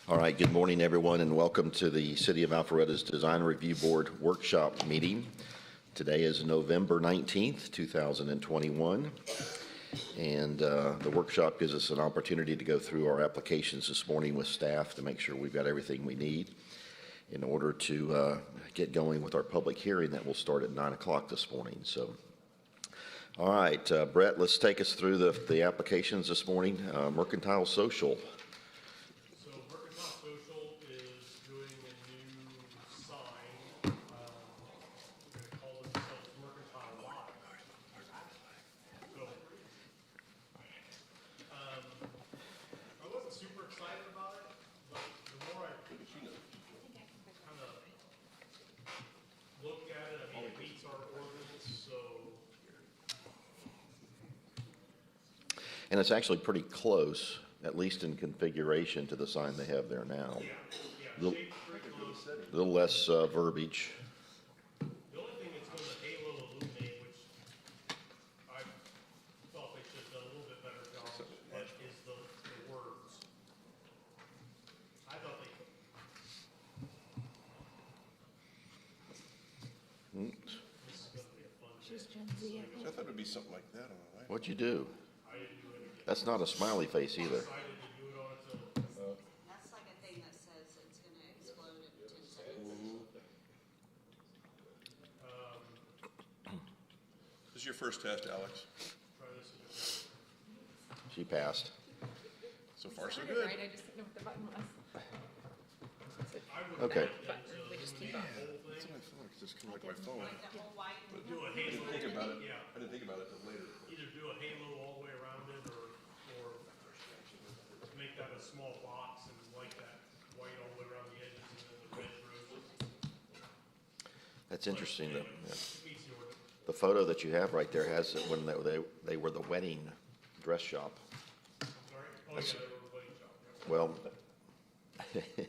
All right, good morning, everyone, and welcome to the City of Alpharetta's Design Review Board Workshop meeting. Today is November 19th, 2021, and the workshop gives us an opportunity to go through our applications this morning with staff to make sure we've got everything we need in order to get going with our public hearing that will start at 9 o'clock this morning. So, all right, Brett, let's take us through the applications this morning. Mercantile Social. And it's actually pretty close, at least in configuration, to the sign they have there now. A little less verbiage. The only thing that's going to halo illuminate, which I thought they should have done a little bit better job, is the words. I thought they could. This is going to be a fun day. I thought it would be something like that on the way. What'd you do? That's not a smiley face either. That's like a thing that says it's going to explode in 10 seconds. This is your first test, Alex. She passed. So far, so Started good. right, I just didn't know what the button was. Okay. We just keep on. That's what I feel like. It's just kind of like my phone. Like the whole white. Do a I didn't halo. think about it. Yeah. I didn't think about it until later. Either do a halo all the way around it, or make that a small box and light that white all the way around the edges, and then the red roses. That's interesting. Meets the order. The photo that you have right there has it when they were the wedding dress shop. Sorry? Oh, yeah, they were a wedding shop. Yeah. Well,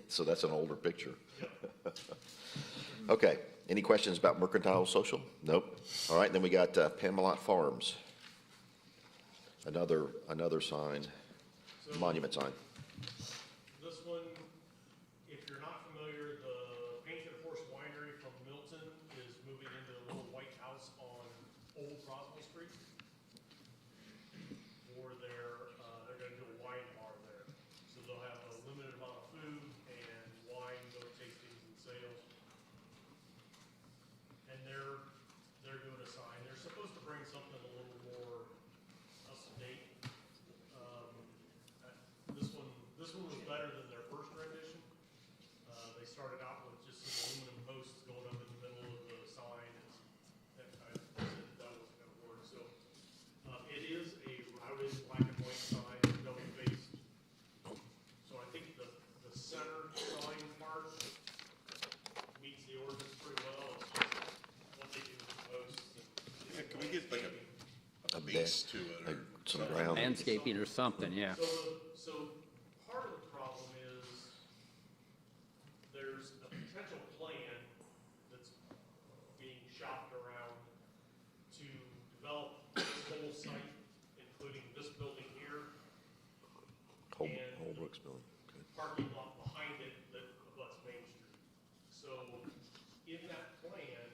so that's an older picture. Okay, any questions about Mercantile Social? Nope. All right, then we got Pamelot Farms. Another sign, monument sign. This one, if you're not familiar, the Painted Horse Winery from Milton is moving into the little white house on Old Roswell Street. For they're going to do a wine bar there. So they'll have a limited amount of food and wine, no tastings and sales. And they're doing a sign. They're supposed to bring something a little more up-to-date. This one was better than their first rendition. They started out with just some aluminum posts going up in the middle of the sign. And I said that wasn't going to work. So it is a routed black and white sign, double-faced. So I think the center sign part meets the ordinance pretty well. It's just what they do with the posts. Yeah, can we get like a bed, base to it? Or some ground. Landscaping or something, yeah. So part of the problem is there's a potential plan that's being shopped around to develop this whole site, including this building here, Holbrook's building. Okay. parking lot behind it that abuts Main Street. So in that plan,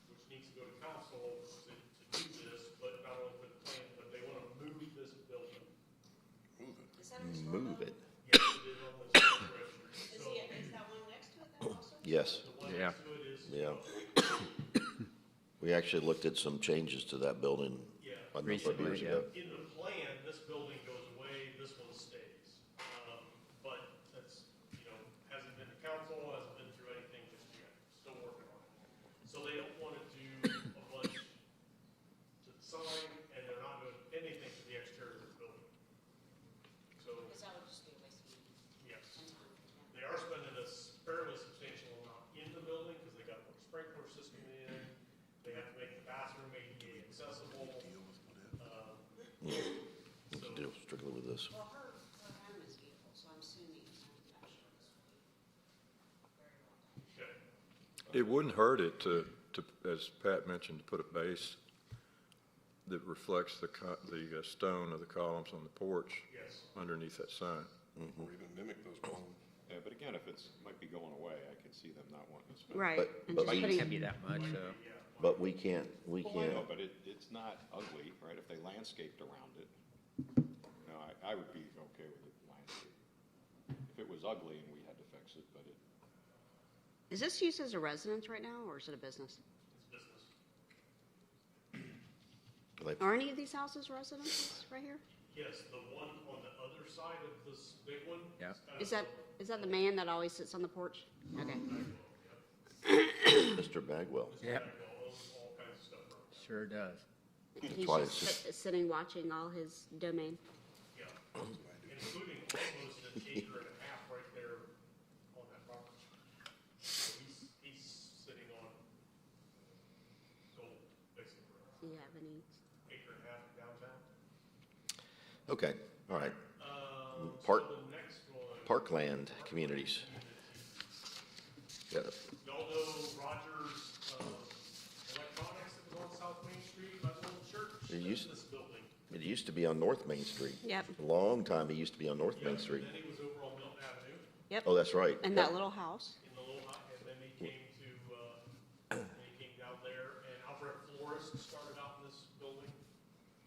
which needs to go to council to do this, but not only for the plan, but they want to move this building. Move it. Is that what's Move it. Yes, it is on the registry. Is that one next to it then also? Yes. The one Yeah. next to it is. Yeah. We actually looked at some changes to that building Yeah. a number of years Recently, ago. In the plan, this building goes away, this one stays. But that's, hasn't been to council, hasn't been through anything just yet, still working on it. So they don't want to do a bunch to the sign, and they're not doing anything to the exterior of the building. So, Because that would just be a waste of money yes, and time. they are spending a fairly substantial amount in the building, because they got to put a sprinkler system in, they have to make the bathroom ADA accessible. Let's deal strictly with this. Well, her home is beautiful, so I'm assuming it's manufactured this way. Very well done. Okay. It wouldn't hurt it to, as Pat mentioned, to put a base that reflects the stone of the columns on the porch Yes. underneath that sign. or even mimic those homes. Yeah, but again, if it's, might be going away, I can see them not wanting to spend. Right. But- And but just we- putting- Can't be that much, so. But we can't, Well, I know, but it's not ugly, right? If they landscaped around it, you know, I would be okay with it landscaped. If it was ugly and we had to fix it, but it, Is this used as a residence right now, or is it a business? It's business. they- Are any of these houses residences right here? Yes, the one on the other side of this big one. Yeah. is kind of Is that the man that always sits on the porch? Okay. Mr. Bagwell. Yep, owns all kinds of stuff around there. sure does. He's why just it's just- sitting watching all his domain. Yeah, including almost an acre and a half right there on that property. So he's sitting on gold, basically, Do you have any? acre and a half downtown. Okay, all right. So the next one. Parkland communities. Got it. Y'all know Rogers Electronics that was on South Main Street by the old church? It used- This building. It used to be on North Main Street. Yep. A long time, it used to be on North Main Street. And then he was over on Milton Avenue Yep. Oh, that's right. And that little house. in the little, and then he came to, and he came down there, and Alpharetta Florist started out in this building.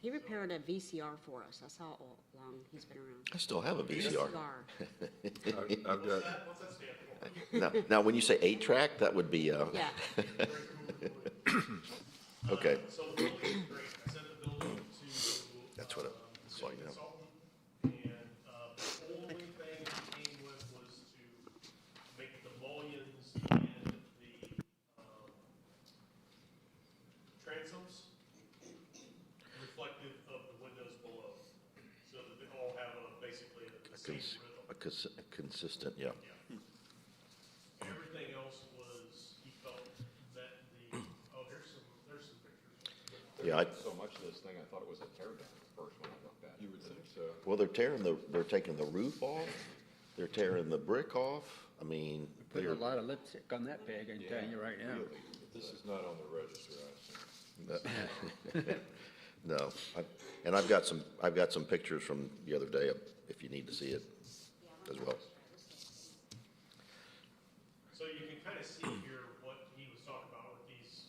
He repaired a VCR for us. That's how long he's been around. I still have a VCR. I've got, What's that stand for? Now, when you say 8-track, that would be, Yeah. okay. So the building is great. I sent the building to. That's what it- so I know. consultant, and, the only thing he came with was to make the mullions and the, transoms reflective of the windows below, so that they all have basically a same rhythm. A consistent, yeah. Everything else was, he felt that there's some pictures. Yeah, so much of this thing, I thought it was a tear down at first when I looked at it. you would think so. well, they're taking the roof off, they're tearing the brick off. I mean, Put a they're, lot of lipstick on that pig, I can tell you right now. Really, This is not on the register, I assume. no. And I've got some pictures from the other day, if you need to see it as well. So you can kind of see here what he was talking about with these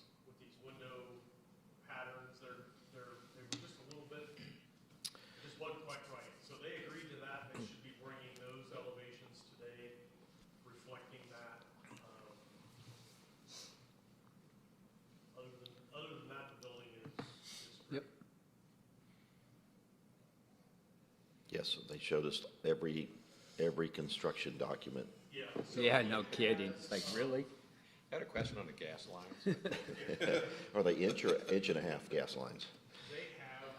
window patterns. They were just a little bit, just wasn't quite right. So they agreed to that. They should be bringing those elevations today, reflecting that. Other than that, the building is great. Yep. Yes, they showed us every construction document. Yeah. So Yeah, no kidding. It's like, really? I had a question on the gas lines. Are they inch and a half gas lines? they have,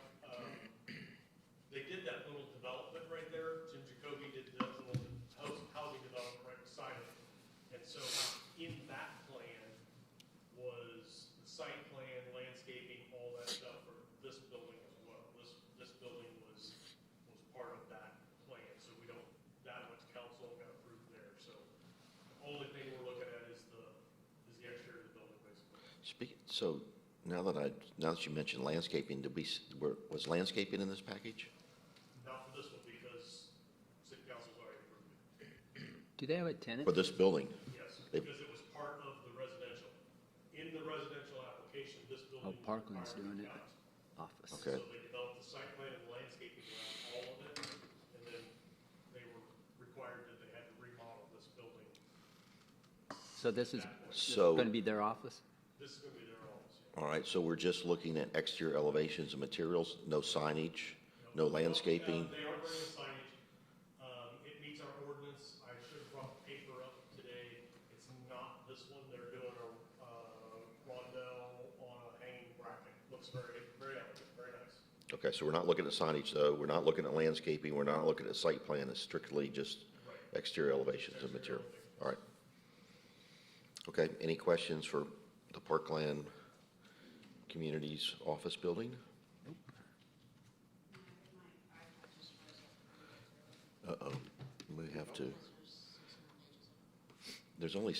they did that little development right there. Jim Jacoby did that little housing development right beside it. And so in that plan was the site plan, landscaping, all that stuff for this building as well. This building was part of that plan, so that went to council, got approved there. So the only thing we're looking at is the exterior of the building, basically. So now that you mentioned landscaping, was landscaping in this package? Not for this one because city council's already approved it. Do they have a tenant? For this building? Yes, They- because it was part of the residential. In the residential application, this building. Oh, Parkland's required doing it. got. Office. Okay. So they developed the site plan and the landscaping around all of it, and then they were required that they had to remodel this building. So this is So- gonna be their office? This is gonna be their office. All right, so we're just looking at exterior elevations and materials, no signage, no landscaping? They are bringing signage. It meets our ordinance. I should have brought the paper up today. It's not this one. They're doing a rondelle on a hanging bracket. Looks very, very elegant, very nice. Okay, so we're not looking at signage, though, we're not looking at landscaping, we're not looking at site plan, it's strictly just exterior elevations and material. All right. Okay, any questions for the Parkland Communities Office Building? Uh-oh, we have to, it was only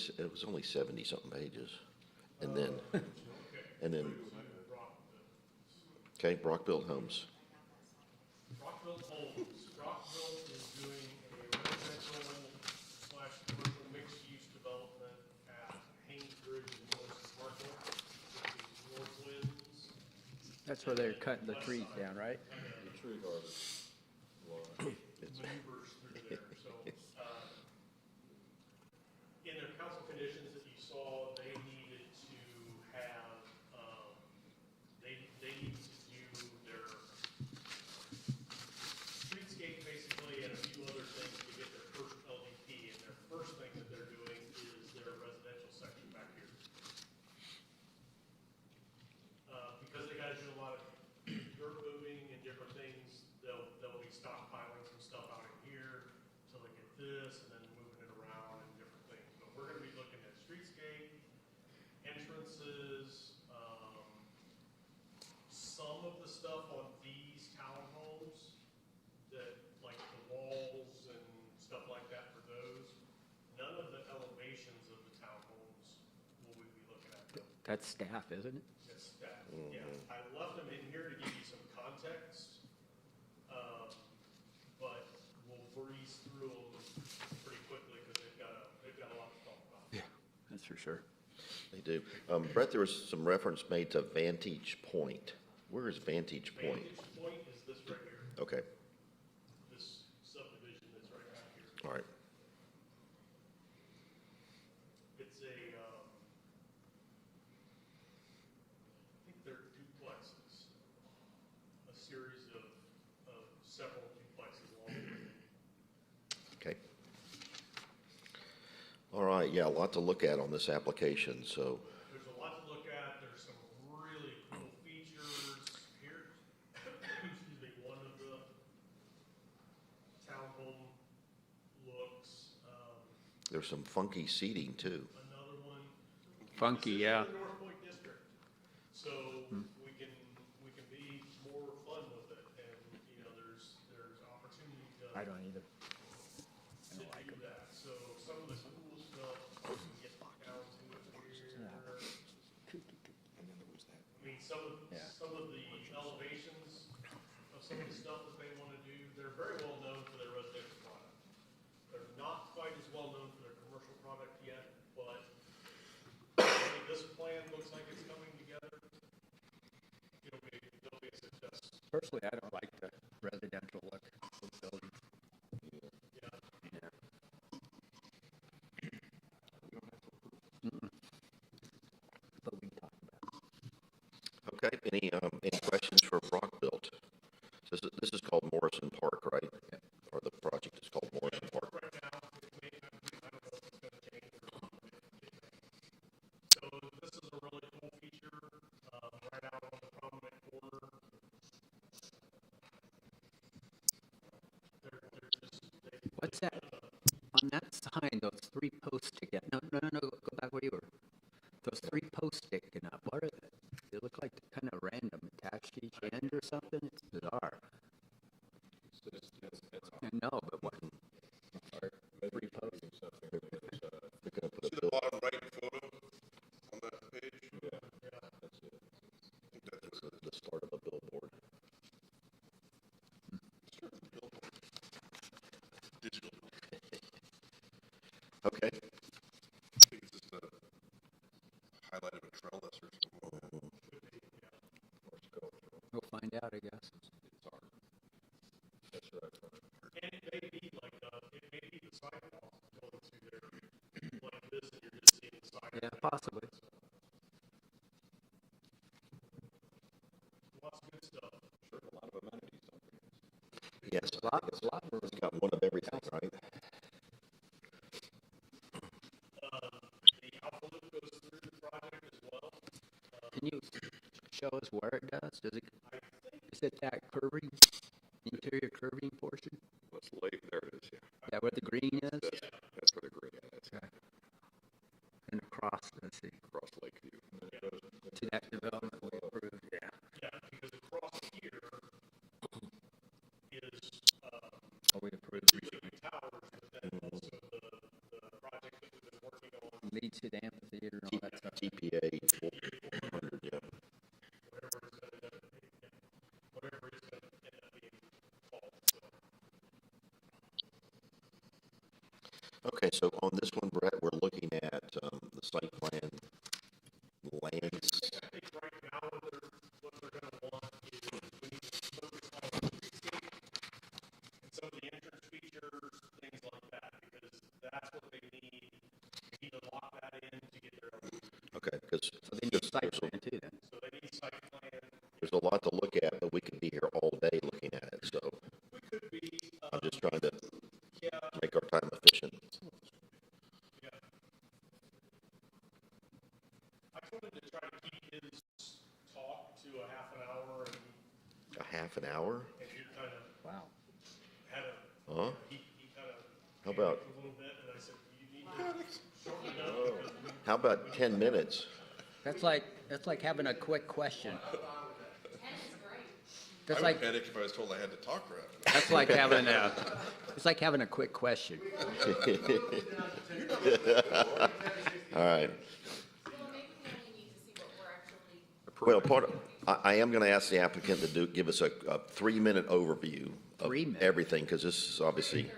70-something pages. And then, okay, Brockville Homes. Rockville Homes. Rockville is doing a That's where they're cutting the trees down, right? The tree harvest line. maneuvers through there, so, in their council conditions that you saw, they needed to have, they needed to do their streetscape basically and a few other things to get their first LDP, and their first thing that they're doing is their residential section back here. Because they gotta do a lot of dirt moving and different things, they'll be stockpiling some stuff out in here till they get this, and then moving it around and different things. But we're gonna be looking at streetscape, entrances, some of the stuff on these townhomes that, like the walls and stuff like that for those. None of the elevations of the townhomes will we be looking at though. That's staff, isn't it? It's that, yeah. I left them in here to give you some context, but we'll breeze through them pretty quickly because they've got a lot to talk about. Yeah. That's for sure. They do. Brett, there was some reference made to Vantage Point. Where is Vantage Point? Vantage Point is this right here, Okay, this subdivision that's right out here. all right. It's a, I think they're duplexes, a series of several duplexes along the way. Okay. All right, yeah, a lot to look at on this application, so, There's a lot to look at, there's some really cool features here. Excuse me, one of the townhome looks, there's some funky seating too. another one. Funky, This is yeah. the North Point District, so we can be more fun with it, and, you know, there's opportunity to. I don't either. To do that, so some of the cool stuff, we can get down to it here. And then there was that. I mean, some of the elevations of some of the stuff that they want to do, they're very well known for their residential product. They're not quite as well known for their commercial product yet, but this plan looks like it's coming together. It'll be a success. Personally, I don't like the residential look of the building. Yeah. Yeah. But we can talk about it. Okay, any questions for Brockbuilt? This is called Morrison Park, right? Or the project is called Morrison Park. Right now, I don't know if it's gonna change or not. So this is a really cool feature, right out on the prominent corner. What's that? On that sign, those three posts sticking, no, go back where you were. Those three posts sticking up, what are they? They look like they're kind of random, attached to each end or something, it's bizarre. I know, but what? Three posts. They're gonna put See a the bottom right photo on that page? Yeah, that's it. I think that's the start of a billboard. digital. Okay, I think it's just a highlight of a trellis or something. We'll find out, I guess. That's right. And it may be like, it may be the sidewalk going through there, like this, and you're just seeing the sidewalk. Yeah, possibly. Lots of good stuff. Sure, a lot of amenities on there. yes, A lot of it's got one of everything, right? The Alpha Loop goes through the project as well. Can you show us where it does? Is it that curving, interior curving portion? Let's lay, there it is, yeah. Yeah, where the green is? That's where the green is, Okay. And across, let's see, across Lakeview. to that development we approved, yeah. Yeah, because across here is, Oh, we approved. Lakeview Towers, but then also the project that we've been working on, Leads to the amphitheater and all that stuff. TPA 400, yeah. whatever it's gonna end up being called, so. Okay, so on this one, Brett, we're looking at the site plan lands. I think right now what they're gonna want Okay, because So they need site plan too then. So they need site plan. there's a lot to look at, but we could be here all day looking at it, so We could be, I'm just trying to yeah, make our time efficient. yeah. I told him to try to keep his talk to a half an hour, and A half an hour? he kind of Wow. had Huh? he kind of How about, a little bit, and I said, you need to shorten it up because we how about 10 minutes? That's like having a quick question. I That's would like, panic if I was told I had to talk for half an hour. that's like having a, it's like having a quick question. All right. Well, maybe we only need to see what we're actually. Well, I am going to ask the applicant to give us a 3-minute overview of 3 minutes? everything, because this is obviously,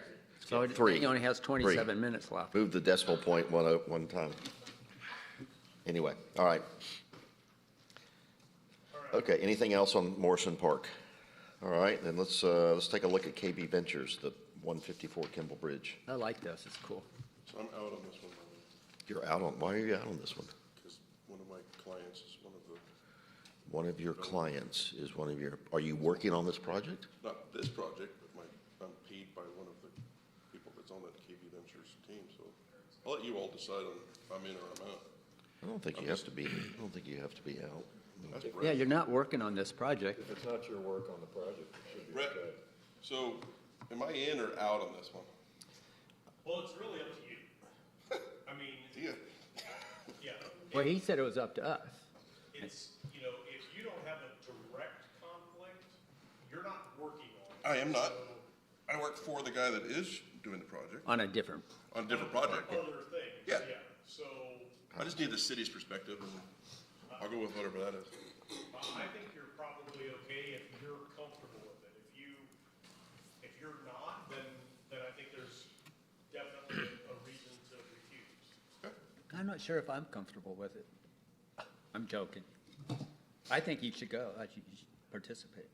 So it Three. he only has 27 minutes left. move the decimal point one time. Anyway, all right. Okay, anything else on Morrison Park? All right, then let's take a look at KB Ventures, the 154 Kimball Bridge. I like this, it's cool. So I'm out on this one, You're out on, why are you out on this one? because one of my clients is one of the, One of your clients is one of your, are you working on this project? not this project, but I'm paid by one of the people that's on that KB Ventures team, so I'll let you all decide on if I'm in or I'm out. I don't think you have to be, I don't think you have to be out. That's Yeah, Brett. you're not working on this project. If it's not your work on the project, it should be Brett, okay. so am I in or out on this one? well, it's really up to you. I mean, Yeah. yeah. Well, he said it was up to us. It's, you know, if you don't have a direct conflict, you're not working on it. I am not. So, I work for the guy that is doing the project, On a different, on a different project. other things, Yeah. yeah. So, I just need the city's perspective, and I'll go with whatever that is. I think you're probably okay if you're comfortable with it. If you're not, then I think there's definitely a reason to refuse. I'm not sure if I'm comfortable with it. I'm joking. I think you should go, you should participate.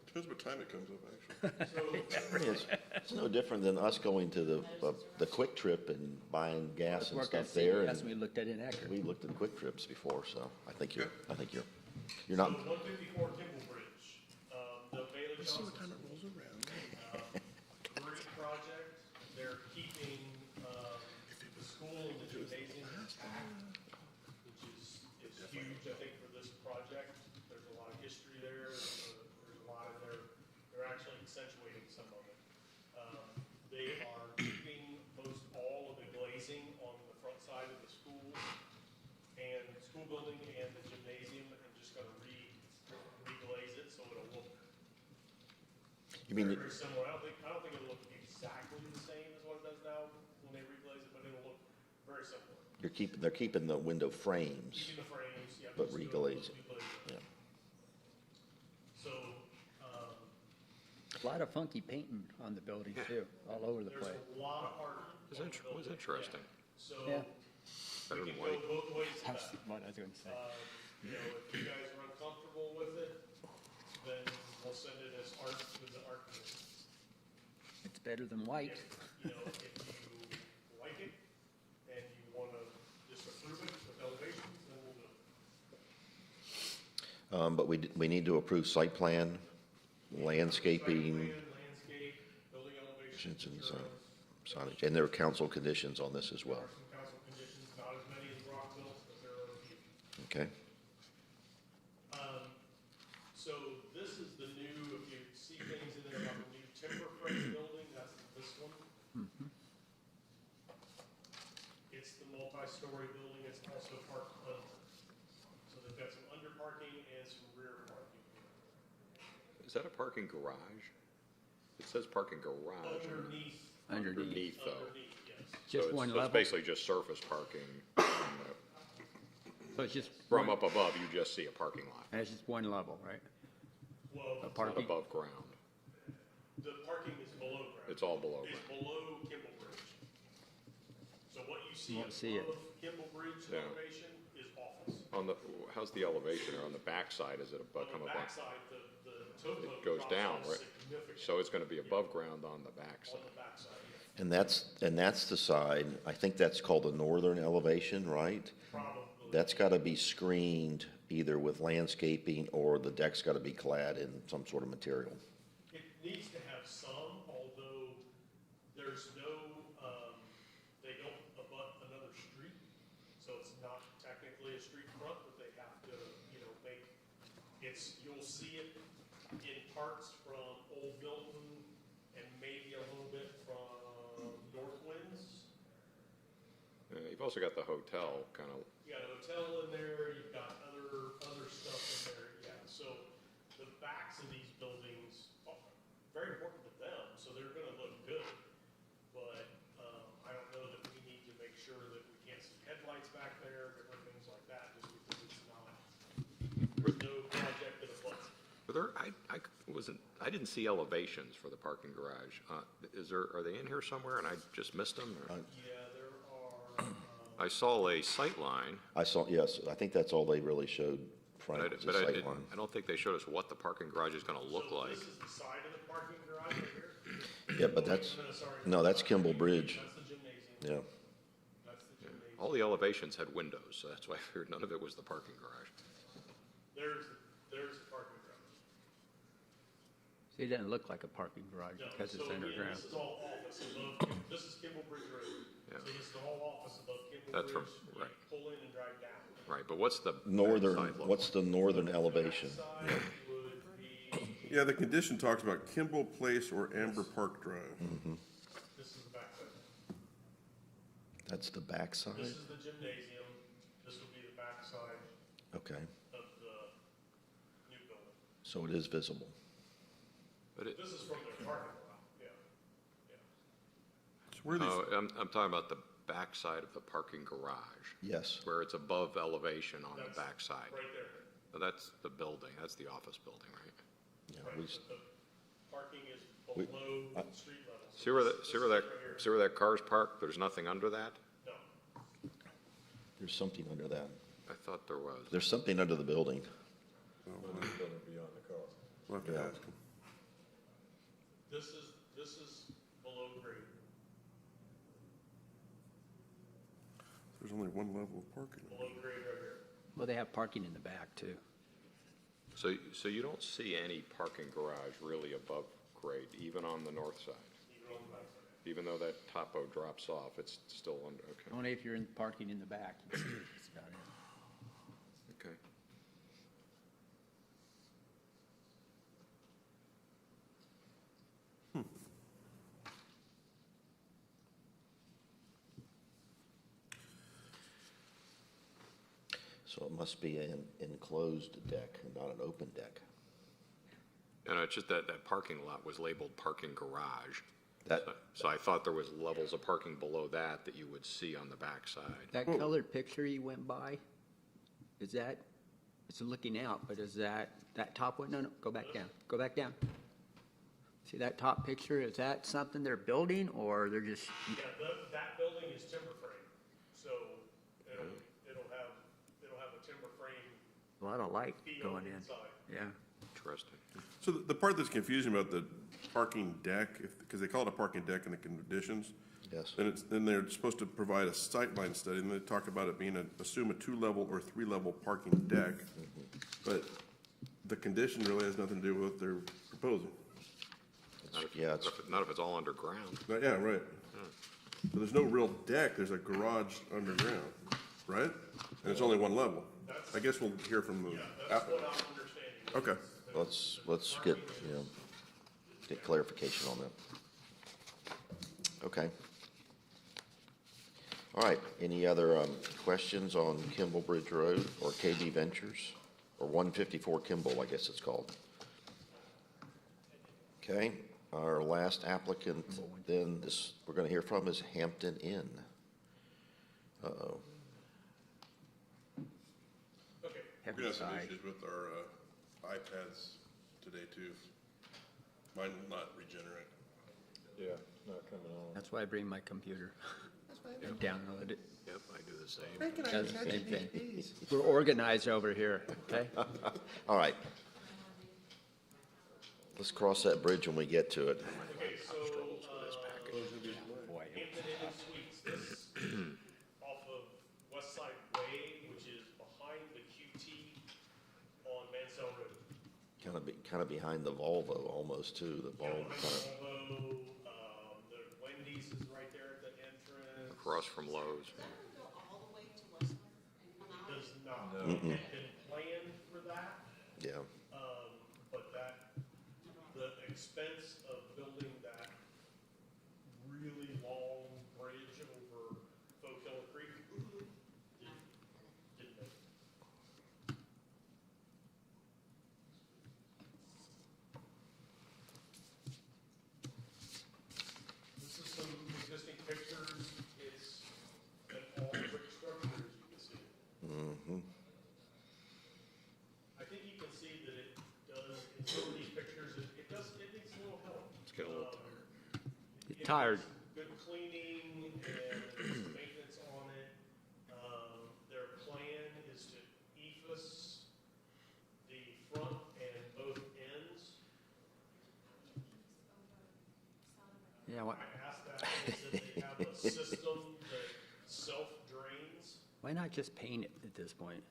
Depends what time it comes up, actually. It's no different than us going to the Quick Trip and buying gas and Work at stuff there. CES, and we looked at it in Akron. We looked at Quick Trips before, so I think you're So not, 154 Kimball Bridge, the Bailey Let's see what Johnson time it rolls around. great project. They're keeping, the school and the gymnasium intact, which is huge, I think, for this project. There's a lot of history there. There's a lot of they're actually accentuating some of it. They are keeping most all of the glazing on the front side of the school and school building and the gymnasium, and just gonna reglaze it so it'll look you mean, very similar. I don't think it'll look exactly the same as what it does now when they reglaze it, but it'll look very similar. they're keeping the window frames, Keeping the frames, yeah. but just reglazing. reglazing. Yeah. So, A lot of funky painting on the building too, all over the there's place. a lot of art. Was on the building, interesting. yeah. So, Yeah. Better we than can go white. both ways with That's that. what I was gonna say. You know, if you guys are uncomfortable with it, then we'll send it as art to the art commission. It's better than white. You know, if you like it and you want to disapprove it with elevations, then we'll do it. But we need to approve site plan, landscaping, Landscape, building elevations, and materials. signage, and there are council conditions on this as There well. are some council conditions, not as many as Rockville, but there are a few. Okay? So this is the new, if you see things in there about the new timber frame building, that's this one. It's the multi-story building, it's also parked under. So they've got some under parking and some rear parking. Is that a parking garage? It says parking garage. Underneath, Underneath, Though. underneath, yes. just So one it's level. basically just surface parking. So it's just, From one- up above, you just see a parking lot, and it's just one level, right? Well, not Parking. above ground. the parking is below ground. It's all below It's ground. below Kimball Bridge. So what you see won't see it. above Kimball Bridge Yeah. elevation is office. On the, how's the elevation, or on the backside, is it On come the up? backside, the topo It goes drops down, off right? significantly So it's gonna be above ground on the backside. on the backside, yeah. And that's the side, I think that's called the northern elevation, right? Probably, That's gotta be screened either with landscaping or the deck's gotta be clad in some sort of material. It needs to have some, although there's no, they don't abut another street, so it's not technically a street front, but they have to, make, you'll see it in parts from Old Milton and maybe a little bit from North Winds. You've also got the hotel, kind of, You got a hotel in there, you've got other stuff in there, yeah, so the backs of these buildings are very important to them, so they're gonna look good. But, I don't know that we need to make sure that we can't see headlights back there, different things like that, just because it's not, there's no project that abuts. but there, I didn't see elevations for the parking garage. Are they in here somewhere and I just missed them? or- Yeah, there are, I saw a sight line, Yes, I think that's all they really showed, Frank, was the but sight line. I don't think they showed us what the parking garage is gonna look so like. this is the side of the parking garage right here. Yeah, but that's, No, sorry. no, that's Kimball Bridge, That's the gymnasium, yeah. that's the gymnasium. All the elevations had windows, so that's why I figured none of it was the parking garage. There's the parking garage. See, it doesn't look like a parking garage No, because it's so again, underground. this is all office above, this is Kimball Bridge Road. Yeah. So this is all office above Kimball That's Bridge. from- You right. Pull in and drive down. Right, but what's the Northern, backside look what's the northern elevation? Side would be, Yeah, the condition talks about Kimball Place or Amber Park Drive. this is the backside. That's the backside? This is the gymnasium. This would be the backside Okay, of the new building. so it is visible. But it, This is from their parking lot, yeah. Yeah. So where are these, no, I'm talking about the backside of the parking garage, Yes, where it's above elevation on the That's backside. Right there. So that's the building, that's the office building, right? yeah, Right, we, but the parking is we- below street level. So See where this- that, this see where is that, right here. see where that car's parked? There's nothing under that? No. there's something under that. I thought there was. There's something under the building. Beyond the car. we'll have to Yeah. ask them. This is below grade. There's only one level of parking. Below grade right here. Well, they have parking in the back too. So you don't see any parking garage really above grade, even on the north side? Even on the backside. Even though that topo drops off, it's still under, okay, Only if you're in parking in the back, you see it. It's about it. okay. So it must be an enclosed deck and not an open deck. And it's just that parking lot was labeled parking garage. That, So I thought there was levels of parking below that you would see on the backside. That colored picture you went by, is that, it's looking out, but is that top one? No, go back down, go back down. See that top picture, is that something they're building or they're just, Yeah, that building is timber frame, so it'll have a timber frame a lot of light feel going in? inside. Yeah. Interesting. So the part that's confusing about the parking deck, because they call it a parking deck in the conditions, yes, then they're supposed to provide a sightline study, and they talk about it being assume a 2-level or 3-level parking deck. But the condition really has nothing to do with what they're proposing. yeah, it's, Not if it's all underground. Yeah, right. So there's no real deck, there's a garage underground, right? And it's only 1 level. I guess we'll hear from the. That's what I'm understanding. Okay. let's get clarification on that. Okay. All right, any other, questions on Kimball Bridge Road or KB Ventures? Or 154 Kimball, I guess it's called. Okay, our last applicant then we're gonna hear from is Hampton Inn. Uh-oh. Okay, We're gonna have some Heaviside. issues with our iPads today too. Mine will not regenerate. Yeah, not coming on. That's why I bring my computer. And download it. Yep, I do the same. Does the same thing. We're organized over here, okay? All right. Let's cross that bridge when we get to it. okay, so, Boy, Hampton Inn and Suites, this off of West Side Way, which is kind of behind the Volvo almost too, the Yeah, Volvo kind of. Volvo, the Wendy's is right there at the entrance. Across from Lowe's. Does that one go all the way to Westler and come out? Does not. It didn't plan for that, Yeah, but the expense of building that really long bridge over Folk Hill Creek didn't make it. This is some existing pictures. It's an all brick structure, as you can see. I think you can see that it does, in some of these pictures, it needs a little help. Let's get a little tired. It Tired. needs Good cleaning and some maintenance on it. Their plan is to ephes the front and both ends. Yeah, what, I asked that, they said they have a system that self-drains, why not just paint it at this point?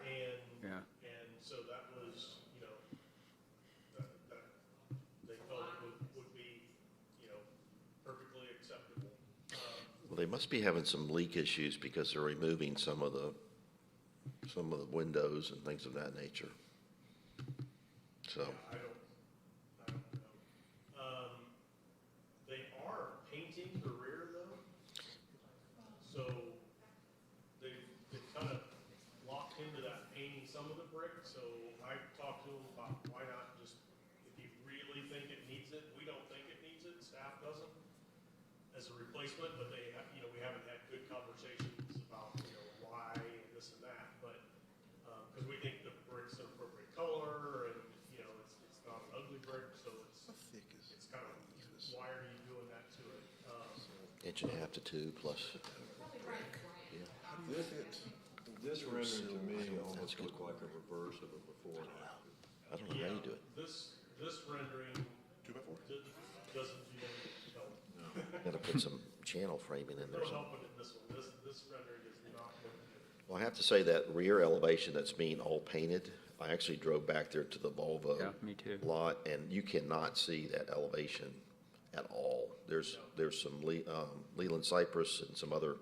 and, Yeah. and so that was, that they felt would be, perfectly acceptable. well, they must be having some leak issues because they're removing some of the windows and things of that nature. So, I don't know. They are painting the rear though, so they've kind of locked into that painting some of the brick, so I talked to them about why not just, if you really think it needs it, we don't think it needs it, staff doesn't, as a replacement, but they have, we haven't had good conversations about, why and this and that, but, because we think the brick's an appropriate color, and, it's not an ugly brick, so it's kind of, why are you doing that to it? inch and a half to two plus. This rendering to me almost looked like a reverse of a before and after. I don't know how you do it. This rendering 2x4? doesn't do any help. Got to put some channel framing in there. No helping in this one. This rendering is not going to do it. Well, I have to say that rear elevation that's being all painted, I actually drove back there to the Volvo Yeah, me too. lot, and you cannot see that elevation at all. There's some Leland cypress and some other,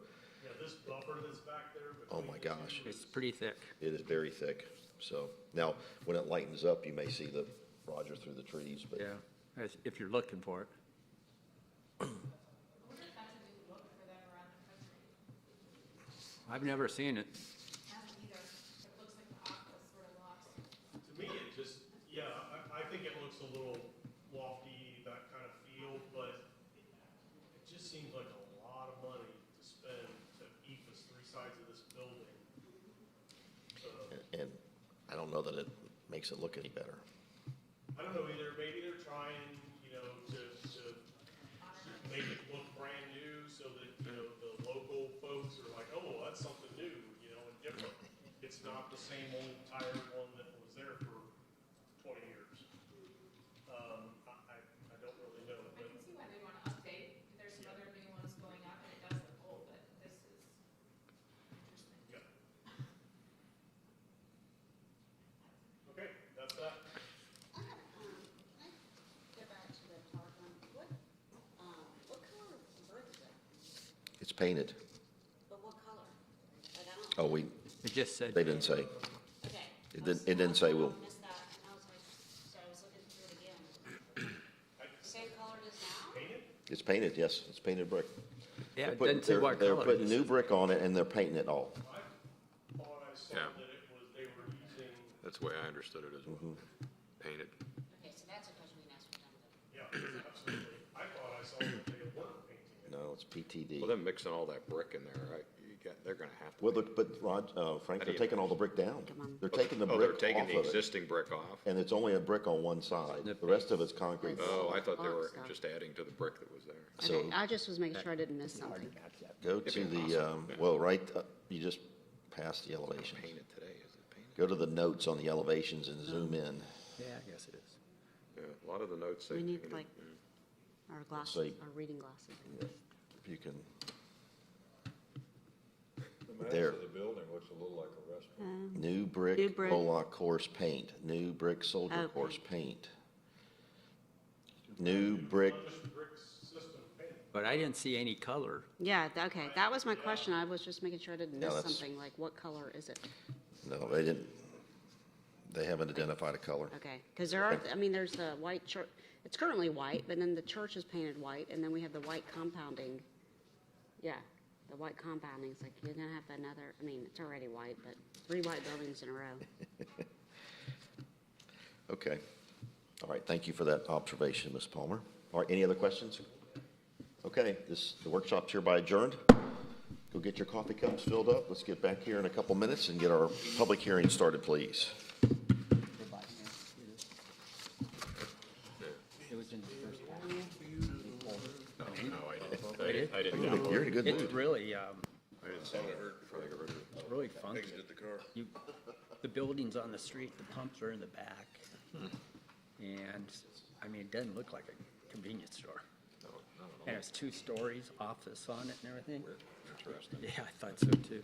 Yeah, this buffer that's back there. oh between my the gosh, two It's pretty thick. it is very thick. So now, when it lightens up, you may see the Roger through the trees, but Yeah, if you're looking for it. I wonder if that's a new look for them around the country. I've never seen it. I haven't either. It looks like the office sort of lost. To me, it just, I think it looks a little lofty, that kind of feel, but it just seems like a lot of money to spend to ephes three sides of this building. and I don't know that it makes it look any better. I don't know either, maybe they're trying, to make it look brand new so that, the local folks are like, oh, well, that's something new, and different. It's not the same old tired one that was there for 20 years. I don't really know, I but can see why they want to update. There's some other new ones going up and it does look old, but this is interesting. yeah. Okay, that's that. I have, can I get back to the tarp one? What color brick is that? It's painted. But what color? Like, I don't. Oh, It just said. they didn't say. Okay. It didn't say we'll, I missed that, and I was like, so I was looking through it again. Same color it is now? Painted? it's painted, yes, it's painted brick. Yeah, They're it putting- doesn't say what They're color. putting It new just- brick on it and they're painting it all. I thought I saw Yeah. that it was, they were using, That's the way I understood it as well. Painted. Okay, so that's a question we can ask for done with. yeah, absolutely. I thought I saw that they were painting it. No, it's PTD. Well, them mixing all that brick in there, they're gonna have to. Well, but Frank, they're taking all the brick down. They're taking the Oh, they're brick taking off the of it. existing brick off? And it's only a brick on one side. The rest of it's concrete. Oh, I thought they were Box stuff. just adding to the brick that was there. So- Okay, I just was making sure I didn't miss something. Go to the, well, you just passed the elevation. Painted today, is it painted? Go to the notes on the elevations and zoom in. Yeah, I guess it is. Yeah, a lot of the notes say We need painted. like our glasses, Say- our reading glasses. If you can, The mass There. of the building looks a little like a restaurant. New New brick brick. Bullock course paint, new brick soldier Okay. course paint. New brick, But I didn't see any color. Yeah, okay, that was my question. I was just making sure I didn't Yeah, miss that's- something, like what color is it? no, they didn't, they haven't identified a color. Okay, because there are, I mean, there's the white church, it's currently white, but then the church is painted white, and then we have the white compounding. Yeah, the white compounding, it's like, you're gonna have another, I mean, it's already white, but 3 white buildings in a row. Okay. All right, thank you for that observation, Ms. Palmer. All right, any other questions? Okay, the workshop's hereby adjourned. Go get your coffee cups filled up. Let's get back here in a couple minutes and get our public hearing started, please. It was in the first pack. I didn't. You're in a good It's mood. really, I didn't see it before I got rid of it. it's really funky. Exit the car. You, the building's on the street, the pumps are in the back. And, I mean, it doesn't look like a convenience store. And it's 2 stories, office on it and everything. Interesting. Yeah, I thought so too.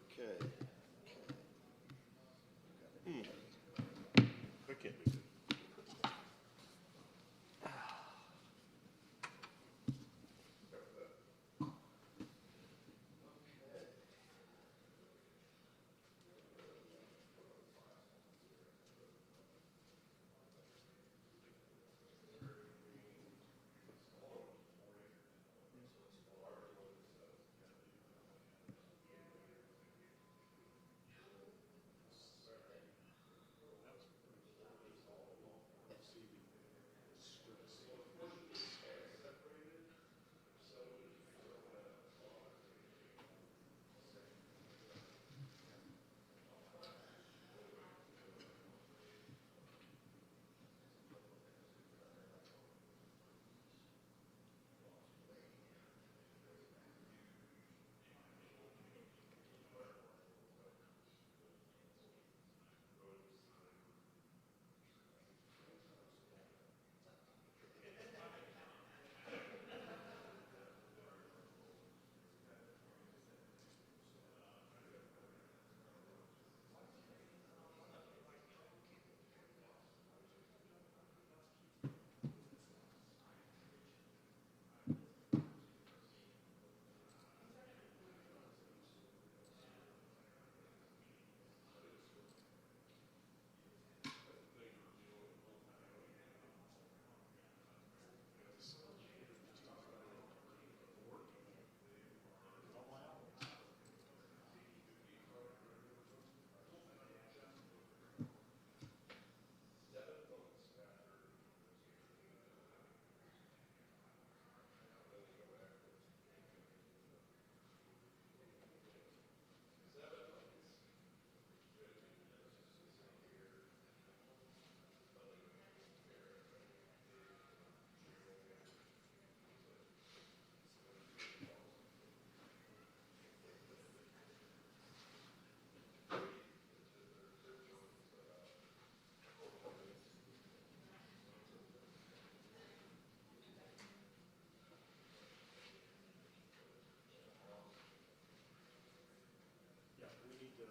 Okay. That can't be good. Yeah, we need to,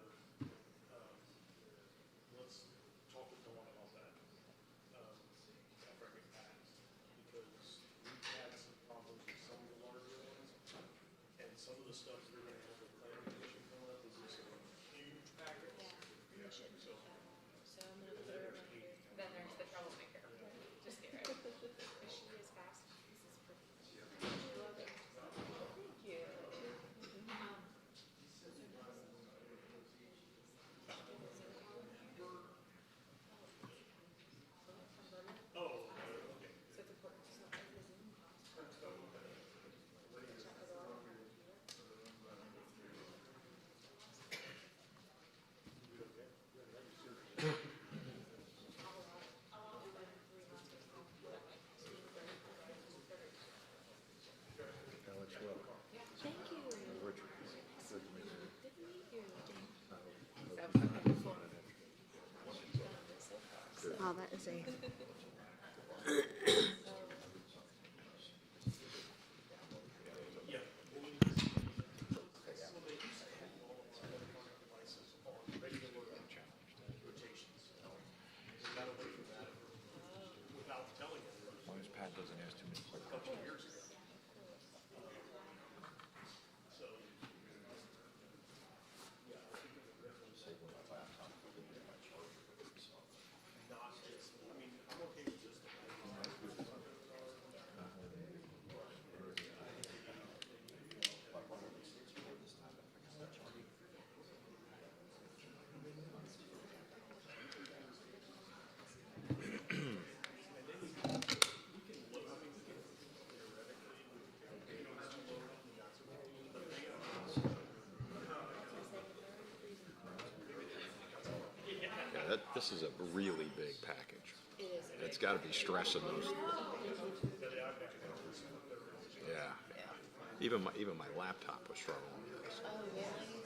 let's talk with Dawn about that, after I get back. Because we've had some problems with some of the larger ones, and some of the stuff you're gonna have with planning commission coming up is just huge packets. So, So I'm gonna put her over here. Then there's the troublemaker. Just get ready. Is she as fast? This is pretty. Thank you. Oh, that is a, this is a really big package. It's gotta be stressing those. Yeah. Even my laptop was struggling with this.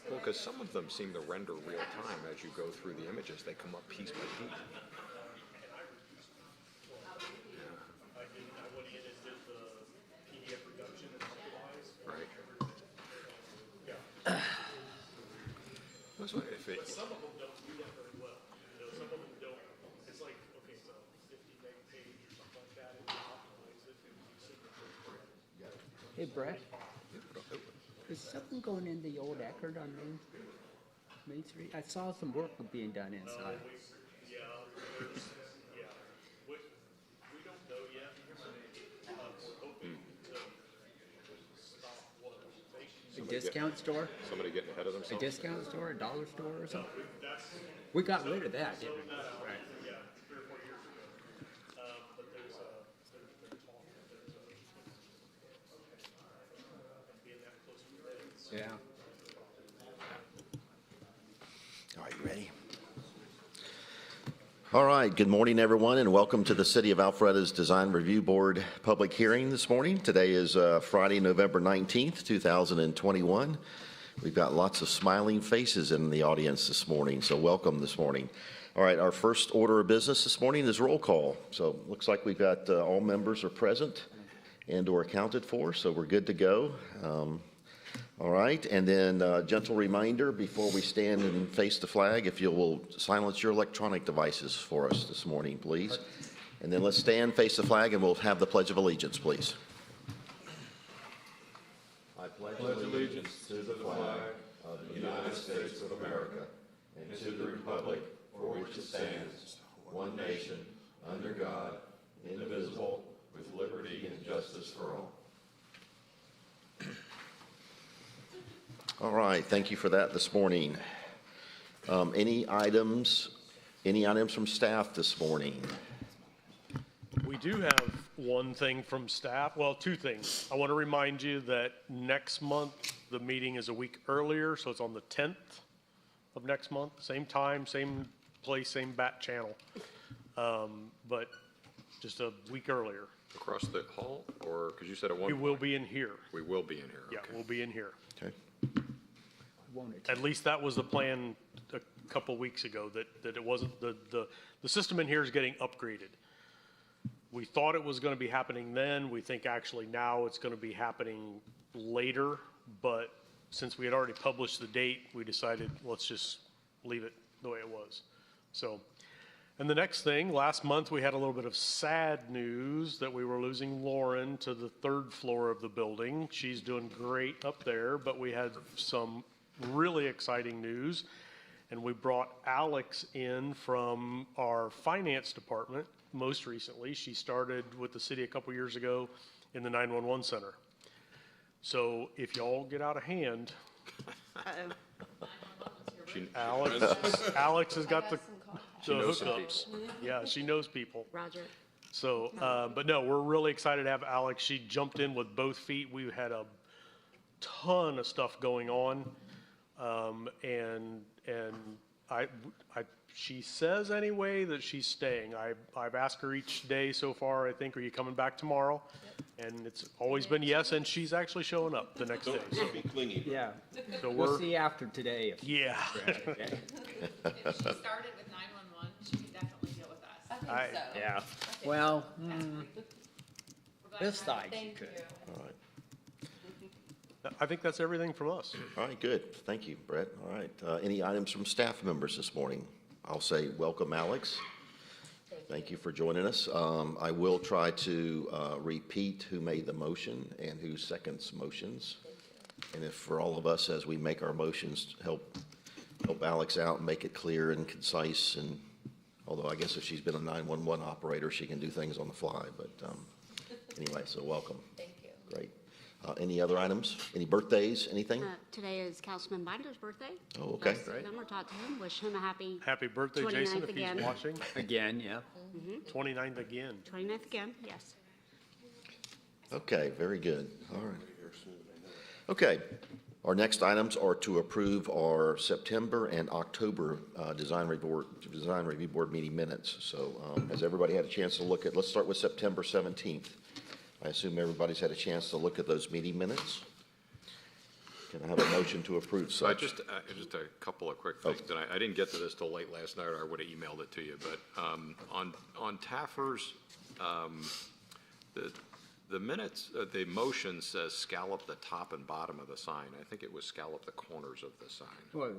Well, because some of them seem to render real time as you go through the images. They come up piece by piece. I went in and did the PDF reduction and optimize. Right. Yeah. That's what, if it, But some of them don't do that very well. You know, some of them don't. It's like, okay, so 50 meg page or something like that, and you optimize it and you signatures. Hey, Brett, is something going in the old Eckerd on Main Street? I saw some work being done inside. Yeah, yeah. We don't know yet. We're hoping to stop one of those. A discount store? somebody getting ahead of A themselves. discount store, a dollar store or something? We got rid of that, didn't we? Right. Yeah, 3 or 4 years ago. But there's talk that being that close to the ends. Yeah. All right, you ready? All right, good morning, everyone, and welcome to the City of Alpharetta's Design Review Board public hearing this morning. Today is Friday, November 19th, 2021. We've got lots of smiling faces in the audience this morning, so welcome this morning. All right, our first order of business this morning is roll call. So it looks like we've got all members are present and or accounted for, so we're good to go. All right, and then gentle reminder before we stand and face the flag, if you will silence your electronic devices for us this morning, please. And then let's stand, face the flag, and we'll have the Pledge of Allegiance, please. I pledge allegiance to the flag of the United States of America and to the republic for which it stands, one nation, under God, indivisible, with liberty and justice for all. All right, thank you for that this morning. Any items from staff this morning? We do have one thing from staff, well, 2 things. I want to remind you that next month, the meeting is a week earlier, so it's on the 10th of next month, same time, same place, same bat channel, but just a week earlier. Across the hall, or, because you said at one We point. will be in here. We will be in here, Yeah, okay. we'll be in here. Okay. Won't it? At least that was the plan a couple weeks ago, that it wasn't, the system in here is getting upgraded. We thought it was going to be happening then. We think actually now it's going to be happening later. But since we had already published the date, we decided let's just leave it the way it was. So, and the next thing, last month we had a little bit of sad news that we were losing Lauren to the 3rd floor of the building. She's doing great up there, but we had some really exciting news. And we brought Alex in from our finance department. Most recently, she started with the city a couple years ago in the 911 center. So if y'all get out of hand, Alex has got the knows some hookups. Yeah, she knows people. Roger. So, but no, we're really excited to have Alex. She jumped in with both feet. We had a ton of stuff going on. And she says anyway that she's staying. I've asked her each day so far, I think, are you coming back tomorrow? And it's always been yes, and she's actually showing up the next day. Don't be clingy. Yeah. So We'll we're, see after today. yeah. If she started with 911, she can definitely deal with us. I think I- so. Yeah. I think Well, so. We're glad this to have side you. she Thank could. you. All right. I think that's everything from us. All right, good. Thank you, Brett. All right. Any items from staff members this morning? I'll say welcome, Alex. Thank you for joining us. I will try to repeat who made the motion and who seconds motions. And if for all of us, as we make our motions, help Alex out and make it clear and concise. And although I guess if she's been a 911 operator, she can do things on the fly. But anyway, so welcome. Thank you. Great. Any other items? Any birthdays? Anything? Today is Councilman Binder's birthday. Oh, okay. Last November, talked to him, wish him a happy Happy birthday, Jason, 29th if again. he's watching. Again, yeah. 29th again. 29th again, yes. Okay, very good. All right. Okay. Our next items are to approve our September and October Design Review Board meeting minutes. So has everybody had a chance to look at, let's start with September 17th. I assume everybody's had a chance to look at those meeting minutes. Can I have a motion to approve So such? just a couple of quick things, and I didn't get to this till late last night, or I would have emailed it to you, but on Taffer's, the minutes, the motion says scallop the top and bottom of the sign. I think it was scallop the corners of the sign. Well,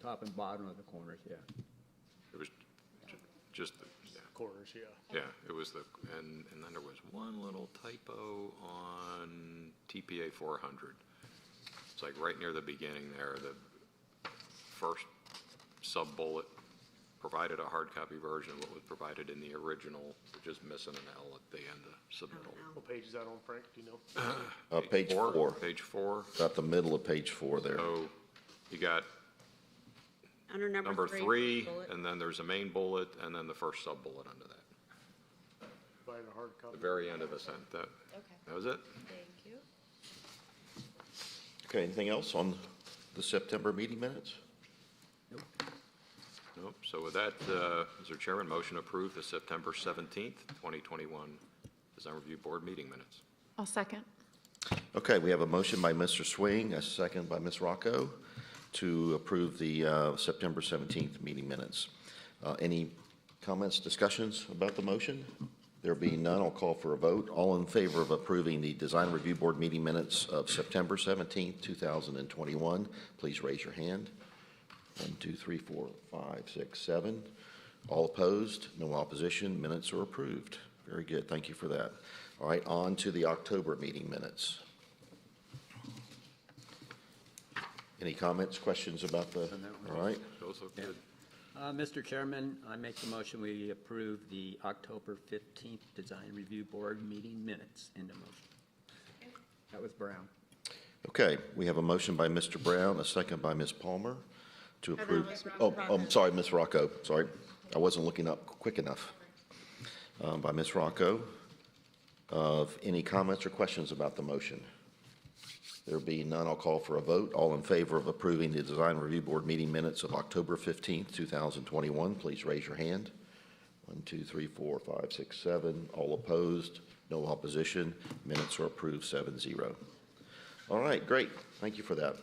top and bottom of the corners, yeah. It was just, yeah. Corners, yeah. Yeah, it was and then there was one little typo on TPA 400. It's like right near the beginning there, the first sub-bullet, provided a hard copy version of what was provided in the original, just missing an L at the end of submittal. What page is that on, Frank? Do you know? Page 4. Page 4. About the middle of page 4 there. So you got Under number three. 3, bullet. and then there's a main bullet, and then the first sub-bullet under that. Find a hard The copy. very end of the sentence. That was it? Thank you. Okay, anything else on the September meeting minutes? Nope. So with that, Mr. Chairman, motion approved the September 17th, 2021 Design Review Board meeting minutes. I'll second. Okay, we have a motion by Mr. Swing, a second by Ms. Rocco to approve the September 17th meeting minutes. Any comments, discussions about the motion? There being none, I'll call for a vote. All in favor of approving the Design Review Board meeting minutes of September 17th, 2021, please raise your hand. 1, 2, 3, 4, 5, 6, 7. All opposed? No opposition? Minutes are approved. Very good. Thank you for that. All right, on to the October meeting minutes. Any comments, questions about the, all right? Those look good. Mr. Chairman, I make the motion we approve the October 15th Design Review Board meeting minutes in the motion. That was Brown. Okay, we have a motion by Mr. Brown, a second by Ms. Palmer to no, approve. Ms. Oh, Rocco. I'm sorry, Ms. Rocco, sorry. I wasn't looking up quick enough. By Ms. Rocco. Any comments or questions about the motion? There being none, I'll call for a vote. All in favor of approving the Design Review Board meeting minutes of October 15th, 2021, please raise your hand. 1, 2, 3, 4, 5, 6, 7. All opposed? No opposition? Minutes are approved 7-0. All right, great. Thank you for that.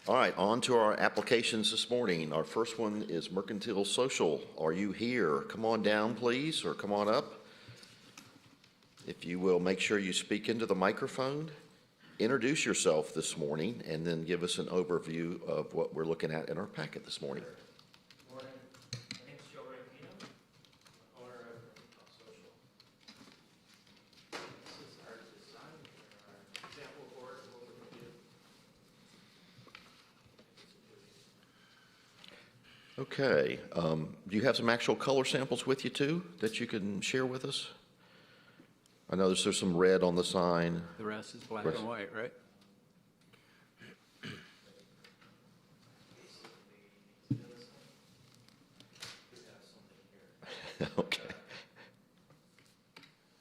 All right, on to our applications this morning. Our first one is Mercantile Social. Are you here? Come on down, please, or come on up. If you will, make sure you speak into the microphone. Introduce yourself this morning, and then give us an overview of what we're looking at in our packet this morning. Morning. My name's Joe Rampino, owner of Mercantile Social. This is our design, our example board of what we're going to do. Okay, do you have some actual color samples with you too that you can share with us? I know there's some red on the sign. The rest is black Rest- and white, right? Okay.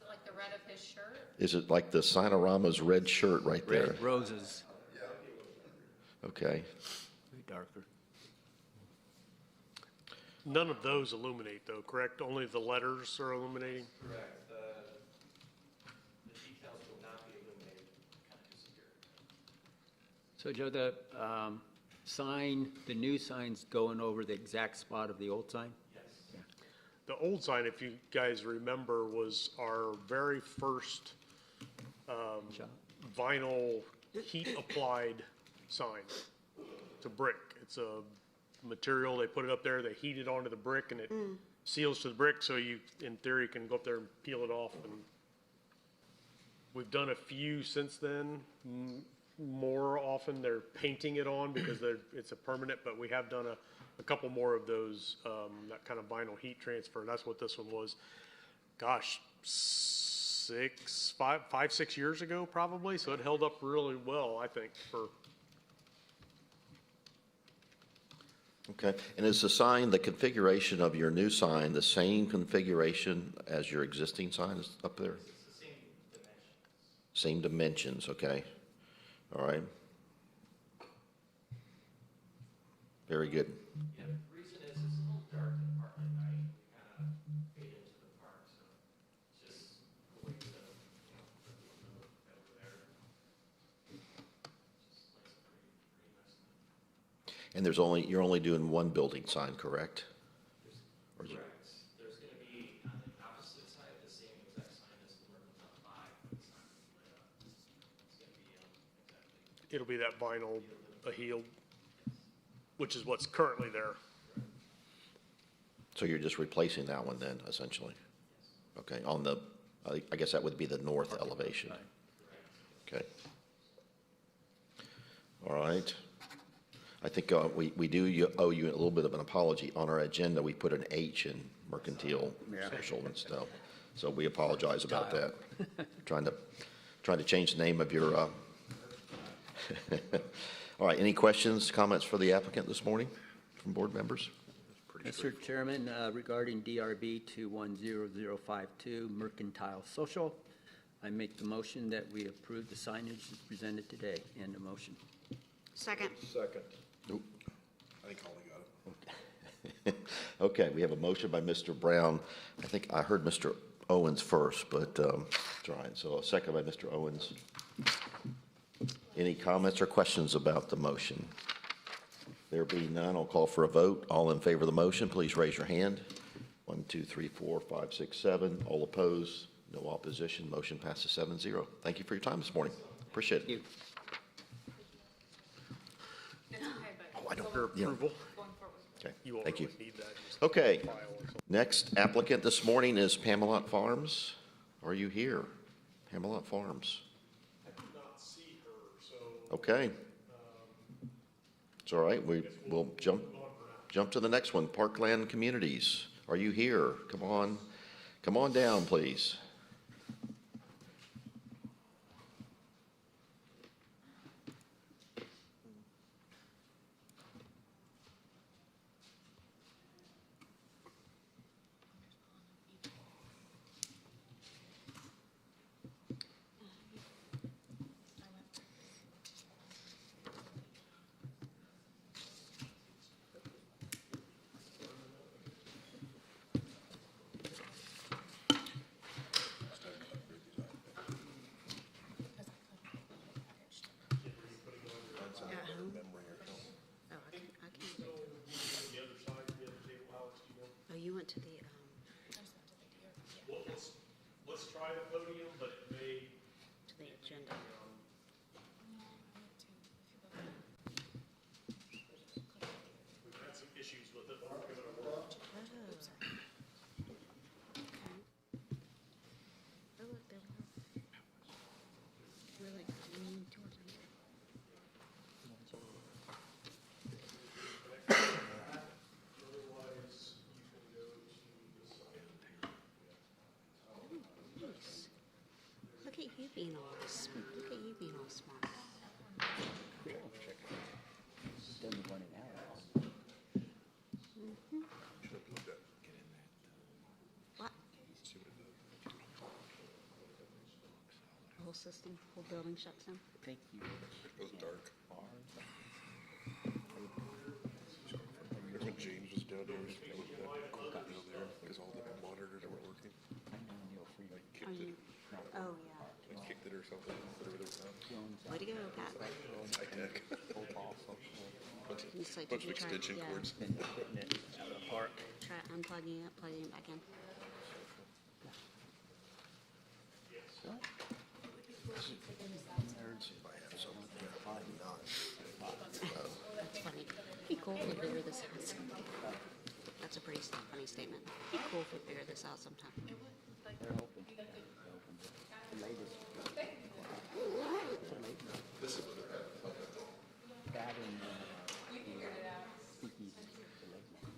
Like the red of his shirt? Is it like the Signorama's red shirt right there? Red roses, Okay. way darker. None of those illuminate though, correct? Only the letters are illuminating? Correct. The details will not be illuminated, kind of obscure. So Joe, the sign, the new sign's going over the exact spot of the old sign? Yes. The old sign, if you guys remember, was our very first Shot. vinyl heat-applied sign. It's a brick. It's a material, they put it up there, they heat it onto the brick, and it seals to the brick, so you, in theory, can go up there and peel it off. And we've done a few since then. More often, they're painting it on because it's a permanent, but we have done a couple more of those, that kind of vinyl heat transfer, and that's what this one was. Gosh, 5, 6 years ago, probably, so it held up really well, I think, for. Okay, and is the sign, the configuration of your new sign, the same configuration as your existing sign is up there? It's the same dimensions. Same dimensions, okay. All right. Very good. Yeah, the reason is it's a little dark in the park at night. We kind of fade into the park, so it's just a way to, let people know that we're there. Just makes it pretty nice. And you're only doing one building sign, correct? Or is it- Correct. There's gonna be on the opposite side, the same exact sign as the Mercantile 5, but it's not gonna be lit up. It's gonna be, exactly. It'll be that vinyl, a heel, which is what's currently there. So you're just replacing that one then, essentially? Okay, on the, I guess that would be the north elevation. Okay. All right. I think we do owe you a little bit of an apology. On our agenda, we put an H in mercantile social and stuff. So we apologize about that. Trying to change the name of your, all right, any questions, comments for the applicant this morning from board members? Mr. Chairman, regarding DRB 210052 Mercantile Social, I make the motion that we approve the signage that's presented today. End of motion. Second. Second. Nope. I think Holly got it. Okay, we have a motion by Mr. Brown. I think I heard Mr. Owens first, but, it's all right. So a second by Mr. Owens. Any comments or questions about the motion? There being none, I'll call for a vote. All in favor of the motion, please raise your hand. 1, 2, 3, 4, 5, 6, 7. All opposed? No opposition. Motion passes 7-0. Thank you for your time this morning. Appreciate it. Thank you. Oh, I don't hear approval. Okay, You won't thank you. really need that. Just Okay, file or something. next applicant this morning is Pamelot Farms. Are you here? Pamelot Farms. I did not see her, so Okay. It's all right. We'll jump to the next one. Parkland Communities. Are you here? Come on down, please. the other side, the other table, Alex, do you know? Oh, you went to the, Well, let's try the podium, but it may, to the agenda. we've had some issues with it, but we're giving it a whirl. Oh, look, there were. Really leaning towards me. Otherwise, you can go to the side. Nice. Look at you being all smart. Look at you being all smart. Doesn't want it out. What? The whole system, whole building shuts down? Thank you. It goes dark. Remember when James was down there, it was that cool deal there, because all the monitors weren't working? Are you? Oh, yeah. Like kicked it or something, whatever they were. Way to go, Pat. High tech. Bunch It's like, bunch did of you try- extension yeah. cords. Been hitting it out of the park. Try unplugging it, plugging it back in. That's funny. Be cool if we figure this out. That's a pretty funny statement. Be cool if we figure this out sometime. They're open. They're open. The latest. That and, Squeaky, the late one.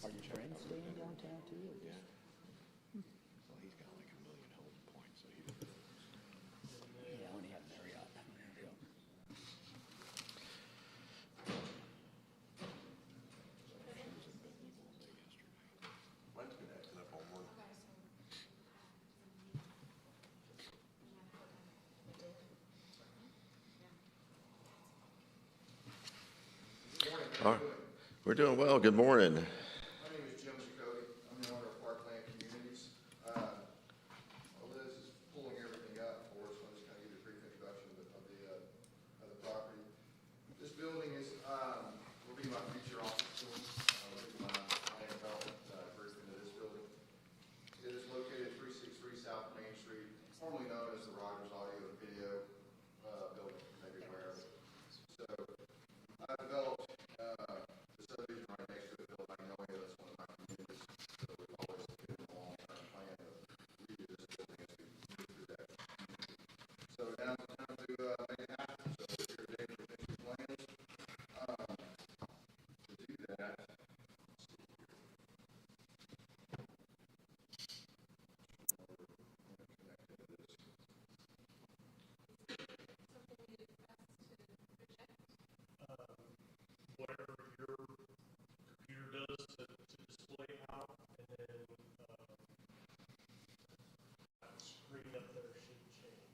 Are your friends staying downtown too? Or just- Yeah, I only have Marriott. Yeah. Mine's been acting up all morning. We're doing well. Good morning. My name is Jim Jacoby. I'm the owner of Parkland Communities. While Liz is pulling everything up for us, I'll just kind of give you a brief introduction of the property. This building is, will be my future office building. Will be my development group into this building. It is located at 363 South Main Street, formerly known as the Rogers Audio and Video building, you may be aware of it. So I developed the subdivision right next to the building, knowing that it's one of my communities. So we've always been a long-term plan to redo this building as we move through that community. So now it's time to make it happen. So we're here today to finish the plans. To do that, let's see here. Connect into this. Whatever your computer does to display out, and then, that screen up there should change.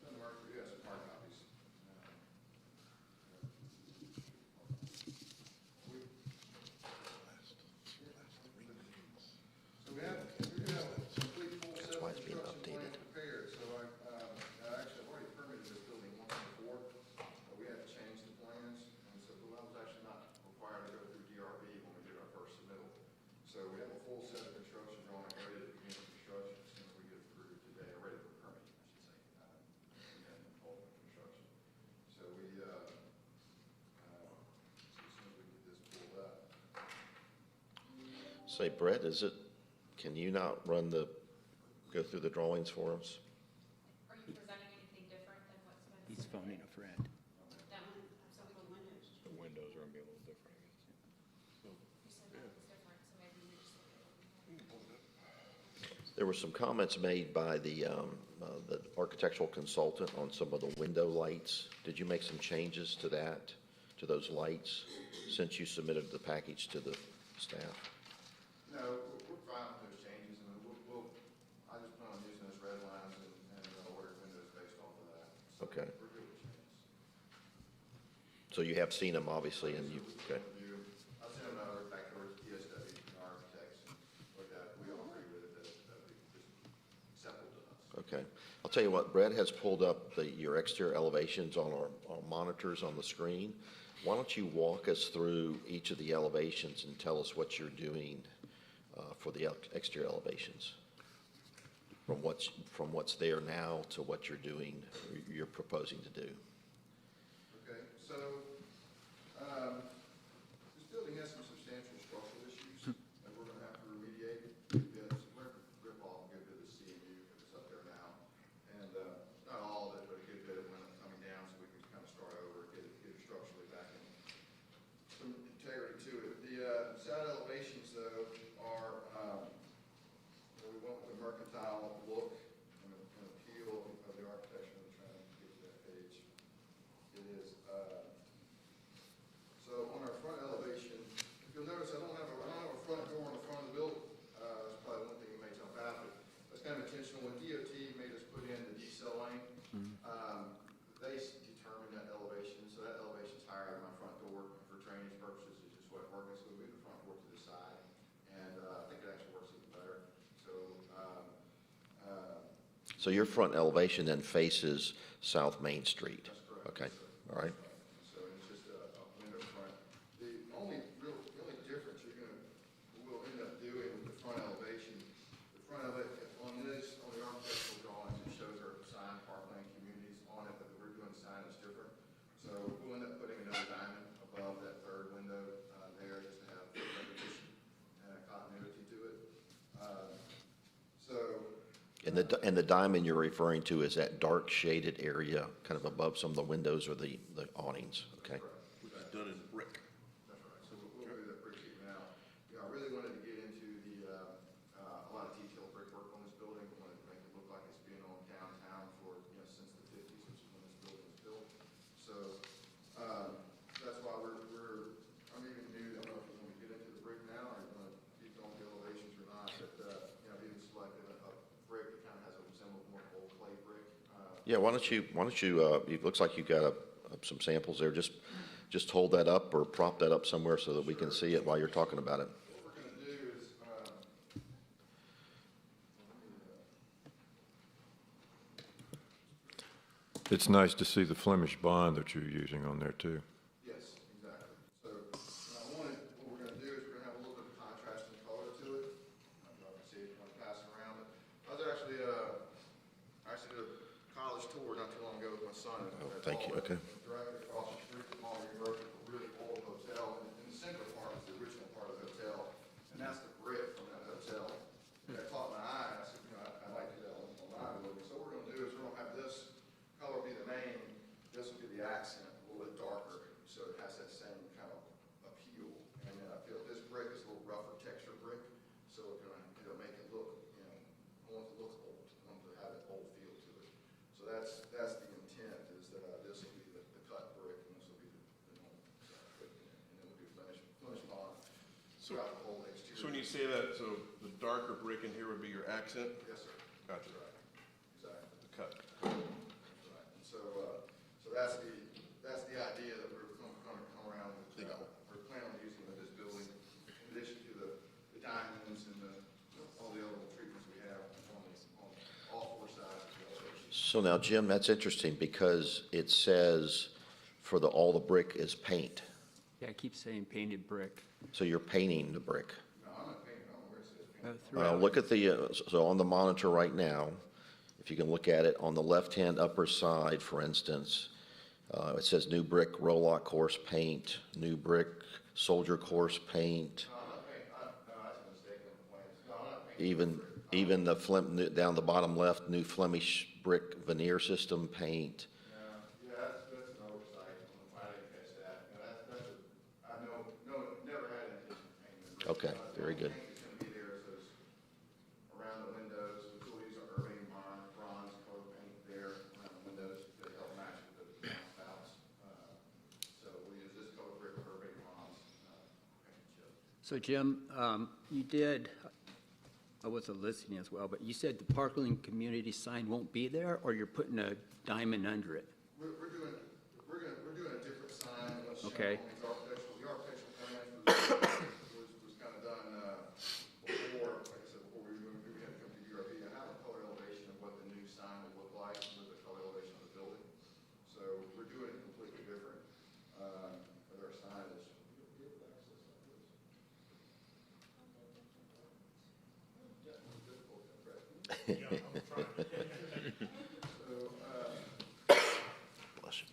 Doesn't work for you, that's hard copies. So we have a complete full set why of it's being construction updated. plans prepared. So actually, I've already permitted this building once before, but we had to change the plans. And so that was actually not required to go through DRB when we did our first submittal. So we have a full set of construction drawings ready to begin construction as soon as we get approved today, or ready for permitting, I should say. And ultimate construction. So we, as soon as we get this pulled up. Say, Brett, can you not go through the drawings for us? Are you presenting anything different than what's been? He's phoning a friend. The windows are gonna be a little different, I guess. You said that was different, so maybe we just look at it. There were some comments made by the architectural consultant on some of the window lights. Did you make some changes to that, to those lights, since you submitted the package to the staff? No, we're fine with those changes, and I just plan on using those red lines and order windows based off of that. So Okay. we're good with changes. So you have seen them, obviously, and you, okay. I'll send them back over to DSW, our architects, look at it. We all agree with it, that'd be just acceptable to us. Okay. I'll tell you what, Brett has pulled up your exterior elevations on our monitors on the screen. Why don't you walk us through each of the elevations and tell us what you're doing for the exterior elevations? From what's there now to what you're doing, you're proposing to do. Okay, so, this building has some substantial structural issues that we're gonna have to remediate. We've got some rip off a good bit of the CMU that's up there now. And, not all of it, but a good bit of it went up coming down, so we can kind of start over, get it structurally back in some integrity to it. The side elevations though are, we went with a mercantile look and an appeal of the architecture. I'm trying to get to that page. It is, so on our front elevation, if you'll notice, I don't have a front door on the front of the building. That's probably one thing you may jump out, but that's kind of intentional. When DOT made us put in the decel lane, they determined that elevation, so that elevation's higher than my front door. For drainage purposes, it's just what working, so we moved the front door to the side, and I think it actually works even better. So your front elevation then faces South Main Street? That's correct. Okay, all right. So it's just a window front. The only difference we'll end up doing with the front elevation, on the architectural drawings, it shows our sign, Parkland Communities on it, but we're doing the sign that's different. So we'll end up putting another diamond above that third window, there, just to have repetition and continuity to it. And the diamond you're referring to is that dark shaded area, kind of above some of the windows or the awnings, okay? Which is done in brick. That's right, so we'll do that brick sheet now. I really wanted to get into a lot of detailed brickwork on this building. We wanted to make it look like it's been on downtown for, since the 50s, which is when this building was built. So, that's why I'm even new, I don't know if you want to get into the brick now, or you want to Yeah, why don't you, it looks like you got some samples there. Just hold that up or prop that up somewhere so that we can see it while you're talking about it. What we're gonna do is, It's nice to see the Flemish bond that you're using on there, too. yes, exactly. So, what we're gonna do is we're gonna have a little bit of contrast and color to it. I don't know if you can see it, you wanna pass it around, but I was actually did a college tour not too long ago with my son. Oh, thank you, okay. Directly across the street from Hall University, a really old hotel, and in the center part is the original part of the hotel, and that's the brick from that hotel. That caught my eye, and I said, I'd like to do that on my building. So what we're gonna do is we're gonna have this color be the main, this will be the accent, a little bit darker, so it has that same kind of appeal. And then I feel this brick is a little rougher texture brick, so it'll make it look, I want it to look old, I want it to have an old feel to it. So that's the intent, is that this will be the cut brick, and this will be the normal brick, and then we'll do finish bond throughout the whole exterior. So when you say that, so the darker brick in here would be your accent? Yes, sir. Gotcha. Exactly. The cut. Right, and so that's the idea that we're going to come around with. We're planning on using with this building, in addition to the diamonds and all the other treatments we have on all four sides of the elevation. So now, Jim, that's interesting because it says all the brick is paint. Yeah, I keep saying painted brick. So you're painting the brick. No, I'm not painting on where it says paint. Throughout. Look at so on the monitor right now, if you can look at it, on the left-hand upper side, for instance, it says new brick, Roloc course paint, new brick, soldier course paint. No, I'm not painting, no, that's a mistake on the plans. No, I'm not painting. Even the down the bottom left, new Flemish brick veneer system paint. Yeah, that's an oversight. I didn't catch that. I never had intention of painting the brick. Okay, very good. The paint is gonna be there, so it's around the windows. We'll use our Urbane bronze color paint there around the windows to help match with the downspouts. So we'll use this color brick with Urbane bronze paint chip. So Jim, you did, I wasn't listening as well, but you said the Parkland community sign won't be there, or you're putting a diamond under it? We're doing a different sign. Let's show Okay. the architectural plan was kind of done before, like I said, before we had to come to URB. I have a color elevation of what the new sign would look like with the color elevation of the building. So we're doing it completely different with our signage. Yeah, I'm trying. Bless you.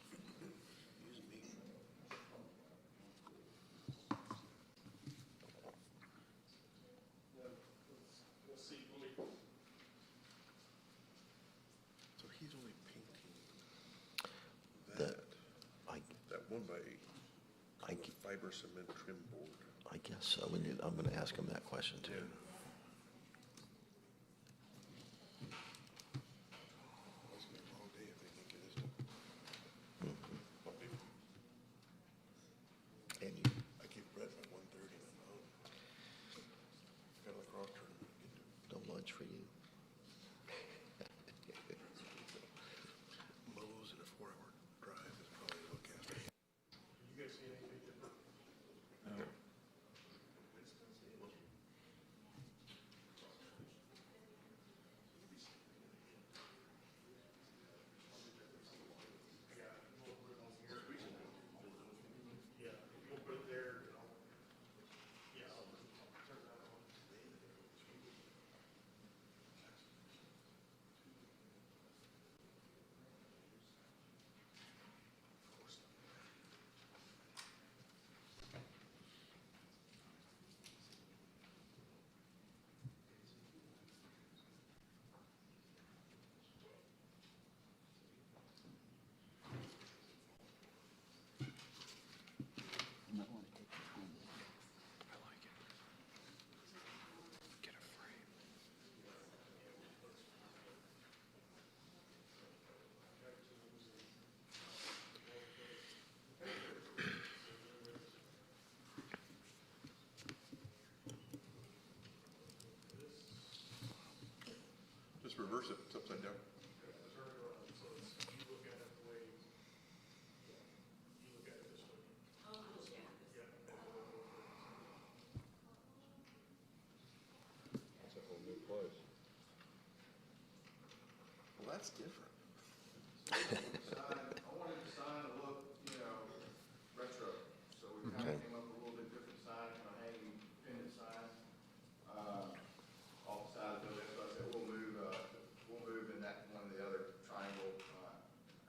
We'll see, So he's only painting That, that 1x8 I fiber cement trim board. guess so. I'm going to ask him that question too. It's gonna be a long day if they can't get this done. And you, I keep Brett at 1:30 and I'm home. Got a lacrosse tournament to get to. no lunch for you. Lowe's and a 4-hour drive is probably a look after. you guys see anything different? Yeah, if you'll put it there, I'll turn that on. Get a frame. Just reverse it, it's upside down. Turn it around, so it's that's different. I wanted the sign to look, retro, so we kind Okay. of came up with a little bit different sign, kind of hanging pendant sign, off the side of the building. So I said, we'll move in that one of the other triangle,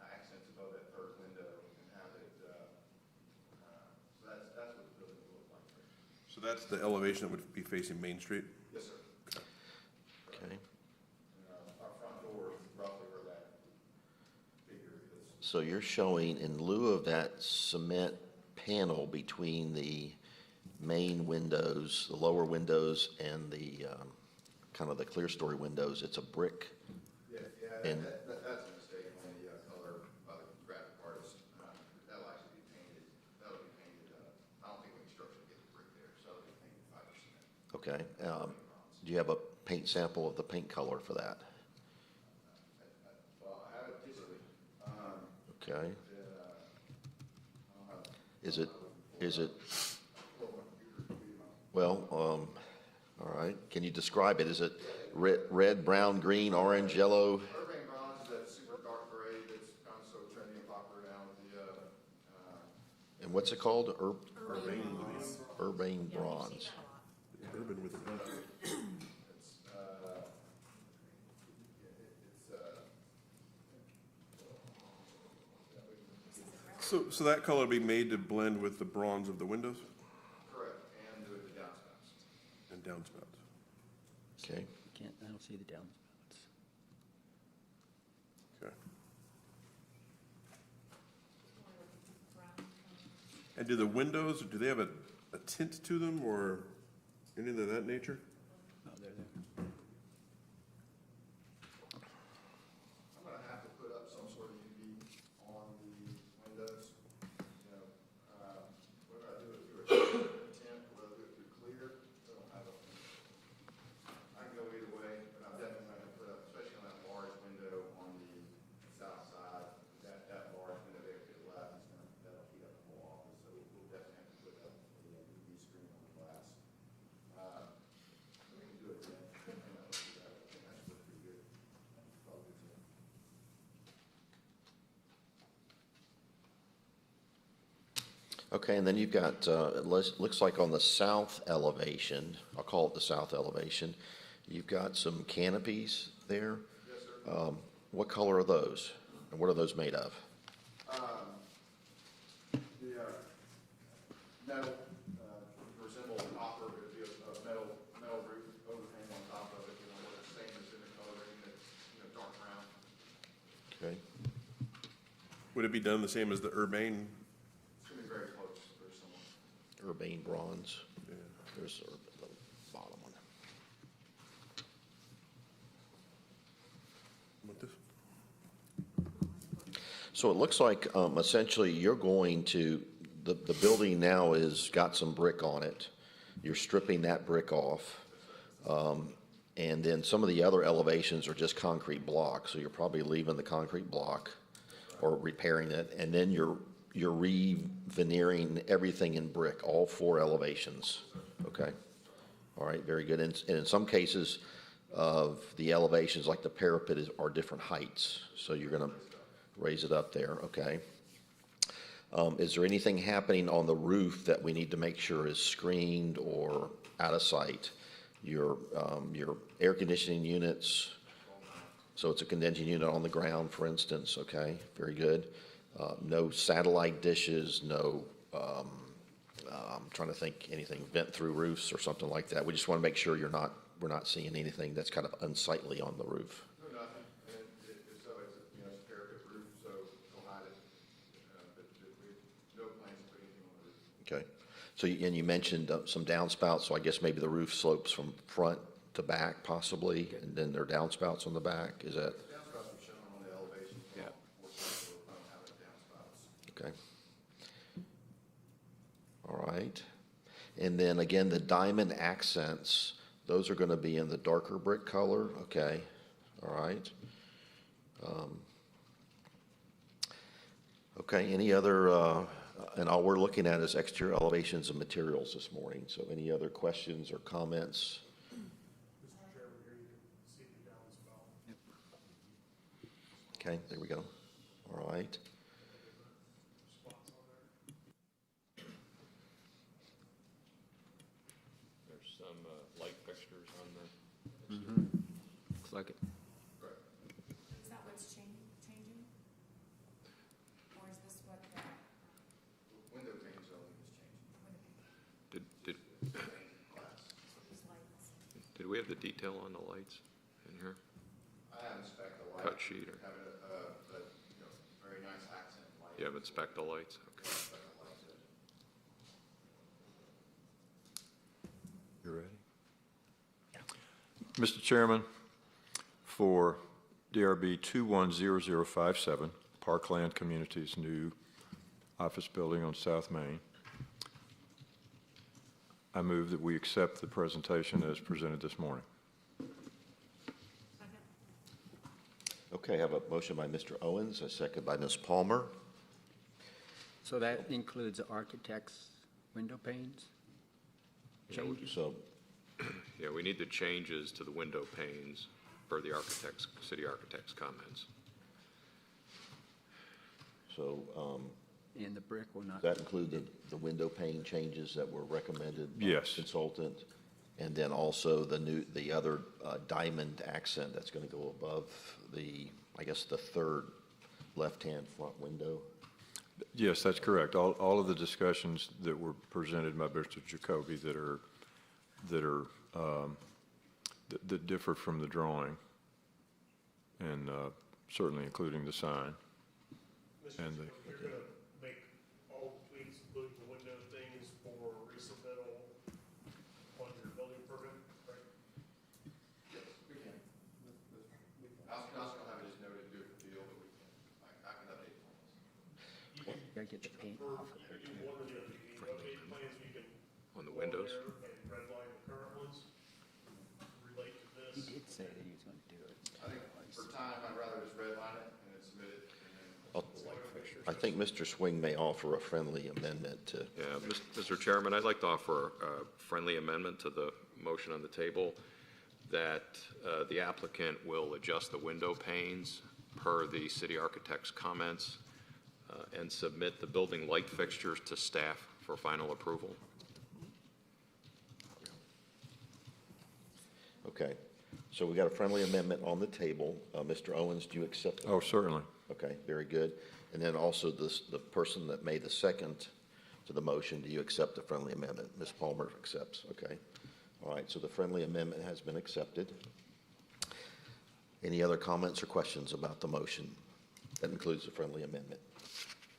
accents above that third window and have it, so that's what the building will look like. So that's the elevation that would be facing Main Street? Yes, sir. Okay. Our front door is roughly where that figure is. So you're showing, in lieu of that cement panel between the main windows, the lower windows, and the, kind of the clear story windows, it's a brick? Yeah, And- that's a mistake on the color by the graphic artist. That'll actually be painted, I don't think we can structurally get the brick there, so it'll be painted 5%. Okay. Do you have a paint sample of the paint color for that? Well, I have it digitally. Okay. Is it, well, all right, can you describe it? Is it red, brown, green, orange, yellow? Urbane bronze is that super dark gray that's kind of so trendy and popular now with the, And what's it called? Urbane Yeah, we've bronze. seen that a lot. Urban with a bunch. it's, So that color would be made to blend with the bronze of the windows correct, and do the downspouts. and downspouts? Okay. I don't see the downspouts. Okay. Brown. And do the windows, do they have a tint to them or anything of that nature? Oh, they're there. I'm gonna have to put up some sort of UV on the windows, whether I do it through a tint, or whether I do it through clear, I don't have a, I can go either way, but I'm definitely gonna put up, especially on that large window on the south side, that large window there to the left, that'll heat up the whole office, so we'll definitely have to put up the UV screen on the glass. We can do it again, I think that should look pretty good. Probably good. Okay, and then you've got, it looks like on the south elevation, I'll call it the south elevation, you've got some canopies there. Yes, sir. What color are those? And what are those made of? The metal, resemble copper, it'd be a metal roof overhang on top of it, what it's same as in the coloring, that's, dark brown. Okay. Would it be done the same as the urbane? It's gonna be very close, very similar. Urbane bronze. Yeah. There's the bottom one. With this? So it looks like essentially you're going to, the building now has got some brick on it. You're stripping that brick off. And then some of the other elevations are just concrete blocks. So you're probably leaving the concrete block or repairing it. And then you're re-veneering everything in brick, all 4 elevations. Okay. All right, very good. And in some cases of the elevations, like the parapet are different heights. So you're going to raise it up there, okay. Is there anything happening on the roof that we need to make sure is screened or out of sight? Your air conditioning units, so it's a condensing unit on the ground, for instance, okay, very good. No satellite dishes, no, I'm trying to think, anything vent through roofs or something like that. We just want to make sure we're not seeing anything that's kind of unsightly on the roof. No, nothing, and if so, it's, it's a parapet roof, so we'll hide it, but we, no plans to put anything on the roof. Okay. So, and you mentioned some downspouts, so I guess maybe the roof slopes from front to back possibly, and then there are downspouts on the back, is that? Downspouts are shown on the elevation. Yeah. We'll have it downspouts. Okay. All right. And then again, the diamond accents, those are going to be in the darker brick color, okay, all right. Okay, any other, and all we're looking at is exterior elevations and materials this morning, so any other questions or comments? Mr. Chairman, here you can see the downspout. Okay, there we go. All right. There's some light fixtures on the, Looks like it. Is that what's changing? Or is this what the? Window panes only is changing. These lights? did we have the detail on the lights in here? I haven't spec the light. Cut sheet or, Have a, very nice accent light. you haven't spec the lights? Okay. Spec the lights in. You ready? Mr. Chairman, for DRB 210057, Parkland Communities' new office building on South Main, I move that we accept the presentation as presented this morning. Okay, I have a motion by Mr. Owens, a second by Ms. Palmer. So that includes architect's window panes? Changes? So, Yeah, we need the changes to the window panes per the architect's, city architect's comments. so, And the brick will not. does that include the window pane changes that were recommended? By Yes. the consultant? And then also the other diamond accent that's going to go above the, I guess, the third left-hand front window? Yes, that's correct. All of the discussions that were presented by Mr. Jacoby that differ from the drawing, and certainly including the sign. Mr. And Chairman, you're gonna make all tweaks, including the window things for resubmittal on your building permit, right? Yes, we can. I was gonna have it just noted, do it for deal, but we can, I can update the plans. Gotta get the paint Or off of you there can too. do one or the other. You can update plans, you can. On the go windows? there And redline the current ones, relate to He this. did say that he was gonna do it. I think for time, I'd rather just redline it and then submit it, and then I think Mr. Swing may offer a friendly amendment to, Yeah, Mr. Chairman, I'd like to offer a friendly amendment to the motion on the table that the applicant will adjust the window panes per the city architect's comments and submit the building light fixtures to staff for final approval. okay. So we got a friendly amendment on the table. Mr. Owens, do you accept? Oh, certainly. Okay, very good. And then also the person that made the second to the motion, do you accept the friendly amendment? Ms. Palmer accepts, okay. All right, so the friendly amendment has been accepted. Any other comments or questions about the motion? That includes the friendly amendment.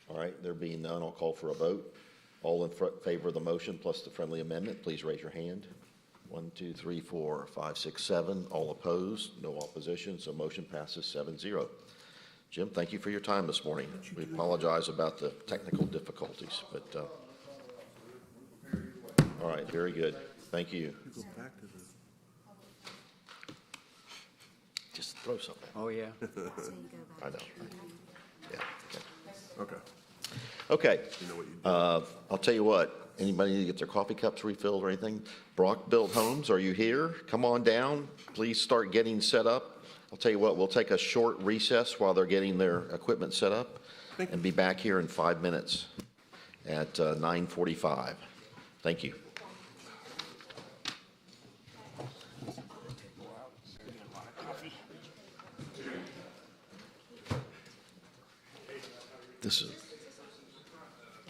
All right, there being none, I'll call for a vote. All in favor of the motion plus the friendly amendment, please raise your hand. 1, 2, 3, 4, 5, 6, 7. All opposed, no opposition, so motion passes 7-0. Jim, thank you for your time this morning. We apologize about the technical difficulties, but, all right, very good. Thank you. Go back to the. Just throw something. Oh, yeah. I know. Yeah, okay. Okay. Okay, You know what you I'll tell you what, anybody need to get their coffee cups refilled or anything? Brock Built Homes, are you here? Come on down. Please start getting set up. I'll tell you what, we'll take a short recess while they're getting their equipment set up and be back here in 5 minutes at 9:45. Thank you.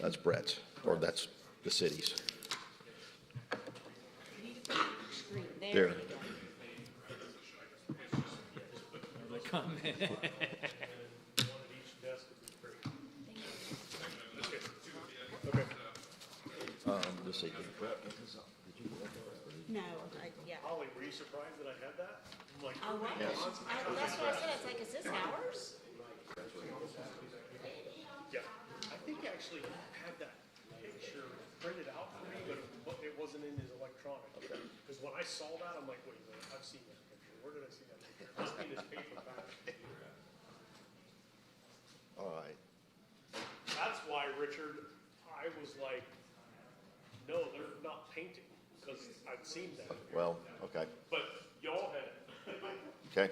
That's Brett's, or that's the city's. There. Just say, No, yeah. Holly, were you surprised that I had that? I'm like, Oh, what? That's what I said, it's like, is this ours? yeah, I think I actually had that picture printed out for me, but it wasn't in his electronic. Because when I saw that, I'm like, wait a minute, I've seen that picture. Where did I see that picture? It must be in his paper back. all right. That's why, Richard, I was like, no, they're not painting, because I'd seen that. Well, okay, But y'all had, okay.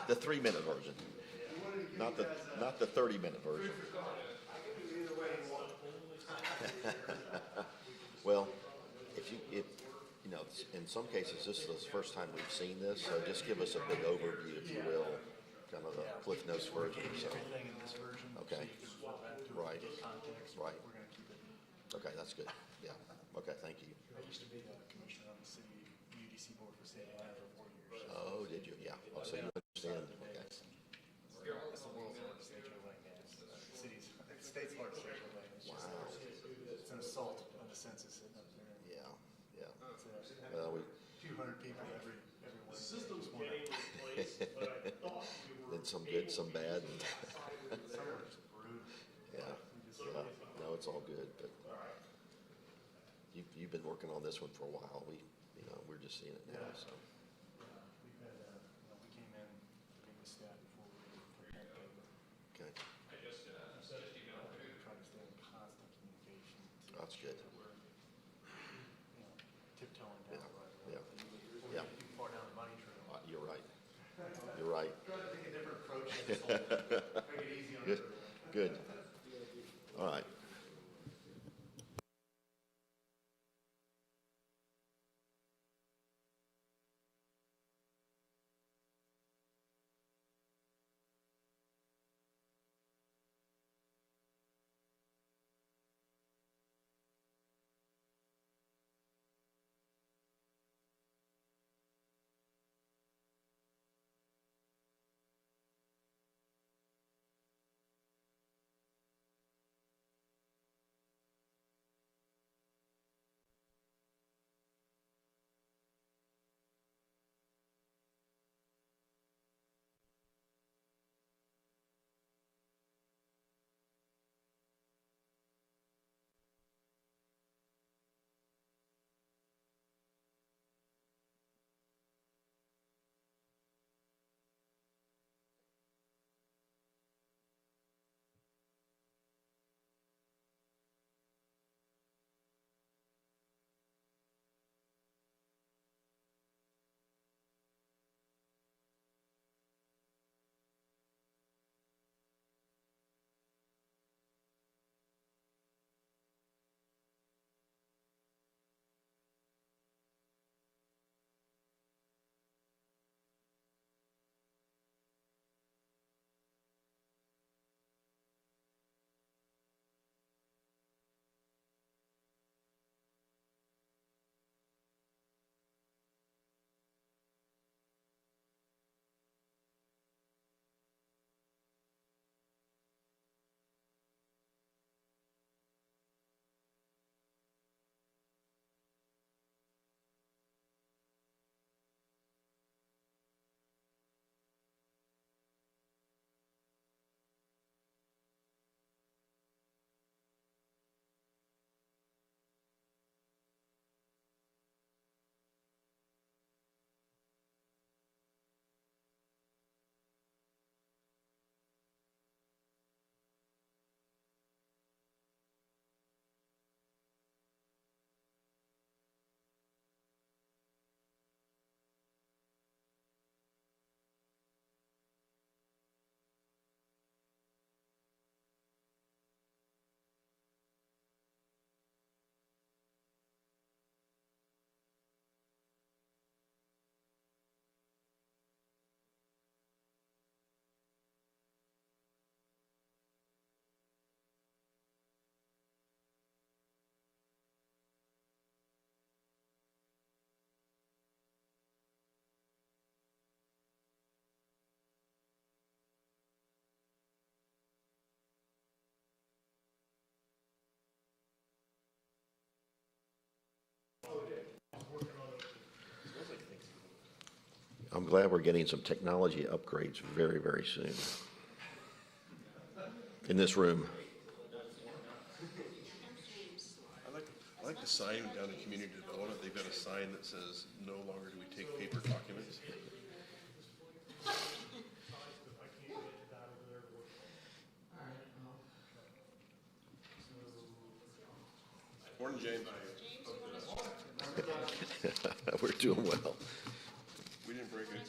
The 3-minute version, not the 30-minute version. Well, if you know, in some cases, this is the first time we've seen this, so just give us a big overview, if you will, kind of the Cliff Notes version, so. Everything in this version. Okay. So you can refer back to it, Right. get context. Right. We're gonna keep it. Okay, that's good, yeah, okay, thank you. I used to be the commissioner on the city, UDC board for city land for 4 years. Oh, did you, yeah, oh, so you understand, okay. It's the world's largest state land gas. Cities, state's largest state land. It's just, Wow. it's an assault on the census sitting up there. Yeah, yeah, It's a well, we, few hundred people every The Wednesday. system's Just one getting up. replaced, but I thought we were. did some good, some bad, and, Some are just brutal. yeah, no, it's all good, but you've been working on this one for a while, we're just seeing it now, so. We've had, we came in, meeting with staff before we put that paper. Okay, Try to stay in constant communication. that's good, We're, tiptoeing yeah, down the right road. yeah, yeah, Too far down the money trail. you're right, you're right. Try to take a different approach to this whole, make it easy on Good, everyone. good, all right. I'm glad we're getting some technology upgrades very, very soon in this room. I like the sign down in community development. They've got a sign that says, "No longer do we take paper documents." Morning, James. We're doing well. We didn't break it.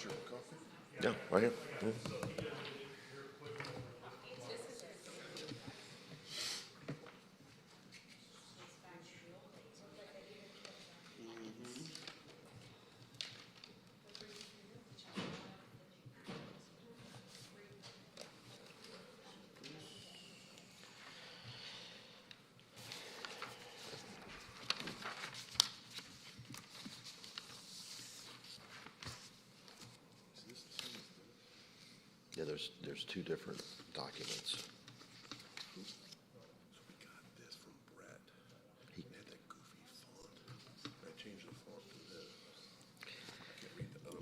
Got your coffee? Yeah, right here. Yeah. Yeah, there's two different documents. So we got this from Brett. He had that goofy font. I changed the font to this. I can't read the other.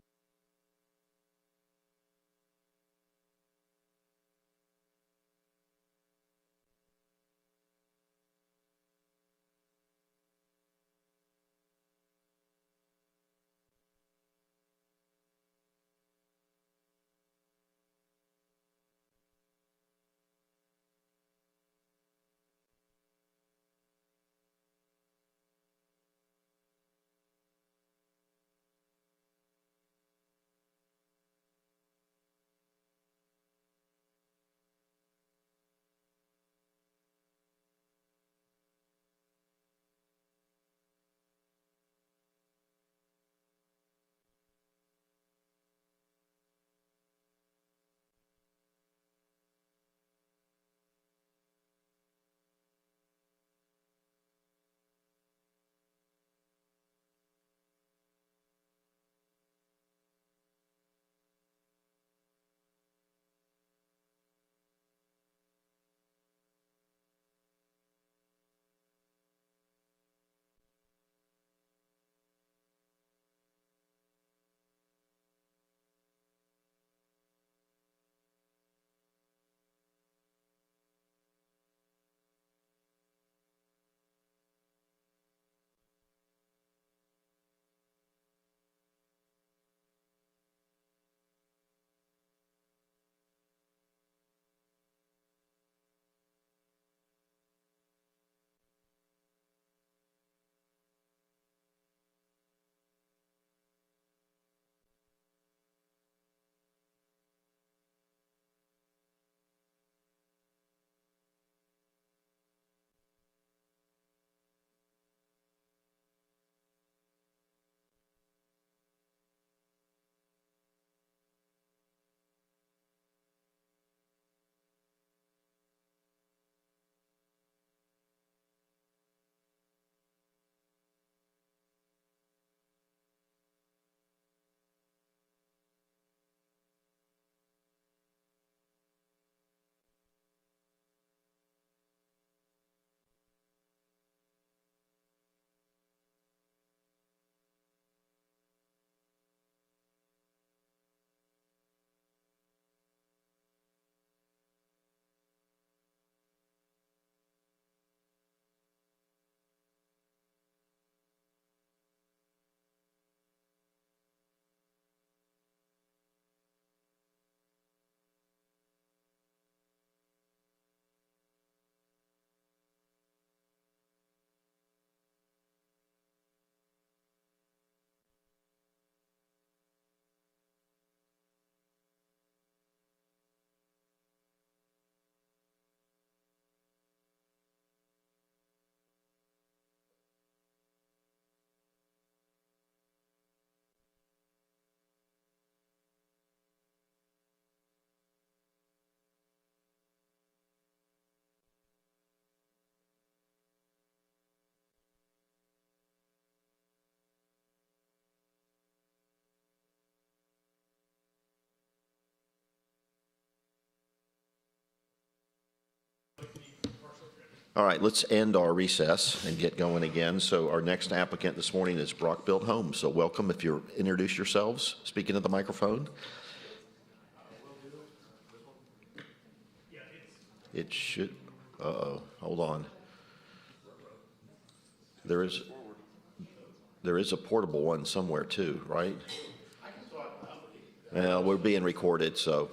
All right, let's end our recess and get going again. So our next applicant this morning is Brock Built Homes. So welcome. If you introduce yourselves, speaking of the microphone. It should, hold on. There is a portable one somewhere too, right? Well, we're being recorded, so.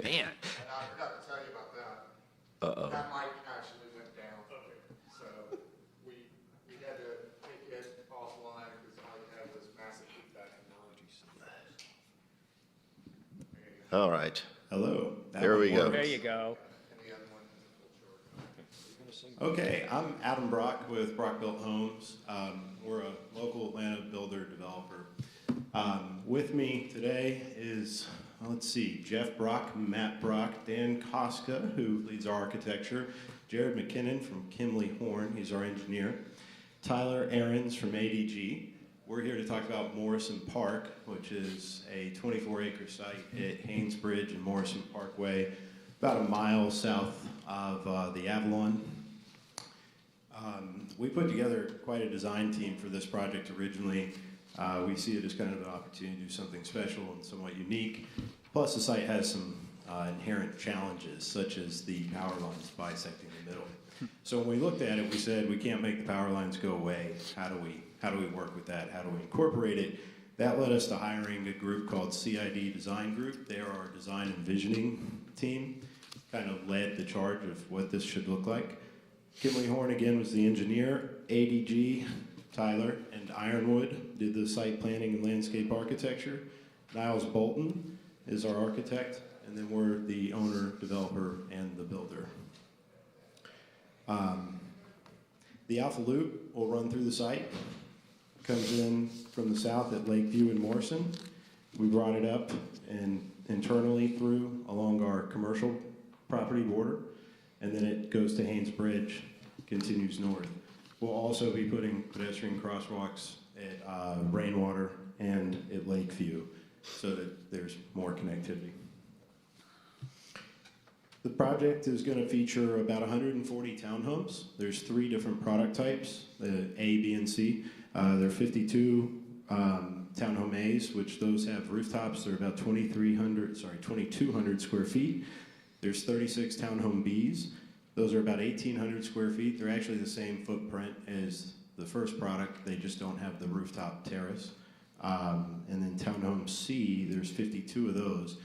Man. I forgot to tell you about that. That mic actually went down. So we had to take it off All right. Hello. There we go. There you go. Okay, I'm Adam Brock with Brock Built Homes. We're a local Atlanta builder developer. With me today is, let's see, Jeff Brock, Matt Brock, Dan Koska, who leads our architecture, Jared McKinnon from Kimley Horn, he's our engineer, Tyler Ahrens from ADG. We're here to talk about Morrison Park, which is a 24-acre site at Haynesbridge and Morrison Parkway, about a mile south of the Avalon. We put together quite a design team for this project originally. We see it as kind of an opportunity to do something special and somewhat unique. Plus, the site has some inherent challenges, such as the power lines bisecting the middle. So when we looked at it, we said we can't make the power lines go away. How do we work with that? How do we incorporate it? That led us to hiring a group called CID Design Group. They are our design and visioning team. Kind of led the charge of what this should look like. Kimley Horn again was the engineer. ADG, Tyler, and Ironwood did the site planning and landscape architecture. Niles Bolton is our architect, and then we're the owner, developer, and the builder. The Alpha Loop will run through the site. Comes in from the south at Lakeview and Morrison. We brought it up and internally through along our commercial property border, and then it goes to Haynesbridge, continues north. We'll also be putting pedestrian crosswalks at Rainwater and at Lakeview so that there's more connectivity. The project is going to feature about 140 townhomes. There's 3 different product types, the A, B, and C. There are 52 townhome A's, which those have rooftops. They're about 2,200 square feet. There's 36 townhome B's. Those are about 1,800 square feet. They're actually the same footprint as the first product. They just don't have the rooftop terrace. And then townhome C, there's 52 of those.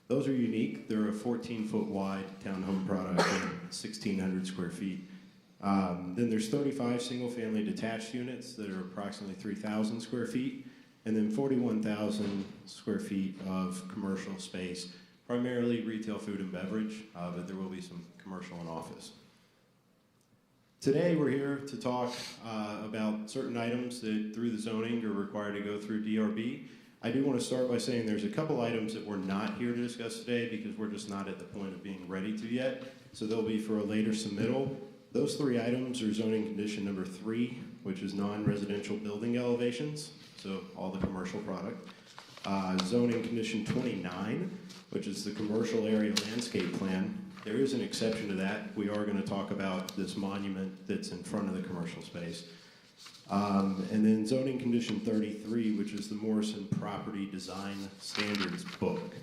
Those are unique. They're a 14-foot wide townhome product and 1,600 square feet. Then there's 35 single-family detached units that are approximately 3,000 square feet, and then 41,000 square feet of commercial space, primarily retail, food, and beverage, but there will be some commercial and office. Today we're here to talk about certain items that through the zoning are required to go through DRB. I do want to start by saying there's a couple items that we're not here to discuss today because we're just not at the point of being ready to yet, so they'll be for a later submittal. Those 3 items are zoning condition number 3, which is non-residential building elevations, so all the commercial product. Zoning condition 29, which is the commercial area landscape plan. There is an exception to that. We are going to talk about this monument that's in front of the commercial space. And then zoning condition 33, which is the Morrison Property Design Standards book.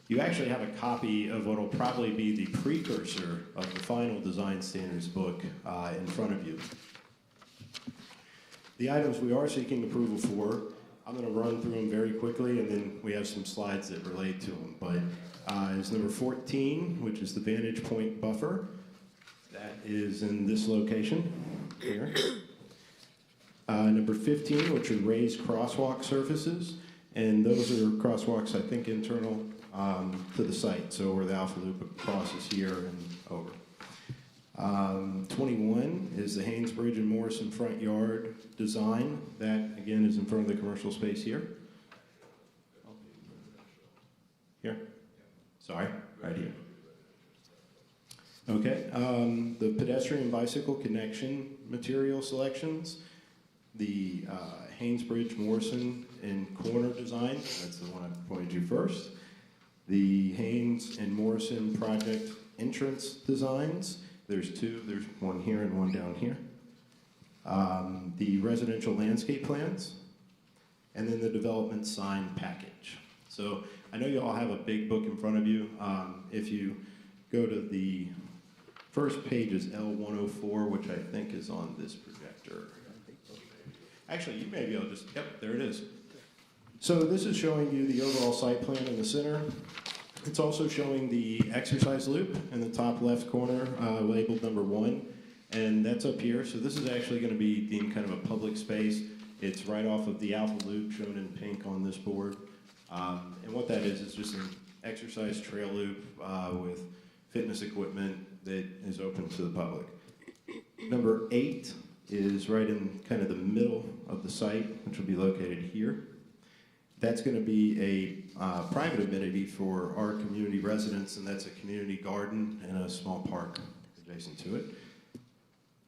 You actually have a copy of what will probably be the precursor of the final design standards book in front of you. The items we are seeking approval for, I'm going to run through them very quickly, and then we have some slides that relate to them. But is number 14, which is the vantage point buffer. That is in this location here. Number 15, which are raised crosswalk surfaces, and those are crosswalks, I think, internal to the site, so where the Alpha Loop crosses here and over. 21 is the Haynesbridge and Morrison front yard design. That, again, is in front of the commercial space here. Here? Sorry, right here. Okay, the pedestrian bicycle connection material selections. The Haynesbridge, Morrison, and corner design, that's the one I pointed to first. The Haynes and Morrison project entrance designs, there's 2, there's one here and one down here. The residential landscape plans, and then the development sign package. So I know you all have a big book in front of you. If you go to the first page is L104, which I think is on this projector. Actually, you may be able to just, yep, there it is. So this is showing you the overall site plan in the center. It's also showing the exercise loop in the top left corner, labeled number 1, and that's up here. So this is actually going to be deemed kind of a public space. It's right off of the Alpha Loop shown in pink on this board. And what that is just an exercise trail loop with fitness equipment that is open to the public. Number 8 is right in kind of the middle of the site, which will be located here. That's going to be a private amenity for our community residents, and that's a community garden and a small park adjacent to it.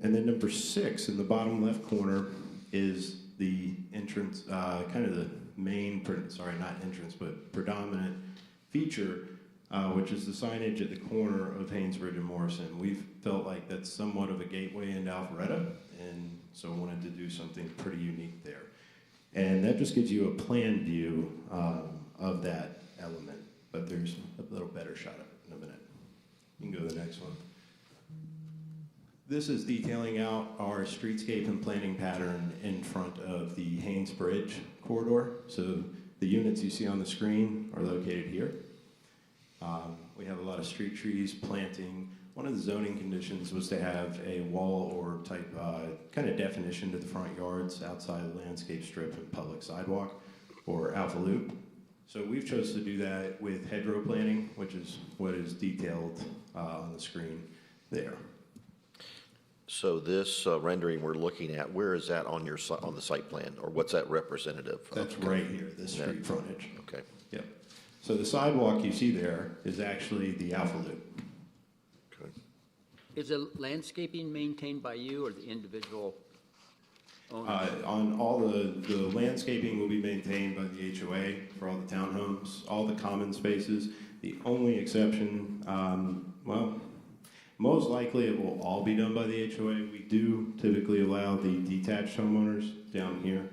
And then number 6 in the bottom left corner is the entrance, kind of the main, sorry, not entrance, but predominant feature, which is the signage at the corner of Haynesbridge and Morrison. We've felt like that's somewhat of a gateway into Alpharetta, and so wanted to do something pretty unique there. And that just gives you a plan view of that element, but there's a little better shot of it in a minute. You can go to the next one. This is detailing out our streetscape and planning pattern in front of the Haynes Bridge corridor. So the units you see on the screen are located here. We have a lot of street trees, planting. One of the zoning conditions was to have a wall or type kind of definition to the front yards outside the landscape strip and public sidewalk or alpha loop. So we've chosen to do that with hedgerow planting, which is what is detailed on the screen there. So this rendering we're looking at, where is that on your on the site plan, or what's that representative of? That's right here, this street frontage. Okay. Yep. So the sidewalk you see there is actually the alpha loop. Okay. Is the landscaping maintained by you or the individual owner? On all the landscaping will be maintained by the HOA for all the townhomes, all the common spaces. The only exception, well, most likely it will all be done by the HOA. We do typically allow the detached homeowners down here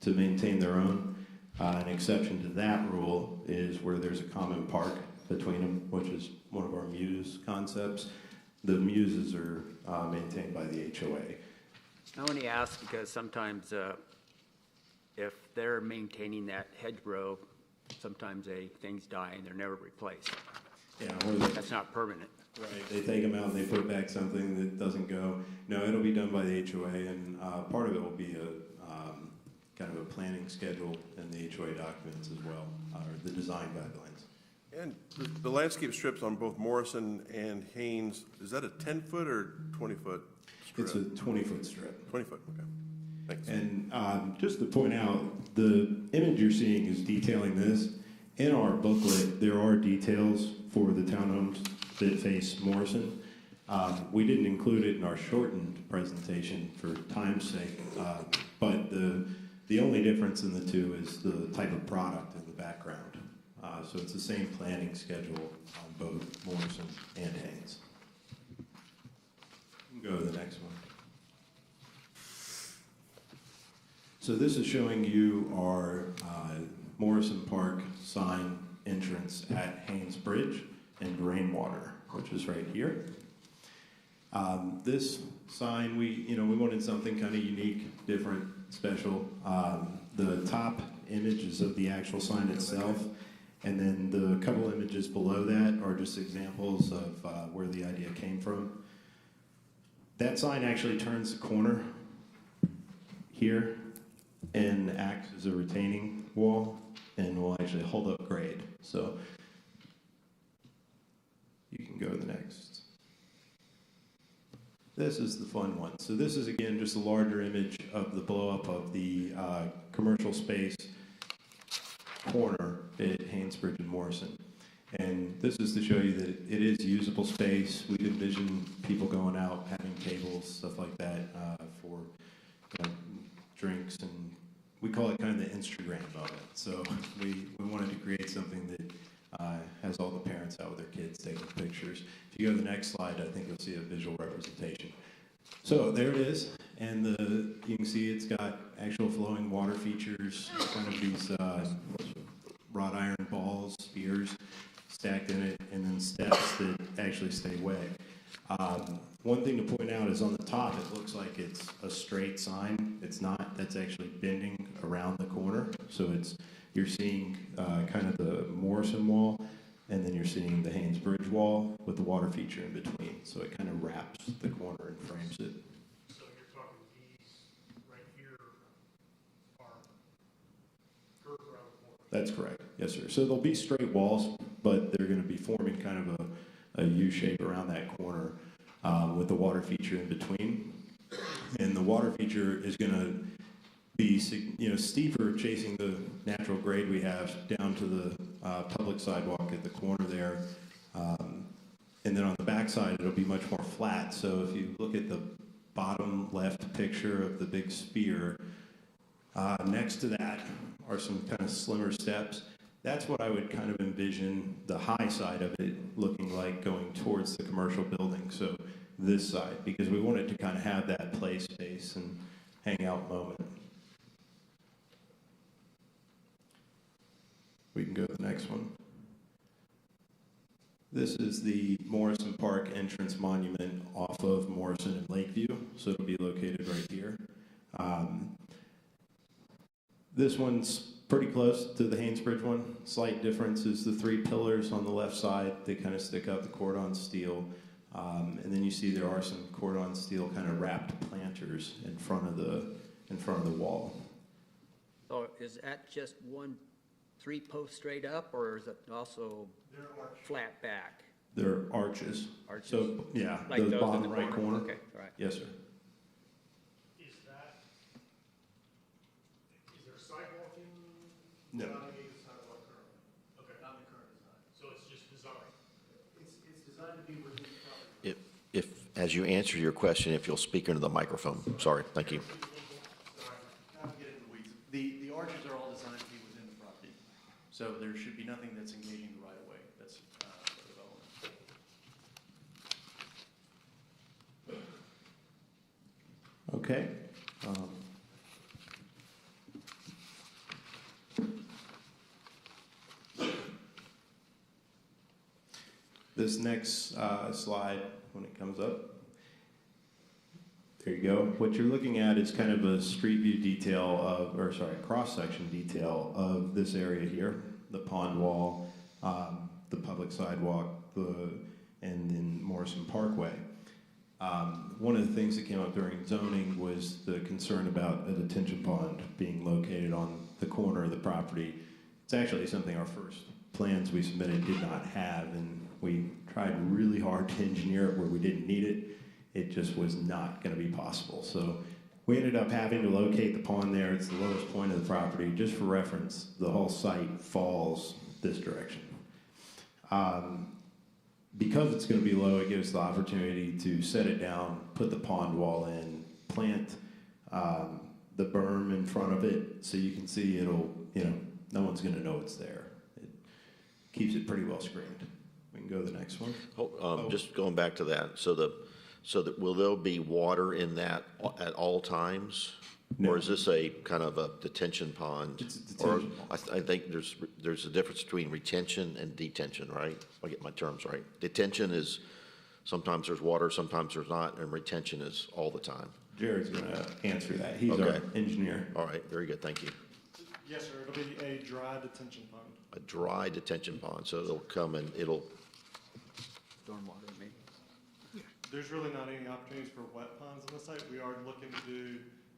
to maintain their own. An exception to that rule is where there's a common park between them, which is one of our Muse concepts. The Muses are maintained by the HOA. I only ask because sometimes if they're maintaining that hedgerow, sometimes things die and they're never replaced. Yeah, that's not permanent. Right, they take them out and they put back something that doesn't go. No, it'll be done by the HOA, and part of it will be a kind of a planning schedule in the HOA documents as well, or the design guidelines. And the landscape strips on both Morrison and Haynes, is that a 10-foot or 20-foot strip? It's a 20-foot strip. 20-foot, okay. Thanks. And just to point out, the image you're seeing is detailing this. In our booklet, there are details for the townhomes that face Morrison. We didn't include it in our shortened presentation for time's sake, but the only difference in the two is the type of product in the background. So it's the same planning schedule on both Morrison and Haynes. Go to the next one. So this is showing you our Morrison Park sign entrance at Haynes Bridge and Rainwater, which is right here. This sign, we wanted something kind of unique, different, special. The top images of the actual sign itself, and then the couple images below that are just examples of where the idea came from. That sign actually turns the corner here and acts as a retaining wall and will actually hold up grade. So you can go to the next. This is the fun one. So this is, again, just a larger image of the blow-up of the commercial space corner at Haynesbridge and Morrison. And this is to show you that it is usable space. We envision people going out, having tables, stuff like that, for drinks, and we call it kind of the Instagram moment. So we wanted to create something that has all the parents out with their kids taking pictures. If you go to the next slide, I think you'll see a visual representation. So there it is, and you can see it's got actual flowing water features, kind of these wrought iron balls, spears stacked in it, and then steps that actually stay wet. One thing to point out is on the top, it looks like it's a straight sign. It's not. That's actually bending around the corner. So you're seeing kind of the Morrison wall, and then you're seeing the Haynes Bridge wall with the water feature in between. So it kind of wraps the corner and frames it. So you're talking these right here are curved around the corner? That's correct. Yes, sir. So there'll be straight walls, but they're going to be forming kind of a U shape around that corner with the water feature in between. And the water feature is going to be, steeper, chasing the natural grade we have down to the public sidewalk at the corner there. And then on the back side, it'll be much more flat. So if you look at the bottom left picture of the big sphere, next to that are some kind of slimmer steps. That's what I would kind of envision the high side of it looking like going towards the commercial building. So this side, because we want it to kind of have that play space and hangout moment. We can go to the next one. This is the Morrison Park entrance monument off of Morrison and Lakeview, so it'll be located right here. This one's pretty close to the Haynesbridge one. Slight difference is the 3 pillars on the left side. They kind of stick out the cordon steel. And then you see there are some cordon steel kind of wrapped planters in front of the wall. So is that just 3 posts straight up, or is it also flat back? They're arches. Arches. So, yeah, Like the those in bottom the right corner. Okay, all right. Yes, sir. Is there sidewalk in? No. Not any sidewalk currently? Okay. Not in the current design. So it's just design? It's designed to be within the property. If, as you answer your question, if you'll speak into the microphone. Sorry, thank you. Not to get into the weeds. The arches are all designed to be within the property. So there should be nothing that's engaging the right of way. That's the development. Okay. This next slide, when it comes up, there you go. What you're looking at is kind of a street view detail of, or sorry, cross-section detail of this area here, the pond wall, the public sidewalk, and then Morrison Parkway. One of the things that came up during zoning was the concern about a detention pond being located on the corner of the property. It's actually something our first plans we submitted did not have, and we tried really hard to engineer it where we didn't need it. It just was not going to be possible. So we ended up having to locate the pond there. It's the lowest point of the property. Just for reference, the whole site falls this direction. Because it's going to be low, it gives the opportunity to set it down, put the pond wall in, plant the berm in front of it so you can see it'll, no one's going to know it's there. It keeps it pretty well screened. We can go to the next one. Just going back to that, so that will there be water in that at all times? No. Or is this a kind of a detention pond? It's a detention pond. I think there's a difference between retention and detention, right? If I get my terms right. Detention is sometimes there's water, sometimes there's not, and retention is all the time. Jared's going to answer that. He's Okay. our engineer. All right, very good, thank you. Yes, sir. It'll be a dry detention pond. A dry detention pond, so it'll come and it'll, Stormwater, maybe. There's really not any opportunities for wet ponds on the site. We are looking to do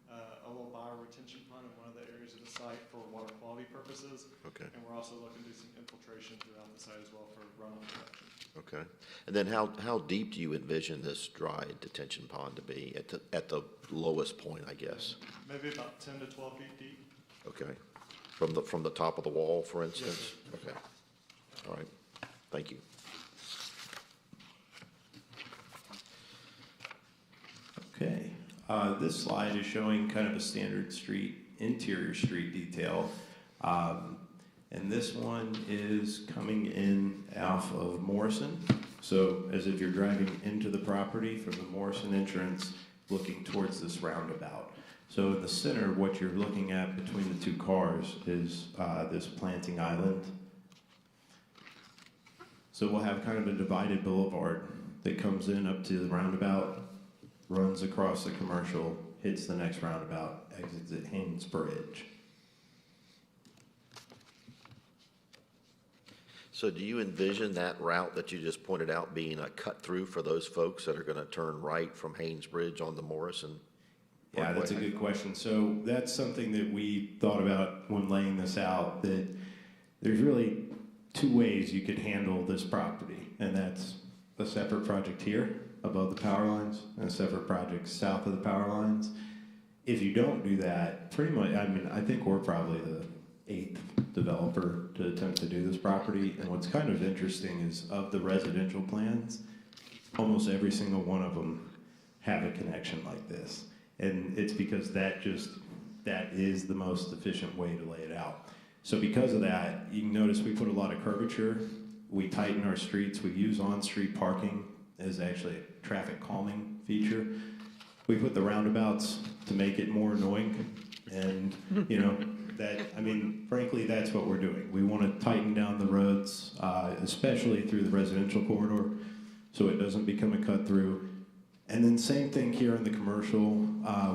a little bioretention pond in one of the areas of the site for water quality purposes. okay, And we're also looking to do some infiltration throughout the site as well for runoff collection. okay. And then how deep do you envision this dry detention pond to be at the lowest point, I guess? Maybe about 10 to 12 feet deep. Okay, from the top of the wall, for instance? Okay, all right, thank you. Okay. This slide is showing kind of a standard interior street detail. And this one is coming in off of Morrison. So as if you're driving into the property from the Morrison entrance, looking towards this roundabout. So in the center, what you're looking at between the 2 cars is this planting island. So we'll have kind of a divided boulevard that comes in up to the roundabout, runs across the commercial, hits the next roundabout, exits at Haynesbridge. So do you envision that route that you just pointed out being a cut through for those folks that are going to turn right from Haynesbridge on the Morrison? Yeah, that's a good question. So that's something that we thought about when laying this out, that there's really two ways you could handle this property, and that's a separate project here above the power lines and a separate project south of the power lines. If you don't do that, pretty much, I mean, I think we're probably the 8th developer to attempt to do this property. And what's kind of interesting is of the residential plans, almost every single one of them have a connection like this. And it's because that is the most efficient way to lay it out. So because of that, you can notice we put a lot of curvature. We tighten our streets. We use on-street parking as actually a traffic calming feature. We put the roundabouts to make it more annoying. And, you know, that, I mean, frankly, that's what we're doing. We want to tighten down the roads, especially through the residential corridor, so it doesn't become a cut through. And then same thing here in the commercial.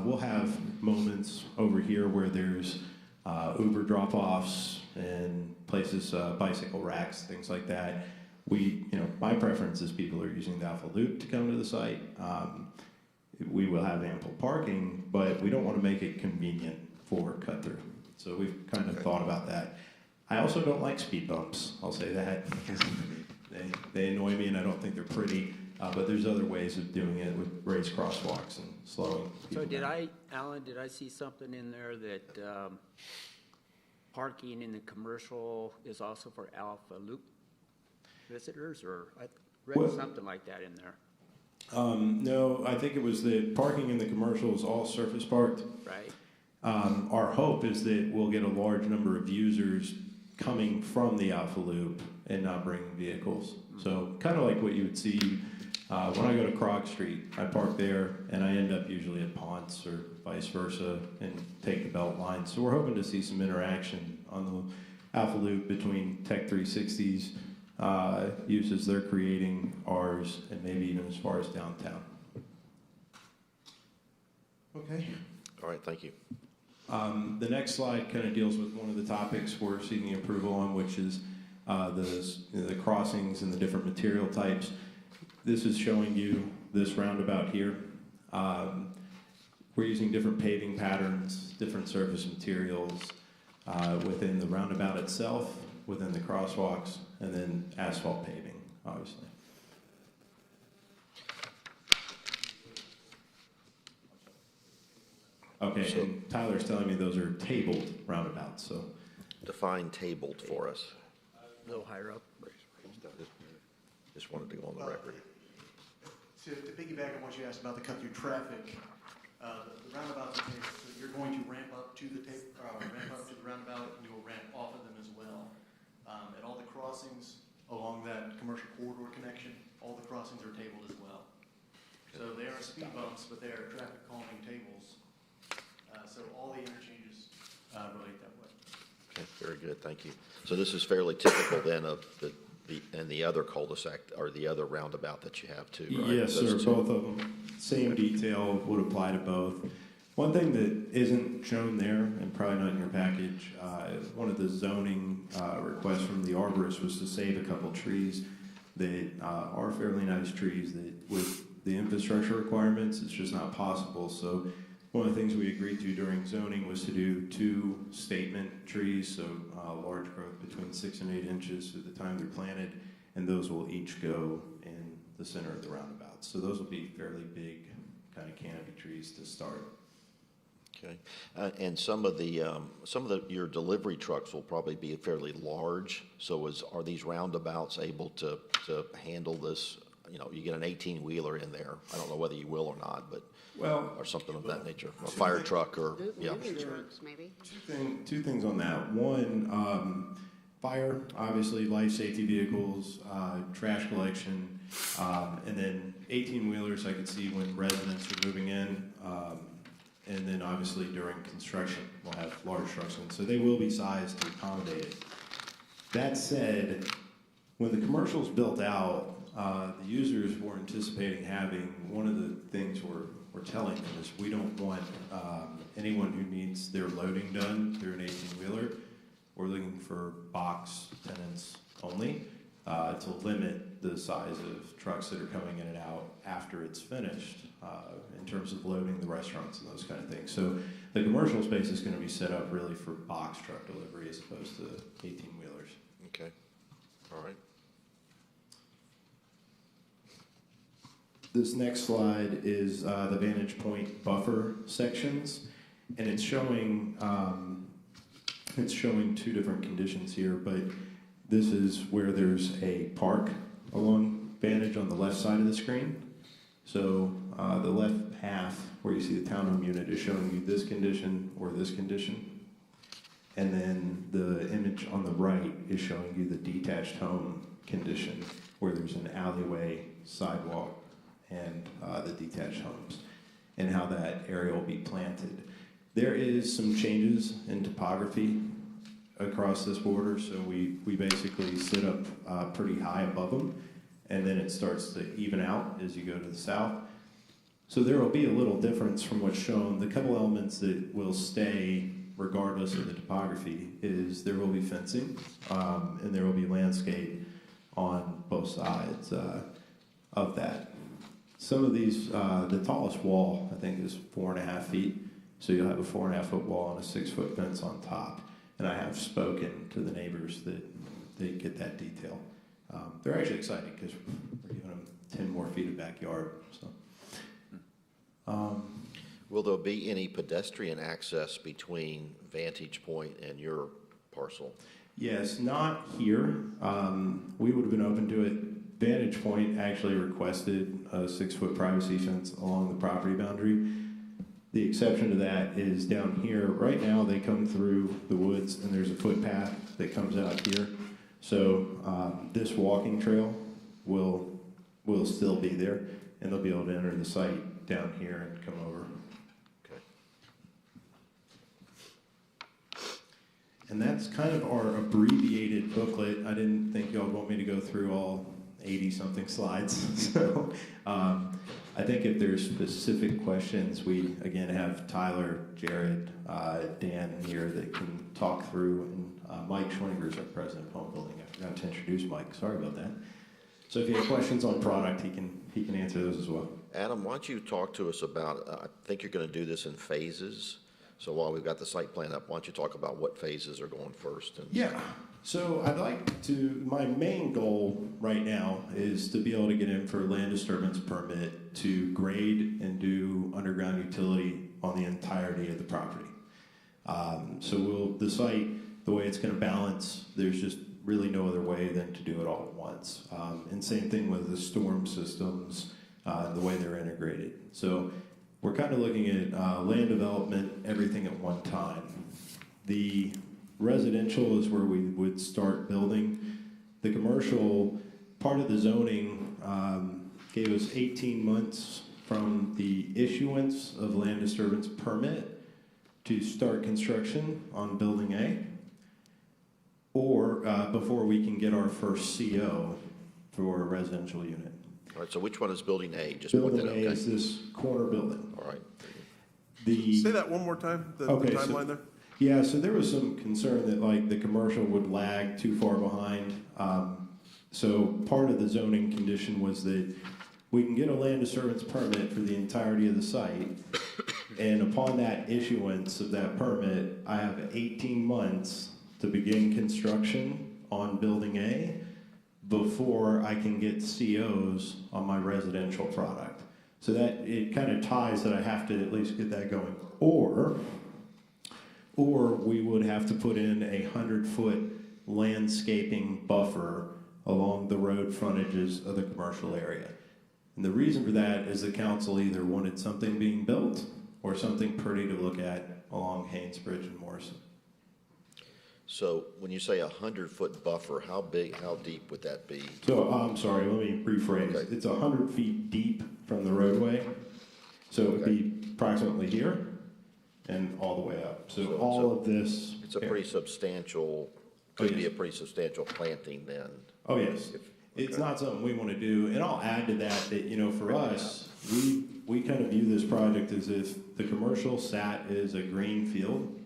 We'll have moments over here where there's Uber drop-offs and places, bicycle racks, things like that. You know, my preference is people are using the Alpha Loop to come to the site. We will have ample parking, but we don't want to make it convenient for cut-through. So we've kind of thought about that. I also don't like speed bumps, I'll say that, because they annoy me and I don't think they're pretty. But there's other ways of doing it with raised crosswalks and slowing people down. Alan, did I see something in there that parking in the commercial is also for Alpha Loop visitors, or I read something like that in there? No, I think it was the parking in the commercial is all surface parked. Right. Our hope is that we'll get a large number of users coming from the Alpha Loop and not bringing vehicles. So kind of like what you would see when I go to Krog Street. I park there and I end up usually at Ponce or vice versa and take the belt line. So we're hoping to see some interaction on the Alpha Loop between Tech 360's uses they're creating, ours, and maybe even as far as downtown. Okay. All right, thank you. The next slide kind of deals with one of the topics we're seeking approval on, which is the crossings and the different material types. This is showing you this roundabout here. We're using different paving patterns, different surface materials within the roundabout itself, within the crosswalks, and then asphalt paving, obviously. Okay, so, and Tyler's telling me those are tabled roundabouts, so. Define tabled for us. A little higher up. Just wanted to go on the record. To piggyback on what you asked about the cut-through traffic, the roundabouts are tabled, so you're going to ramp up to the roundabout, and you'll ramp off of them as well. At all the crossings along that commercial corridor connection, all the crossings are tabled as well. So they are speed bumps, but they are traffic calming tables. So all the interchanges relate that way. Okay, very good, thank you. So this is fairly typical then of the other cul-de-sac or the other roundabout that you have too, right? Yes, sir, both of them. Same detail would apply to both. One thing that isn't shown there, and probably not in your package, one of the zoning requests from the arborist was to save a couple trees that are fairly nice trees that with the infrastructure requirements, it's just not possible. So one of the things we agreed to during zoning was to do 2 statement trees, so large growth between 6 and 8 inches through the time they're planted, and those will each go in the center of the roundabout. So those will be fairly big kind of canopy trees to start. Okay, and some of your delivery trucks will probably be fairly large. So are these roundabouts able to handle this? You know, you get an 18-wheeler in there. I don't know whether you will or not, but or something of that nature, a fire truck or Moving trucks, maybe. Two things on that. One, fire, obviously, life safety vehicles, trash collection, and then 18-wheelers. I could see when residents are moving in. And then obviously during construction, we'll have large trucks in. So they will be sized to accommodate it. That said, when the commercial's built out, the users were anticipating having, one of the things we're telling them is we don't want anyone who needs their loading done through an 18-wheeler. We're looking for box tenants only. to limit the size of trucks that are coming in and out after it's finished, in terms of loading the restaurants and those kind of things. So the commercial space is going to be set up really for box truck delivery as opposed to 18-wheelers. Okay, all right. This next slide is the vantage point buffer sections, and it's showing two different conditions here, but this is where there's a park along Vantage on the left side of the screen. So the left half, where you see the townhome unit, is showing you this condition or this condition. And then the image on the right is showing you the detached home condition, where there's an alleyway, sidewalk, and the detached homes, and how that area will be planted. There is some changes in topography across this border, so we basically sit up pretty high above them, and then it starts to even out as you go to the south. So there will be a little difference from what's shown. The couple elements that will stay regardless of the topography is there will be fencing, and there will be landscape on both sides of that. Some of these, the tallest wall, I think, is 4.5 feet. So you'll have a 4.5-foot wall and a 6-foot fence on top. And I have spoken to the neighbors that they get that detail. They're actually excited because we're giving them 10 more feet of backyard. So, will there be any pedestrian access between Vantage Point and your parcel? yes, not here. We would have been open to it. Vantage Point actually requested a 6-foot privacy fence along the property boundary. The exception to that is down here. Right now, they come through the woods, and there's a footpath that comes out here. So this walking trail will still be there, and they'll be able to enter the site down here and come over. Okay. And that's kind of our abbreviated booklet. I didn't think y'all would want me to go through all 80-something slides. So I think if there's specific questions, we, again, have Tyler, Jared, Dan here that can talk through, and Mike Schwinger's is our president of home building. I forgot to introduce Mike. Sorry about that. So if you have questions on product, he can answer those as well. Adam, why don't you talk to us about, I think you're going to do this in phases. So while we've got the site plan up, why don't you talk about what phases are going first? Yeah. So I'd like to, my main goal right now is to be able to get in for a land disturbance permit to grade and do underground utility on the entirety of the property. So the site, the way it's going to balance, there's just really no other way than to do it all at once. And same thing with the storm systems, the way they're integrated. So we're kind of looking at land development, everything at one time. The residential is where we would start building. The commercial, part of the zoning gave us 18 months from the issuance of land disturbance permit to start construction on building A, or before we can get our first CO for a residential unit. All right, so which one is building A? Just Building A is this corner building. All right. Say that one more time, the timeline there? Yeah, so there was some concern that like the commercial would lag too far behind. So part of the zoning condition was that we can get a land disturbance permit for the entirety of the site, and upon that issuance of that permit, I have 18 months to begin construction on building A before I can get COs on my residential product. So that it kind of ties that I have to at least get that going. Or we would have to put in a 100-foot landscaping buffer along the road frontages of the commercial area. And the reason for that is the council either wanted something being built or something pretty to look at along Haynesbridge and Morrison. So when you say 100-foot buffer, how big, how deep would that be? So I'm sorry, let me rephrase. Okay. It's 100 feet deep from the roadway. So it would be approximately here and all the way up. So all of this. It's a pretty substantial, could be a pretty substantial planting then. Oh, yes. It's not something we want to do. And I'll add to that, you know, for us, we kind of view this project as if the commercial sat as a green field.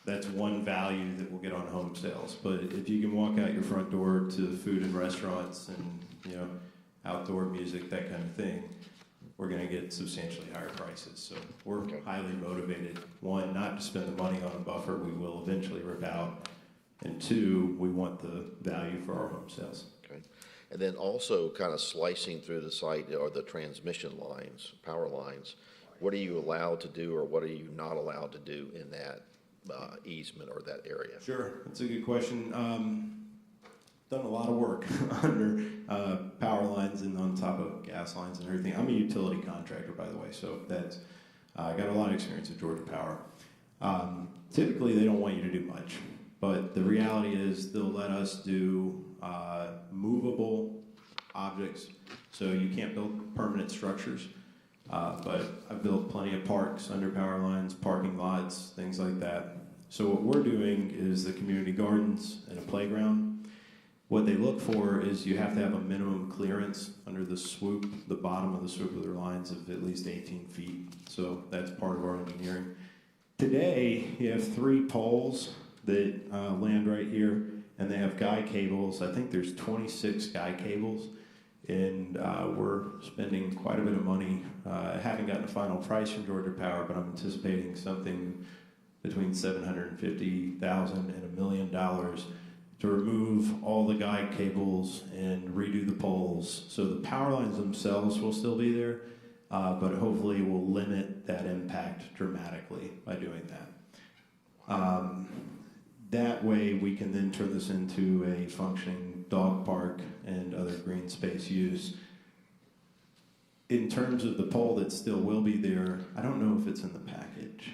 that's one value that we'll get on home sales. But if you can walk out your front door to food and restaurants and, you know, outdoor music, that kind of thing, we're going to get substantially higher prices. So we're highly motivated, one, not to spend the money on a buffer we will eventually rip out, and two, we want the value for our home sales. Okay. And then also kind of slicing through the site are the transmission lines, power lines. What are you allowed to do or what are you not allowed to do in that easement or that area? Sure, that's a good question. Done a lot of work under power lines and on top of gas lines and everything. I'm a utility contractor, by the way, so that's I got a lot of experience with Georgia Power. Typically, they don't want you to do much, but the reality is they'll let us do movable objects, so you can't build permanent structures. But I've built plenty of parks under power lines, parking lots, things like that. So what we're doing is the community gardens and a playground. What they look for is you have to have a minimum clearance under the swoop, the bottom of the swoop of their lines of at least 18 feet. So that's part of our engineering. Today, you have 3 poles that land right here, and they have guy cables. I think there's 26 guy cables, and we're spending quite a bit of money. I haven't gotten a final price from Georgia Power, but I'm anticipating something between $750,000 and $1 million to remove all the guide cables and redo the poles. So the power lines themselves will still be there, but hopefully we'll limit that impact dramatically by doing that. That way we can then turn this into a functioning dog park and other green space use. In terms of the pole that still will be there, I don't know if it's in the package.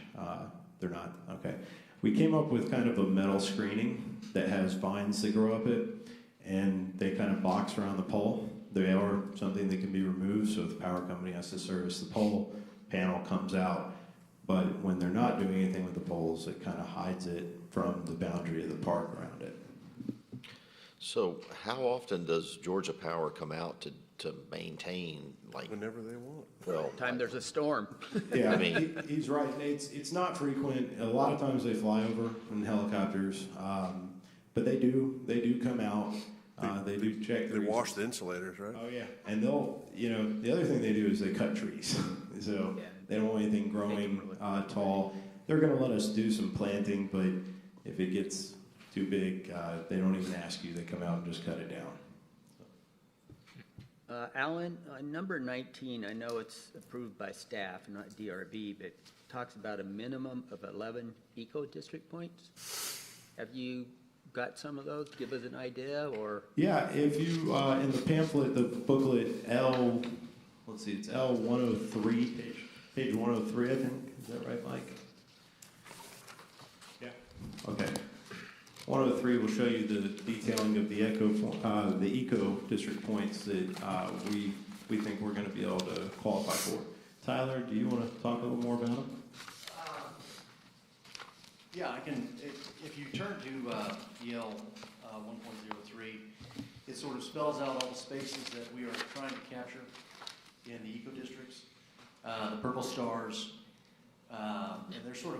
They're not, okay. We came up with kind of a metal screening that has vines that grow up it, and they kind of box around the pole. They are something that can be removed, so if the power company has to service the pole, panel comes out. But when they're not doing anything with the poles, it kind of hides it from the boundary of the park around it. So how often does Georgia Power come out to maintain, like? Whenever they want. Well, Time there's a storm. Yeah, I mean, he's right. It's not frequent. A lot of times they fly over in helicopters, but they do come out. They do check. They wash the insulators, right? Oh yeah, and they'll, you know, the other thing they do is they cut trees. So they don't want anything growing tall. They're going to let us do some planting, but if it gets too big, they don't even ask you. They come out and just cut it down. Alan, number 19, I know it's approved by staff, not DRB, but talks about a minimum of 11 eco-district points. Have you got some of those? Give us an idea, or? Yeah, if you, in the pamphlet, the booklet let's see, it's L103, page 103, I think. Is that right, Mike? Yeah. Okay. 103 will show you the detailing of the eco district points that we think we're going to be able to qualify for. Tyler, do you want to talk a little more about them? Yeah, I can. If you turn to EL 1.03, it sort of spells out all the spaces that we are trying to capture in the eco districts. The purple stars, and they're sort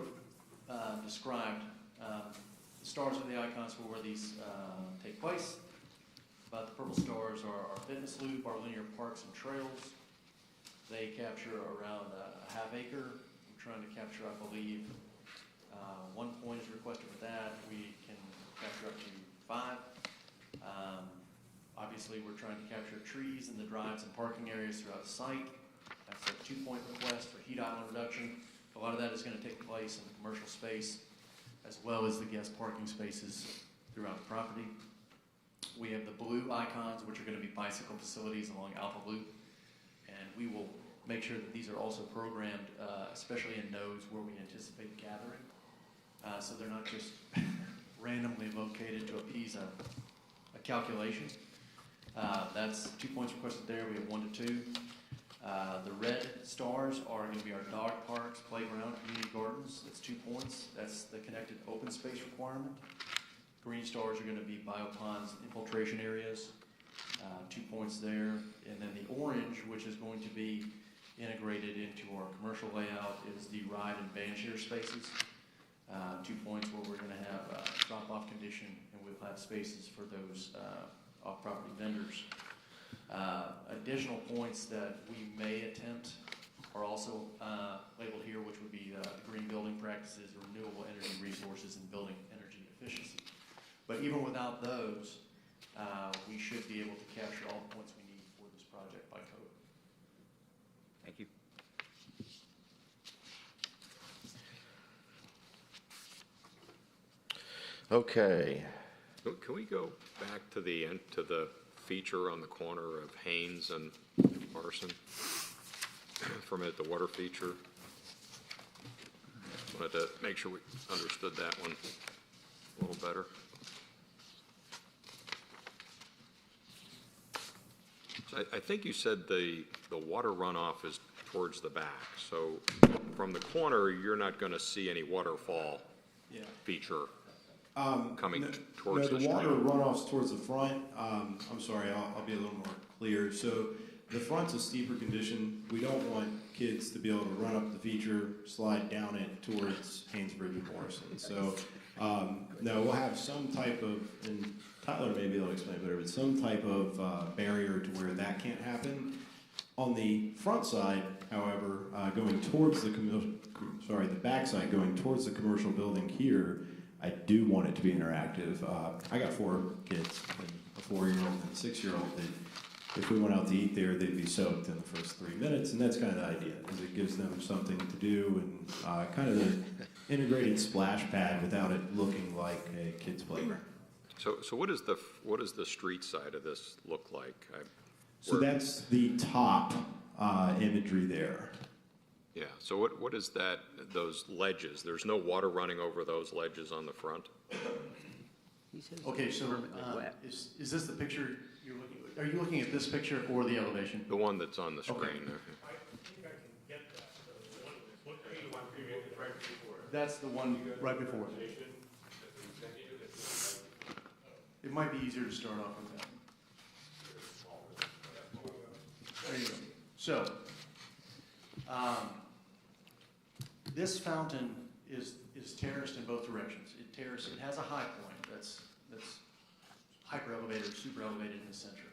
of described. The stars are the icons for where these take place, but the purple stars are our fitness loop, our linear parks and trails. They capture around a half acre. We're trying to capture, I believe, 1 point is requested for that. We can capture up to 5. Obviously, we're trying to capture trees in the drives and parking areas throughout the site. That's a 2-point request for heat island reduction. A lot of that is going to take place in the commercial space, as well as the guest parking spaces throughout the property. We have the blue icons, which are going to be bicycle facilities along Alpha Loop, and we will make sure that these are also programmed, especially in nodes where we anticipate gathering, so they're not just randomly located to appease a calculation. That's 2 points requested there. We have 1 to 2. The red stars are going to be our dog parks, playground, community gardens. That's 2 points. That's the connected open space requirement. Green stars are going to be bioponds, infiltration areas. 2 points there. And then the orange, which is going to be integrated into our commercial layout, is the ride and band share spaces. 2 points where we're gonna have drop-off condition, and we'll have spaces for those off-property vendors. Additional points that we may attempt are also labeled here, which would be green building practices, renewable energy resources, and building energy efficiency. But even without those, we should be able to capture all the points we need for this project by code. Thank you. Okay. Can we go back to the end, to the feature on the corner of Haynes and Morrison? For a minute, the water feature. Wanted to make sure we understood that one a little better. So I think you said the water runoff is towards the back. So from the corner, you're not going to see any waterfall feature coming towards the the street. water runoffs towards the front. I'm sorry, I'll be a little more clear. So the front's a steeper condition. We don't want kids to be able to run up the feature, slide down it towards Haynesbridge and Morrison. So no, we'll have some type of, and Tyler may be able to explain better, but some type of barrier to where that can't happen. On the front side, however, going towards the backside, going towards the commercial building here, I do want it to be interactive. I got 4 kids, a 4-year-old and a 6-year-old, that if we went out to eat there, they'd be soaked in the first 3 minutes, and that's kind of the idea, is it gives them something to do and kind of an integrated splash pad without it looking like a kid's playground. So what does the street side of this look like? So that's the top imagery there. Yeah, so what is that, those ledges? There's no water running over those ledges on the front? Okay, so is this the picture you're looking at? Are you looking at this picture or the elevation? The one that's on the screen there. I think I can get that. What page am I right before? That's the one right before it. It might be easier to start off with that. There you go. So, this fountain is terraced in both directions. It has a high point that's hyper elevated, super elevated in the center.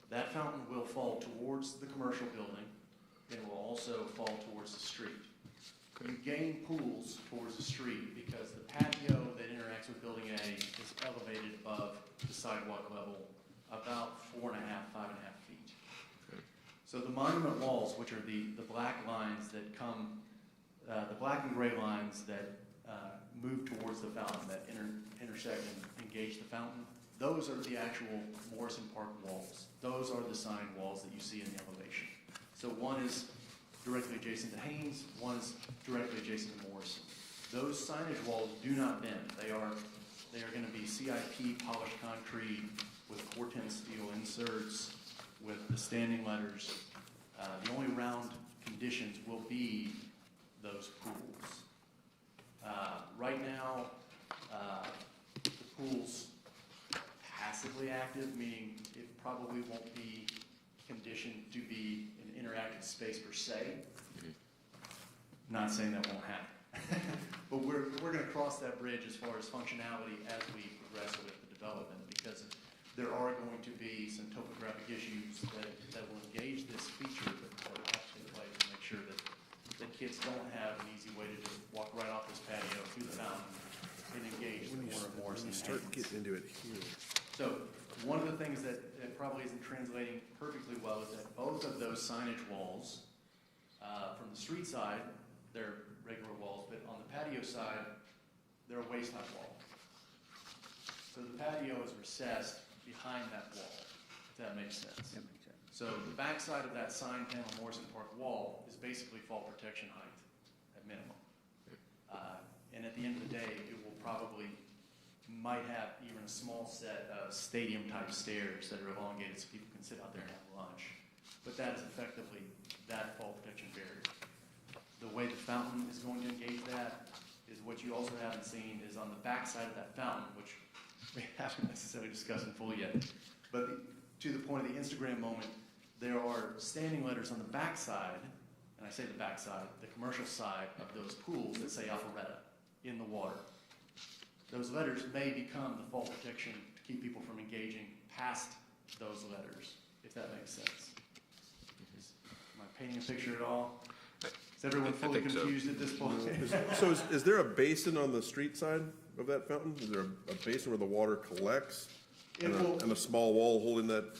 That fountain will fall towards the commercial building and will also fall towards the street. You gain pools towards the street because the patio that interacts with building A is elevated above the sidewalk level about 4.5, 5.5 feet. So the monument walls, which are the black lines that come, the black and gray lines that move towards the fountain, that intersect and engage the fountain, those are the actual Morrison Park walls. Those are the sign walls that you see in the elevation. So one is directly adjacent to Haynes, one is directly adjacent to Morrison. Those signage walls do not bend. They are going to be CIP polished concrete with 410 steel inserts, with the standing letters. The only round conditions will be those pools. Right now, the pool's passively active, meaning it probably won't be conditioned to be an interactive space per se. Not saying that won't happen. But we're going to cross that bridge as far as functionality as we progress with the development, because there are going to be some topographic issues that will engage this feature that will have to take place to make sure that kids don't have an easy way to just walk right off this patio to the fountain and engage the corner of Morrison. When you start getting into it here. So one of the things that probably isn't translating perfectly well is that both of those signage walls, from the street side, they're regular walls, but on the patio side, they're a waist-high wall. So the patio is recessed behind that wall, if that makes sense. That makes sense. So the backside of that sign panel Morrison Park wall is basically fall protection height at minimum. And at the end of the day, it will might have even a small set of stadium-type stairs that are elongated so people can sit out there and have lunch. But that is effectively that fall protection barrier. The way the fountain is going to engage that is what you also haven't seen is on the backside of that fountain, which we haven't necessarily discussed in full yet. But to the point of the Instagram moment, there are standing letters on the backside, and I say the backside, the commercial side of those pools that say Alpharetta in the water. Those letters may become the fall protection to keep people from engaging past those letters, if that makes sense. Am I painting a picture at all? Is everyone I fully think so. confused at this point? So is there a basin on the street side of that fountain? Is there a basin where the water collects? It will- And a small wall holding that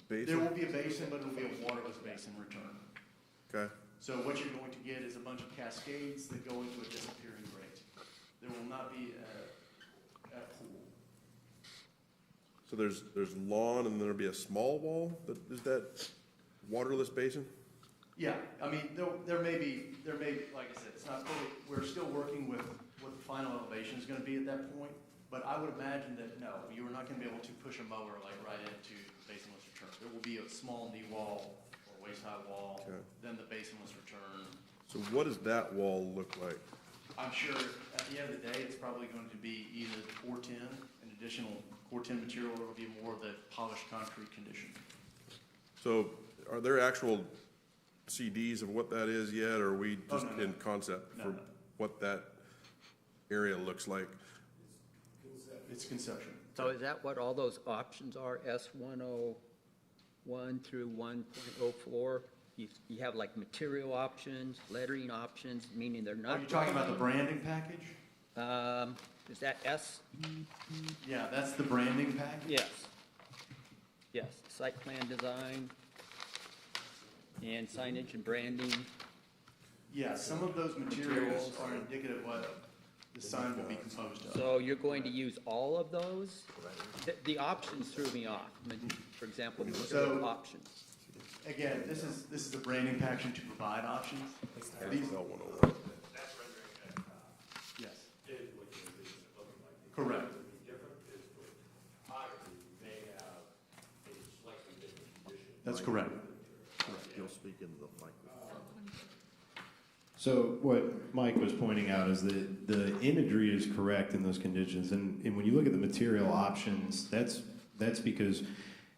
There basin? will be a basin, but it'll be a waterless basin in return. Okay, So what you're going to get is a bunch of cascades that go into a disappearing grate. There will not be a pool. so there's lawn and there'll be a small wall is that waterless basin? Yeah, I mean, there may be, like I said, it's not fully, we're still working with what the final elevation is gonna be at that point, but I would imagine that, no, you are not gonna be able to push a mower like right into the basinless return. There will be a small knee wall or waist-high wall, Okay. then the basinless return. So what does that wall look like? I'm sure at the end of the day, it's probably going to be either the Core-10, an additional Core-10 material, or it'll be more of the polished concrete condition. So are there actual CDs of what that is yet, or are we just no, no. in concept No, for no. what that area looks like? It's conception. So is that what all those options are, S101 through 1.04? You have like material options, lettering options, meaning they're Are not. you talking about the branding package? Is that S? Yeah, that's the branding package? Yes. Yes, site plan design and signage and branding. Yeah, some of those materials are indicative of what the sign will be composed of. So you're going to use all of those? The options threw me off. I mean, for example, the material So- options. Again, this is the branding package to provide options. These, L101. That's rendering that, yes, is what you envision it looking like. correct. What would be different is for photography, you may have a slightly different condition. That's correct. You'll speak into the microphone. So what Mike was pointing out is that the imagery is correct in those conditions, and when you look at the material options, that's because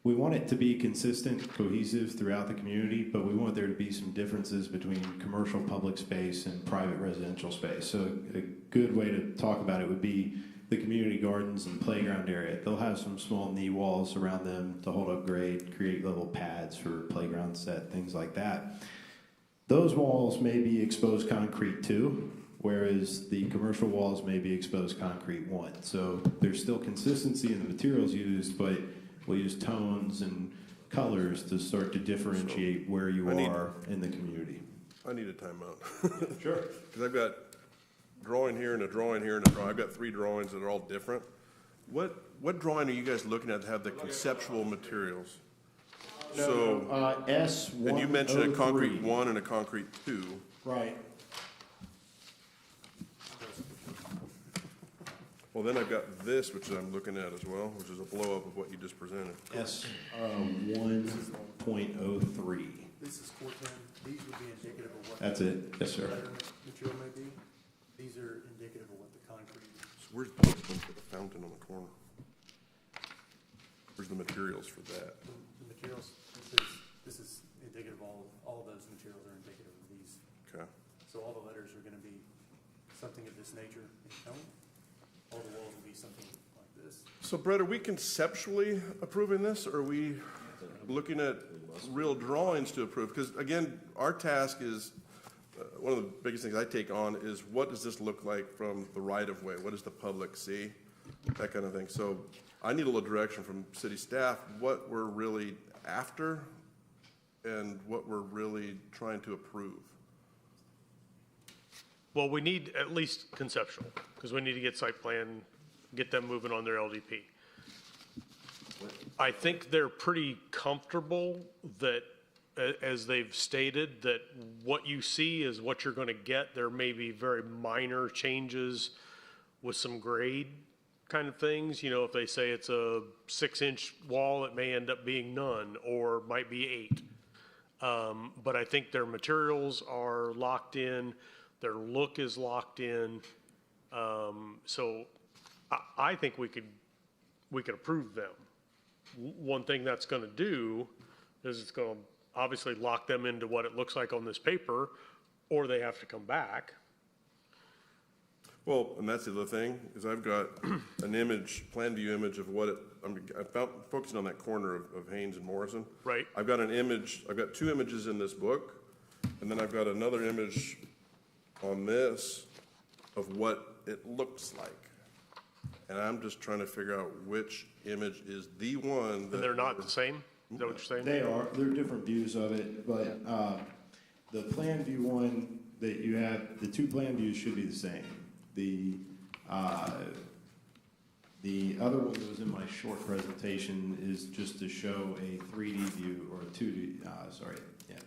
we want it to be consistent, cohesive throughout the community, but we want there to be some differences between commercial public space and private residential space. So a good way to talk about it would be the community gardens and playground area. They'll have some small knee walls around them to hold up grade, create little pads for playground set, things like that. Those walls may be exposed concrete too, whereas the commercial walls may be exposed concrete one. So there's still consistency in the materials used, but we'll use tones and colors to start to differentiate where you are in the community. I need a timeout. Sure. Because I've got drawing here and a drawing here and a drawing. I've got 3 drawings that are all different. What drawing are you guys looking at to have the conceptual materials? So, S103. and you mentioned a concrete 1 and a concrete 2. Right. Well, then I've got this, which I'm looking at as well, which is a blow-up of what you just presented. S1.03. This is Core-10. These would be indicative of what. That's it. Yes, sir. Material may be. These are indicative of what the concrete. So where's the one for the fountain on the corner? Where's the materials for that? The materials, this is indicative of all of those materials are indicative of these. Okay. So all the letters are gonna be something of this nature in tone. All the walls will be something like this. So Brett, are we conceptually approving this, or are we looking at real drawings to approve? Because again, our task is, one of the biggest things I take on is what does this look like from the right-of-way? What does the public see? That kind of thing. So I need a little direction from city staff, what we're really after and what we're really trying to approve. Well, we need at least conceptual, because we need to get site plan, get them moving on their LDP. I think they're pretty comfortable that, as they've stated, that what you see is what you're gonna get. There may be very minor changes with some grade kind of things. You know, if they say it's a 6-inch wall, it may end up being none, or might be 8. But I think their materials are locked in, their look is locked in. So I think we could approve them. One thing that's gonna do is it's gonna obviously lock them into what it looks like on this paper, or they have to come back. Well, and that's the other thing, is I've got an image, plan view image of what it, I found, focusing on that corner of Haynes and Morrison. Right. I've got an image, I've got two images in this book, and then I've got another image on this of what it looks like. And I'm just trying to figure out which image is the one that. And they're not the same? Is that what you're saying? They are, they're different views of it, but the plan view one that you have, the two plan views should be the same. The other one that was in my short presentation is just to show a 3D view, or a 2D,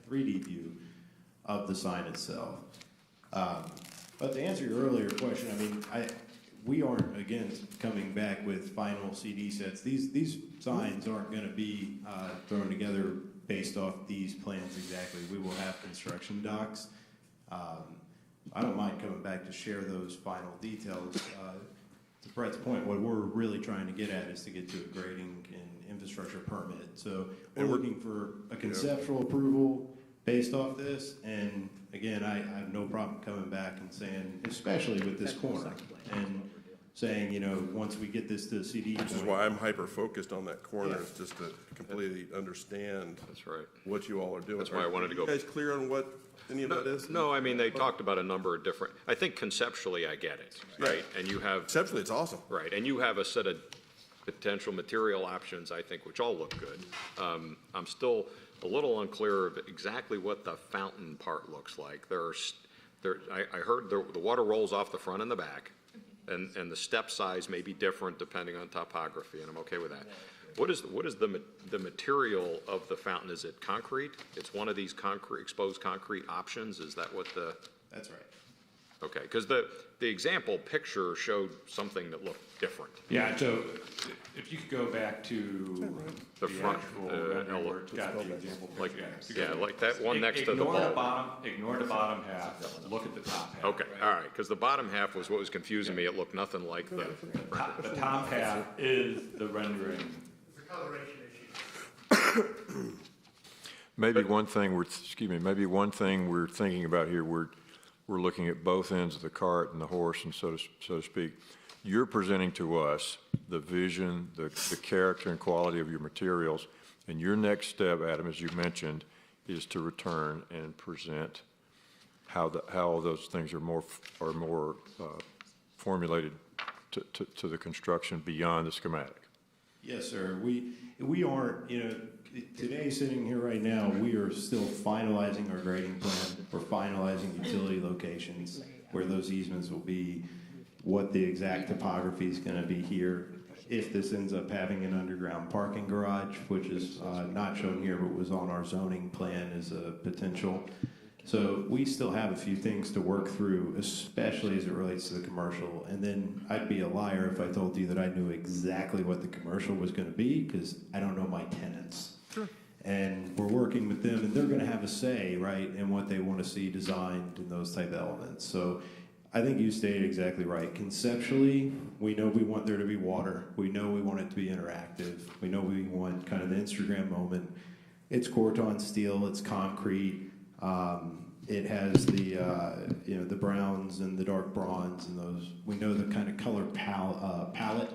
3D view of the sign itself. But to answer your earlier question, I mean, we aren't, again, coming back with final CD sets. These signs aren't going to be thrown together based off these plans exactly. We will have construction docs. I don't mind coming back to share those final details. To Brett's point, what we're really trying to get at is to get to a grading and infrastructure permit. So we're looking for a conceptual approval based off this, and again, I have no problem coming back and saying, especially with this corner, and saying, you know, once we get this to the CD. Which is why I'm hyper-focused on that corner, is just to completely understand. That's right. What you all are doing. That's why I wanted to go. Are you guys clear on what any of that is? No, I mean, they talked about a number of different, I think conceptually I get it, right? And you have. Conceptually, it's awesome. Right, and you have a set of potential material options, I think, which all look good. I'm still a little unclear of exactly what the fountain part looks like. I heard the water rolls off the front and the back, and the step size may be different depending on topography, and I'm okay with that. What is the material of the fountain? Is it concrete? It's one of these exposed concrete options? Is that what the? That's right. Okay, because the example picture showed something that looked different. Yeah, so if you could go back to The front, actual rendering where it's got the example picture. Yeah, like that one next to the ball. Ignore the bottom half, look at the top half. Okay, all right, because the bottom half was what was confusing me. It looked nothing like the. The top half is the rendering. It's a coloration issue. Maybe one thing we're thinking about here, we're looking at both ends of the cart and the horse, and so to speak. You're presenting to us the vision, the character and quality of your materials, and your next step, Adam, as you mentioned, is to return and present how those things are more formulated to the construction beyond the schematic. Yes, sir. We aren't, you know, today, sitting here right now, we are still finalizing our grading plan. We're finalizing utility locations, where those easements will be, what the exact topography is going to be here. If this ends up having an underground parking garage, which is not shown here, but was on our zoning plan as a potential. So we still have a few things to work through, especially as it relates to the commercial. And then I'd be a liar if I told you that I knew exactly what the commercial was going to be, because I don't know my tenants. Sure. And we're working with them, and they're going to have a say, right, in what they want to see designed and those type of elements. So I think you stated exactly right. Conceptually, we know we want there to be water. We know we want it to be interactive. We know we want kind of the Instagram moment. It's Corton steel. It's concrete. It has the the browns and the dark bronze and those. We know the kind of color palette,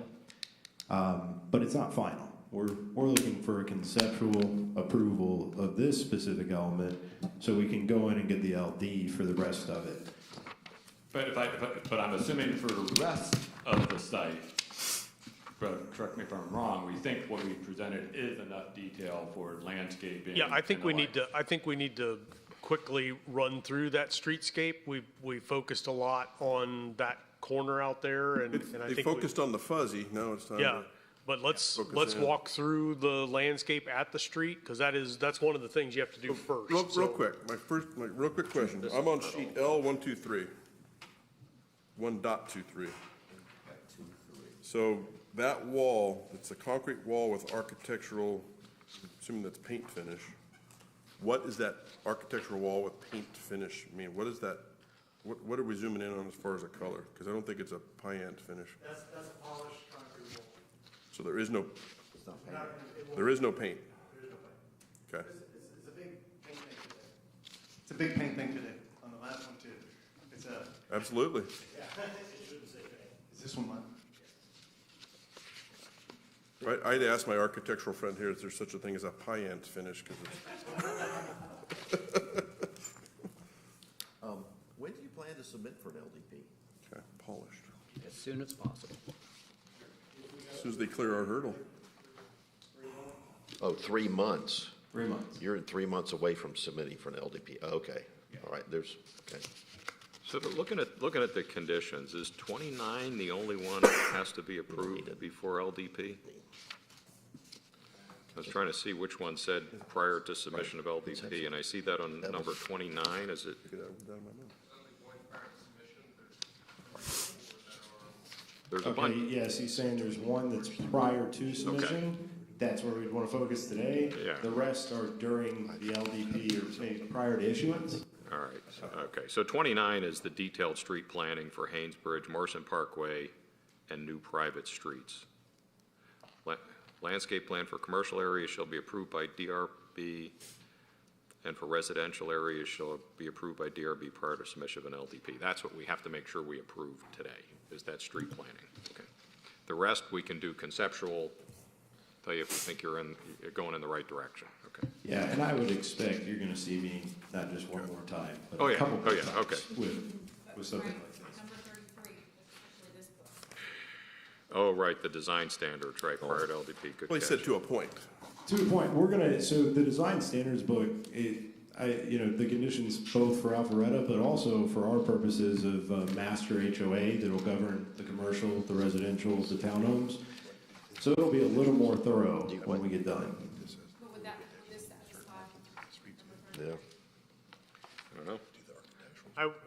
but it's not final. We're looking for a conceptual approval of this specific element, so we can go in and get the LD for the rest of it. But I'm assuming for the rest of the site, but correct me if I'm wrong, we think what we presented is enough detail for landscaping. Yeah, I think we need to quickly run through that streetscape. We focused a lot on that corner out there, and I think they focused on the fuzzy. Now it's time. Yeah, but let's walk through the landscape at the street, because that's one of the things you have to do first. Real quick, my real quick question. I'm on sheet L123, 1.23. So that wall, it's a concrete wall with architectural, assuming that's paint finish. What is that architectural wall with paint finish mean? What is that? What are we zooming in on as far as a color? Because I don't think it's a Pyant finish. That's a polished concrete wall. So there is no. There is no paint. Okay. It's a big paint thing today. It's a big paint thing today. On the last one too. It's a. Absolutely. Yeah. It should Is this one mine? I'd ask my architectural friend here, is there such a thing as a pie-ant finish? 'Cause When do you plan to submit for an LDP? okay, polished. As soon as possible. As soon as they clear our hurdle. Oh, 3 months. 3 months. You're 3 months away from submitting for an LDP. Okay, all right, okay. So but looking at the conditions, is 29 the only one that has to be approved before LDP? I was trying to see which one said prior to submission of LDP, and I see that on number 29, is it? There's a Okay, bunch, yes, he's saying there's one that's prior to submission. That's where we'd want to focus today. Yeah. The rest are during the LDP or maybe prior to issuance. all right, okay. So 29 is the detailed street planning for Haynes Bridge, Morrison Parkway, and new private streets. Landscape plan for commercial areas shall be approved by DRB, and for residential areas shall be approved by DRB prior to submission of an LDP. That's what we have to make sure we approve today, is that street planning. Okay. The rest, we can do conceptual, tell you if we think you're going in the right direction. Okay. Yeah, and I would expect you're going to see me not just one more time, but Oh, a yeah. couple Oh, more yeah. times Okay. with something like this. Number 33, especially this book. Oh, right, the design standards, right, prior to LDP. Good Well, he catch. said to a point. To the point, so the design standards book, the conditions both for Alpharetta, but also for our purposes of master HOA that'll govern the commercial, the residential, the townhomes. So it'll be a little more thorough when we get done. But would this satisfy number 33? Yeah, I don't know.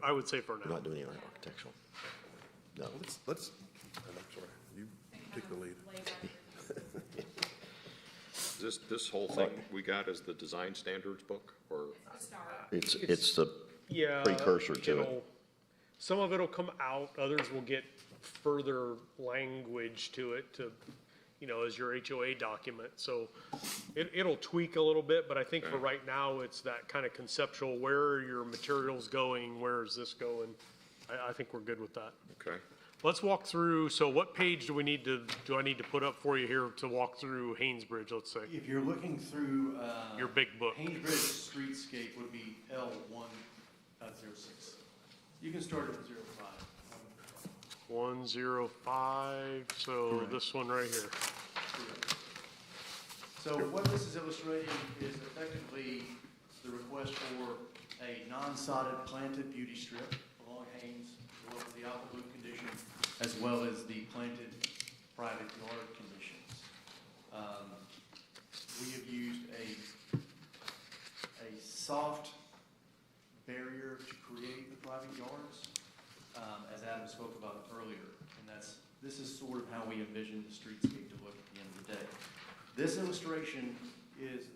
I would say for we're now. not doing any architectural. No. Let's, I'm sorry, you take the lead. This whole thing we got is the design standards book, or? It's the Yeah. precursor to it. Some of it'll come out, others will get further language to it as your HOA document. So it'll tweak a little bit, but I think for right now, it's that kind of conceptual, where are your materials going? Where is this going? I think we're good with that. Okay. Let's walk through, so what page do I need to put up for you here to walk through Haynes Bridge, let's say? If you're looking through, Your big book. Haynes Bridge Streetscape would be L1.06. You can start at 05. 105, so Correct. this one right here. So what this is illustrating is effectively the request for a non-sodded planted beauty strip along Haynes, as well as the alpha loop condition, as well as the planted private yard conditions. We have used a soft barrier to create the private yards, as Adam spoke about earlier, and this is sort of how we envision the streetscape to look at the end of the day. This illustration is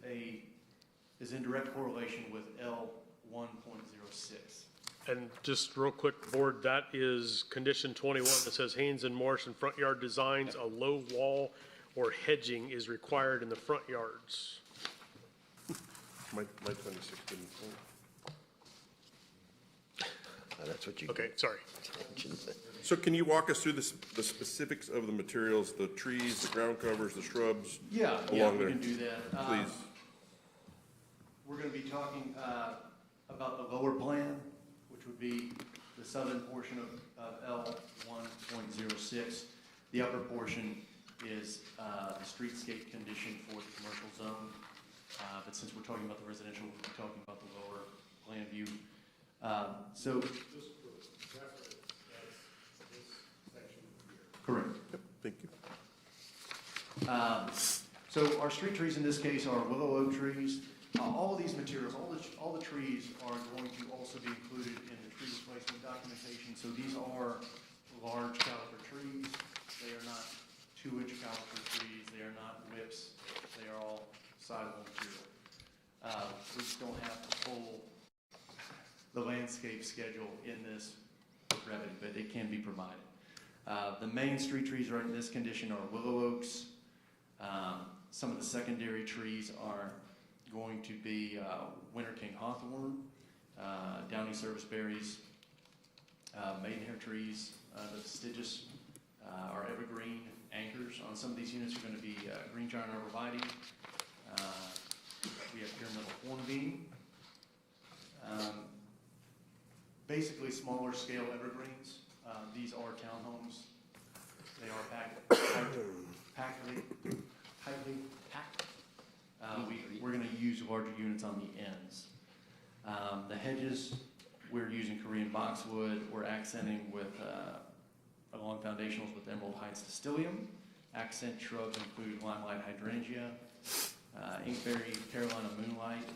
in direct correlation with L1.06. And just real quick, board, that is condition 21 that says Haynes and Morrison front yard designs, a low wall or hedging is required in the front yards. My 26 didn't. That's what you. Okay, sorry. So can you walk us through the specifics of the materials, the trees, the ground covers, the shrubs? Yeah, along we there? can do that. Please. We're going to be talking about the lower plan, which would be the southern portion of L1.06. The upper portion is the streetscape condition for the commercial zone. But since we're talking about the residential, we'll be talking about the lower plan view. Correct. Yep, thank you. So our street trees in this case are willow oak trees. All of these materials, all the trees are going to also be included in the tree replacement documentation. So these are large caliber trees. They are not 2-inch caliber trees. They are not whips. They are all sizable material. We just don't have to pull the landscape schedule in this brevity, but it can be provided. The main street trees are in this condition are willow oaks. Some of the secondary trees are going to be winter king hawthorn, downy service berries, maidenhair trees, the fastigious Our evergreen anchors on some of these units are going to be green giant arborvitae. We have pyramidal hornbeam. Basically smaller scale evergreens. These are townhomes. They are tightly packed. We're going to use larger units on the ends. The hedges, we're using Korean boxwood. We're accenting with along foundationals with Emerald Heights Distilleum. Accent shrubs include limelight hydrangea, inkberry Carolina moonlight,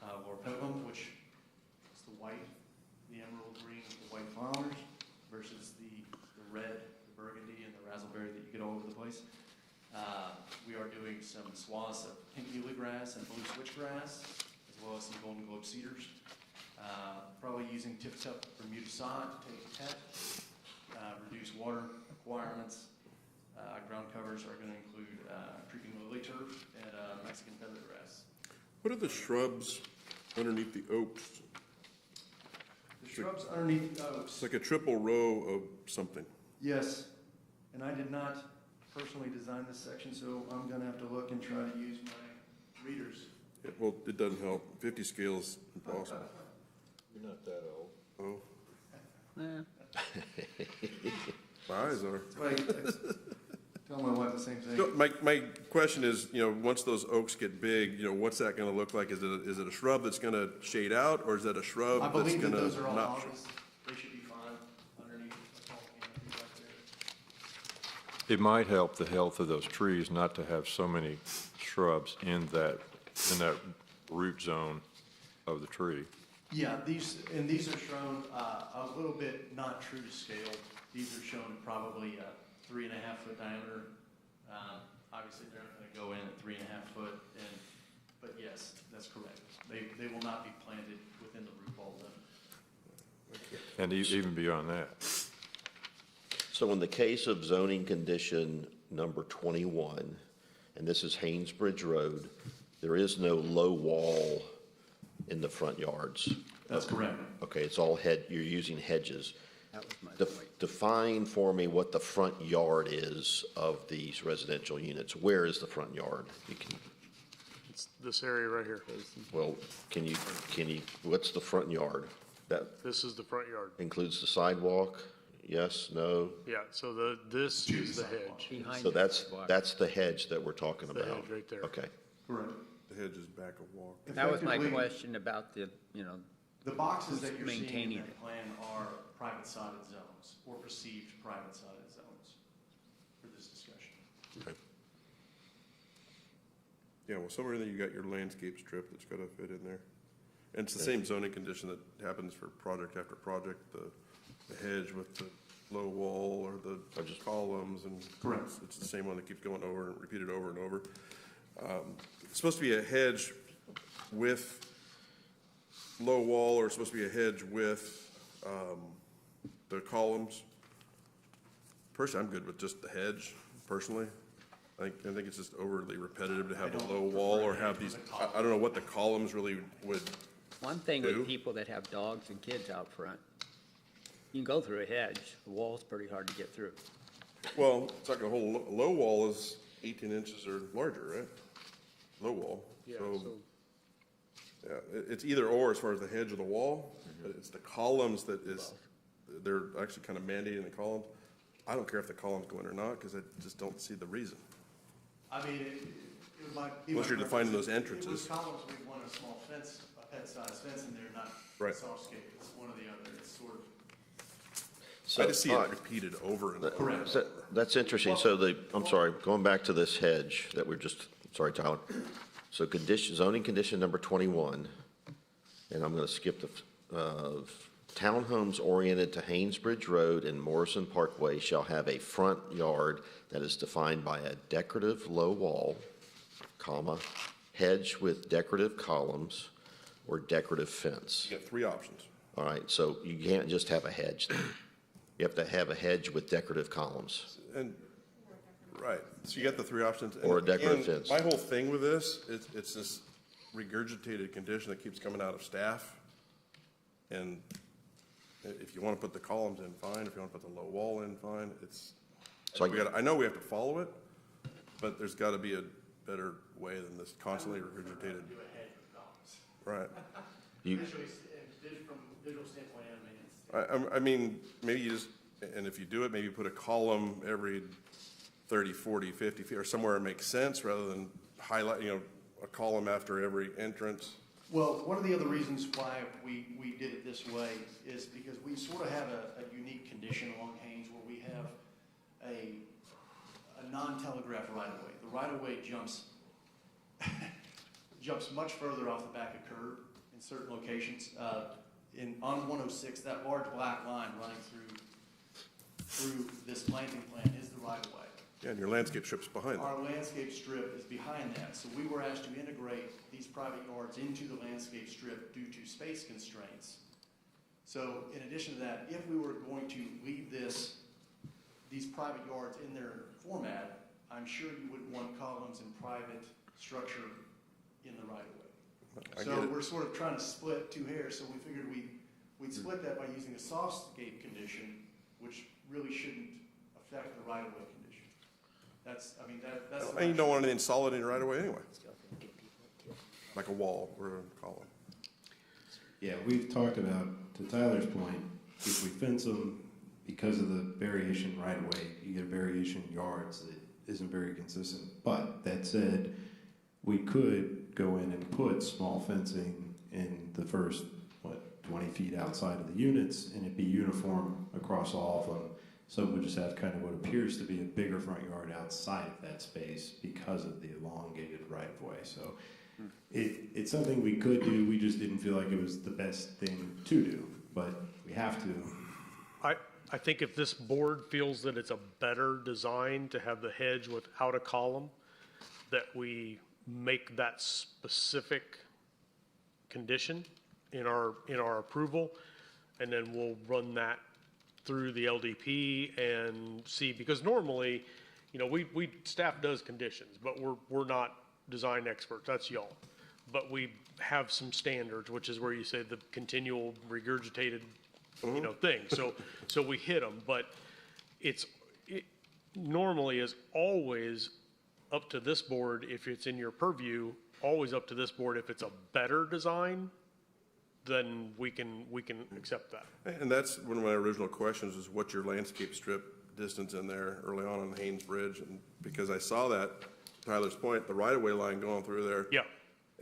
lorpepum, which is the white, the emerald green with the white flowers, versus the red, the burgundy, and the razzleberry that you get all over the place. We are doing some swaths of pink muhly grass and blue switchgrass, as well as some golden globe cedars. Probably using tip-top Bermuda sod to take the pet, reduce water requirements. Ground covers are going to include creeping lily turf and Mexican feathergrass. What are the shrubs underneath the oaks? The shrubs underneath the oaks. It's like a triple row of something. Yes, and I did not personally design this section, so I'm going to have to look and try to use my readers. Yeah, well, it doesn't help. 50 scale is impossible. You're not that old. Oh. My eyes are. That's why I tell my wife the same thing. So my question is, once those oaks get big, what's that going to look like? Is it a shrub that's going to shade out, or is that a shrub I that's believe going that to those are all not? August. They should be fine underneath the tall canopy right there. It might help the health of those trees not to have so many shrubs in that root zone of the tree. Yeah, these are shown a little bit not true to scale. These are shown probably 3.5 foot diameter. Obviously, they're not going to go in at 3.5 foot, but yes, that's correct. They will not be planted within the root ball limit. And even beyond that. So in the case of zoning condition number 21, and this is Haynesbridge Road, there is no low wall in the front yards. That's correct. Okay, it's all you're using hedges. That was my point. Define for me what the front yard is of these residential units. Where is the front yard? It's this area right here. Well, can you, what's the front yard? That This is the front yard. includes the sidewalk? Yes, no? Yeah, so this is the hedge. Behind So it. that's the hedge that we're talking The about? hedge right there. Okay. Correct. The hedge is back a walk. That was my Effectively, question about the boxes that you're seeing in maintaining that it. plan are private sodded zones or perceived private sodded zones for this discussion. Okay. Yeah, well, somewhere in there you got your landscape strip that's got to fit in there. And it's the same zoning condition that happens for project after project, the hedge with the low wall or the columns, and Correct. it's the same one that keeps going over and repeated over and over. It's supposed to be a hedge with low wall, or it's supposed to be a hedge with the columns. Personally, I'm good with just the hedge, personally. I think it's just overly repetitive to have a low wall or have these, I don't know what the columns really would. One thing do. with people that have dogs and kids out front, you can go through a hedge. The wall's pretty hard to get through. Well, it's like a whole, low wall is 18 inches or larger, right? Low wall. Yeah, So, so yeah, it's either or as far as the hedge of the wall, but it's the columns that is, they're actually kind of mandating the columns. I don't care if the columns go in or not, because I just don't see the reason. I mean, it might be. Unless you're defining those entrances. With columns, we want a small fence, a pet-sized fence in there, not Right. softscape. It's one or the other. It's sort of. I just see it repeated over and over. Correct. That's interesting. So I'm sorry, going back to this hedge that we're just, sorry, Tyler. So zoning condition number 21, and I'm going to skip the, townhomes oriented to Haynesbridge Road and Morrison Parkway shall have a front yard that is defined by a decorative low wall, comma, hedge with decorative columns, or decorative fence. You got three options. All right, so you can't just have a hedge then. You have to have a hedge with decorative columns. And, right, so you got the three options. Or a decorative And fence. My whole thing with this, it's this regurgitated condition that keeps coming out of staff. And if you want to put the columns in, fine. If you want to put the low wall in, fine. So I know we have to follow it, but there's got to be a better way than this constantly regurgitated. Do a hedge with columns. Right. you, Visually, from visual standpoint and maintenance. I mean, maybe you just, and if you do it, maybe put a column every 30, 40, 50 feet, or somewhere it makes sense, rather than highlight, a column after every entrance. Well, one of the other reasons why we did it this way is because we sort of have a unique condition along Haynes where we have a non-telegraph right-of-way. The right-of-way jumps much further off the back of curb in certain locations. On 106, that large black line running through this planting plan is the right-of-way. Yeah, and your landscape strip's behind that. Our landscape strip is behind that, so we were asked to integrate these private yards into the landscape strip due to space constraints. So in addition to that, if we were going to leave these private yards in their format, I'm sure you would want columns and private structure in the right-of-way. So we're sort of trying to split two hairs, so we figured we'd split that by using a softscape condition, which really shouldn't affect the right-of-way condition. That's. And you don't want anything solid in your right-of-way anyway. Like a wall or a column. Yeah, we've talked about, to Tyler's point, if we fence them because of the variation right away, you get a variation in yards that isn't very consistent. But that said, we could go in and put small fencing in the first, 20 feet outside of the units, and it'd be uniform across all of them. Some would just have kind of what appears to be a bigger front yard outside of that space because of the elongated right-of-way. So it's something we could do. We just didn't feel like it was the best thing to do, but we have to. I think if this board feels that it's a better design to have the hedge without a column, that we make that specific condition in our approval, and then we'll run that through the LDP and see, because normally, staff does conditions, but we're not design experts, that's y'all. But we have some standards, which is where you say the continual regurgitated, thing. So we hit them, but it normally is always up to this board, if it's in your purview, always up to this board. If it's a better design, then we can accept that. And that's one of my original questions, is what's your landscape strip distance in there early on Haynes Bridge? And because I saw that, Tyler's point, the right-of-way line going through there. Yeah.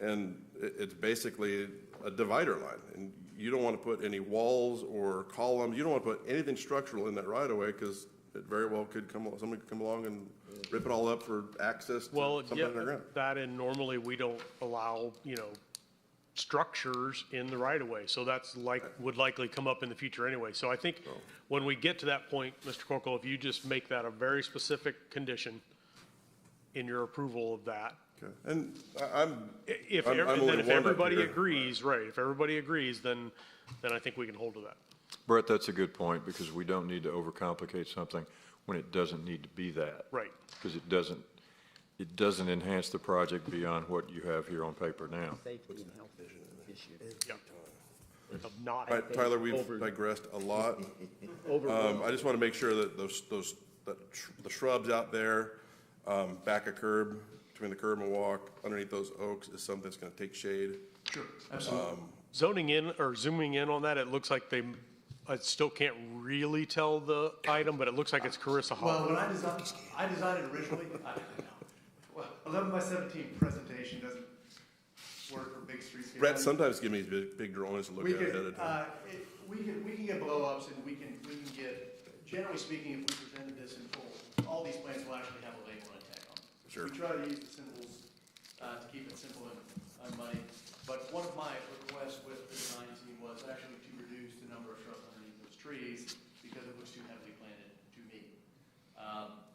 And it's basically a divider line. And you don't want to put any walls or columns. You don't want to put anything structural in that right-of-way, because it very well could somebody could come along and rip it all up for access to something underground. That, and normally we don't allow, structures in the right of way. So that's would likely come up in the future anyway. So I think when we get to that point, Mr. Corkle, if you just make that a very specific condition in your approval of that. Okay. And If everybody agrees, right, if everybody agrees, then I think we can hold to that. Brett, that's a good point, because we don't need to overcomplicate something when it doesn't need to be that. Right. Because it doesn't enhance the project beyond what you have here on paper now. Safety and health issues. Yeah. Tyler, we've digressed a lot. I just want to make sure that the shrubs out there, back a curb, between the curb and walk, underneath those oaks, is something that's going to take shade. Sure, absolutely. Zoning in or zooming in on that, it looks like I still can't really tell the item, but it looks like it's Carissa Hall. Well, when I designed it originally, 11 by 17 presentation doesn't work for big streets. Brett, sometimes give me big drawings to look at ahead of time. We can get blow-ups, and we can get, generally speaking, if we presented this in full, all these plans will actually have a label and a tag on them. Sure. We try to use the symbols to keep it simple and money. But one of my requests with the design team was actually to reduce the number of shrubs underneath those trees, because it looks too heavily planted to me.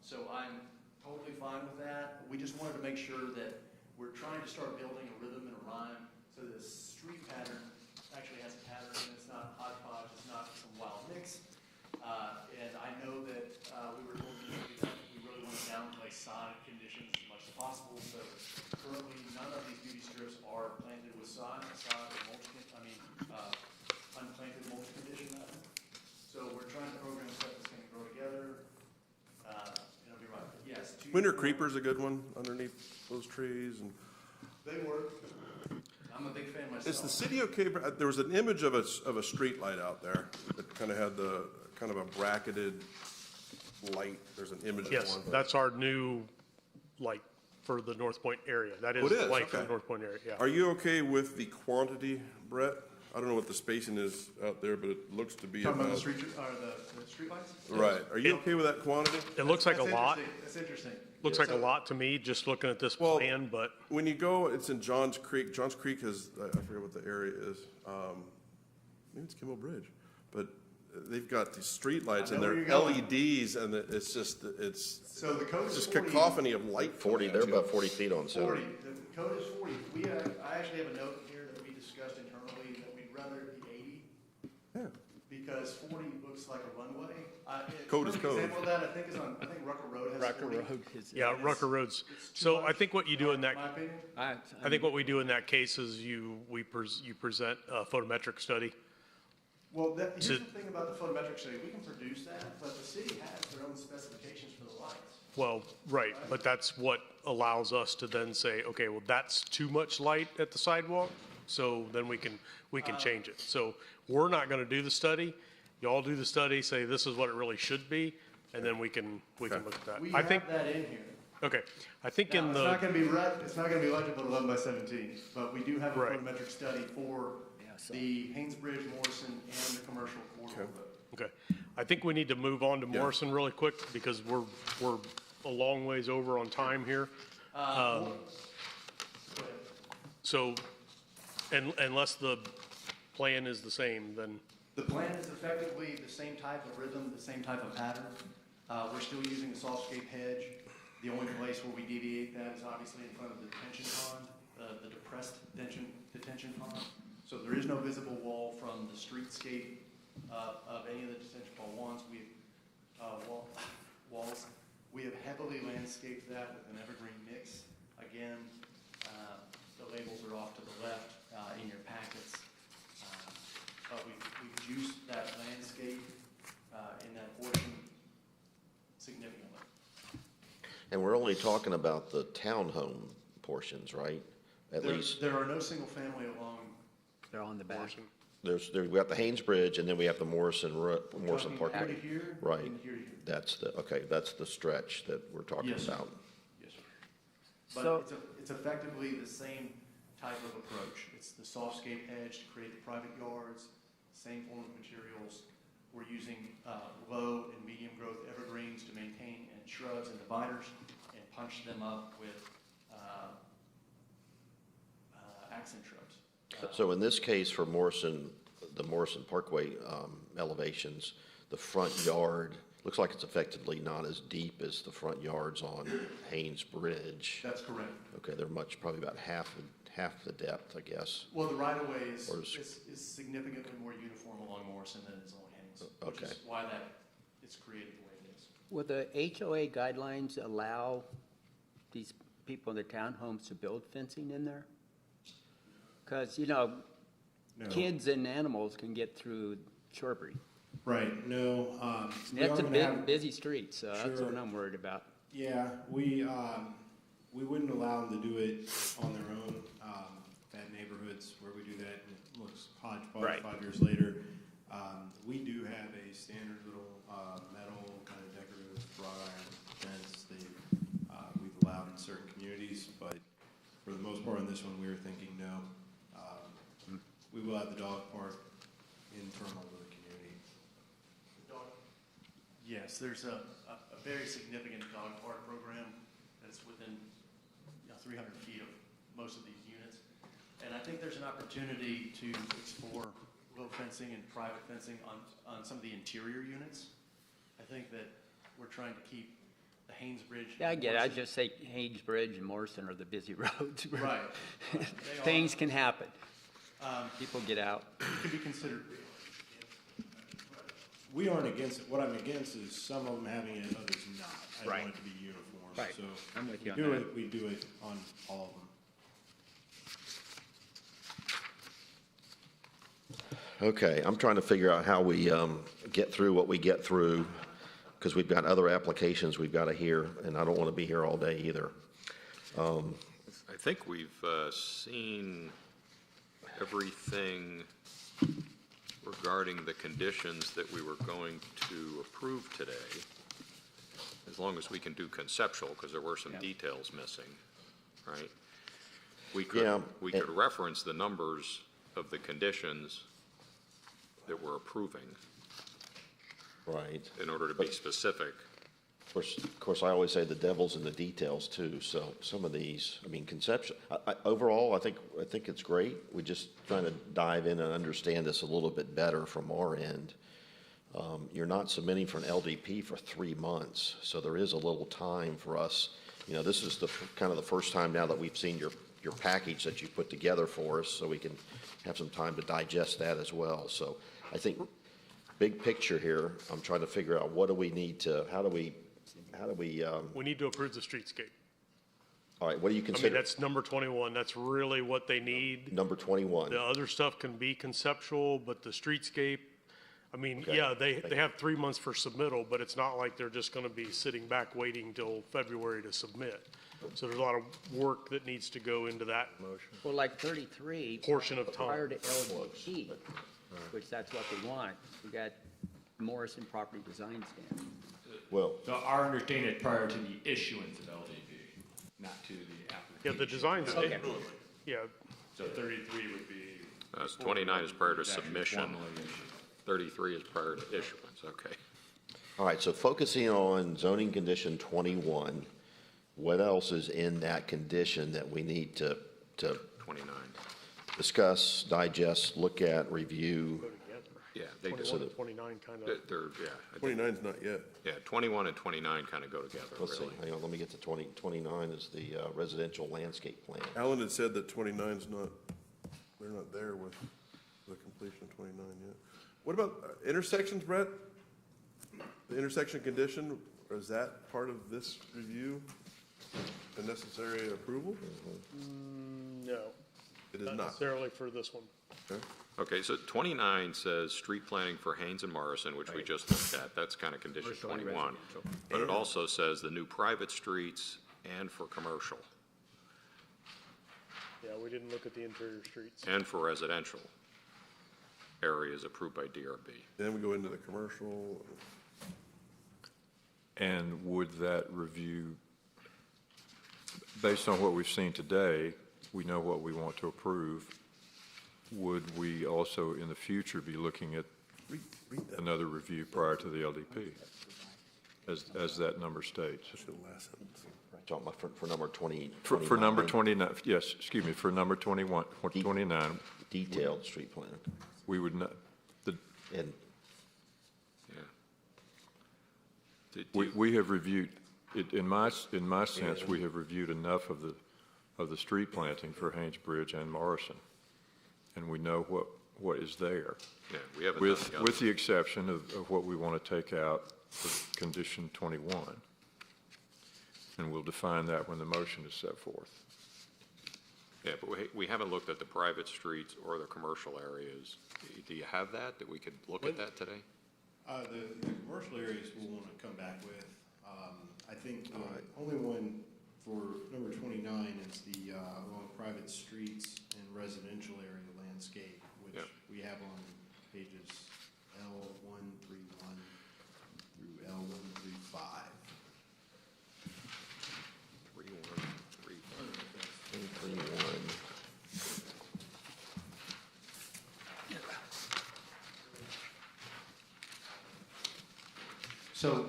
So I'm totally fine with that. We just wanted to make sure that we're trying to start building a rhythm and a rhyme, so the street pattern actually has a pattern, and it's not hodgepodge, it's not some wild mix. And I know that we were told that we really want to downplay sod conditions as much as possible. So currently, none of these beauty strips are planted with sod. Sod or mulch, unplanted mulch condition. So we're trying to program stuff that's going to grow together. Winter creeper's a good one underneath those trees, and They work. I'm a big fan myself. is the city okay, there was an image of a street light out there that kind of had kind of a bracketed light, there's an image of one. Yes, that's our new light for the North Point area. That Oh, is it the is? light for the Okay. North Point area, yeah. Are you okay with the quantity, Brett? I don't know what the spacing is out there, but it looks to be Talking about about. the street, or the streetlights? Right, are you okay with that quantity? It looks like a That's lot. interesting. That's interesting. Looks Yeah, like a so- lot to me, just looking at this Well, plan, but When you go, it's in Johns Creek. Johns Creek has, I forget what the area is. Maybe it's Kimball Bridge, but they've got these streetlights I and know where they're you're going. LEDs, and it's just, So the code is just 40. cacophony of light. 40, they're about 40 feet on center. 40, the code is 40. I actually have a note here that we discussed internally that we'd rather it be 80. Yeah. Because 40 looks like a runway. Code is code. Example of that, I think is on, I think Rucker Road has 40. yeah, Rucker Roads. It's too So much, I think what you do in that, my opinion. I think what we do in that case is you present a photometric study. Well, here's to- the thing about the photometric study. We can produce that, but the city has their own specifications for the lights. Well, right, but that's what allows us to then say, okay, well, that's too much light at the sidewalk, so then we can change it. So we're not gonna do the study. Y'all do the study, say this is what it really should be, and then we can look at that. We I think, have that in here. okay, I think Now, in it's not the, gonna be it's not gonna be electrical 11 by 17, but we do have a Right. photometric study for the Haynesbridge, Morrison, and the commercial corridor. okay, I think we need to move on to Morrison really quick, because we're a long ways over on time here. So, unless the plan is the same, then, The plan is effectively the same type of rhythm, the same type of pattern. We're still using a softscape hedge. The only place where we deviate that is obviously in front of the detention pond, the depressed detention pond. So there is no visible wall from the streetscape of any of the detention pond walls. We have heavily landscaped that with an evergreen mix. Again, the labels are off to the left in your packets. But we've used that landscape in that portion significantly. And we're only talking about the townhome portions, right? At least, There are no single family along. They're on the back. we got the Haynes Bridge, and then we have the Morrison Talking Parkway. here to here, Right. and here to here. That's the stretch that we're talking Yes, sir. about. Yes, sir. So- But it's effectively the same type of approach. It's the softscape hedge to create the private yards, same form of materials. We're using low and medium growth evergreens to maintain, and shrubs and dividers, and punch them up with accent shrubs. So in this case, for Morrison, the Morrison Parkway elevations, the front yard, looks like it's effectively not as deep as the front yards on Haynes Bridge. That's correct. Okay, they're probably about half the depth, I guess. Well, the right-of-way is Or is- is significantly more uniform along Morrison than it is along Haynes, which Okay. is why that is created the way it is. Will the HOA guidelines allow these people in the townhomes to build fencing in there? Because, No. kids and animals can get through Shorebreed. Right, no, we That's are a gonna big, have- busy street, so that's what Sure. I'm worried about. Yeah, we wouldn't allow them to do it on their own. Bad neighborhoods where we do that, and it looks hodgepodge Right. 5 years later. We do have a standard little metal kind of decorative wrought iron fence that we've allowed in certain communities, but for the most part on this one, we were thinking no. We will have the dog park internal to the community. Yes, there's a very significant dog park program that's within 300 feet of most of these units. And I think there's an opportunity to explore low fencing and private fencing on some of the interior units. I think that we're trying to keep the Haynes Bridge. Yeah, I get it. I just say Haynes Bridge and Morrison are the busy roads. where Right. They Things are. can happen. People get out. It can be considered. We aren't against it. What I'm against is some of them having it, others not. I Right. want it to be uniform. Right. So I'm with you on we do that. it, we do it on all of them. Okay, I'm trying to figure out how we get through what we get through because we've got other applications we've got to hear, and I don't want to be here all day either. I think we've seen everything regarding the conditions that we were going to approve today, as long as we can do conceptual, because there were some details missing, right? We Yeah, could reference the numbers of the conditions that we're approving Right. in order to be specific. Of course, I always say the devil's in the details too, so some of these, I mean, conception, overall, I think it's great. We're just trying to dive in and understand this a little bit better from our end. You're not submitting for an LDP for 3 months, so there is a little time for us. You know, this is kind of the first time now that we've seen your package that you put together for us, so we can have some time to digest that as well. So I think, big picture here, I'm trying to figure out what do we need to, how do we, We need to approve the streetscape. all right, what do you I mean, consider? that's number 21. That's really what they need. Number 21. The other stuff can be conceptual, but the streetscape, I mean, Okay. yeah, they have 3 months for submittal, but it's not like they're just gonna be sitting back waiting till February to submit. So there's a lot of work that needs to go into that. Well, like 33. Portion of time. Prior to LDP, which that's what they want. We got Morrison Property Design Standard. Well, So our understanding is prior to the issuance of LDP, not to the application. Yeah, the design's, Okay. yeah, So 33 would be. 29 is prior to It's actually submission, formally issued. 33 is prior to issuance, okay. all right, so focusing on zoning condition 21, what else is in that condition that we need to 29. discuss, digest, look at, review? go together. Yeah, they do. 21 and 29 kind of, They're, yeah. I think- 29's not yet. Yeah, 21 and 29 kind of go together, Let's see, really. hang on, let me get to 29 is the residential landscape plan. Alan had said that 29's not, they're not there with the completion of 29 yet. What about intersections, Brett? The intersection condition, is that part of this review? The necessary approval? no, It is not not. necessarily for this one. Okay. Okay, so 29 says street planning for Haynes and Morrison, which we just looked at. That's kind of condition Commercial and 21. residential. But it also says the new private streets and for commercial Yeah, we didn't look at the interior streets. and for residential areas approved by DRB. Then we go into the commercial. And would that review, based on what we've seen today, we know what we want to approve. Would we also in the future be looking at Read that. another review prior to the LDP, as that number states? Just the last sentence. Talking about for number 20. For number 29, 29, yes, excuse me, for number 21, 29, detailed street plan. we would not, And Yeah. Did we, you- we have reviewed, in my sense, we have reviewed enough of the street planting for Haynes Bridge and Morrison. And we know what is there. Yeah, we haven't done the With other. the exception of what we want to take out for condition 21. And we'll define that when the motion is set forth. Yeah, but we haven't looked at the private streets or the commercial areas. Do you have that we could look at that today? The commercial areas we'll want to come back with. I think the only one for number 29 is the along private streets and residential area landscape, which Yep. we have on pages L131 through L135. 31. So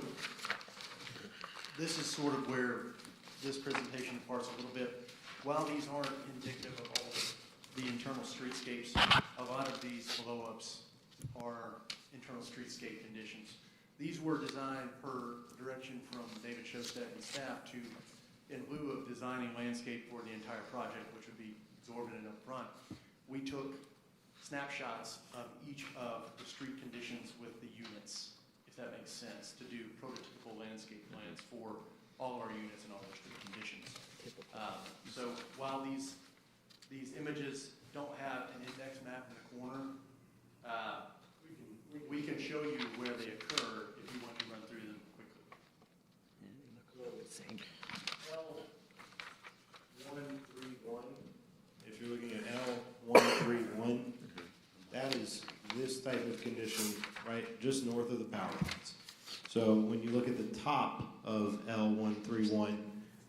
this is sort of where this presentation departs a little bit. While these aren't indicative of all the internal streetscapes, a lot of these blow-ups are internal streetscape conditions. These were designed per direction from David Shostak and staff to, in lieu of designing landscape for the entire project, which would be exorbitant up front, we took snapshots of each of the street conditions with the units, if that makes sense, to do prototypical landscape plans for all our units and all our street conditions. So while these images don't have an index map in the corner, we can show you where they occur if you want to run through them quickly. just north of the power lines. So when you look at the top of L131,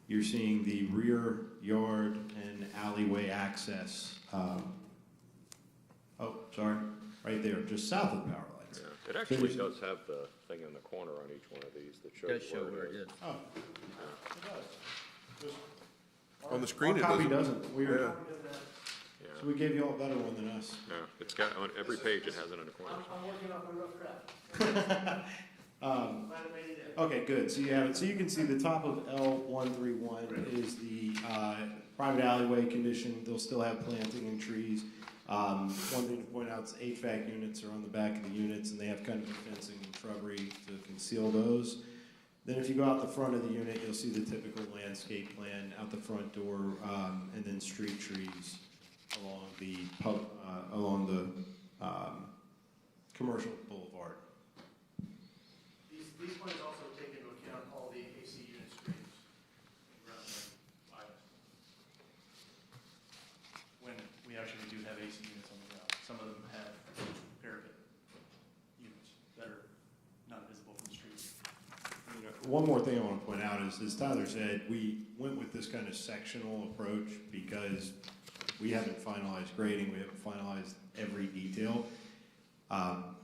you're seeing the rear yard and alleyway access. Right there, just south of the power lines. It actually does have the thing in the corner on each one of these that shows where it is. Oh, it does. On the screen, Our it copy doesn't. doesn't. Weird. Yeah, So we gave you all a better one than us. yeah, it's got, on every page it has it in the corner. I'm working off my rough draft. Glad I made it in. Okay, good. So you have it. So you can see the top of L131 is the private alleyway condition. They'll still have planting and trees. One thing to point out is HVAC units are on the back of the units, and they have kind of fencing and shrubbery to conceal those. Then if you go out the front of the unit, you'll see the typical landscape plan out the front door, and then street trees along the commercial boulevard. These plans also take into account all the AC unit screens around the items. When we actually do have AC units on the ground, some of them have parapet units that are not visible from the street. One more thing I want to point out is, as Tyler said, we went with this kind of sectional approach because we haven't finalized grading, we haven't finalized every detail.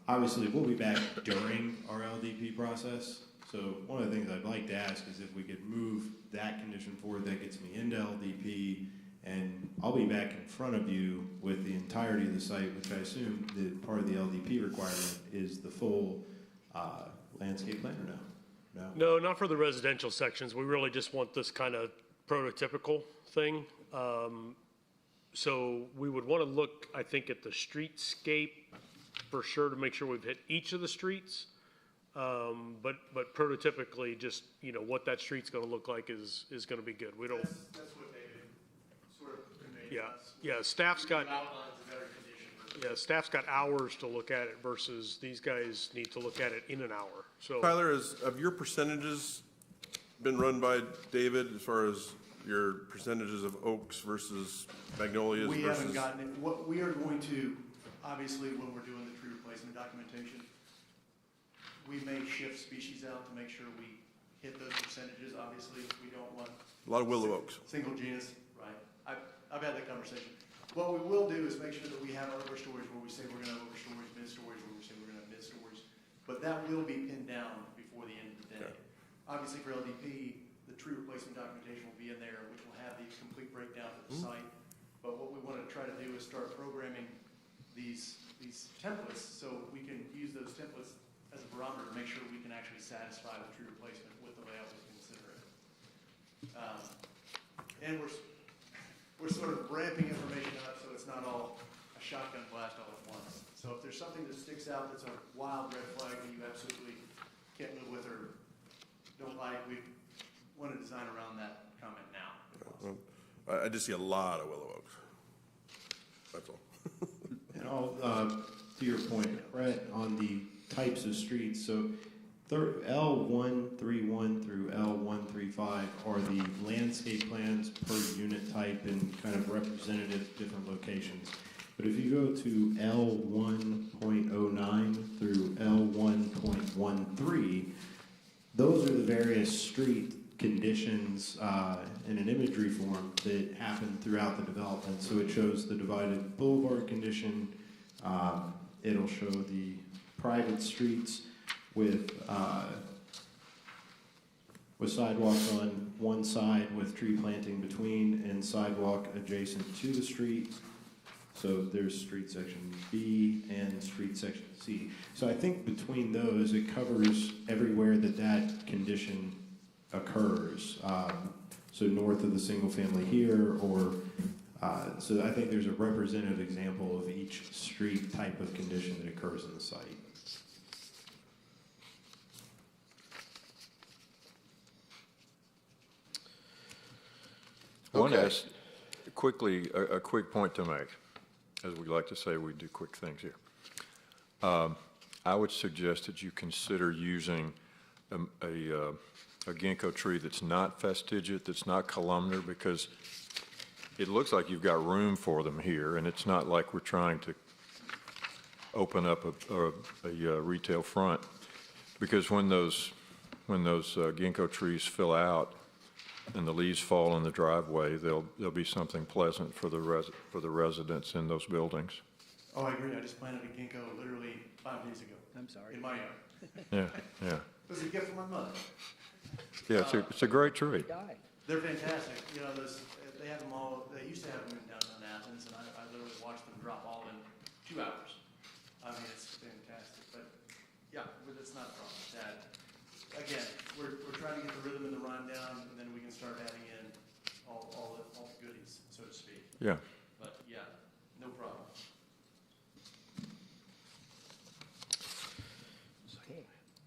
Obviously, we'll be back during our LDP process. So one of the things I'd like to ask is if we could move that condition forward, that gets me into LDP, and I'll be back in front of you with the entirety of the site, which I assume that part of the LDP requirement is the full landscape plan, or no? No, not for the residential sections. We really just want this kind of prototypical thing. So we would want to look, I think, at the streetscape for sure to make sure we've hit each of the streets. But prototypically, just, what that street's going to look like is going to be good. We don't. That's what David sort of conveyed to us. Yeah, staff's got. Outlines of better condition. Yeah, staff's got hours to look at it versus these guys need to look at it in an hour. So Tyler, have your percentages been run by David as far as your percentages of oaks versus magnolias We versus? haven't gotten it. What we are going to, obviously, when we're doing the tree replacement documentation, we may shift species out to make sure we hit those percentages. Obviously, we don't want. A lot of willow oaks. Single genus, right. I've had that conversation. What we will do is make sure that we have overstories where we say we're gonna have overstories, mid-stories where we say we're gonna have mid-stories. But that will be pinned down before the end of the day. Okay. Obviously, for LDP, the tree replacement documentation will be in there, which will have the complete breakdown of the site. But what we want to try to do is start programming these templates so we can use those templates as a barometer to make sure we can actually satisfy the tree replacement with the layout we consider it. And we're sort of ramping information up so it's not all a shotgun blast all at once. So if there's something that sticks out that's a wild red flag that you absolutely can't move with or don't like, we want to design around that comment now. if possible. I just see a lot of willow oaks. That's all. And I'll, to your point, Brett, on the types of streets, so L131 through L135 are the landscape plans per unit type and kind of representative different locations. But if you go to L1.09 through L1.13, those are the various street conditions in an imagery form that happen throughout the development. So it shows the divided boulevard condition. It'll show the private streets with sidewalks on one side with tree planting between and sidewalk adjacent to the street. So there's street section B and street section C. So I think between those, it covers everywhere that condition occurs. So north of the single family here, or so I think there's a representative example of each street type of condition that occurs in the site. I want to Okay. ask quickly, a quick point to make, as we like to say, we do quick things here. I would suggest that you consider using a ginkgo tree that's not fastigiate, that's not columnar, because it looks like you've got room for them here, and it's not like we're trying to open up a retail front. Because when those ginkgo trees fill out and the leaves fall in the driveway, there'll be something pleasant for the residents in those buildings. Oh, I agree. I just planted a ginkgo literally 5 days ago. I'm sorry. In my yard. Yeah, yeah. It was a gift from my mother. Yeah, it's a great tree. They're fantastic. You know, they have them all, they used to have them in downtown Athens, and I literally watched them drop all in 2 hours. I mean, it's fantastic, but yeah, it's not a problem with that. Again, we're trying to get the rhythm and the rhyme down, and then we can start adding in all the goodies, so to speak. Yeah. But yeah, no problem.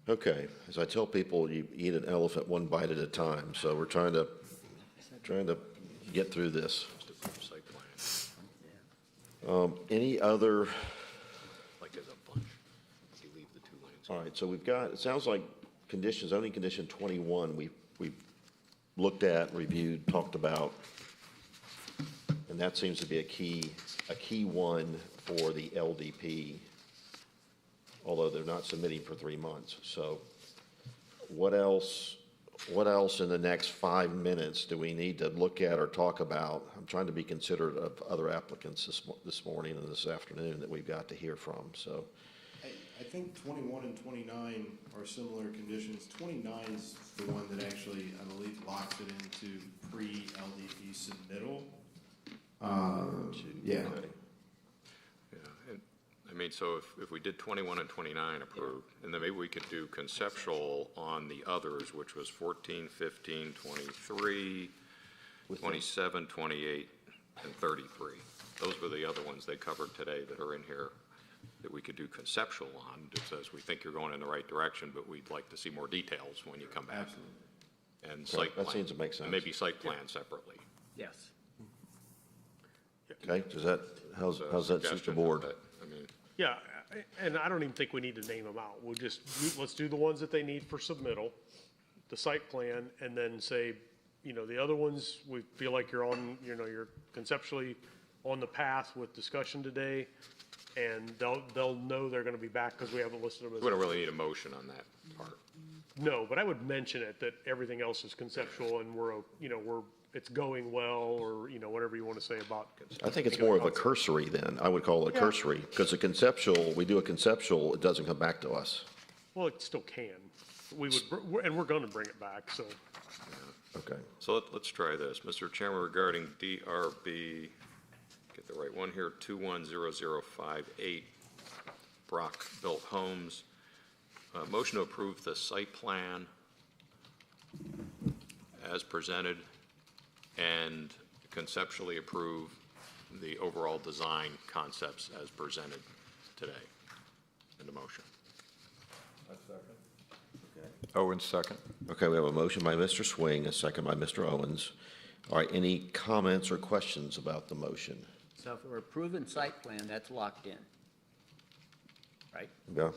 Okay, as I tell people, you eat an elephant one bite at a time, so we're trying to get through this. Site plan. Any other, Like as a bunch, you leave the 2 lanes. all right, so we've got, it sounds like conditions, zoning condition 21, we've looked at, reviewed, talked about, and that seems to be a key one for the LDP, although they're not submitting for 3 months. So what else in the next 5 minutes do we need to look at or talk about? I'm trying to be considerate of other applicants this morning and this afternoon that we've got to hear from, so. I think 21 and 29 are similar conditions. 29 is the one that actually, I believe, locks it into pre-LDP submittal. Yeah. Okay. Yeah, and, I mean, so if we did 21 and 29 approved, and then maybe we could do conceptual on the others, which was 14, 15, 23, 27, 28, and 33. Those were the other ones they covered today that are in here that we could do conceptual on, just as we think you're going in the right direction, but we'd like to see more details when you come back. Absolutely. And Okay, site plan. that seems to make sense. And maybe site plan separately. Yes. Okay, how's that suit the Suggestion, board? but, I mean, Yeah, and I don't even think we need to name them out. We'll just, let's do the ones that they need for submittal, the site plan, and then say, you know, the other ones, we feel like you're on, you know, you're conceptually on the path with discussion today, and they'll know they're gonna be back because we haven't listed them as. we don't really need a motion on that part. No, but I would mention it, that everything else is conceptual and it's going well, or, you know, whatever you want to say about. I think it's more of a cursory then. I would call it a cursory, because the conceptual, we do a conceptual, it doesn't come back to us. Well, it still can. We're gonna bring it back, so. Okay. So let's try this. Mr. Chairman, regarding DRB, get the right one here, 210058, Brock Built Homes. Motion to approve the site plan as presented and conceptually approve the overall design concepts as presented today in the motion. Owens, second. Okay, we have a motion by Mr. Swing, a second by Mr. Owens. All right, any comments or questions about the motion? So if we're approving site plan, that's locked in, right? Yeah,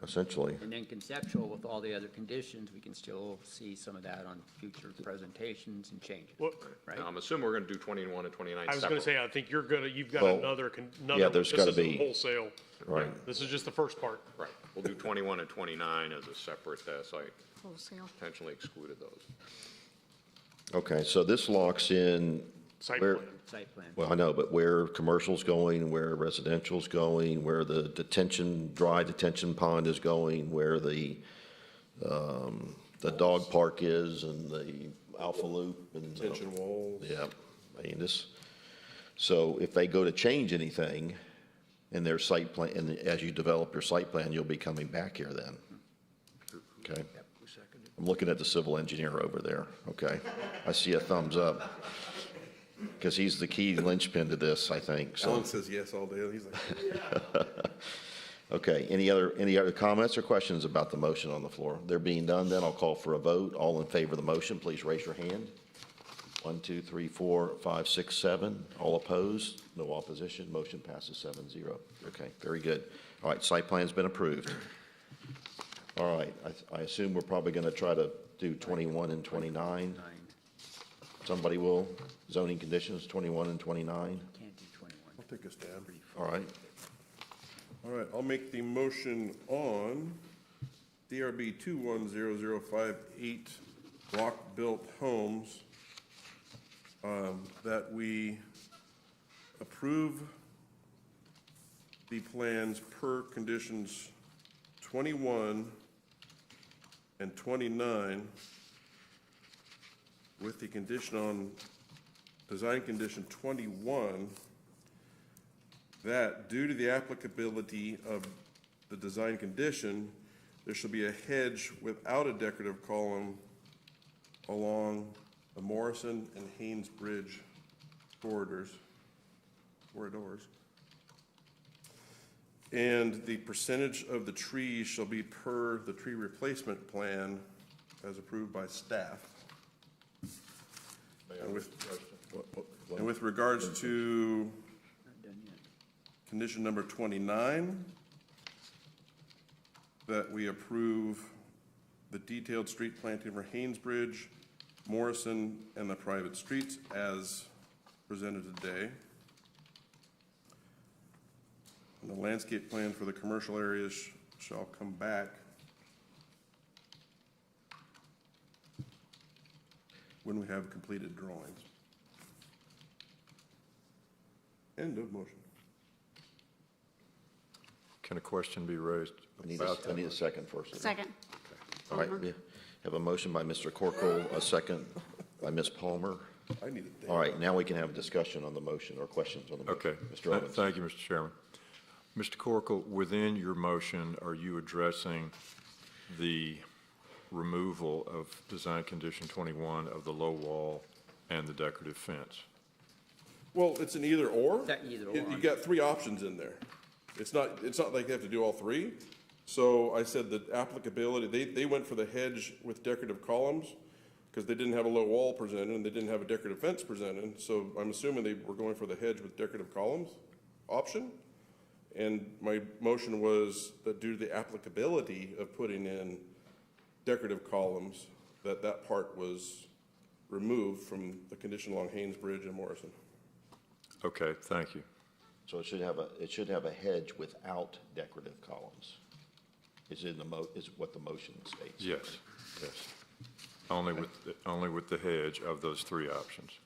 essentially. And then conceptual with all the other conditions, we can still see some of that on future presentations and changes, Well, right? Now, I'm assuming we're going to do 21 and 29 I was gonna separately. say, I think you've got Well, another, yeah, there's gotta this isn't be- wholesale. Right. This is just the first part. Right. We'll do 21 and 29 as a separate, so I Wholesale. intentionally excluded those. Okay, so this locks in. Site where- plan. Site plan. Well, I know, but where commercial's going, where residential's going, where the dry detention pond is going, where the dog park is and the Alpha Loop and. Tension walls. Yeah, I mean, so if they go to change anything in their site plan, and as you develop your site plan, you'll be coming back here then. Okay? I'm looking at the civil engineer over there, okay? I see a thumbs up. Because he's the key linchpin to this, I think, so. Alan says yes all day. He's like, Okay, any other comments or questions about the motion on the floor? There being none, then I'll call for a vote. All in favor of the motion, please raise your hand. 1, 2, 3, 4, 5, 6, 7. All opposed? No opposition. Motion passes 7-0. Okay, very good. All right, site plan's been approved. All right, I assume we're probably going to try to do 21 and 29. Somebody will? Zoning conditions 21 and 29. Can't do 21. I'll take a stab. All right. All right, I'll make the motion on DRB 210058 block-built homes, that we approve the plans per conditions 21 and 29 with the condition on design condition 21 that due to the applicability of the design condition, there shall be a hedge without a decorative column along the Morrison and Haynes Bridge corridors. And the percentage of the trees shall be per the tree replacement plan as approved by staff. And with regards to condition number 29, that we approve the detailed street planting for Haynes Bridge, Morrison, and the private streets as presented today. And the landscape plan for the commercial areas shall come back when we have completed drawings. End of motion. Can a question be raised I need about a second first. Second. All right, we have a motion by Mr. Corkle, a second by Ms. Palmer. I need it. All right, now we can have a discussion on the motion or questions on the motion. Okay. Mr. Owens. Thank you, Mr. Chairman. Mr. Corkle, within your motion, are you addressing the removal of design condition 21 of the low wall and the decorative fence? Well, it's an either or. That either or. You got three options in there. It's not like they have to do all three. So I said that applicability, they went for the hedge with decorative columns because they didn't have a low wall presented and they didn't have a decorative fence presented. So I'm assuming they were going for the hedge with decorative columns option. And my motion was that due to the applicability of putting in decorative columns, that part was removed from the condition along Haynes Bridge and Morrison. Okay, thank you. So it should have a hedge without decorative columns. Is what the motion states. Yes, yes. Only with the hedge of those three options.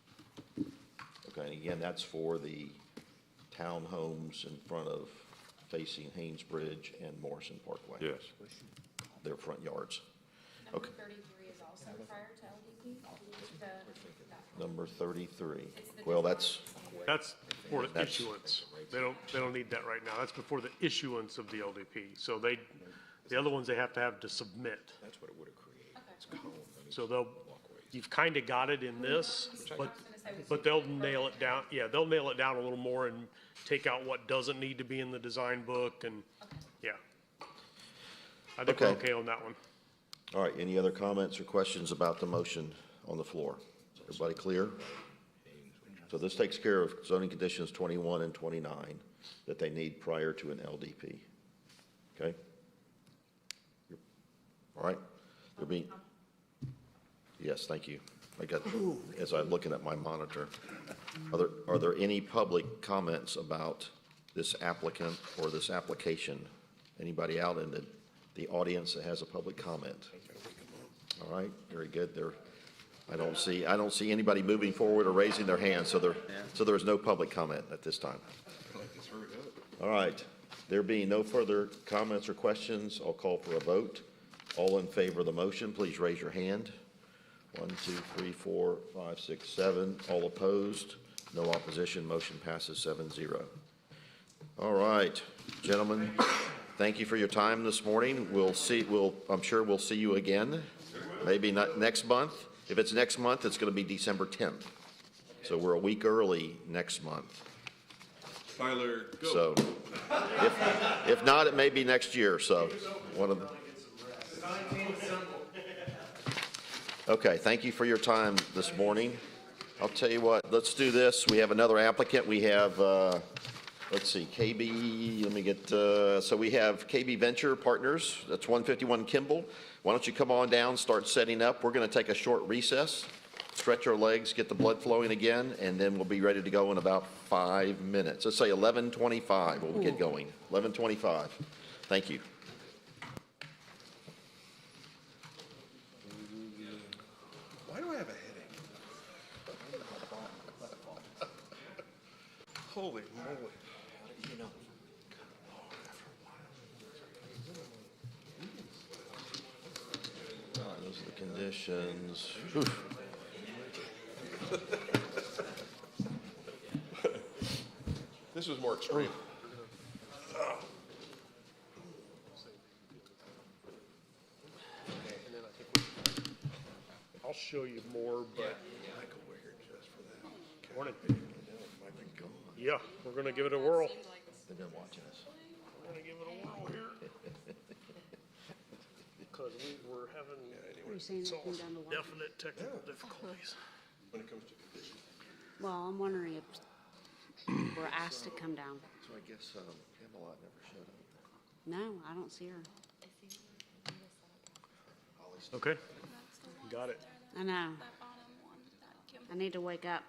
Okay, and again, that's for the townhomes in front of facing Haynes Bridge and Morrison Parkway. Yes. Their front yards. Number Okay. 33 is also prior to LDP? Number 33. It's the Well, that's, That's for the That's- issuance. They don't need that right now. That's before the issuance of the LDP. So the other ones they have to submit. That's what it would have created. So you've kind of got it in this, but they'll nail it down. Yeah, they'll nail it down a little more and take out what doesn't need to be in the design book and, yeah. I think we're Okay. okay on that one. all right, any other comments or questions about the motion on the floor? Everybody clear? So this takes care of zoning conditions 21 and 29 that they need prior to an LDP. Okay? All right? Yes, thank you. As I'm looking at my monitor. Are there any public comments about this applicant or this application? Anybody out in the audience that has a public comment? All right, very good. I don't see anybody moving forward or raising their hand, so there is no public comment at this time. All right, there being no further comments or questions, I'll call for a vote. All in favor of the motion, please raise your hand. 1, 2, 3, 4, 5, 6, 7. All opposed? No opposition. Motion passes 7-0. All right, gentlemen, thank you for your time this morning. I'm sure we'll see you again, maybe not next month. If it's next month, it's going to be December 10th. So we're a week early next month. Tyler, go. So if not, it may be next year. So one of the. Okay, thank you for your time this morning. I'll tell you what, let's do this. We have another applicant. We have, let's see, KB, let me get, so we have KB Venture Partners. That's 151 Kimball. Why don't you come on down, start setting up. We're going to take a short recess, stretch our legs, get the blood flowing again, and then we'll be ready to go in about 5 minutes. Let's say 11:25 we'll get going. 11:25. Thank you. Why do I have a headache? Holy moly. Those are the conditions. This was more extreme. I'll show you more, but. Michael, we're here just for that. Morning. Might be gone. Yeah, we're gonna give it a whirl. They've been watching us. We're gonna give it a whirl here. Because we're having Are you saying they came down to water? definite technical difficulties. When it comes to conditions. Well, I'm wondering if we're asked to come down. So I guess Camelot never showed up. No, I don't see her. Okay, got it. I know. I need to wake up.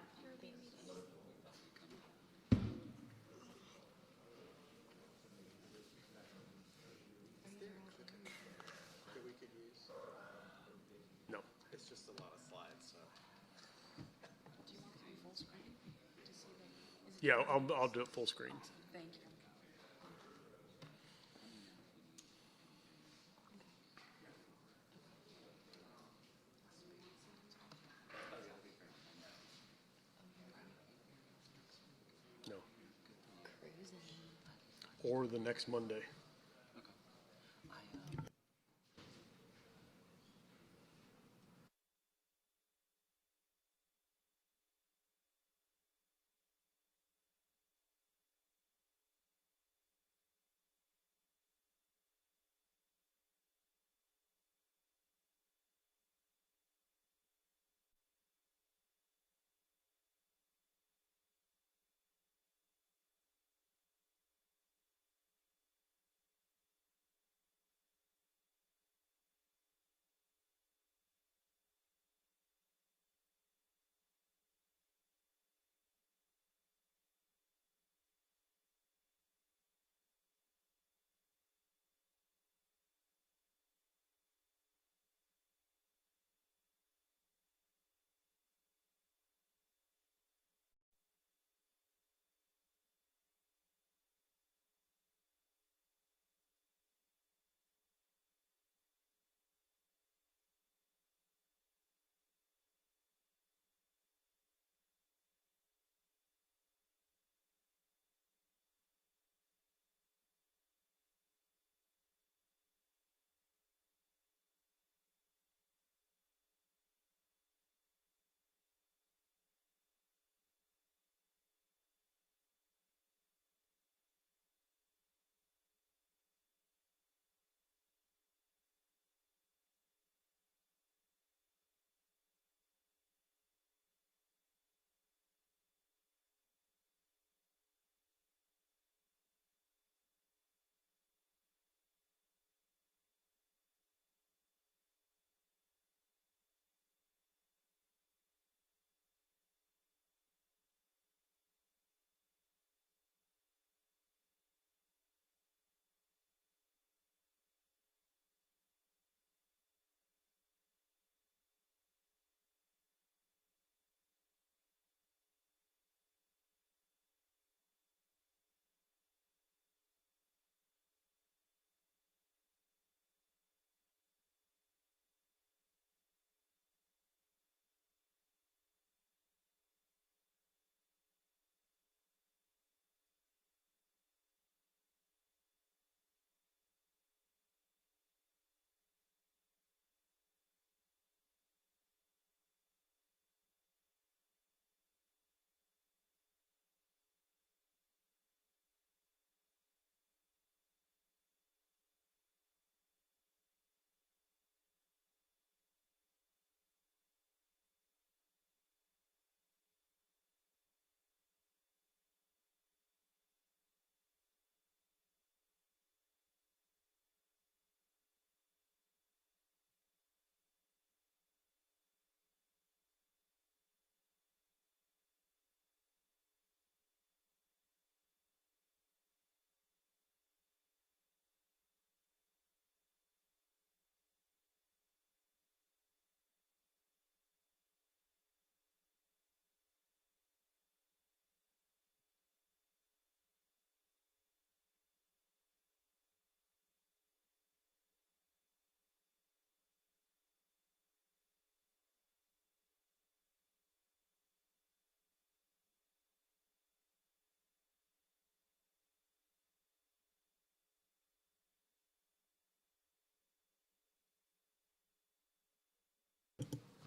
No. It's just a lot of slides, so. Yeah, I'll do it full screen. Thank you. No. Or the next Monday.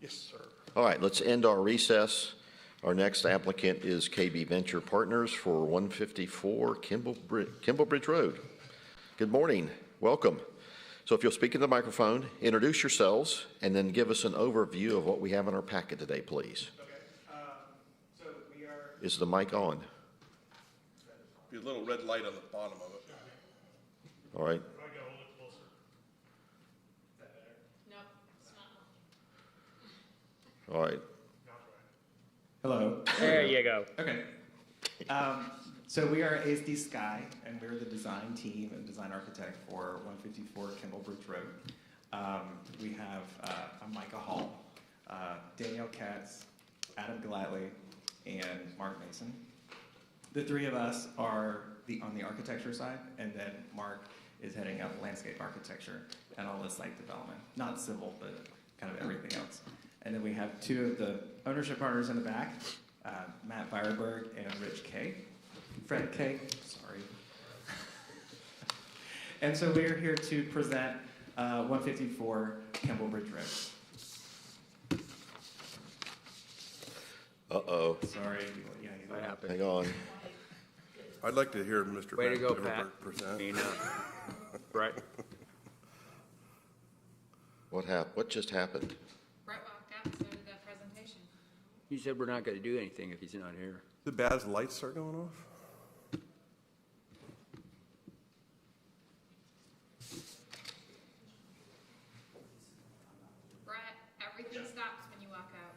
Yes, sir. All right, let's end our recess. Our next applicant is KB Venture Partners for 154 Kimball Bridge Road. Good morning. Welcome. So if you'll speak in the microphone, introduce yourselves, and then give us an overview of what we have in our packet today, please. Okay, so we are. Is the mic on? Be a little red light on the bottom of it. All right. If I go a little closer. Is that better? No, it's not. All right. Hello. There you go. Okay. So we are ASD Sky, and we're the design team and design architect for 154 Kimball Bridge Road. We have Micah Hall, Danielle Katz, Adam Galatly, and Mark Mason. The three of us are on the architecture side, and then Mark is heading up landscape architecture and all the site development. Not civil, but kind of everything else. And then we have two of the ownership partners in the back, Matt Beierberg and Rich K. Fred K, sorry. And so we're here to present 154 Kimball Bridge Road. Uh-oh. Sorry. Yeah, What happened? Hang on. I'd like to hear Mr. Way to go, Beierberg Pat. present. You know. Right. What just happened? Brett walked out, so did that presentation. You said we're not going to do anything if he's not here. The bad lights start going off? Brett, everything stops when you walk out.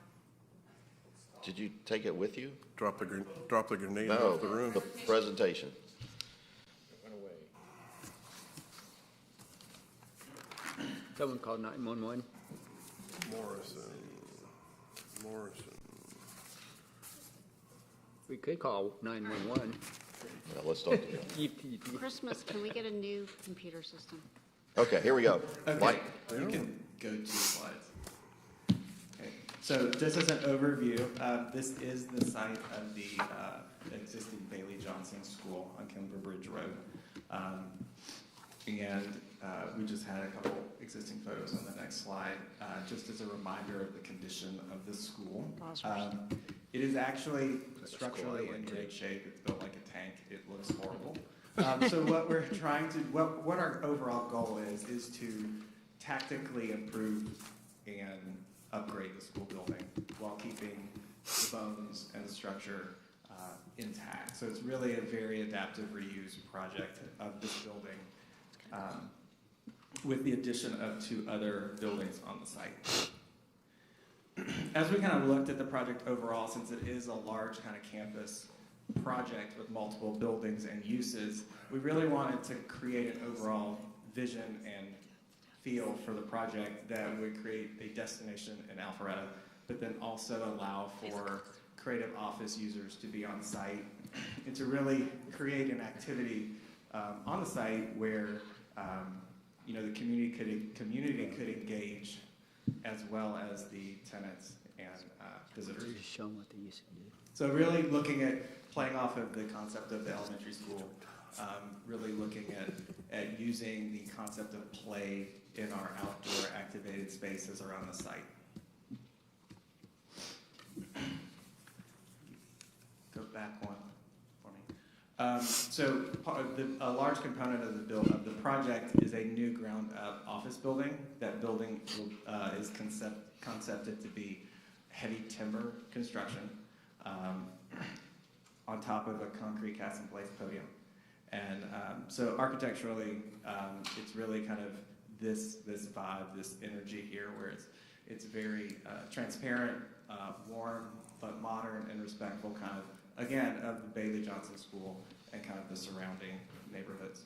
Did you take it with you? Drop the grenade No, off the room. the presentation. Someone called 911. Morrison. We could call 911. Well, let's don't do that. Christmas, can we get a new computer system? Okay, here we go. Okay, Mike? you can go 2 slides. Okay, so just as an overview, this is the site of the existing Bailey Johnson School on Kimball Bridge Road. We just had a couple existing photos on the next slide, just as a reminder of the condition of the school. It is actually structurally in great shape. It's built like a tank. It looks horrible. So what we're trying to, what our overall goal is to tactically improve and upgrade the school building while keeping the bones and the structure intact. So it's really a very adaptive reuse project of this building with the addition of 2 other buildings on the site. As we kind of looked at the project overall, since it is a large kind of campus project with multiple buildings and uses, we really wanted to create an overall vision and feel for the project that would create a destination in Alpharetta, but then also allow for creative office users to be on site and to really create an activity on the site where the community could engage, as well as the tenants and visitors. Just show them what they used to do. So really looking at playing off of the concept of the elementary school, really looking at using the concept of play in our outdoor activated spaces around the site. Go back one for me. So a large component of the project is a new ground-up office building. That building is concepted to be heavy timber construction on top of a concrete cast-in-place podium. And so architecturally, it's really kind of this vibe, this energy here, where it's very transparent, warm, but modern and respectful, kind of, again, of the Bailey Johnson School and kind of the surrounding neighborhoods.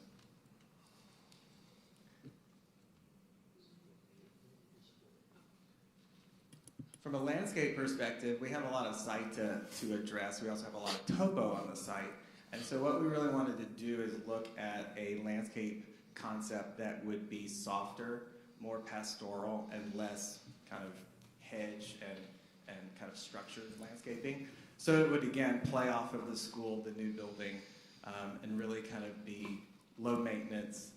From a landscape perspective, we have a lot of site to address. We also have a lot of topo on the site. And so what we really wanted to do is look at a landscape concept that would be softer, more pastoral, and less kind of hedge and kind of structured landscaping. So it would, again, play off of the school, the new building, and really kind of be low maintenance,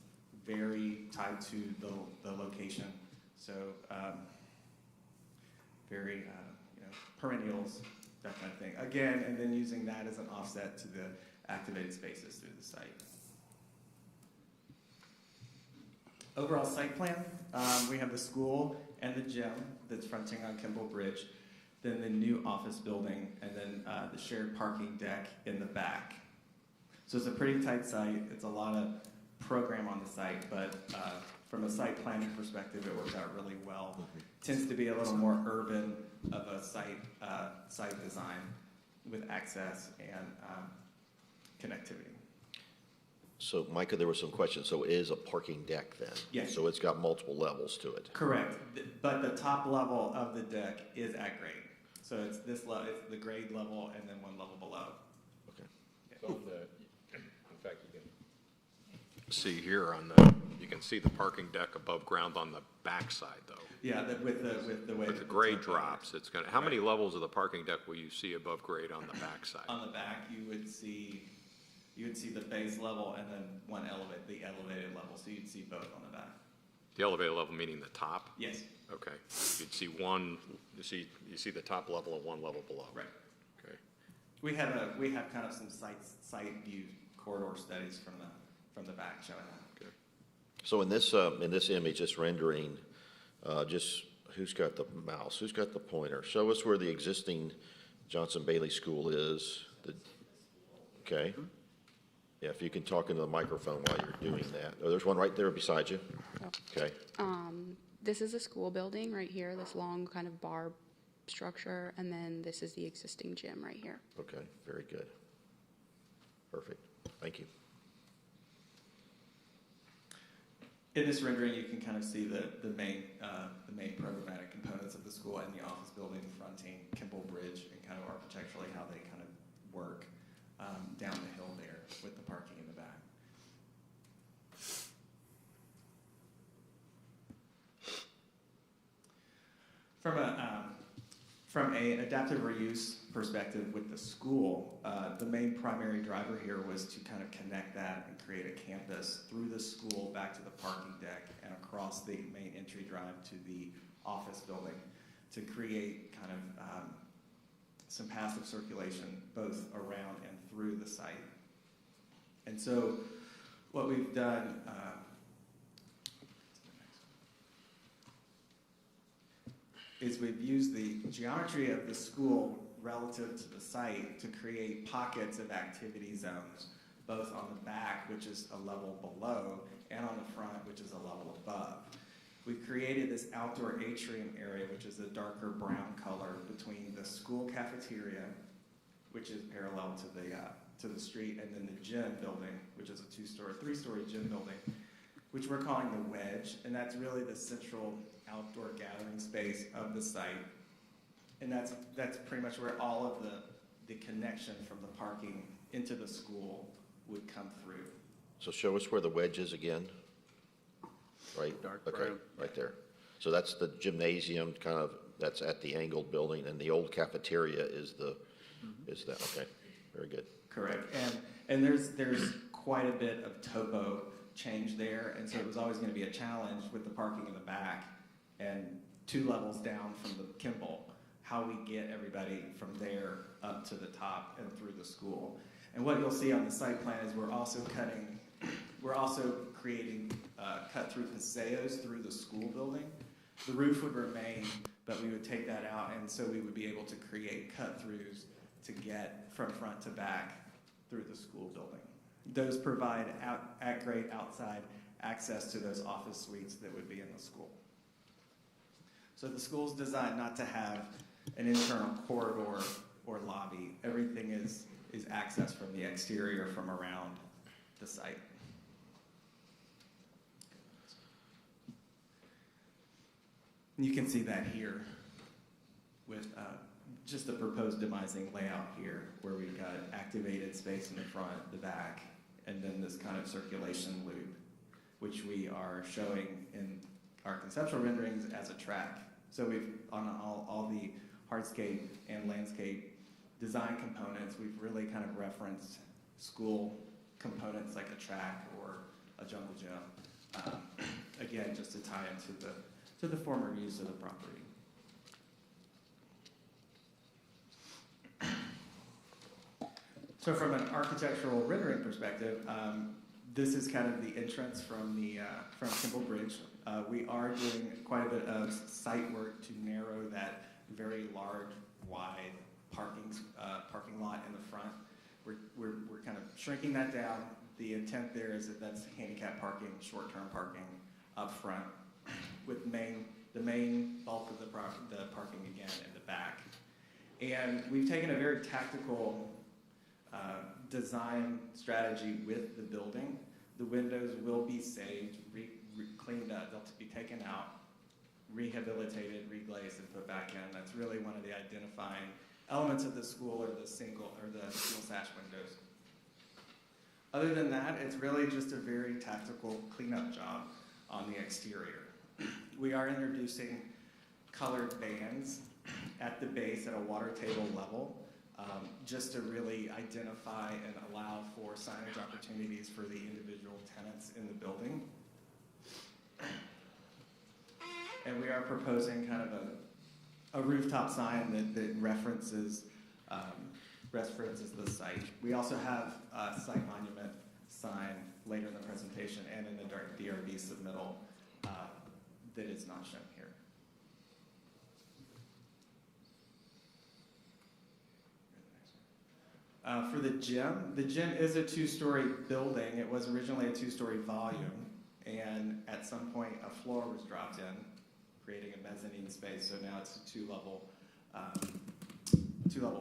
very tied to the location. So very, perennials, that kind of thing. Again, and then using that as an offset to the activated spaces through the site. Overall site plan, we have the school and the gym that's fronting on Kimball Bridge, then the new office building, and then the shared parking deck in the back. So it's a pretty tight site. It's a lot of program on the site, but from a site planning perspective, it worked out really well. Tends to be a little more urban of a site design with access and connectivity. So Micah, there were some questions. So it is a parking deck then? Yes. So it's got multiple levels to it? Correct, but the top level of the deck is at grade. So it's this level, it's the grade level and then one level below. Okay. So in fact, you can see here on the, you can see the parking deck above ground on the back side though. Yeah, with the way. With the grade drops, it's gonna, how many levels of the parking deck will you see above grade on the back side? On the back, you would see the base level and then the elevated level, so you'd see both on the back. The elevated level meaning the top? Yes. Okay, you'd see one, you see the top level and one level below? Right. Okay. We have kind of some site view corridor studies from the back showing that. Okay. So in this image, this rendering, just who's got the mouse? Who's got the pointer? Show us where the existing Johnson Bailey School is. Okay. Yeah, if you can talk into the microphone while you're doing that. Oh, there's one right there beside you. Okay. This is a school building right here, this long kind of bar structure, and then this is the existing gym right here. Okay, very good. Perfect. Thank you. In this rendering, you can kind of see the main programmatic components of the school and the office building fronting Kimball Bridge and kind of architecturally how they kind of work down the hill there with the parking in the back. From a adaptive reuse perspective with the school, the main primary driver here was to kind of connect that and create a campus through the school back to the parking deck and across the main entry drive to the office building to create kind of some passive circulation both around and through the site. And so what we've done, is we've used the geometry of the school relative to the site to create pockets of activity zones, both on the back, which is a level below, and on the front, which is a level above. We've created this outdoor atrium area, which is a darker brown color between the school cafeteria, which is parallel to the street, and then the gym building, which is a three-story gym building, which we're calling the wedge, and that's really the central outdoor gathering space of the site. And that's pretty much where all of the connection from the parking into the school would come through. So show us where the wedge is again. Right? Dark Okay, brown. right there. So that's the gymnasium, kind of, that's at the angled building, and the old cafeteria is that, okay, very good. Correct, and there's quite a bit of topo change there, and so it was always going to be a challenge with the parking in the back and 2 levels down from the Kimball, how we get everybody from there up to the top and through the school. And what you'll see on the site plan is we're also creating cut-through paseos through the school building. The roof would remain, but we would take that out, and so we would be able to create cut-throughs to get from front to back through the school building. Those provide at-grade outside access to those office suites that would be in the school. So the school's designed not to have an internal corridor or lobby. Everything is accessed from the exterior, from around the site. And you can see that here with just the proposed demising layout here, where we've got activated space in the front, the back, and then this kind of circulation loop, which we are showing in our conceptual renderings as a track. So we've, on all the hardscape and landscape design components, we've really kind of referenced school components like a track or a jungle gym. Again, just to tie into the former use of the property. So from an architectural rendering perspective, this is kind of the entrance from from Kimball Bridge. We are doing quite a bit of site work to narrow that very large, wide parking lot in the front. We're kind of shrinking that down. The intent there is that that's handicap parking, short-term parking up front, with the main bulk of the parking again in the back. And we've taken a very tactical design strategy with the building. The windows will be saved, cleaned up, they'll be taken out, rehabilitated, reglazed, and put back in. That's really one of the identifying elements of the school, or the single sash windows. Other than that, it's really just a very tactical cleanup job on the exterior. We are introducing colored bands at the base at a water table level, just to really identify and allow for signage opportunities for the individual tenants in the building. And we are proposing kind of a rooftop sign that references the site. We also have a site monument sign later in the presentation and in the DRB submittal that is not shown here. For the gym is a two-story building. It was originally a two-story volume, and at some point a floor was dropped in, creating a mezzanine space. So now it's a two-level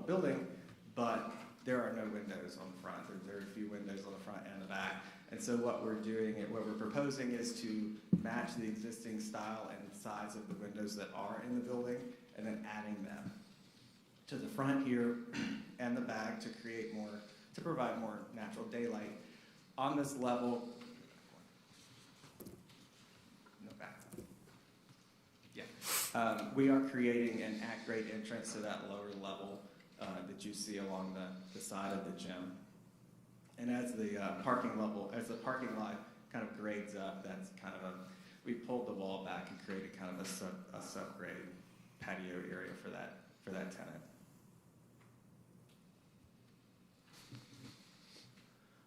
building, but there are no windows on the front. There are very few windows on the front and the back. And so what we're proposing is to match the existing style and size of the windows that are in the building, and then adding them to the front here and the back to provide more natural daylight. On this level, we are creating an at-grade entrance to that lower level that you see along the side of the gym. And as the parking lot kind of grades up, that's kind of we pulled the wall back and created kind of a sub-grade patio area for that tenant.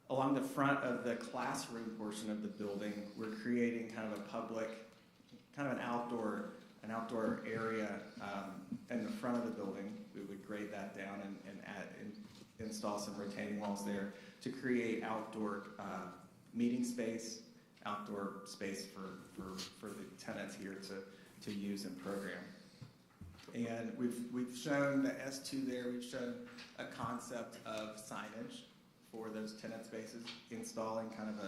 Along the front of the classroom portion of the building, we're creating kind of an outdoor area in the front of the building. We would grade that down and install some retaining walls there to create outdoor meeting space, outdoor space for the tenants here to use and program. And we've shown the S2 there. We've shown a concept of signage for those tenant spaces, installing kind of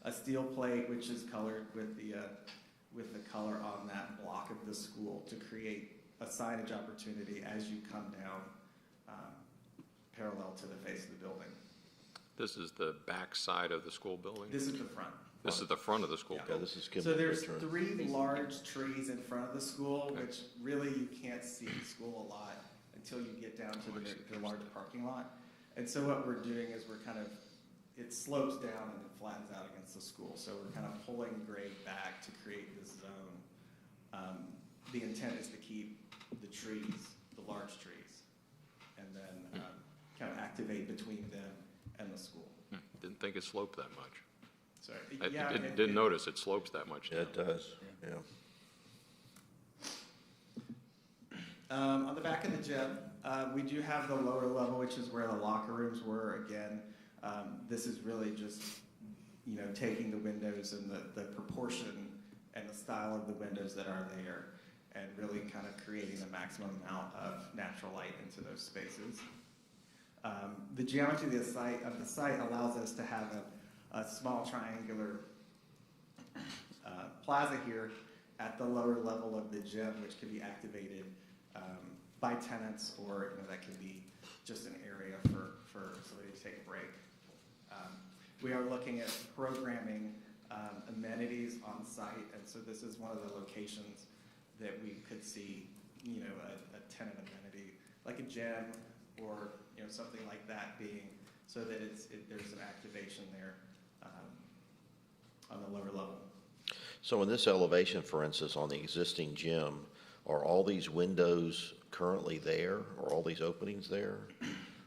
a steel plate which is colored with the color on that block of the school to create a signage opportunity as you come down parallel to the face of the building. This is the back side of the school building? This is the front. This is the front of the school building? This is So there's 3 large trees in front of the school, which really you can't see the school a lot until you get down to the large parking lot. And so what we're doing is it slopes down and it flattens out against the school. So we're kind of pulling grade back to create this zone. The intent is to keep the trees, the large trees, and then kind of activate between them and the school. Didn't think it sloped that much. Sorry. I didn't notice it slopes that much. Yeah, it does, yeah. On the back of the gym, we do have the lower level, which is where the locker rooms were. Again, this is really just, taking the windows and the proportion and the style of the windows that are there, and really kind of creating the maximum amount of natural light into those spaces. The geometry of the site allows us to have a small triangular plaza here at the lower level of the gym, which can be activated by tenants, or that can be just an area for somebody to take a break. We are looking at programming amenities on site, and so this is one of the locations that we could see, a tenant amenity like a gym or something like that being, so that there's an activation there on the lower level. So in this elevation, for instance, on the existing gym, are all these windows currently there? Are all these openings there?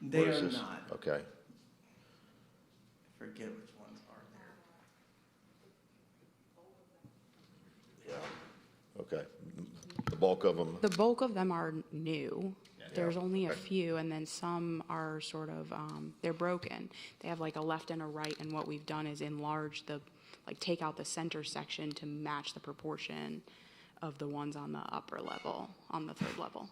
They are not. Okay. forget which ones are there. Okay. The bulk of them, The bulk of them are new. There's only a okay. few, and then some are sort of, they're broken. They have like a left and a right, and what we've done is enlarge like take out the center section to match the proportion of the ones on the upper level, on the third level.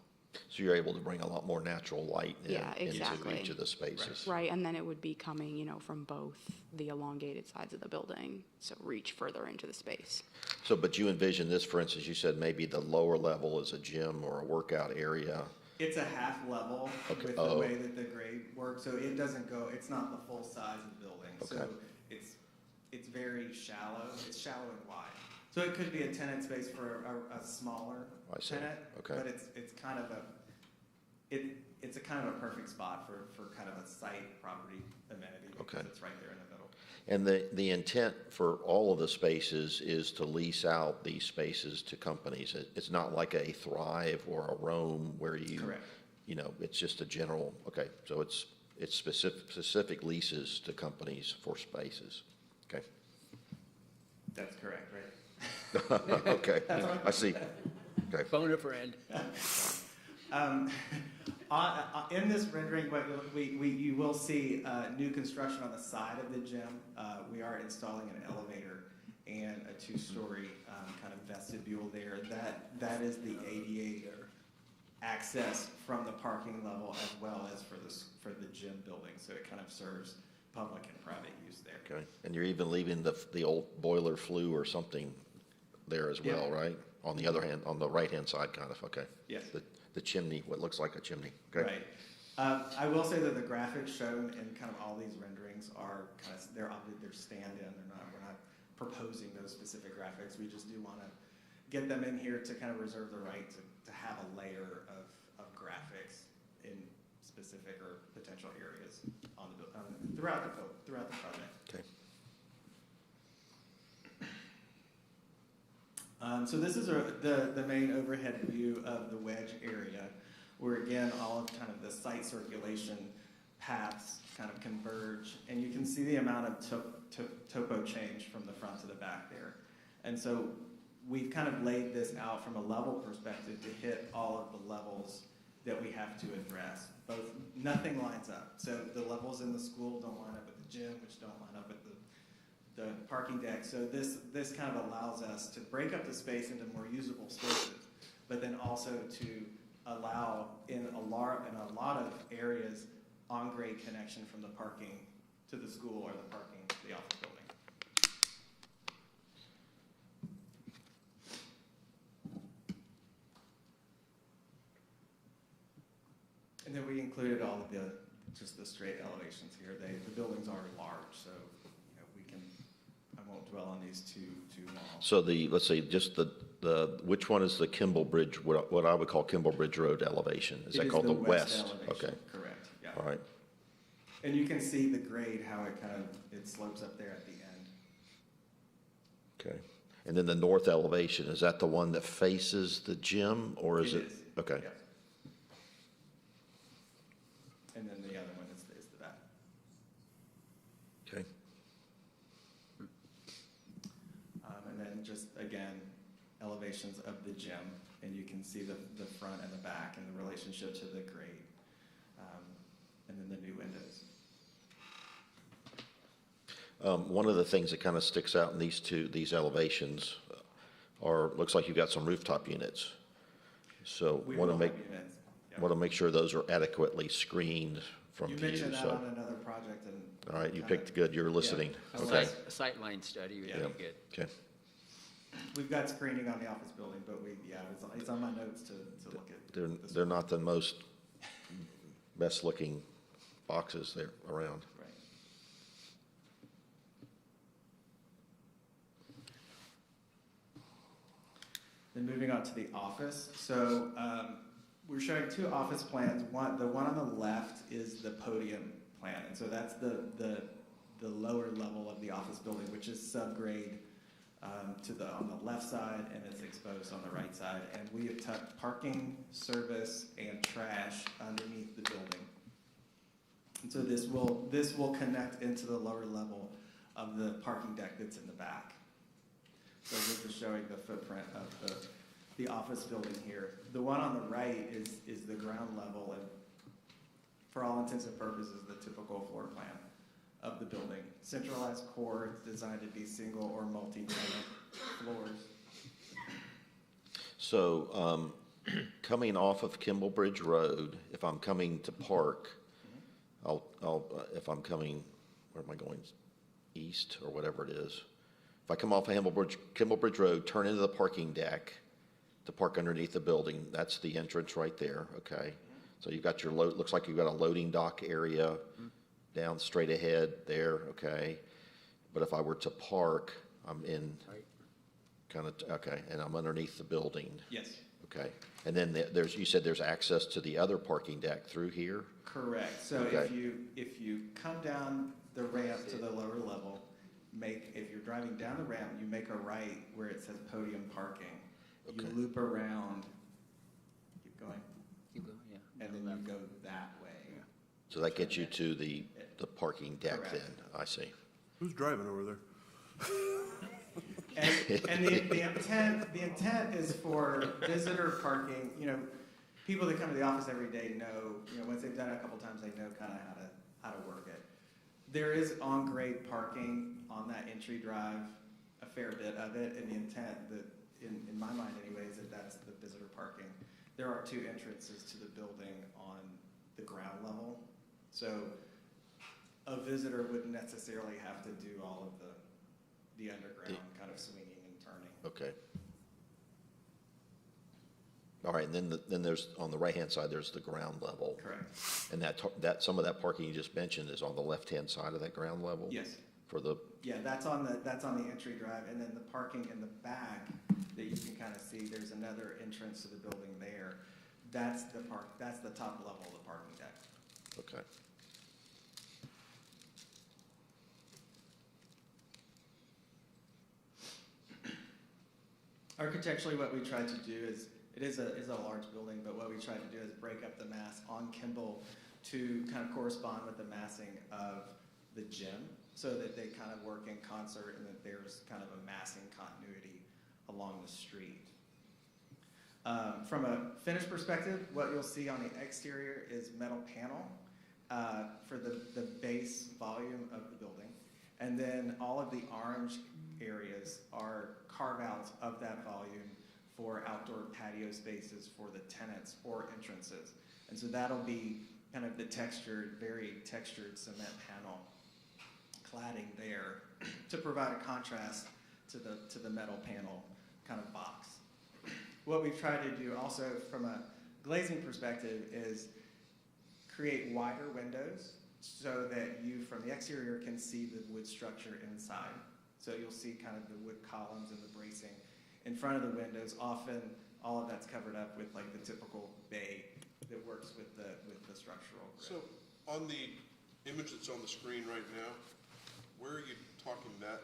so you're able to bring a lot more natural light Yeah, into exactly. each of the spaces. Right, and then it would be coming, from both the elongated sides of the building, so reach further into the space. So, but you envision this, for instance, you said maybe the lower level is a gym or a workout area. It's a half level Okay. with the way that the grade works, so it doesn't go, it's not the full size of the building. So Okay. it's very shallow, it's shallow and wide. So it could be a tenant space for a smaller I see. tenant, Okay. but it's kind of it's a kind of a perfect spot for kind of a site property amenity because Okay. it's right there in the middle. And the intent for all of the spaces is to lease out these spaces to companies. It's not like a Thrive or a Roam where you, Correct. It's just a general, okay, so it's specific leases to companies for spaces. Okay. That's correct, right? Okay, I see. Okay. Phone a friend. In this rendering, you will see new construction on the side of the gym. We are installing an elevator and a two-story kind of vestibule there. That is the ADA access from the parking level as well as for the gym building. So it kind of serves public and private use there. Okay, and you're even leaving the old boiler flue or something there as well, Yeah. right? On the other hand, on the right-hand side, kind of, okay. Yes. The chimney, what looks like a chimney, okay? Right. I will say that the graphics shown in kind of all these renderings are kind of, they're stand-in. We're not proposing those specific graphics. We just do want to get them in here to kind of reserve the right to have a layer of graphics in specific or potential areas throughout the project. Okay. So this is the main overhead view of the wedge area, where again, all of kind of the site circulation paths kind of converge, and you can see the amount of topo change from the front to the back there. And so we've kind of laid this out from a level perspective to hit all of the levels that we have to address. Nothing lines up. So the levels in the school don't line up with the gym, which don't line up with the parking deck. So this kind of allows us to break up the space into more usable spaces, but then also to allow in a lot of areas on-grade connection from the parking to the school or the parking to the office building. And then we included all of just the straight elevations here. The buildings are large, so I won't dwell on these too long. So let's say just which one is the Kimball Bridge, what I would call Kimball Bridge Road elevation? Is that called the west? Elevation, Okay, correct, yeah. all right. And you can see the grade, how it slopes up there at the end. Okay. And then the north elevation, is that the one that faces the gym, or is it? It is, Okay. yes. And then the other one is the back. Okay. And then just, again, elevations of the gym, and you can see the front and the back and the relationship to the grade, and then the new windows. One of the things that kind of sticks out in these elevations looks like you've got some rooftop units. So We want will to have units, yeah. want to make sure those are adequately screened from You view. mentioned that So, on another project, and all right, you picked good. You're listening. A Okay. sightline study would Yeah. be good. Okay. we've got screening on the office building, but it's on my notes to look at. They're not the most best looking boxes there around. Right. Then moving on to the office. So we're showing two office plans. The one on the left is the podium plan, and so that's the lower level of the office building, which is subgrade on the left side, and it's exposed on the right side. And we have tucked parking, service, and trash underneath the building. And so this will connect into the lower level of the parking deck that's in the back. So we're just showing the footprint of the office building here. The one on the right is the ground level, and for all intents and purposes, the typical floor plan of the building. Centralized core, it's designed to be single or multi-tenant floors. So, coming off of Kimblebridge Road, if I'm coming to park, if I'm coming, where am I going? East or whatever it is. If I come off of Kimblebridge Road, turn into the parking deck to park underneath the building, that's the entrance right there, okay? So you've got your looks like you've got a loading dock area down straight ahead there, okay? But if I were to park, I'm in kind of, okay, and I'm underneath the building. Yes. Okay, and then you said there's access to the other parking deck through here? Correct. So Okay. if you come down the ramp to the lower level, if you're driving down the ramp, you make a right where it says podium parking. You Okay. loop around, keep going, Yeah. and then you go that way. So that gets you to the parking deck Correct. then, I see. Who's driving over there? And the intent is for visitor parking. You know, people that come to the office every day know, once they've done it a couple times, they know kind of how to work it. There is on-grade parking on that entry drive, a fair bit of it, and the intent that, in my mind anyways, that's the visitor parking. There are two entrances to the building on the ground level, so a visitor wouldn't necessarily have to do all of the underground kind of swinging and turning. Okay. All right, and then there's, on the right-hand side, there's the ground level. Correct. And that some of that parking you just mentioned is on the left-hand side of that ground level? Yes. For the, Yeah, that's on the entry drive, and then the parking in the back that you can kind of see, there's another entrance to the building there. That's the top level of the parking deck. okay. Architecturally, what we tried to do is, it is a large building, but what we tried to do is break up the mass on Kimball to kind of correspond with the massing of the gym, so that they kind of work in concert and that there's kind of a massing continuity along the street. From a finished perspective, what you'll see on the exterior is metal panel for the base volume of the building. And then all of the orange areas are carve-outs of that volume for outdoor patio spaces for the tenants or entrances. And so that'll be kind of the very textured cement panel cladding there to provide a contrast to the metal panel kind of box. What we've tried to do also from a glazing perspective is create wider windows so that you from the exterior can see the wood structure inside. So you'll see kind of the wood columns and the bracing in front of the windows. Often all of that's covered up with like the typical bay that works with the structural grid. So on the image that's on the screen right now, where are you talking that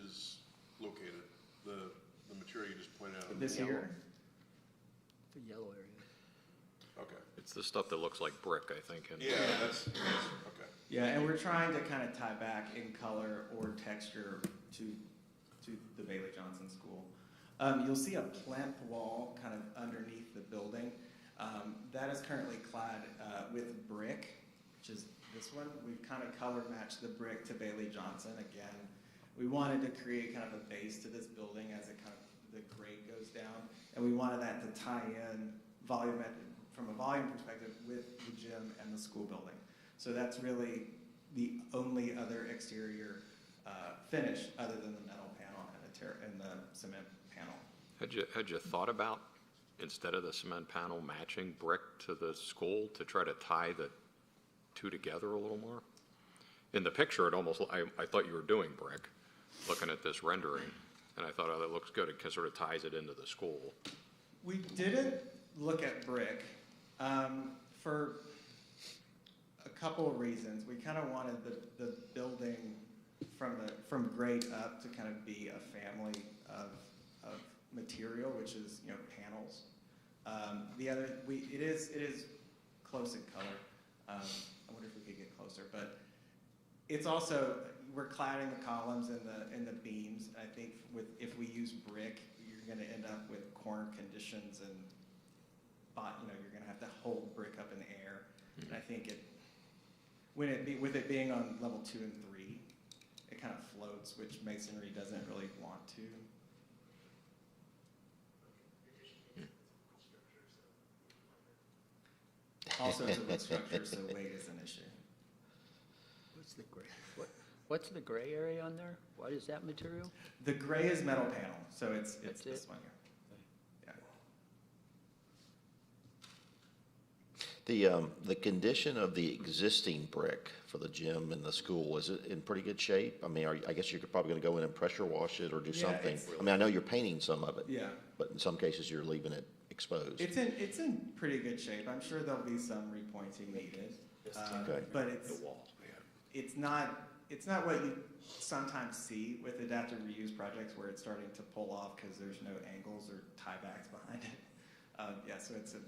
is located? The material you just pointed out? This here? The yellow area. Okay. It's the stuff that looks like brick, I think. Yeah, that's okay. Yeah, and we're trying to kind of tie back in color or texture to the Bailey Johnson School. You'll see a plinth wall kind of underneath the building. That is currently clad with brick, which is this one. We've kind of color matched the brick to Bailey Johnson. Again, we wanted to create kind of a base to this building as it kind of the grade goes down, and we wanted that to tie in from a volume perspective with the gym and the school building. So that's really the only other exterior finish other than the metal panel and the cement panel. Had you thought about, instead of the cement panel, matching brick to the school to try to tie the two together a little more? In the picture, it almost, I thought you were doing brick, looking at this rendering, and I thought, oh, that looks good. It sort of ties it into the school. We didn't look at brick for a couple of reasons. We kind of wanted the building from grade up to kind of be a family of material, which is panels. The other it is close in color. I wonder if we could get closer, but it's also, we're cladding the columns and the beams. I think if we use brick, you're gonna end up with corner conditions and, you're gonna have to hold brick up in the air. And I think with it being on level 2 and 3, it kind of floats, which masonry doesn't really want to. Also, it's a wood structure, so weight is an issue. What's the gray, what's the gray area on there? What is that material? The gray is metal panel, so it's That's this it? one here. The condition of the existing brick for the gym and the school, is it in pretty good shape? I mean, I guess you're probably gonna go in and pressure wash it or do Yeah, something. it's- I mean, I know you're painting some of it. Yeah. But in some cases, you're leaving it exposed. It's in pretty good shape. I'm sure there'll be some repointing needed. Okay. But it's not what you sometimes see with adaptive reuse projects where it's starting to pull off because there's no angles or tiebacks behind it. Yeah, so it's a.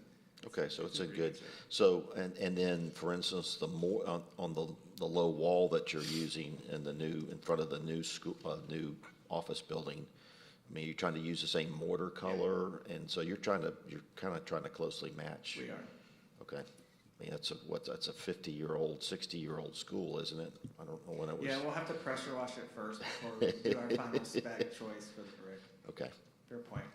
Okay, so it's a pretty good, shape. so, and then, for instance, the more, on the low wall that you're using in front of the new school, new office building, I mean, you're trying to use the same mortar color, and so you're kind of trying to closely match. We are. Okay. I mean, that's a 50-year-old, 60-year-old school, isn't it? I don't know when it was. Yeah, we'll have to pressure wash it first before we do our final spec choice for the brick. Okay. Fair point.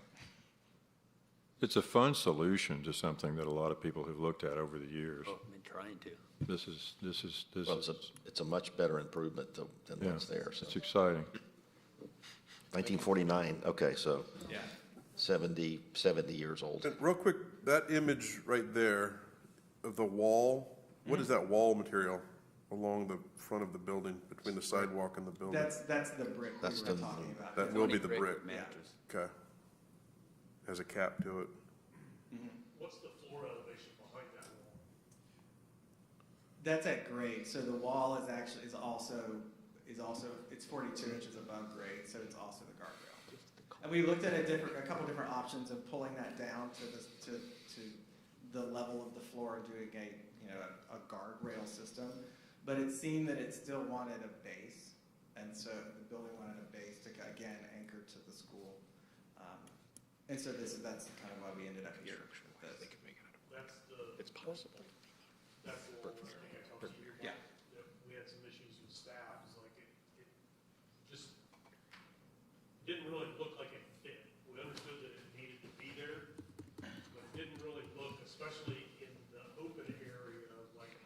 It's a fun solution to something that a lot of people have looked at over the years. Oh, I've been trying to. This is, Well, it's a much better improvement than yeah, what's there, so. it's exciting. 1949, okay, so Yeah. 70 years old. And real quick, that image right there of the wall, what is that wall material along the front of the building, between the sidewalk and the building? That's the brick That's we were the- talking about. That will be the brick. Yeah. Okay. Has a cap to it. What's the floor elevation behind that wall? That's at grade, so the wall is also it's 42 inches above grade, so it's also the guardrail. And we looked at a couple different options of pulling that down to the level of the floor and doing a guardrail system, but it seemed that it still wanted a base, and so the building wanted a base to again anchor to the school, and so that's kind of why we ended up here. It's possible. That's the wall, I think I talked to you Yeah. about, that we had some issues with staff, it's like it just didn't really look like it fit. We understood that it needed to be there, but it didn't really look, especially in the open area, like,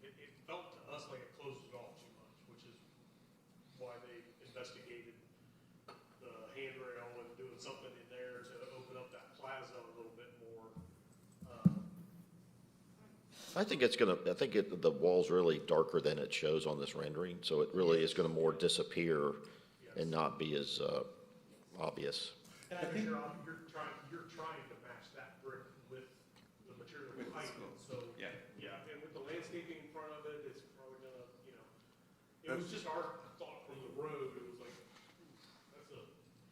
it felt to us like it closed it off too much, which is why they investigated the handrail and doing something in there to open up that plaza a little bit more. I think the wall's really darker than it shows on this rendering, so it really is gonna more disappear and not be as, obvious. And I think you're trying to match that brick with the material With the behind school. it, so. Yeah. Yeah, and with the landscaping in front of it, it's probably gonna, it was just our thought from the road, it was like,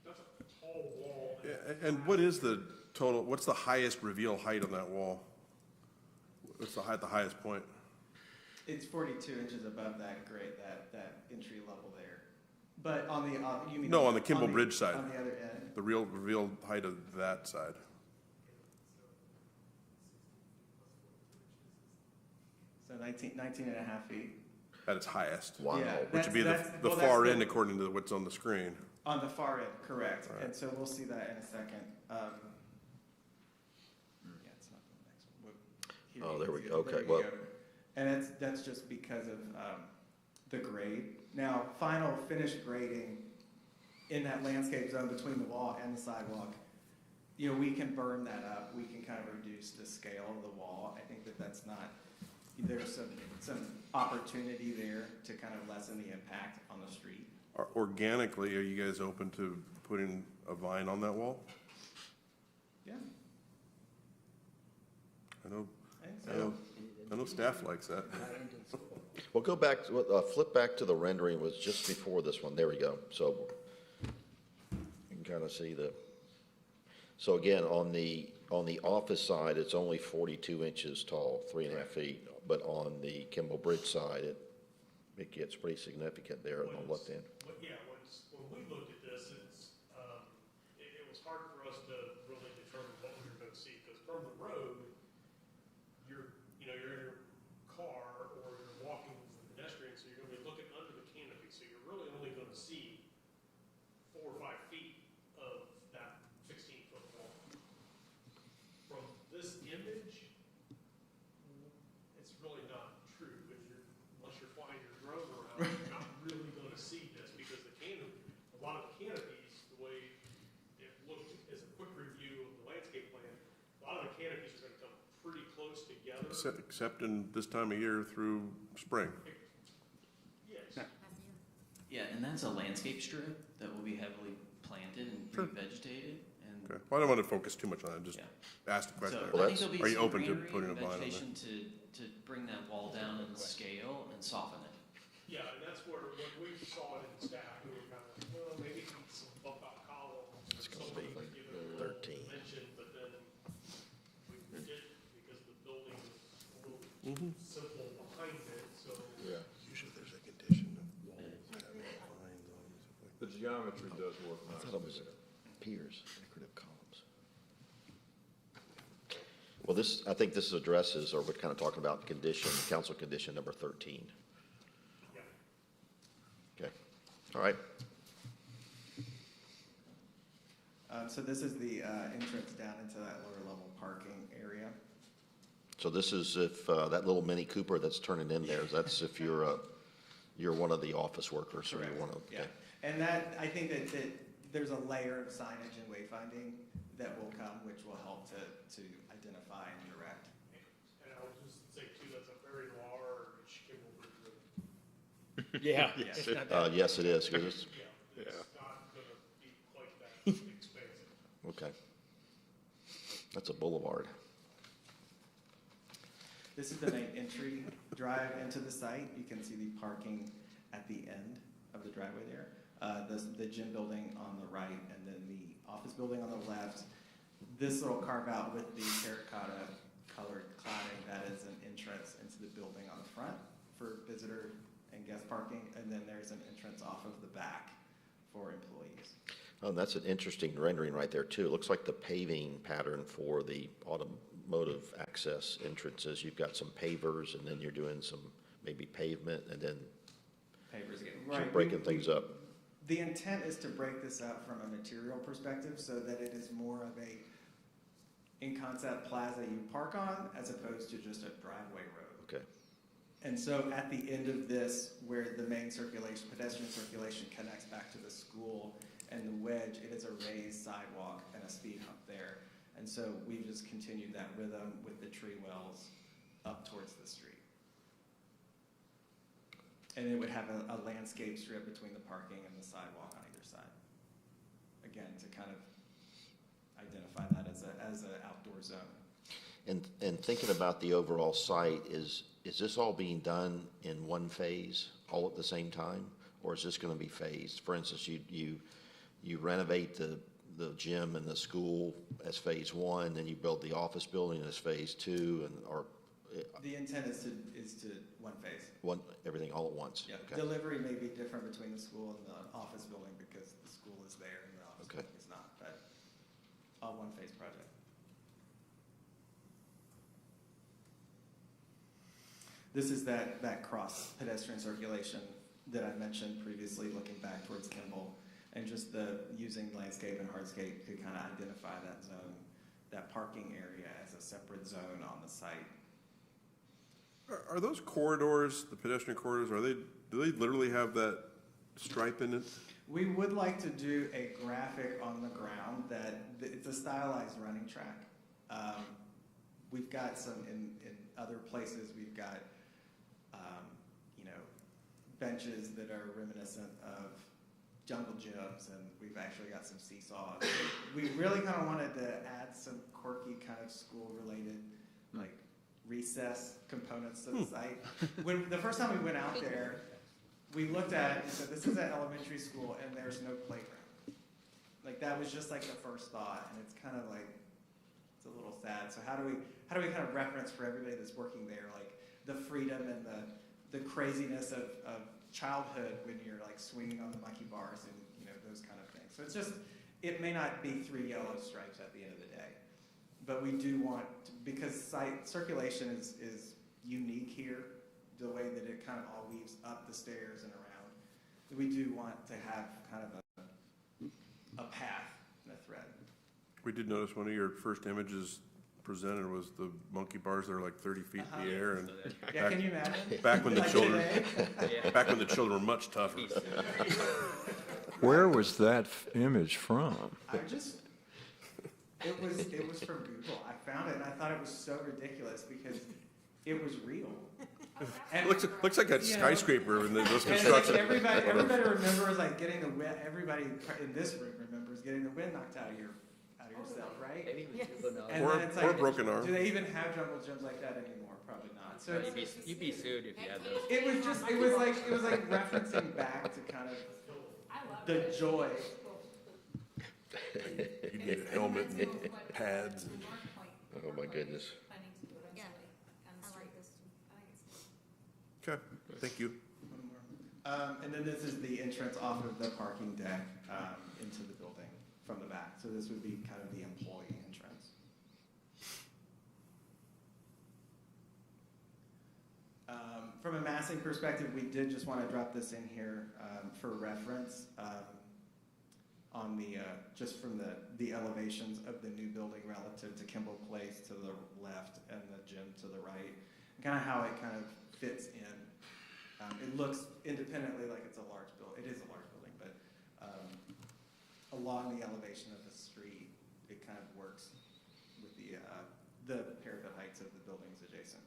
that's a tall wall. Yeah, and what is the total, what's the highest reveal height on that wall? What's the highest point? It's 42 inches above that grade, that entry level there. But on the, you mean? No, on the Kimball Bridge side. On the other end. The real revealed height of that side. So 19 and a half feet. At its highest. Wow. Yeah, Which would be that's- the well, far that's end the- according to what's on the screen. On the far end, correct. Right. And so we'll see that in a second. Yeah, it's not the next one. Here Oh, you there can we see go. it. There Okay, you well- go. And that's just because of the grade. Now, final finished grading in that landscape zone between the wall and the sidewalk, we can burn that up. We can kind of reduce the scale of the wall. I think that's not, there's some opportunity there to kind of lessen the impact on the street. Organically, are you guys open to putting a vine on that wall? Yeah. I know staff likes that. Well, go back, flip back to the rendering was just before this one, there we go, so you can kind of see so again, on the office side, it's only 42 inches tall, 3.5 feet, but on the Kimball Bridge side, it gets pretty significant there on the left end. But yeah, when we looked at this, it was hard for us to really determine what we were gonna see, because from the road, you're in your car or you're walking with a pedestrian, so you're gonna be looking under the canopy, so you're really only gonna see 4 or 5 feet of that 16-foot wall. From this image, it's really not true, because unless you're flying your drone around, you're not really gonna see this, because a lot of the canopies, the way it looked as a quick review of the landscape plan, a lot of the canopies are gonna come pretty close together. Except in this time of year through spring. Yes. Yeah, and that's a landscape strip that will be heavily planted and Sure. revegetated. And Okay. Well, I don't want to focus too much on it, just Yeah. ask the question. so Well, I think there'll be Are you some open to greenery putting a and blind on vegetation to bring that wall down in scale and soften it. Yeah, and that's where, when we saw it in staff, we were kind of like, well, maybe it needs some bump out columns. It's or gonna something be to give it a little 13. dimension, but then we didn't, because the building was a little simple behind it, so. Yeah. Usually there's a condition of walls having lines on them, stuff like The geometry does work I thought it nicely was there. piers, decorative columns. Well, I think this addresses, or we're kind of talking about council condition number 13. Yeah. Okay, all right. So this is the entrance down into that lower level parking area. So this is if, that little Mini Cooper that's turning in there, that's if you're one of the office workers, or you're one of, Yeah, okay. and that, I think that there's a layer of signage and wayfinding that will come, which will help to identify and direct. And I would just say too, that's a very large Kimball Bridge road. Yeah. Yes, it's not that- yes, it is, 'cause it's, Yeah, it's not gonna be quite that expansive. okay. That's a boulevard. This is the main entry drive into the site. You can see the parking at the end of the driveway there. The gym building on the right, and then the office building on the left. This little carve out with the terracotta colored cladding, that is an entrance into the building on the front for visitor and guest parking. And then there's an entrance off of the back for employees. Oh, that's an interesting rendering right there too. It looks like the paving pattern for the automotive access entrances. You've got some pavers, and then you're doing some maybe pavement, and then Pavers again. you're Right. breaking things up. The intent is to break this up from a material perspective so that it is more of a in-concept plaza you park on as opposed to just a driveway road. Okay. And so at the end of this, where the main circulation, pedestrian circulation connects back to the school and the wedge, it is a raised sidewalk and a speed hump there. And so we've just continued that rhythm with the tree wells up towards the street. And it would have a landscape strip between the parking and the sidewalk on either side. Again, to kind of identify that as an outdoor zone. And thinking about the overall site, is this all being done in one phase, all at the same time? Or is this gonna be phased? For instance, you renovate the gym and the school as phase one, then you build the office building as phase two, or The intent is to one phase. everything all at once? Yeah, Okay. delivery may be different between the school and the office building because the school is there and the office Okay. building is not, but all one phase project. This is that cross pedestrian circulation that I mentioned previously, looking back towards Kimball, and just using landscape and hardscape to kind of identify that zone, that parking area as a separate zone on the site. Are those corridors, the pedestrian corridors, do they literally have that stripe in it? We would like to do a graphic on the ground it's a stylized running track. We've got some in other places. We've got benches that are reminiscent of jungle gyms, and we've actually got some seesaws. We really kind of wanted to add some quirky kind of school-related, like recess components to the site. When the first time we went out there, we looked at it and said, "This is an elementary school, and there's no playground." Like that was just like the first thought, and it's kind of like it's a little sad. So how do we kind of reference for everybody that's working there, like the freedom and the craziness of childhood when you're like swinging on the monkey bars and, you know, those kind of things. So it's just, it may not be 3 yellow stripes at the end of the day, but we do want to, because circulation is unique here, the way that it kind of all weaves up the stairs and around. We do want to have kind of a path and a thread. We did notice one of your first images presented was the monkey bars that are like 30 feet in the air, and Yeah, can you imagine? back when the Like children, today? back when the children were much tougher. Where was that image from? It was from Google. I found it and I thought it was so ridiculous because it was real. And, looks like a skyscraper in those and like construction. everybody remembers like getting the wind. Everybody in this room remembers getting the wind knocked out of yourself, right? And Or- then it's like, or a broken arm. Do they even have jungle gyms like that anymore? Probably not. So You'd be sued if you had those. it was like referencing back to kind of the joy. You need a helmet and pads. Oh, my goodness. Okay, thank you. And then this is the entrance off of the parking deck into the building from the back. So this would be kind of the employee entrance. From a massing perspective, we did just want to drop this in here for reference on the just from the elevations of the new building relative to Kimball Place to the left and the gym to the right, and kind of how it kind of fits in. It looks independently like it's a large building. It is a large building, but along the elevation of the street, it kind of works with the parapet heights of the buildings adjacent.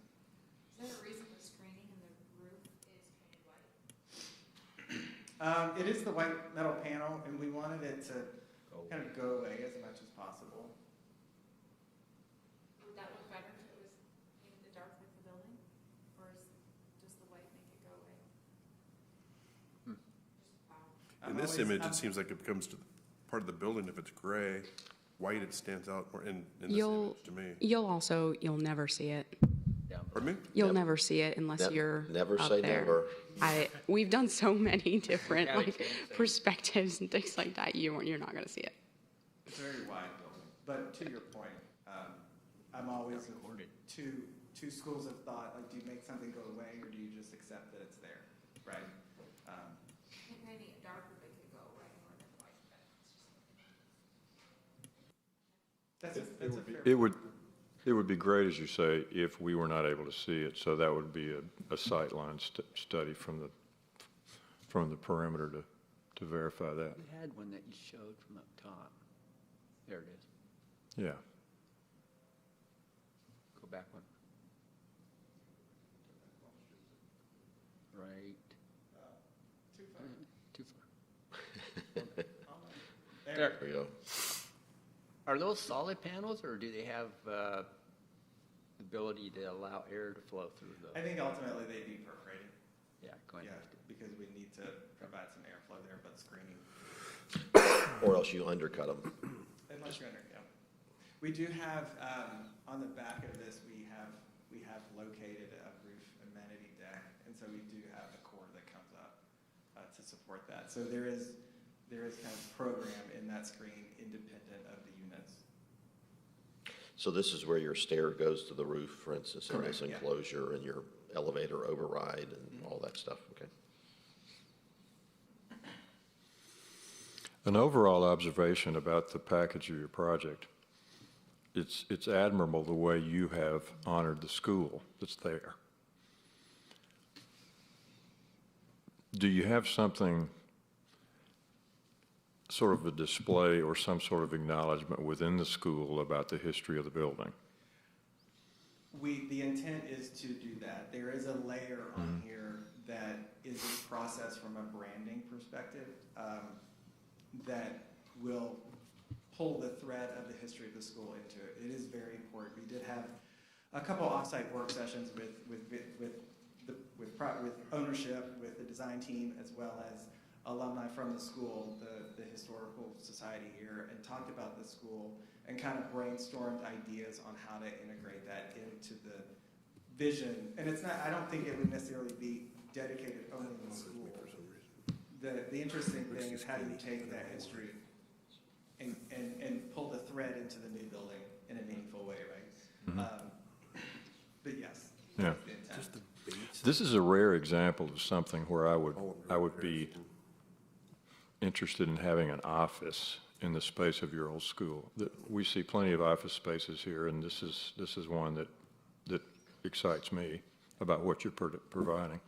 Is there a reason for screening and the roof is painted white? It is the white metal panel, and we wanted it to kind of go away as much as possible. Would that look better if it was painted the dark like the building? Or does the white make it go away? In this image, it seems like it becomes part of the building if it's gray. White, it stands out more in this image to me. You'll never see it. Pardon me? You'll never see it unless you're Never up say there. never. We've done so many different perspectives and things like that. You're not going to see it. It's a very wide building. But to your point, I'm always of two schools of thought. Like, do you make something go away, or do you just accept that it's there, right? Painting it darker, but it could go away more than white. That's a fair It would be great, as you say, if we were not able to see it, so that would be a sightline study from the perimeter to verify that. We had one that you showed from up top. There it is. Yeah. Go back one. Right. Too far. There we go. Are those solid panels, or do they have the ability to allow air to flow through those? I think ultimately they'd be perforated. Yeah, going Yeah, because we need to provide some airflow there, but screening. Or else you undercut them. Unless you're under, yeah. We do have, on the back of this, we have located a roof amenity deck, and so we do have a core that comes up to support that. So there is kind of program in that screen independent of the units. So this is where your stair goes to the roof, for instance, in this Correct, yeah. enclosure, and your elevator override and all that stuff, okay? An overall observation about the package of your project, it's admirable the way you have honored the school that's there. Do you have something, sort of a display or some sort of acknowledgement within the school about the history of the building? The intent is to do that. There is a layer on here that is in process from a branding perspective that will pull the thread of the history of the school into it. It is very important. We did have a couple offsite work sessions with ownership, with the design team, as well as alumni from the school, the historical society here, and talked about the school and kind of brainstormed ideas on how to integrate that into vision, and it's not, I don't think it would necessarily be dedicated only to the school. The interesting thing is how do you take that history and pull the thread into the new building in a meaningful way, right? But yes. Yeah. that's the intent. This is a rare example of something where I would be interested in having an office in the space of your old school. We see plenty of office spaces here, and this is one that excites me about what you're providing.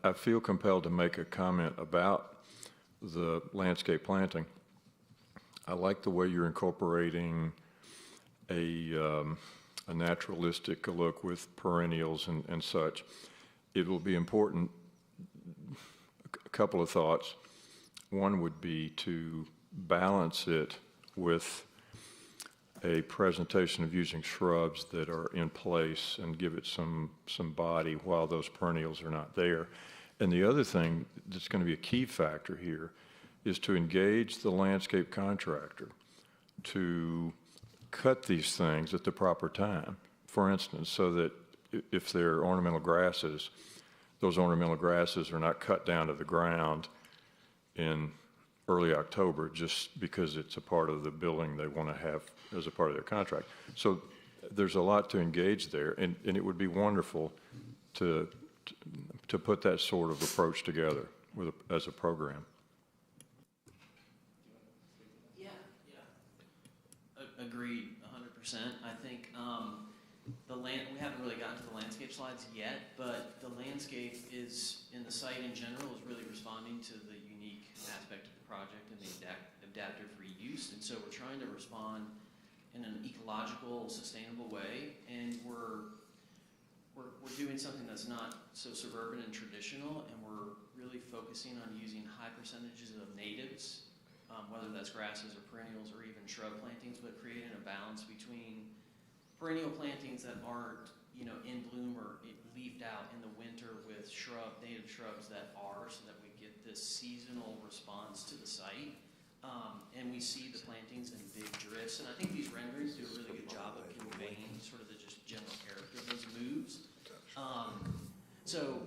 I feel compelled to make a comment about the landscape planting. I like the way you're incorporating a naturalistic look with perennials and such. It will be important, a couple of thoughts. One would be to balance it with a presentation of using shrubs that are in place and give it some body while those perennials are not there. And the other thing that's going to be a key factor here is to engage the landscape contractor to cut these things at the proper time. For instance, so that if they're ornamental grasses, those ornamental grasses are not cut down to the ground in early October just because it's a part of the building they want to have as a part of their contract. So there's a lot to engage there, and it would be wonderful to put that sort of approach together as a program. Yeah. Agreed, 100%. I think we haven't really gotten to the landscape slides yet, but the landscape is, in the site in general, is really responding to the unique aspect of the project and the adaptive reuse. And so we're trying to respond in an ecological, sustainable way, and we're doing something that's not so suburban and traditional, and we're really focusing on using high percentages of natives, whether that's grasses or perennials or even shrub plantings, but creating a balance between perennial plantings that aren't, in bloom or leafed out in the winter with native shrubs that are, so that we get this seasonal response to the site. And we see the plantings in big drifts, and I think these renderings do a really good job of conveying sort of the just general character of those moves. So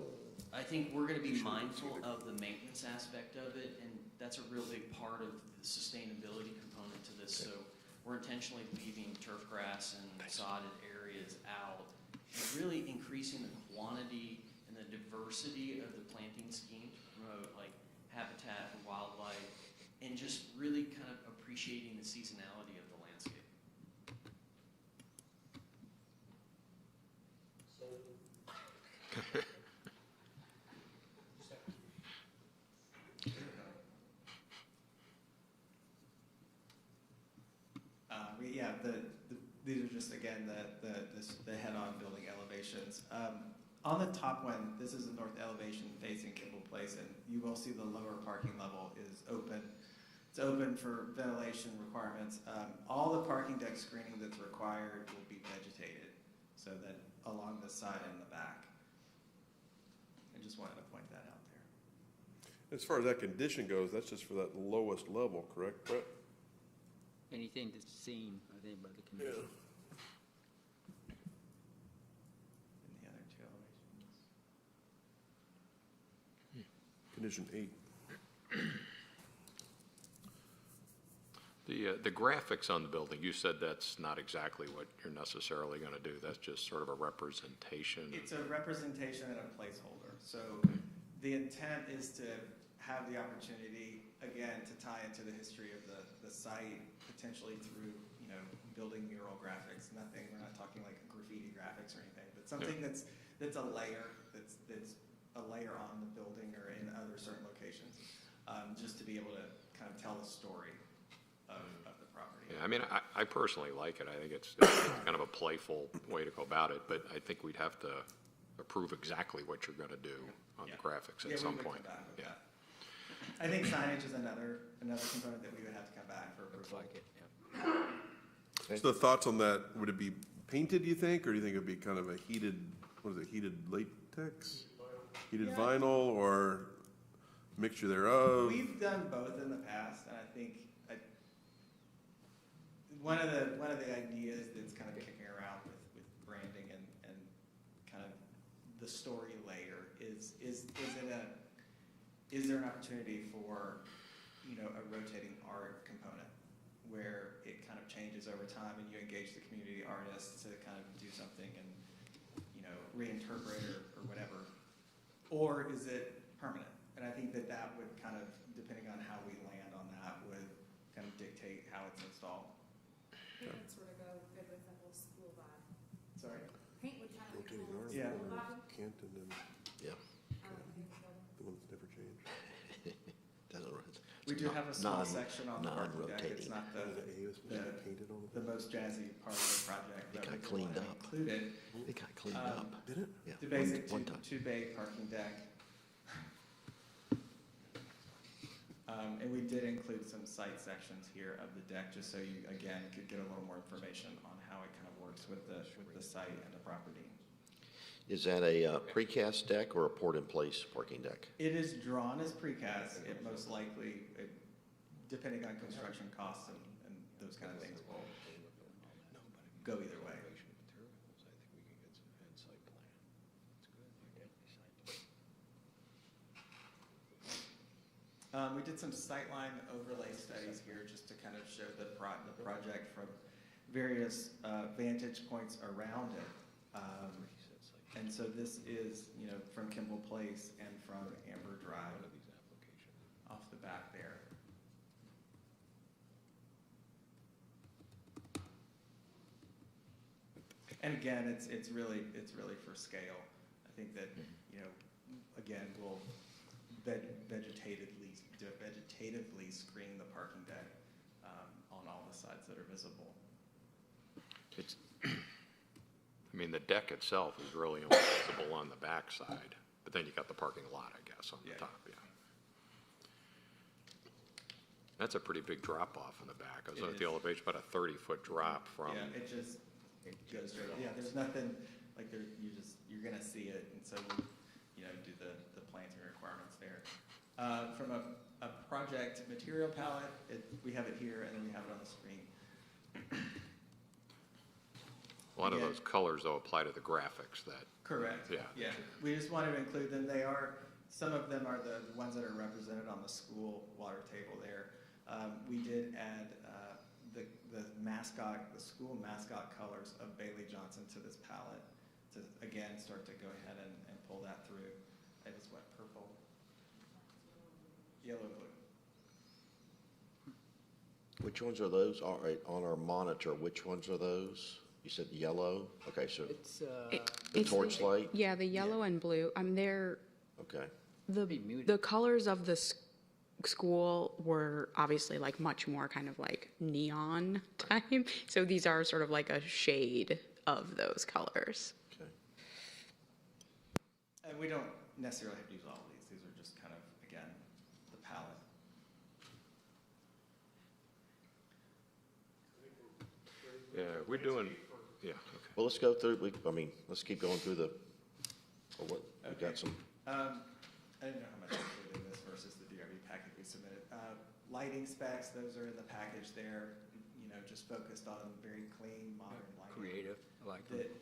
I think we're going to be mindful of the maintenance aspect of it, and that's a real big part of the sustainability component to this. So we're intentionally leaving turf grass and sodded areas out, and really increasing the quantity and the diversity of the planting scheme to promote like habitat and wildlife, and just really kind of appreciating the seasonality of the landscape. These are just, again, the head-on building elevations. On the top one, this is the north elevation facing Kimball Place, and you will see the lower parking level is open. It's open for ventilation requirements. All the parking deck screening that's required will be vegetated, so that along the side and the back. I just wanted to point that out there. As far as that condition goes, that's just for that lowest level, correct, Brett? Anything that's seen, I think, by the commission. In the other two elevations. Condition 8. The graphics on the building, you said that's not exactly what you're necessarily going to do. That's just sort of a representation. It's a representation and a placeholder. So the intent is to have the opportunity, again, to tie into the history of the site, potentially through, building mural graphics. Nothing, we're not talking like graffiti graphics or anything, but something that's a layer, that's a layer on the building or in other certain locations, just to be able to kind of tell the story of the property. Yeah, I mean, I personally like it. I think it's kind of a playful way to go about it, but I think we'd have to approve exactly what you're going to do on the graphics at some point. Yeah. I think signage is another component that we would have to come back for approval. Looks like it, yeah. So the thoughts on that, would it be painted, do you think, or do you think it would be kind of a heated latex? Heated vinyl, or mixture thereof? We've done both in the past, and I think one of the ideas that's kind of kicking around with branding and the story layer? Is there an opportunity for, you know, a rotating art component where it kind of changes over time and you engage the community artists to kind of do something and, you know, reinterpret or whatever? Or is it permanent? And I think that would kind of, depending on how we land on that, would kind of dictate how it's installed. Paint would sort of go good with the whole school vibe. Sorry? Paint would kind of Rotating go arm, with Yeah. the school vibe. Canton and Yeah. the one that's never changed. Doesn't run. We do have a small Non- section on the parking deck. It's non-rotating. not The A was painted on the most jazzy part of the project. It but got we do cleaned wanna up. include it. It got cleaned Um, up. Did it? Yeah. The basic one time. two-bay parking deck. And we did include some site sections here of the deck, just so you, again, could get a little more information on how it kind of works with the site and the property. Is that a precast deck or a poured-in-place parking deck? It is drawn as precast. It most likely, depending on construction costs and those kind of things, will go either way. We did some sightline overlay studies here just to kind of show the project from various vantage points around it. And so this is, you know, from Kimball Place and from Amber Drive off the back there. And again, it's really for scale. I think that, you know, again, we'll vegetatively screen the parking deck on all the sides that are visible. It's, I mean, the deck itself is really only visible on the back side, but then you got the parking lot, I guess, on the Yeah. top, yeah. That's a pretty big drop off in the back. I was It looking at the is. elevation, about a 30-foot drop from, Yeah, it goes straight up. Yeah, there's nothing, like you're gonna see it, and so we, you know, do the planting requirements there. From a project material palette, we have it here, and then we have it on the screen. a lot of Yeah. those colors, though, apply to the graphics that, Correct. Yeah. Yeah, we just wanted to include them. Some of them are the ones that are represented on the school water table there. We did add the mascot, the school mascot colors of Bailey Johnson to this palette to, again, start to go ahead and pull that through. It was what, purple? Yellow and blue. Which ones are those? All right, on our monitor, which ones are those? You said yellow? Okay, so It's, the It's torch light? Yeah, the yellow and blue. They're Okay. the colors of the school were obviously like much more kind of like neon type. So these are sort of like a shade of those colors. Okay. And we don't necessarily have to use all of these. These are just kind of, again, the palette. yeah, we're doing, yeah, okay. Well, let's go through, let's keep going through we Okay. got some, I didn't know how much included in this versus the DRB packet we submitted. Lighting specs, those are in the package there, you know, just focused on very clean, modern lighting. creative, I like it.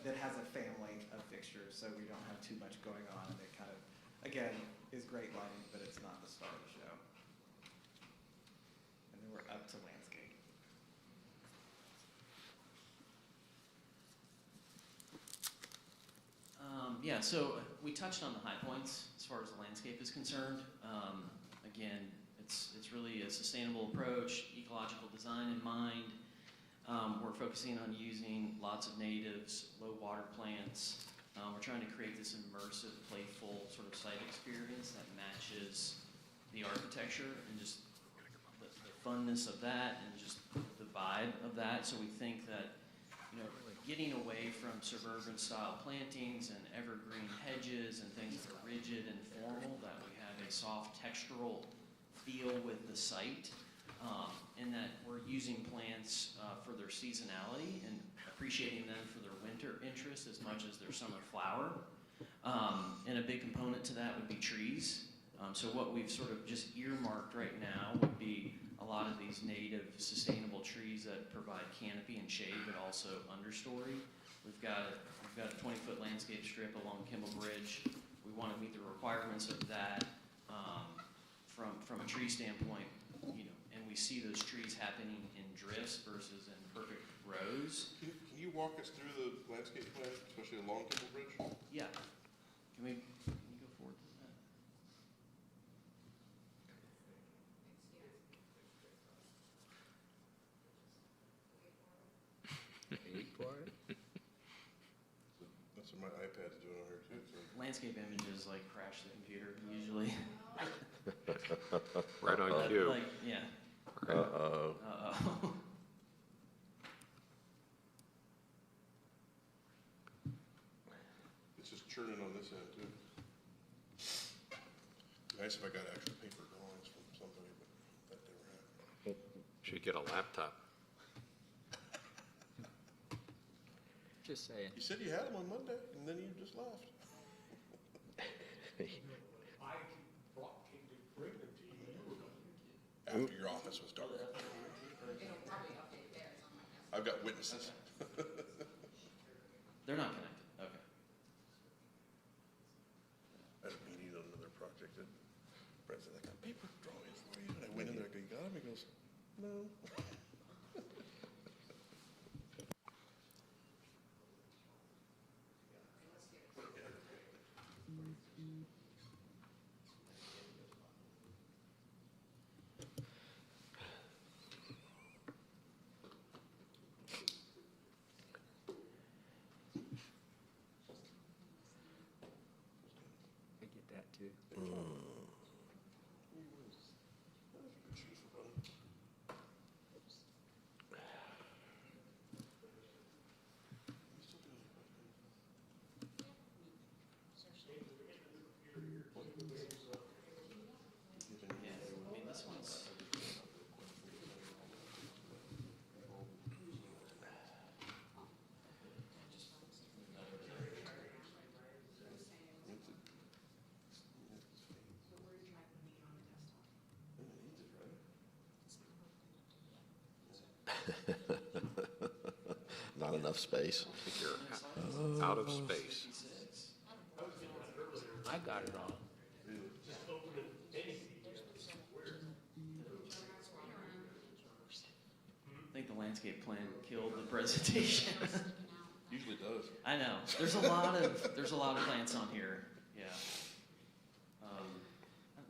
That has a family of fixtures, so we don't have too much going on, and it kind of, again, is great lighting, but it's not the star of the show. And then we're up to landscape. Yeah, so we touched on the high points as far as the landscape is concerned. Again, it's really a sustainable approach, ecological design in mind. We're focusing on using lots of natives, low water plants. We're trying to create this immersive, playful sort of site experience that matches the architecture and just the funness of that and just the vibe of that. So we think that, you know, getting away from suburban style plantings and evergreen hedges and things that are rigid and formal, that we have a soft textural feel with the site, and that we're using plants for their seasonality and appreciating them for their winter interest as much as their summer flower. And a big component to that would be trees. So what we've sort of just earmarked right now would be a lot of these native sustainable trees that provide canopy and shade, but also understory. We've got a 20-foot landscape strip along Kimball Bridge. We want to meet the requirements of that from a tree standpoint, and we see those trees happening in drifts versus in perfect rows. Can you walk us through the landscape plan, especially along Kimball Bridge? Yeah. Can you go forward to that? Wait for it. That's what my iPad's doing on here too. So. Landscape images like crash the computer usually. Right on cue. Like, yeah. Uh-oh. Uh-oh. It's just churning on this end too. Nice if I got actual paper drawings from somebody, but that never happened. Should get a laptop. Just saying. You said you had them on Monday, and then you just left. I came to bring them to you. After your office was dark. It'll probably update there, it's on my desk. I've got witnesses. They're not connected. Okay. I had a meeting on another project, and Brett said, I got paper drawings for you. And I went in there, I go, you got them? He goes, no. I get that too. Yeah, I mean, this one's. Not enough space. I think you're out of space. I got it all. I think the landscape plan killed the presentation. Usually does. I know. There's a lot of plants on here. Yeah.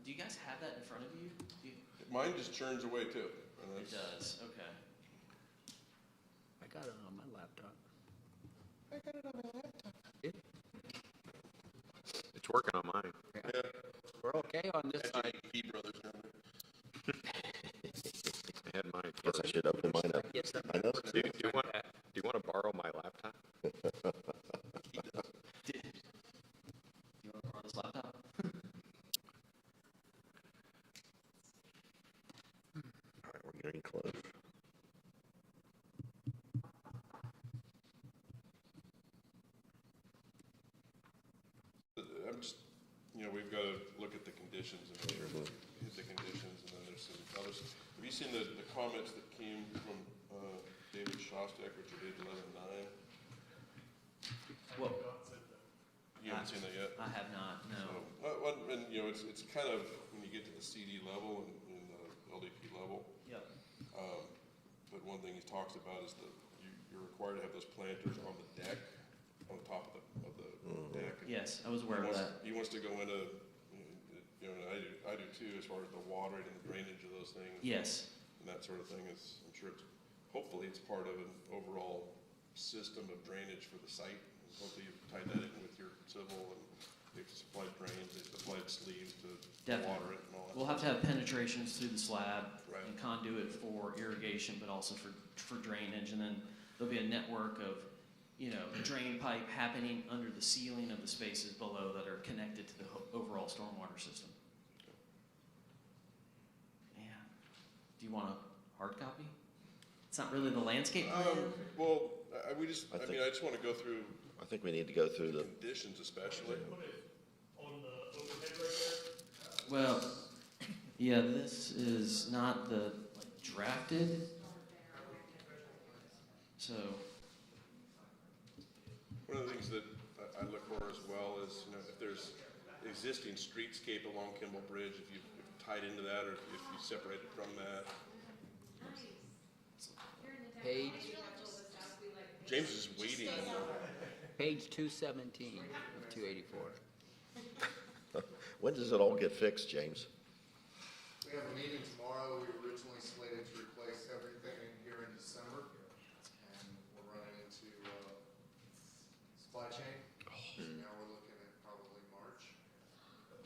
Do you guys have that in front of you? Mine just churns away too. It does. Okay. I got it on my laptop. I got it on my laptop. It's working on mine. Yeah. We're okay on this side. P brothers down there. I had mine Guess I first. should open mine up. Yes, I know. Do you want to borrow my laptop? Do you want to borrow this laptop? All right, we're getting close. I'm just, we've got to look at the conditions and make sure we hit the conditions, and then there's some others. Have you seen the comments that came from David Shostak, which are dated 11/9? Well, You haven't seen that yet? I have not. No. And, it's kind of, when you get to the CD level and the LDP level, Yep. but one thing he talks about is you're required to have those planters on the deck, on top of the deck. And Yes, I was aware of that. He wants to go into, and I do too, as far as the watering and the drainage of those things. Yes. And that sort of thing is, I'm sure hopefully it's part of an overall system of drainage for the site. And hopefully you've tied that in with your civil, and they've supplied drains, they've supplied sleeves to water it and all that. We'll have to have penetrations through the slab Right. and conduit for irrigation, but also for drainage. And then there'll be a network of, drain pipe happening under the ceiling of the spaces below that are connected to the overall stormwater system. Man, do you want a hard copy? It's not really the landscape plan. Well, I just want to go through I think we need to go through the, conditions especially. Put it on the overhead right there. Well, yeah, this is not the drafted. So, that I look for as well is, you know, if there's existing streetscape along Kimball Bridge, if you've tied into that, or if you separated from that. Page, James is just waiting. page 217 of 284. When does it all get fixed, James? We have a meeting tomorrow. We originally slated to replace everything in here in December, and we're running into supply chain. So now we're looking at probably March.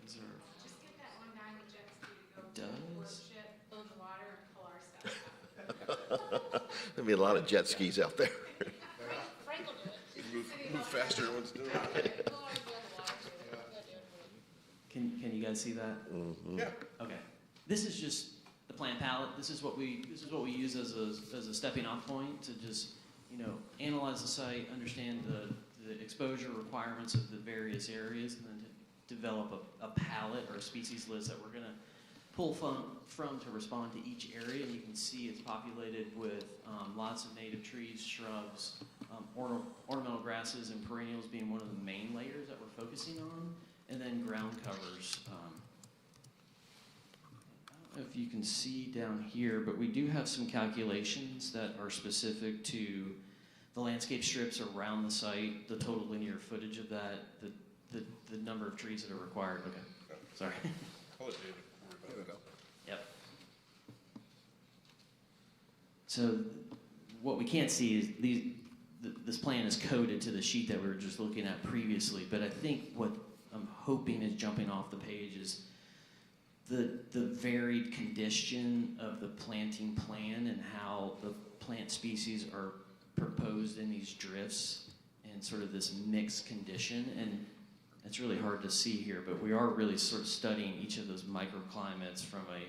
Is there, Just get that one guy with jet ski to go Does- worship, go in the water and pull our stuff out. There'll be a lot of jet skis out there. Frank will do it. Move faster than one's doing it. He'll always be on the water too. He'll do it for them. can you guys see that? Yeah. Okay. This is just the plan palette. This is what we use as a stepping off point to just, you know, analyze the site, understand the exposure requirements of the various areas, and then to develop a palette or a species list that we're going to pull from to respond to each area. And you can see it's populated with lots of native trees, shrubs, ornamental grasses, and perennials being one of the main layers that we're focusing on, and then ground covers. I don't know if you can see down here, but we do have some calculations that are specific to the landscape strips around the site, the total linear footage of that, the number of trees that are required. Okay, sorry. I'll let David worry about it. Yep. So what we can't see is this plan is coded to the sheet that we were just looking at previously, but I think what I'm hoping is jumping off the page is the varied condition of the planting plan and how the plant species are proposed in these drifts and sort of this mixed condition. And it's really hard to see here, but we are really sort of studying each of those microclimates from an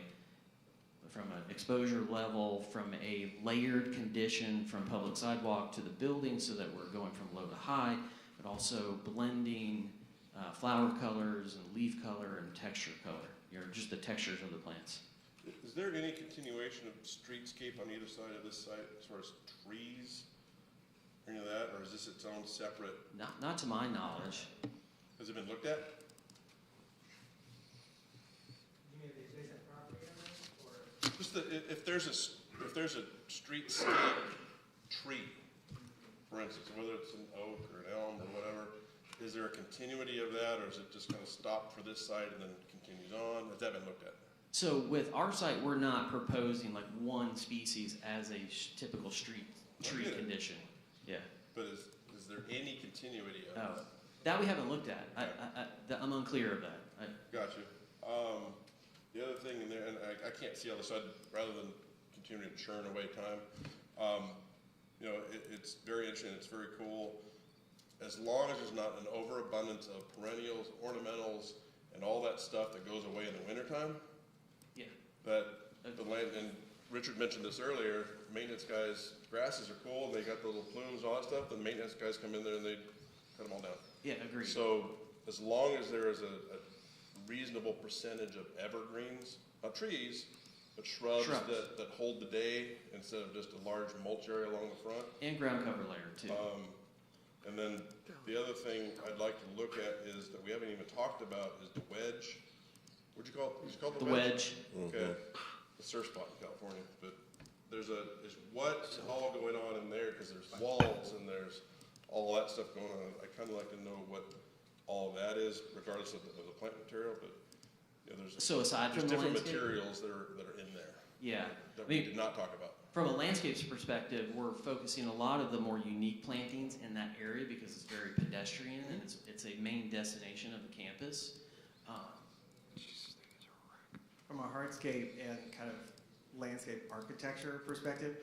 exposure level, from a layered condition from public sidewalk to the building, so that we're going from low to high, but also blending flower colors and leaf color and texture color, just the textures of the plants. Is there any continuation of streetscape on either side of this site as far as trees, or any of that, or is this its own separate? Not to my knowledge. Has it been looked at? You mean the adjacent property owner, or? Just if there's a streetscape tree, for instance, whether it's an oak or an elm or whatever, is there a continuity of that, or is it just kind of stopped for this site and then continues on? Has that been looked at? So with our site, we're not proposing like one species as a typical tree condition. Yeah. But is there any continuity of Oh, that? that we haven't looked at. I'm unclear of that. Got you. The other thing in there, and I can't see on the side, rather than continuing to churn away time, you know, it's very interesting, it's very cool. As long as there's not an overabundance of perennials, ornamentals, and all that stuff that goes away in the wintertime, Yeah. that the land, and Richard mentioned this earlier, maintenance guys, grasses are cool, and they got the little plumes, all that stuff, the maintenance guys come in there and they cut them all down. Yeah, agreed. So as long as there is a reasonable percentage of evergreens, not trees, but shrubs. That hold the day instead of just a large mulch area along the front. And ground cover layer too. And then the other thing I'd like to look at is that we haven't even talked about is the wedge. What'd you call it? Did you call it The wedge. Okay. The surf spot in California, but there's what's all going on in there, because there's walls and there's all that stuff going on. I kind of like to know what all of that is, regardless of the plant material, but you know, So aside from the different landscape? materials that are in there. Yeah. That I we mean, did not talk about. From a landscapes perspective, we're focusing a lot of the more unique plantings in that area because it's very pedestrian and it's a main destination of the campus. From a hardscape and kind of landscape architecture perspective,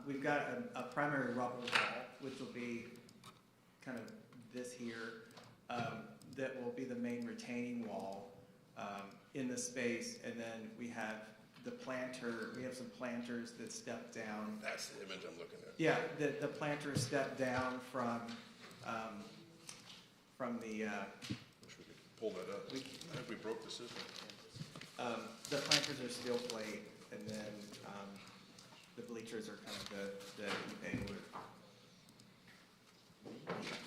we've got a primary rubble wall, which will be kind of this here, that will be the main retaining wall in the space, and then we have we have some planters that step down. That's the image I'm looking at. Yeah, the planters step down from the. Wish we could pull that up. I think we broke the system. The planters are steel plate, and then the bleachers are kind of the e-paint wood.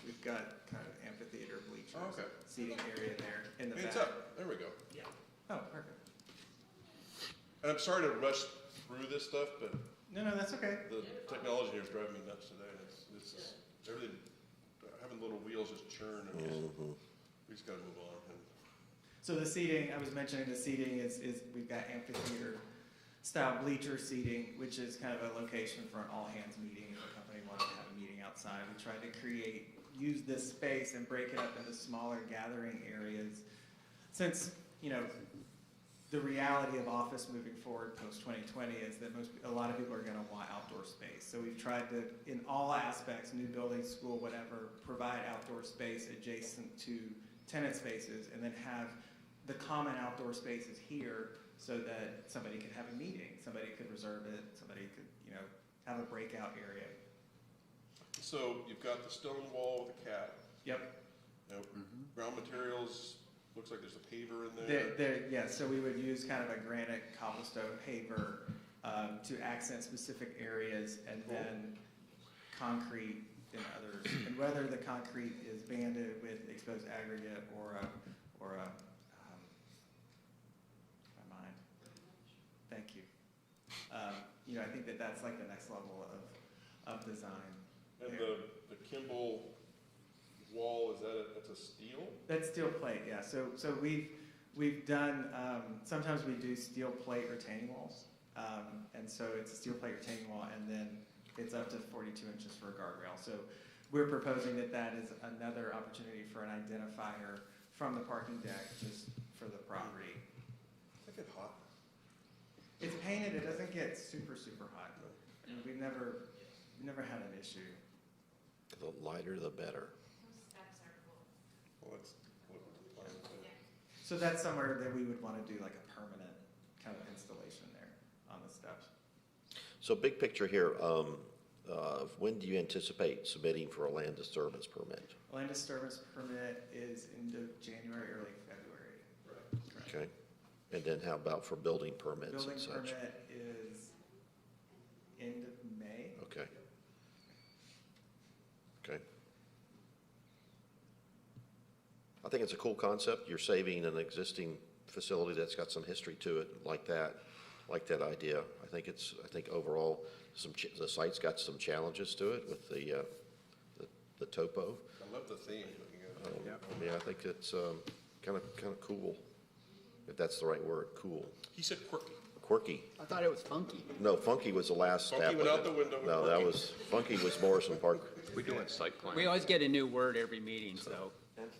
We've got kind of amphitheater bleachers, Oh, okay. seating area there in the Hey, back. it's up. There we go. Yeah. Oh, perfect. And I'm sorry to rush through this stuff, but No, that's okay. the technology here is driving me nuts today. It's everything, having little wheels just churn and we just gotta move on. And So the seating, I was mentioning the seating is we've got amphitheater style bleacher seating, which is kind of a location for an all hands meeting. If a company wanted to have a meeting outside, we tried to use this space and break it up into smaller gathering areas. Since, the reality of office moving forward post 2020 is that a lot of people are going to want outdoor space. So we've tried to, in all aspects, new building, school, whatever, provide outdoor space adjacent to tenant spaces, and then have the common outdoor spaces here so that somebody could have a meeting, somebody could reserve it, somebody could, have a breakout area. so you've got the stone wall with the cat. Yep. Ground materials, looks like there's a paver in there. Yeah, so we would use kind of a granite cobblestone paver to accent specific areas, and then concrete in others. And whether the concrete is banded with exposed aggregate or my mind. Thank you. I think that's like the next level of design. And there. the Kimball wall, that's a steel? That's steel plate, yeah. So we've done, sometimes we do steel plate retaining walls. And so it's a steel plate retaining wall, and then it's up to 42 inches for a guardrail. So we're proposing that is another opportunity for an identifier from the parking deck just for the property. Does it get hot? It's painted, it doesn't get super, super hot. And we've never had an issue. The lighter, the better. Well, let's look at the plan. So that's somewhere that we would want to do like a permanent kind of installation there on the steps. So big picture here, when do you anticipate submitting for a land disturbance permit? Land disturbance permit is end of January, early February. Right. Okay. And then how about for building permits Building and such? permit is end of May. Okay. Okay. I think it's a cool concept. You're saving an existing facility that's got some history to it, like that idea. I think overall, the site's got some challenges to it with the topo. I love the theme. Looking at it. Yeah, I think it's kind of cool, if that's the right word, cool. He said quirky. Quirky. I thought it was funky. No, funky was the last step. Funky went out the window with No, that quirky. was, funky was Morrison Park. We doing site plan? We always get a new word every meeting, so,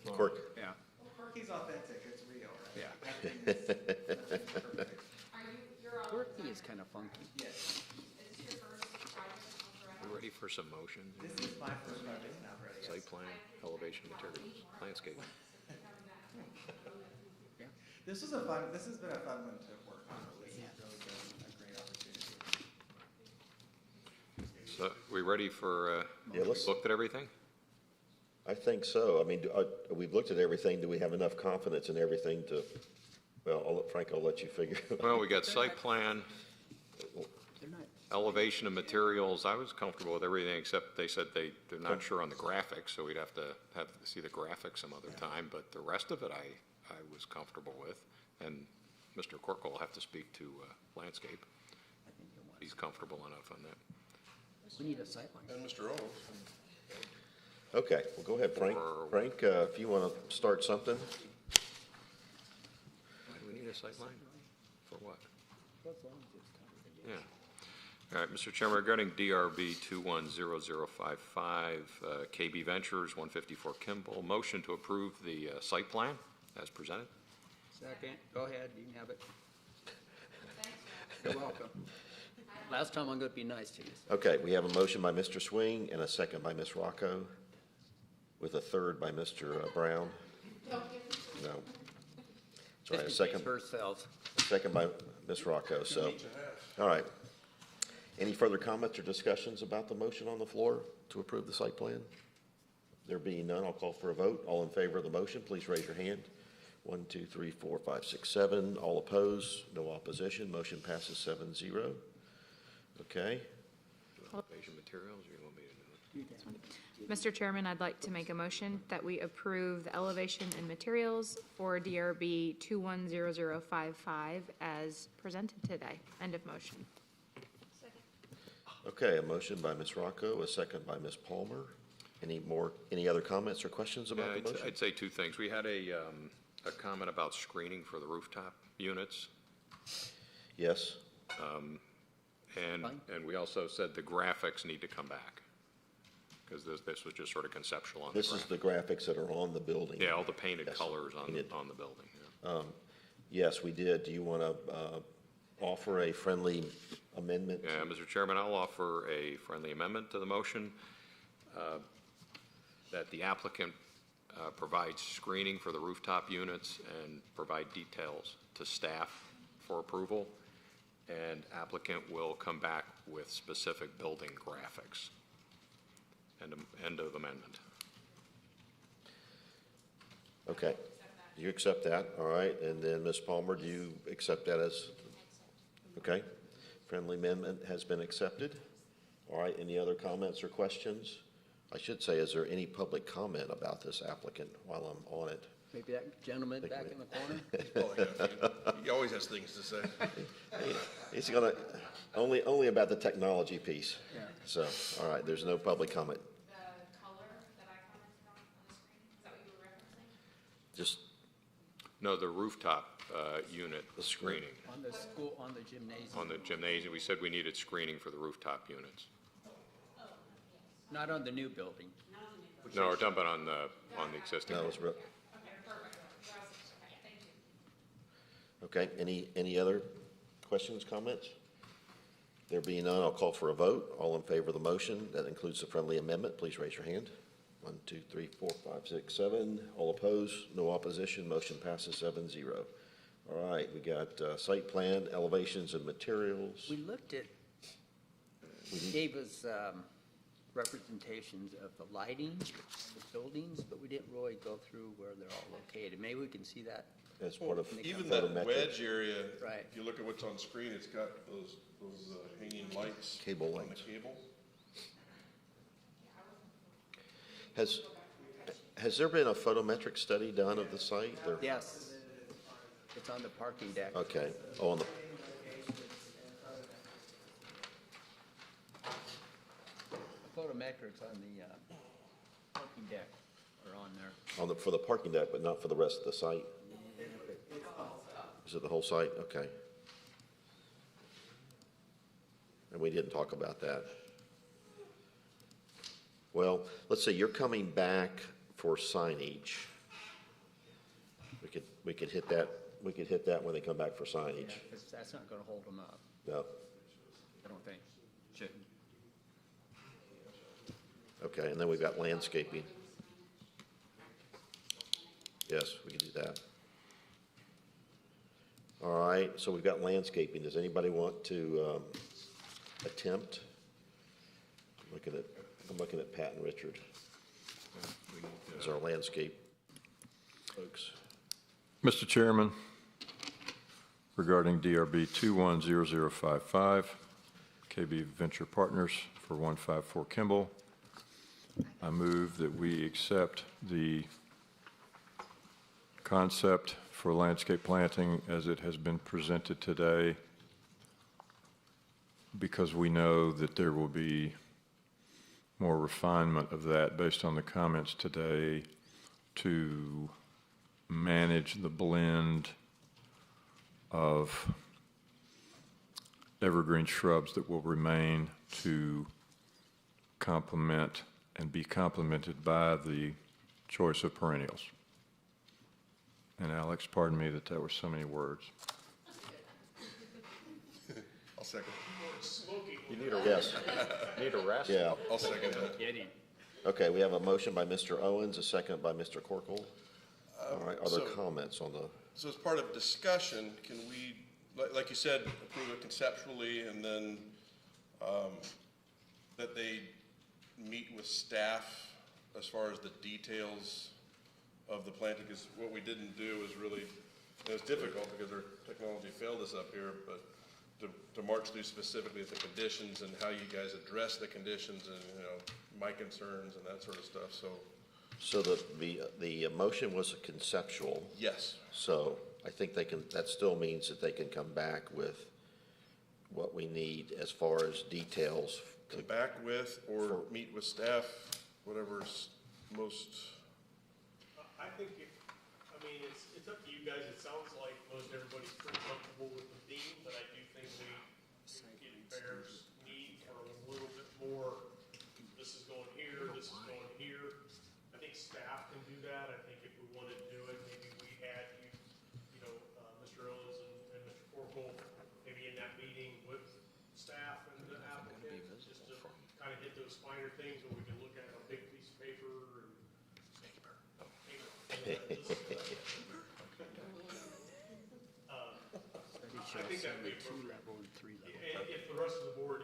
Quirky. yeah. Well, Quirky's authentic, it's real, right? Yeah. You're all. Quirky is kind of funky. Yes. Is this your first project in Alpharetta? We ready for some motion? This is my first project in Alpharetta, yes. Site plan, elevation materials, landscape. This has been a fun one to work on. This has really been a great opportunity. So, we ready for, Yeah, let's- looked at everything? I think so. I mean, we've looked at everything. Do we have enough confidence in everything to, well, Frank, I'll let you figure. Well, we got site plan, They're not, elevation of materials. I was comfortable with everything except they said they're not sure on the graphics, so we'd have to see the graphics some other time. But the rest of it, I was comfortable with. And Mr. Corkle will have to speak to landscape. I think it was. He's comfortable enough on that. We need a sightline. And Mr. Owens. Okay, well, go ahead, Frank. Frank, if you want to start something. Why do we need a sight line? For what? Yeah. All right, Mr. Chairman, regarding DRB 210055, KB Ventures, 154 Kimball, motion to approve the site plan as presented. Second, go ahead, you can have it. You're welcome. Last time I'm gonna be nice to you. Okay, we have a motion by Mr. Swing and a second by Ms. Rocco, with a third by Mr. Brown. No. That's right, a Just in case second, hers fails. second by Ms. Rocco, so. All right. Any further comments or discussions about the motion on the floor to approve the site plan? There being none, I'll call for a vote. All in favor of the motion, please raise your hand. 1, 2, 3, 4, 5, 6, 7. All opposed, no opposition. Motion passes 7-0. Okay. Elevation materials, or you want me to do it? Mr. Chairman, I'd like to make a motion that we approve the elevation and materials for DRB 210055 as presented today. End of motion. Okay, a motion by Ms. Rocco, a second by Ms. Palmer. Any other comments or questions about the motion? I'd say two things. We had a comment about screening for the rooftop units. Yes? And we also said the graphics need to come back, because this was just sort of conceptual on the This is the graphics that are on the building. Yeah, all the painted Yes. colors on the building. Yeah. Yes, we did. Do you want to offer a friendly amendment? Yeah, Mr. Chairman, I'll offer a friendly amendment to the motion that the applicant provide screening for the rooftop units and provide details to staff for approval, and applicant will come back with specific building graphics. End of amendment. Okay. You accept that, all right. And then Ms. Palmer, do you accept that as? Okay. Friendly amendment has been accepted. All right, any other comments or questions? I should say, is there any public comment about this applicant while I'm on it? Maybe that gentleman back in the corner? He always has things to say. He's gonna, only about the technology piece. Yeah. So, all right, there's no public comment. The color that I commented on the screen, is that what you were referencing? Just, No, the rooftop unit screening. On the school, on the gymnasium? On the gymnasium, we said we needed screening for the rooftop units. Not on the new building? No, we're talking about on the existing. that was, building. Okay, perfect. Okay, thank you. okay, any other questions, comments? There being none, I'll call for a vote. All in favor of the motion, that includes the friendly amendment, please raise your hand. 1, 2, 3, 4, 5, 6, 7. All opposed, no opposition, motion passes 7-0. All right, we got site plan, elevations and materials. We looked at, gave us representations of the lighting, the buildings, but we didn't really go through where they're all located. Maybe we can see that. As part of Even that photometric wedge area, Right. if you look at what's on screen, it's got those hanging lights. Cable on the lights. cable. Has there been a photometric study done of the site? Or- Yes. It's on the parking deck. Okay, oh, on the, The photometrics on the parking deck are on there. for the parking deck, but not for the rest of the site? Is it the whole site? Okay. And we didn't talk about that. Well, let's say you're coming back for signage. We could hit that when they come back for signage. Because that's not gonna hold them up, No, I don't think. Shouldn't. okay, and then we've got landscaping. Yes, we can do that. All right, so we've got landscaping. Does anybody want to attempt? I'm looking at Pat and Richard as our landscape folks. Mr. Chairman, regarding DRB 210055, KB Venture Partners for 154 Kimball, I move that we accept the concept for landscape planting as it has been presented today, because we know that there will be more refinement of that based on the comments today to manage the blend of evergreen shrubs that will remain to complement and be complemented by the choice of perennials. And Alex, pardon me that were so many words. I'll second. You need a rest. Need a rest? Yeah. I'll second that. Okay, we have a motion by Mr. Owens, a second by Mr. Corkle. All right, are there so- comments on the, So as part of discussion, can we, like you said, approve it conceptually and then that they meet with staff as far as the details of the planting? Because what we didn't do is really, it was difficult because our technology failed us up here, but to march through specifically the conditions and how you guys address the conditions and, my concerns and that sort of stuff, so, So the motion was conceptual. yes. So I think that still means that they can come back with what we need as far as details. Come back with, or meet with staff, whatever's most, I think it's up to you guys. It sounds like most everybody's pretty comfortable with the theme, but I do think it bears need for a little bit more. This is going here, this is going here. I think staff can do that. I think if we wanted to do it, maybe we had Mr. Owens and Mr. Corporal, maybe in that meeting with staff and the applicant, just to kind of get those finer things where we can look at a big piece of paper and. I think that would be appropriate. And if the rest of the board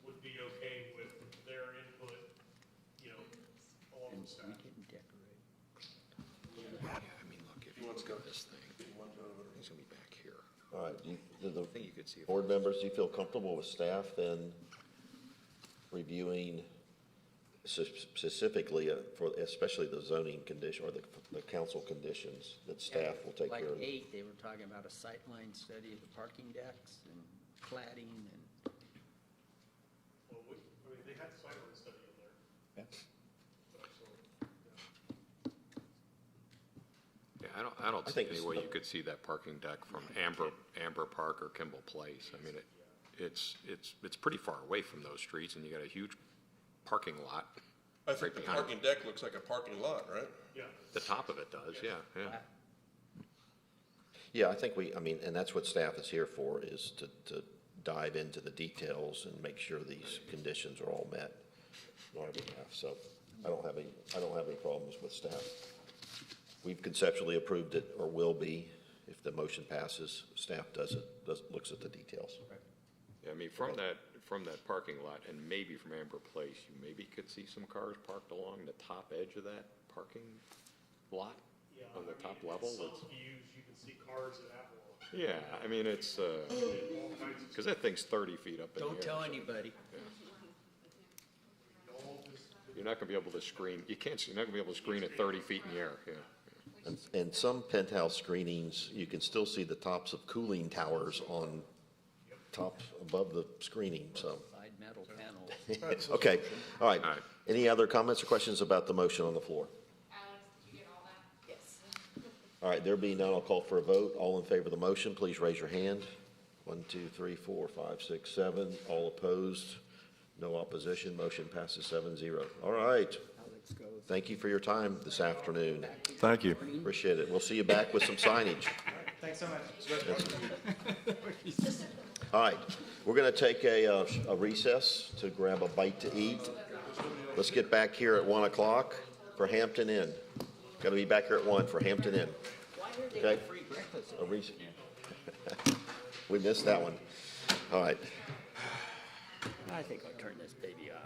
would be okay with their input, along with staff. Yeah, I mean, look, if you look at this thing, he's gonna be back here. All right, I think you could see. board members, do you feel comfortable with staff then reviewing specifically for especially the zoning condition or the council conditions that staff will take care of? Like 8, they were talking about a sightline study of the parking decks and cladding and. Well, they had the sightline study in there. Yeah, I don't see any way you could see that parking deck from Amber Park or Kimball Place. I mean, it's pretty far away from those streets, and you got a huge parking lot. I think the parking deck looks like a parking lot, right? Yeah. The top of it does, yeah. Yeah, I think and that's what staff is here for, is to dive into the details and make sure these conditions are all met on our behalf. So I don't have any problems with staff. We've conceptually approved it, or will be, if the motion passes. Staff looks at the details. Yeah, I mean, from that parking lot and maybe from Amber Place, you maybe could see some cars parked along the top edge of that parking lot on the top level. Some views, you can see cars at Apple. Yeah, I mean, it's, because that thing's 30 feet up in the air. Don't tell anybody. Yeah. You're not gonna be able to screen, you're not gonna be able to screen at 30 feet in the air, yeah. And some penthouse screenings, you can still see the tops of cooling towers on top above the screening, so. Side metal panels. Okay, all right. Any other comments or questions about the motion on the floor? Alex, did you get all that? Yes. All right, there being none, I'll call for a vote. All in favor of the motion, please raise your hand. 1, 2, 3, 4, 5, 6, 7. All opposed? No opposition. Motion passes 7-0. All right. Thank you for your time this afternoon. Thank you. Appreciate it. We'll see you back with some signage. Thanks so much. All right, we're going to take a recess to grab a bite to eat. Let's get back here at 1 o'clock for Hampton Inn. Got to be back here at 1 for Hampton Inn. Okay? A recess. We missed that one. All right. I think I'll turn this baby off.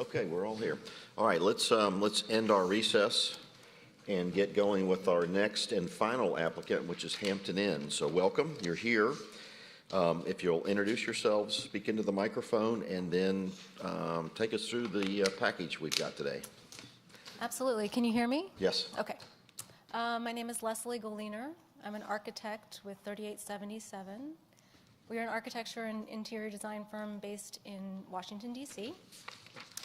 Okay, we're all here. All right, let's end our recess and get going with our next and final applicant, which is Hampton Inn. So welcome, you're here. If you'll introduce yourselves, speak into the microphone, and then take us through the package we've got today. Absolutely. Can you hear me? Yes. Okay. My name is Leslie Goliner. I'm an architect with 3877. We are an architecture and interior design firm based in Washington, D.C.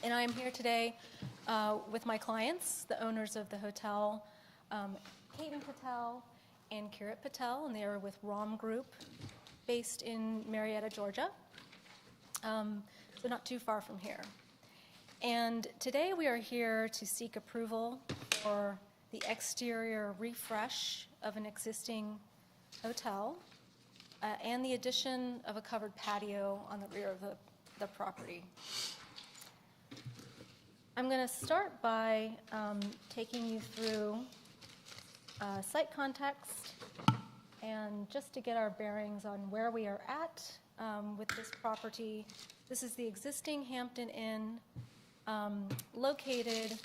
And I am here today with my clients, the owners of the hotel, Ketan Patel and Kirit Patel, and they are with Rom Group, based in Marietta, Georgia, so not too far from here. And today we are here to seek approval for the exterior refresh of an existing hotel and the addition of a covered patio on the rear of the property. I'm going to start by taking you through site context and just to get our bearings on where we are at with this property. This is the existing Hampton Inn located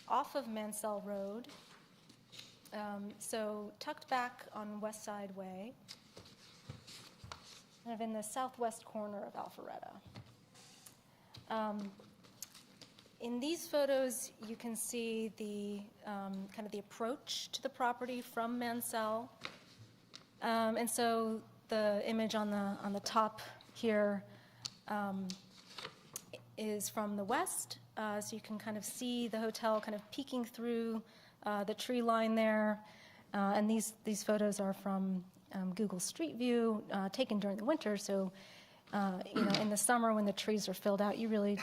off of Mansell Road, so tucked back on West Side Way, kind of in the southwest corner of Alpharetta. In these photos, you can see the kind of the approach to the property from Mansell. And so the image on the top here is from the west. So you can kind of see the hotel kind of peeking through the tree line there. And these photos are from Google Street View, taken during the winter. So in the summer when the trees are filled out, you really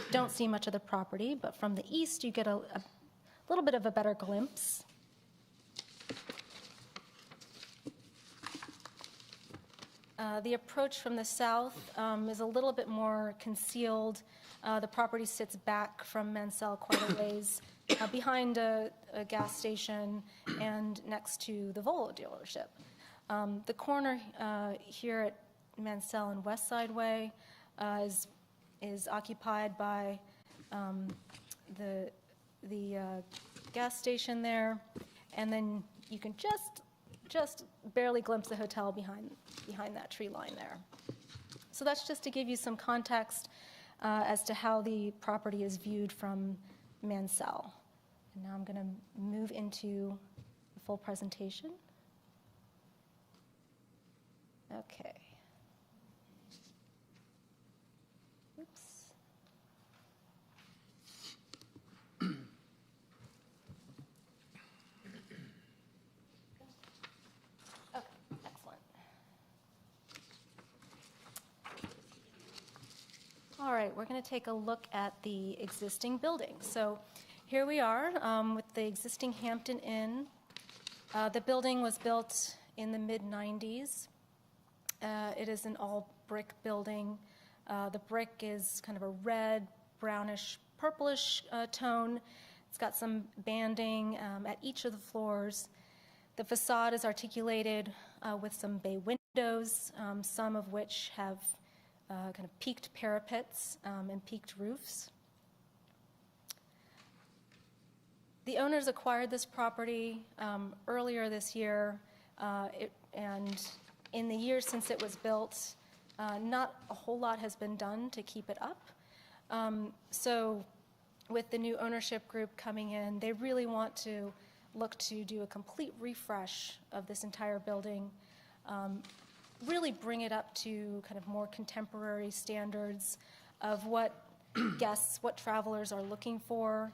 don't see much of the property. But from the east, you get a little bit of a better glimpse. The approach from the south is a little bit more concealed. The property sits back from Mansell quite a ways, behind a gas station and next to the Volvo dealership. The corner here at Mansell and West Side Way is occupied by the gas station there, and then you can just barely glimpse the hotel behind that tree line there. So that's just to give you some context as to how the property is viewed from Mansell. And now I'm going to move into the full presentation. Okay. Oops. Okay, excellent. All right, we're going to take a look at the existing building. So here we are with the existing Hampton Inn. The building was built in the mid-90s. It is an all-brick building. The brick is kind of a red, brownish, purplish tone. It's got some banding at each of the floors. The facade is articulated with some bay windows, some of which have kind of peaked parapets and peaked roofs. The owners acquired this property earlier this year, and in the years since it was built, not a whole lot has been done to keep it up. So with the new ownership group coming in, they really want to look to do a complete refresh of this entire building, really bring it up to kind of more contemporary standards of what guests, what travelers are looking for,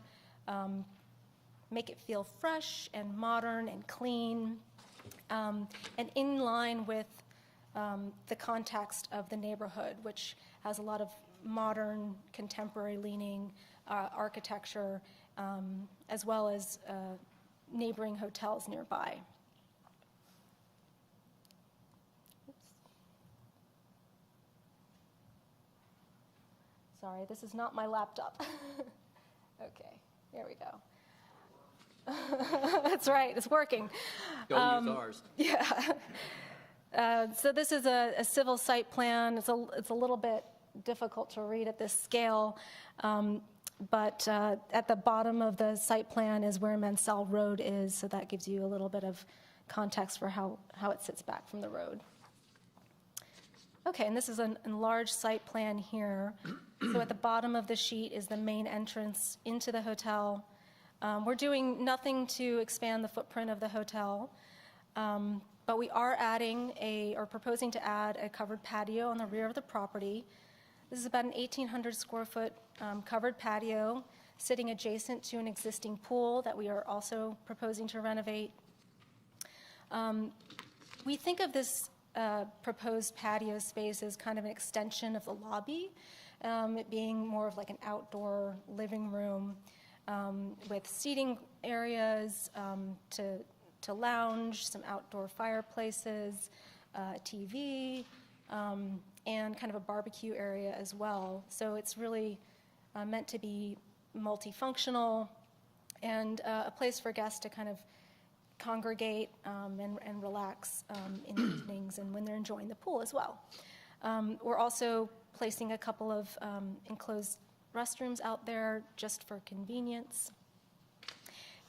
make it feel fresh and modern and clean, and in line with the context of the neighborhood, which has a lot of modern, contemporary-leaning architecture, as well as neighboring hotels nearby. Oops. Sorry, this is not my laptop. Okay, here we go. That's right, it's working. Don't use ours. Yeah. So this is a civil site plan. It's a little bit difficult to read at this scale. But at the bottom of the site plan is where Mansell Road is, so that gives you a little bit of context for how it sits back from the road. Okay, and this is an enlarged site plan here. So at the bottom of the sheet is the main entrance into the hotel. We're doing nothing to expand the footprint of the hotel, but we are proposing to add a covered patio on the rear of the property. This is about an 1,800 square foot covered patio sitting adjacent to an existing pool that we are also proposing to renovate. We think of this proposed patio space as kind of an extension of the lobby, it being more of like an outdoor living room with seating areas to lounge, some outdoor fireplaces, a TV, and kind of a barbecue area as well. So it's really meant to be multifunctional and a place for guests to kind of congregate and relax in the evenings and when they're enjoying the pool as well. We're also placing a couple of enclosed restrooms out there just for convenience,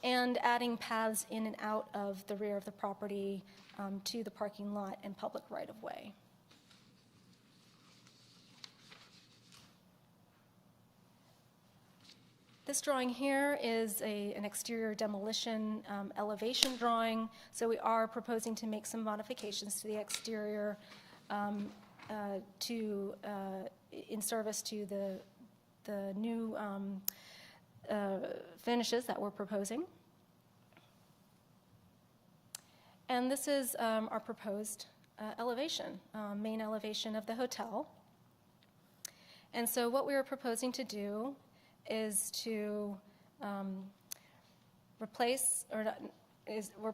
and adding paths in and out of the rear of the property to the parking lot and public right-of-way. This drawing here is an exterior demolition elevation drawing, so we are proposing to make some modifications to the exterior in service to the new finishes that we're proposing. And this is our proposed elevation, main elevation of the hotel. And so what we are proposing to do is to we're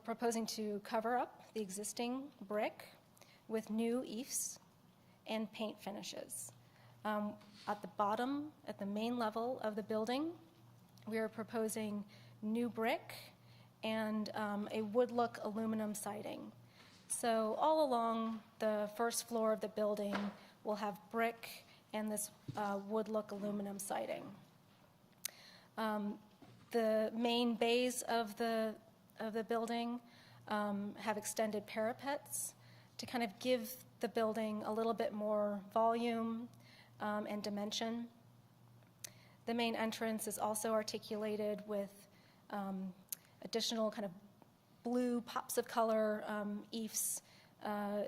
proposing to cover up the existing brick with new eaves and paint finishes. At the bottom, at the main level of the building, we are proposing new brick and a wood-look aluminum siding. So all along the first floor of the building, we'll have brick and this wood-look aluminum siding. The main bays of the building have extended parapets to kind of give the building a little bit more volume and dimension. The main entrance is also articulated with additional kind of blue pops of color eaves, kind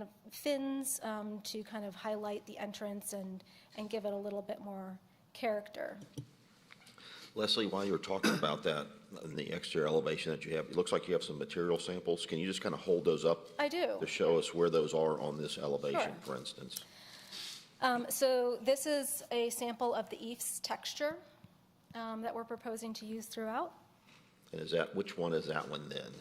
of fins to kind of highlight the entrance and give it a little bit more character. Leslie, while you were talking about that, in the exterior elevation that you have, it looks like you have some material samples. Can you just kind of hold those up? I do. To show us where those are on this elevation, Sure. for instance? So this is a sample of the eaves texture that we're proposing to use throughout. And which one is that one then?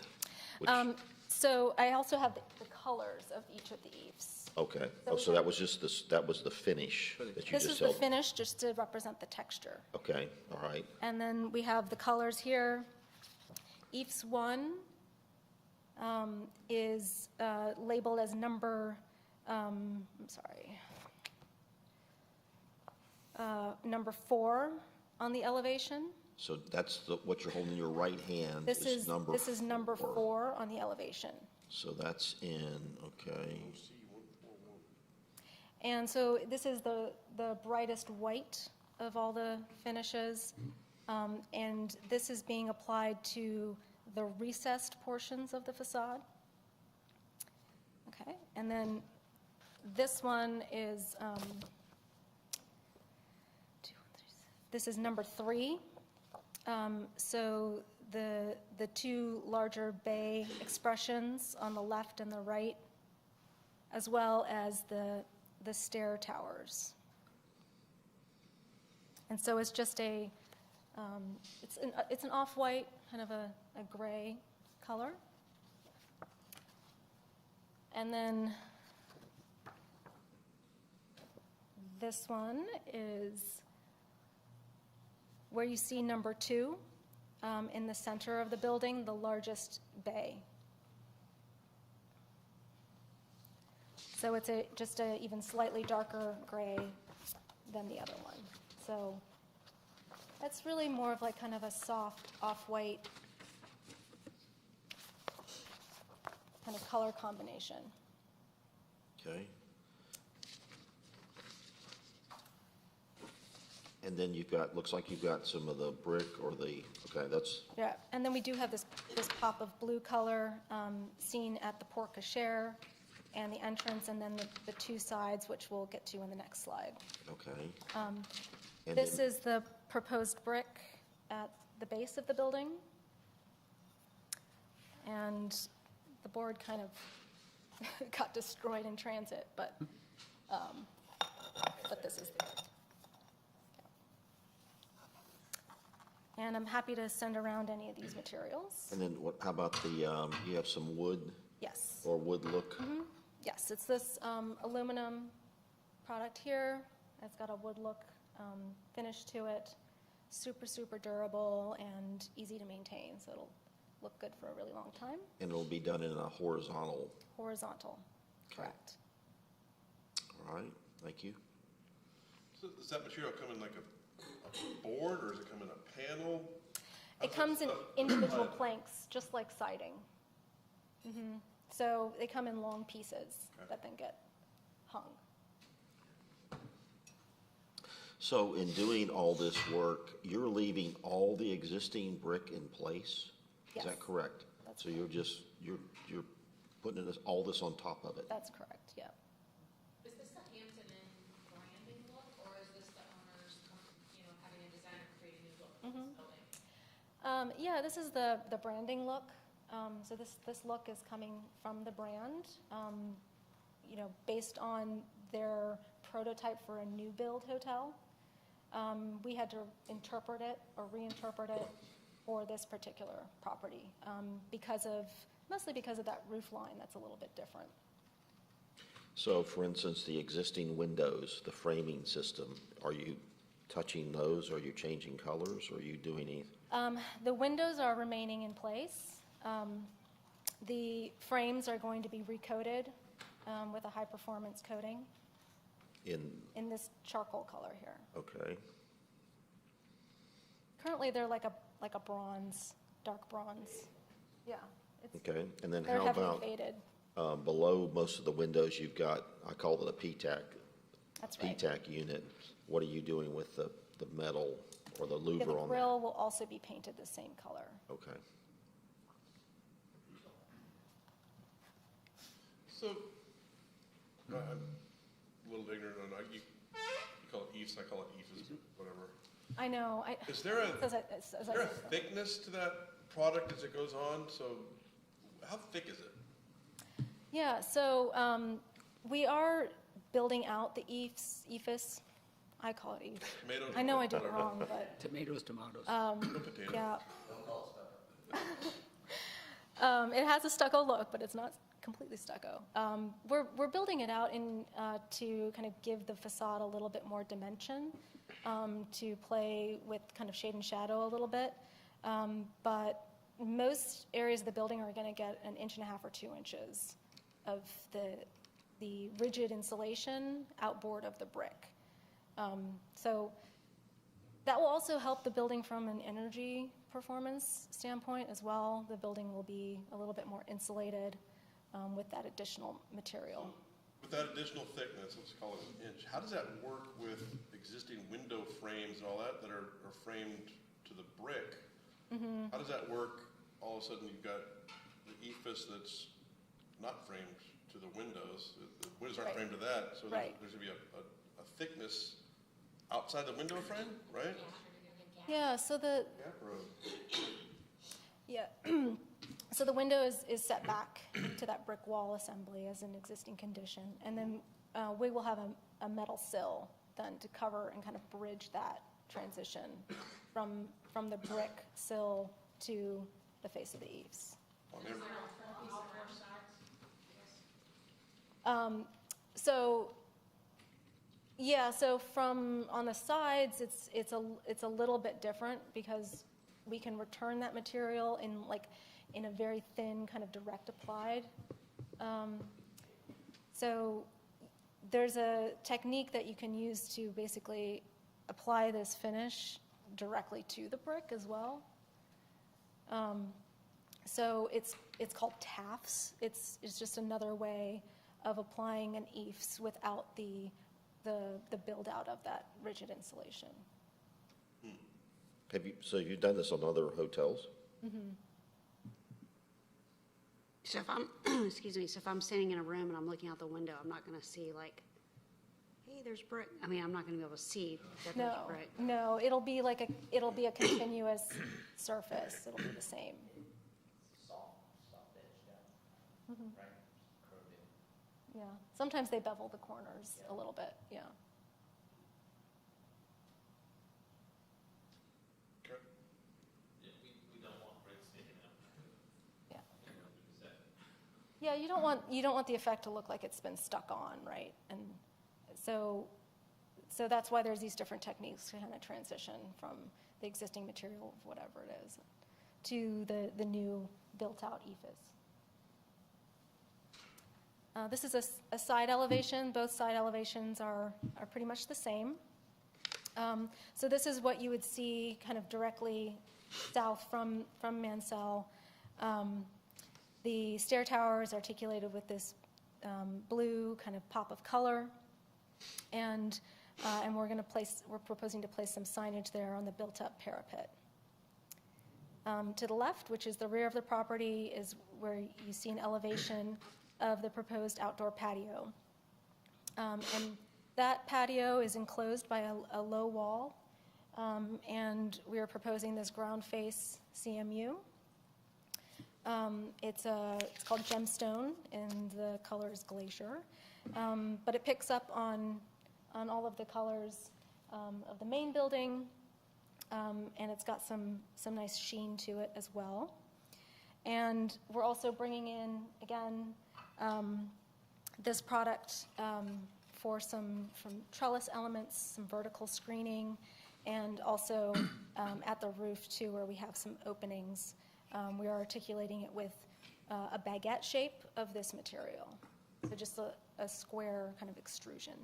So I also have the colors of each of the eaves. Okay. So that was just that was the finish that you This just is the held? finish just to represent the texture. Okay, all right. And then we have the colors here. Eaves 1 is labeled as number, number 4 on the elevation. So that's what you're holding in your right hand. This is number number 4 on the elevation. So that's okay. And so this is the brightest white of all the finishes, and this is being applied to the recessed portions of the facade. Okay, and then this one is, this is number 3. So the two larger bay expressions on the left and the right, as well as the stair towers. And so it's just it's an off-white, kind of a gray color. And then this one is where you see number 2 in the center of the building, the largest bay. So it's just a even slightly darker gray than the other one. So It's really more of like kind of a soft off-white kind of color combination. Okay. And then you've got, looks like you've got some of the brick or the, okay, that's, Yeah, and then we do have this pop of blue color seen at the porte cochere and the entrance, and then the two sides, which we'll get to in the next slide. okay. And This then- is the proposed brick at the base of the building. And the board kind of got destroyed in transit, but this is the. And I'm happy to send around any of these materials. And then what, how about the, you have some wood Yes. or wood look? Yes, it's this aluminum product here. It's got a wood look finish to it. Super, super durable and easy to maintain, so it'll look good for a really long time. And it'll be done in a horizontal. Horizontal, correct. All right, thank you. So does that material come in like a board, or does it come in a panel? It comes in individual planks, just like siding. So they come in long pieces that then get hung. So in doing all this work, you're leaving all the existing brick in place? Is Yes. that correct? That's So you're just, you're putting all this on top of it? That's correct, yeah. Is this the Hampton Inn branding look, or is this the owners, having a designer create a new look for this building? Yeah, this is the branding look. So this look is coming from the brand, based on their prototype for a new build hotel. We had to interpret it or reinterpret it for this particular property mostly because of that roof line that's a little bit different. So for instance, the existing windows, the framing system, are you touching those? Are you changing colors? Are you doing anything? The windows are remaining in place. The frames are going to be recoated with a high-performance coating in this charcoal color here. Okay. Currently, they're like a bronze, dark bronze. Yeah. Okay, and then They're how heavily about faded. below most of the windows, you've got, I call it a PTAC. That's right. PTAC unit. What are you doing with the metal or the Yeah, louver the on that? grill will also be painted the same color. Okay. So, I'm a little ignorant on, you call it eaves, I call it eaves, whatever. I know. Is there As I is there a said. thickness to that product as it goes on? So, how thick is it? Yeah, so we are building out the EIFS. I call it EIFS. Tomatoes, I know I did it whatever. wrong, but Tomatoes, tomatoes. Potato. yeah. It has a stucco look, but it's not completely stucco. We're building it out to kind of give the facade a little bit more dimension, to play with kind of shade and shadow a little bit. But most areas of the building are going to get 1.5 inches or 2 inches of the rigid insulation outboard of the brick. So that will also help the building from an energy performance standpoint as well. The building will be a little bit more insulated with that additional material. With that additional thickness, let's call it an inch, how does that work with existing window frames and all that are framed to the brick? How does that work? All of a sudden, you've got the EIFS that's not framed to the windows. The windows aren't Right. framed to that, so Right. there's going to be a thickness outside the window frame, right? Yeah, so Yeah. so the window is set back to that brick wall assembly as an existing condition. And then we will have a metal sill then to cover and kind of bridge that transition from the brick sill to the face of the eaves. So from on the sides, it's a little bit different because we can return that material in a very thin kind of direct applied. So there's a technique that you can use to basically apply this finish directly to the brick as well. So it's called TAFs. It's just another way of applying an EIFS without the build out of that rigid insulation. So you've done this on other hotels? Mm-hmm. So if I'm, excuse me, so if I'm sitting in a room and I'm looking out the window, I'm not gonna see like, hey, there's brick. I mean, I'm not gonna be able to see that there's No, brick. no, it'll be a continuous surface. It'll be the same. Soft edge down, Mhm. right? Curved in. Yeah, sometimes they bevel the corners a little bit, yeah. We don't want bricks sticking out. Yeah. Is that- Yeah, you don't want the effect to look like it's been stuck on, right? And so that's why there's these different techniques to kind of transition from the existing material, whatever it is, to the new built-out EIFS. This is a side elevation. Both side elevations are pretty much the same. So this is what you would see kind of directly south from Mansell. The stair tower is articulated with this blue kind of pop of color, and we're proposing to place some signage there on the built-up parapet. To the left, which is the rear of the property, is where you see an elevation of the proposed outdoor patio. And that patio is enclosed by a low wall, and we are proposing this ground face CMU. It's called Gemstone, and the color is Glacier. But it picks up on all of the colors of the main building, and it's got some nice sheen to it as well. And we're also bringing in, again, this product for some trellis elements, some vertical screening, and also at the roof too, where we have some openings. We are articulating it with a baguette shape of this material, so just a square kind of extrusion.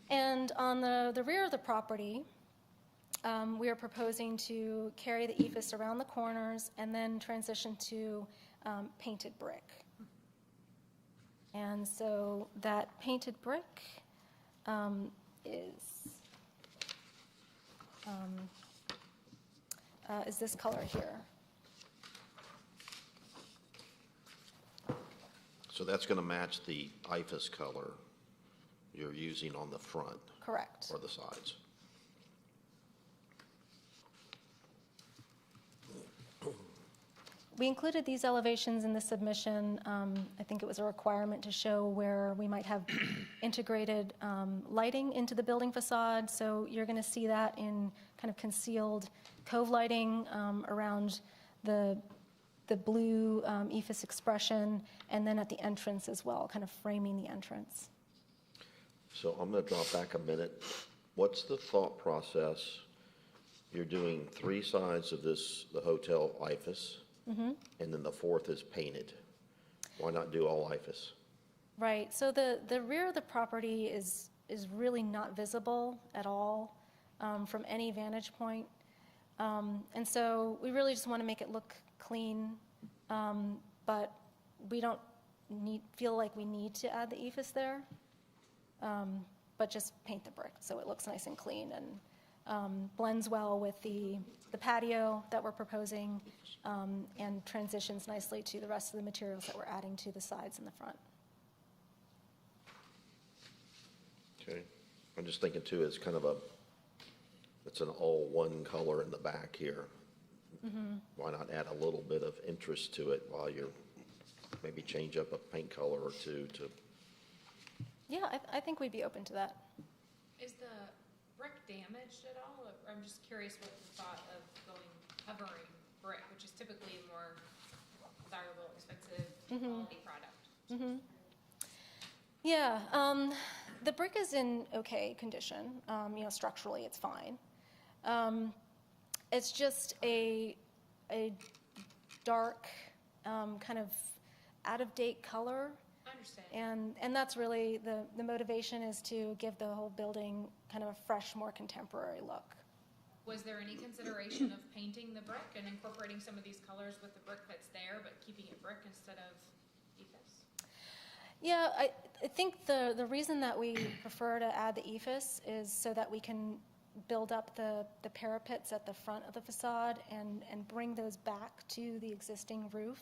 And on the rear of the property, we are proposing to carry the EIFS around the corners and then transition to painted brick. And so that painted brick is this color here. So that's going to match the IFAS color you're using on the front? Correct. Or the sides? We included these elevations in the submission. I think it was a requirement to show where we might have integrated lighting into the building facade. So you're going to see that in kind of concealed cove lighting around the blue EIFS expression, and then at the entrance as well, kind of framing the entrance. So I'm going to drop back a minute. What's the thought process? You're doing three sides of this, the hotel IFAS, and then the fourth is painted. Why not do all IFAS? Right. So the rear of the property is really not visible at all from any vantage point. And so we really just want to make it look clean, but we don't feel like we need to add the EIFS there, but just paint the brick so it looks nice and clean and blends well with the patio that we're proposing, and transitions nicely to the rest of the materials that we're adding to the sides and the front. Okay. I'm just thinking too, it's kind of it's an all one color in the back here. Why not add a little bit of interest to it while you're maybe change up a paint color or two to. Yeah, I think we'd be open to that. Is the brick damaged at all? Or I'm just curious what the thought of covering brick, which is typically a more desirable, expensive quality product. Yeah, the brick is in okay condition. Structurally it's fine. It's just a dark, kind of out-of-date color. understand. And that's really the motivation, is to give the whole building kind of a fresh, more contemporary look. Was there any consideration of painting the brick and incorporating some of these colors with the brick that's there, but keeping it brick instead of ephes? Yeah, I think the reason that we prefer to add the ephes is so that we can build up the parapets at the front of the facade and bring those back to the existing roof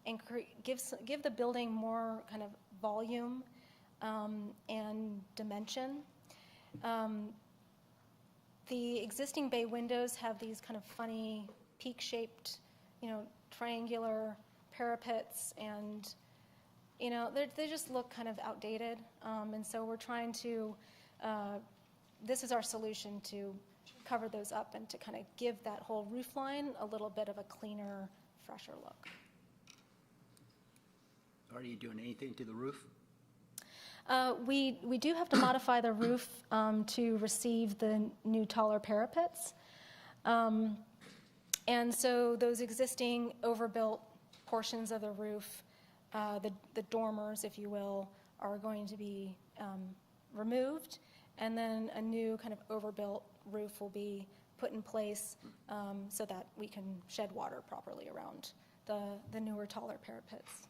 and give the building more kind of volume and dimension. The existing bay windows have these kind of funny peak-shaped, triangular parapets, and they just look kind of outdated. And so we're trying to, this is our solution to cover those up and to kind of give that whole roof line a little bit of a cleaner, fresher look. Are you doing anything to the roof? We do have to modify the roof to receive the new taller parapets. And so those existing overbuilt portions of the roof, the dormers, if you will, are going to be removed, and then a new kind of overbuilt roof will be put in place so that we can shed water properly around the newer, taller parapets.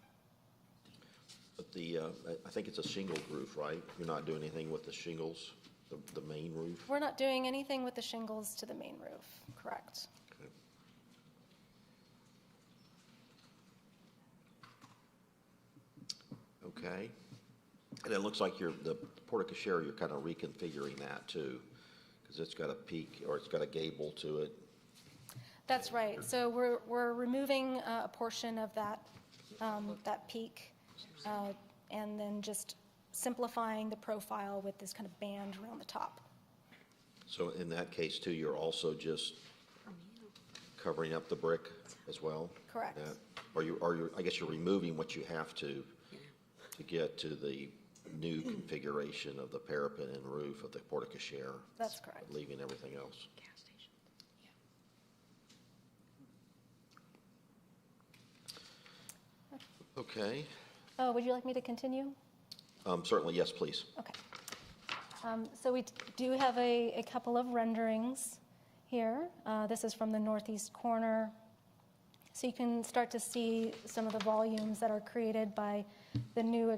But I think it's a shingled roof, right? You're not doing anything with the shingles, the main roof? We're not doing anything with the shingles to the main roof, correct. Okay. And it looks like the porte-cochere, you're kind of reconfiguring that too, because it's got a peak, or it's got a gable to it. That's right. So we're removing a portion of that peak, and then just simplifying the profile with this kind of band around the top. So in that case too, you're also just covering up the brick as well? Correct. I guess you're removing what you have to get to the new configuration of the parapet and roof of the porte-cochere. That's correct. Leaving everything else. Okay. Oh, would you like me to continue? Certainly, yes, please. Okay. So we do have a couple of renderings here. This is from the northeast corner. So you can start to see some of the volumes that are created by the newer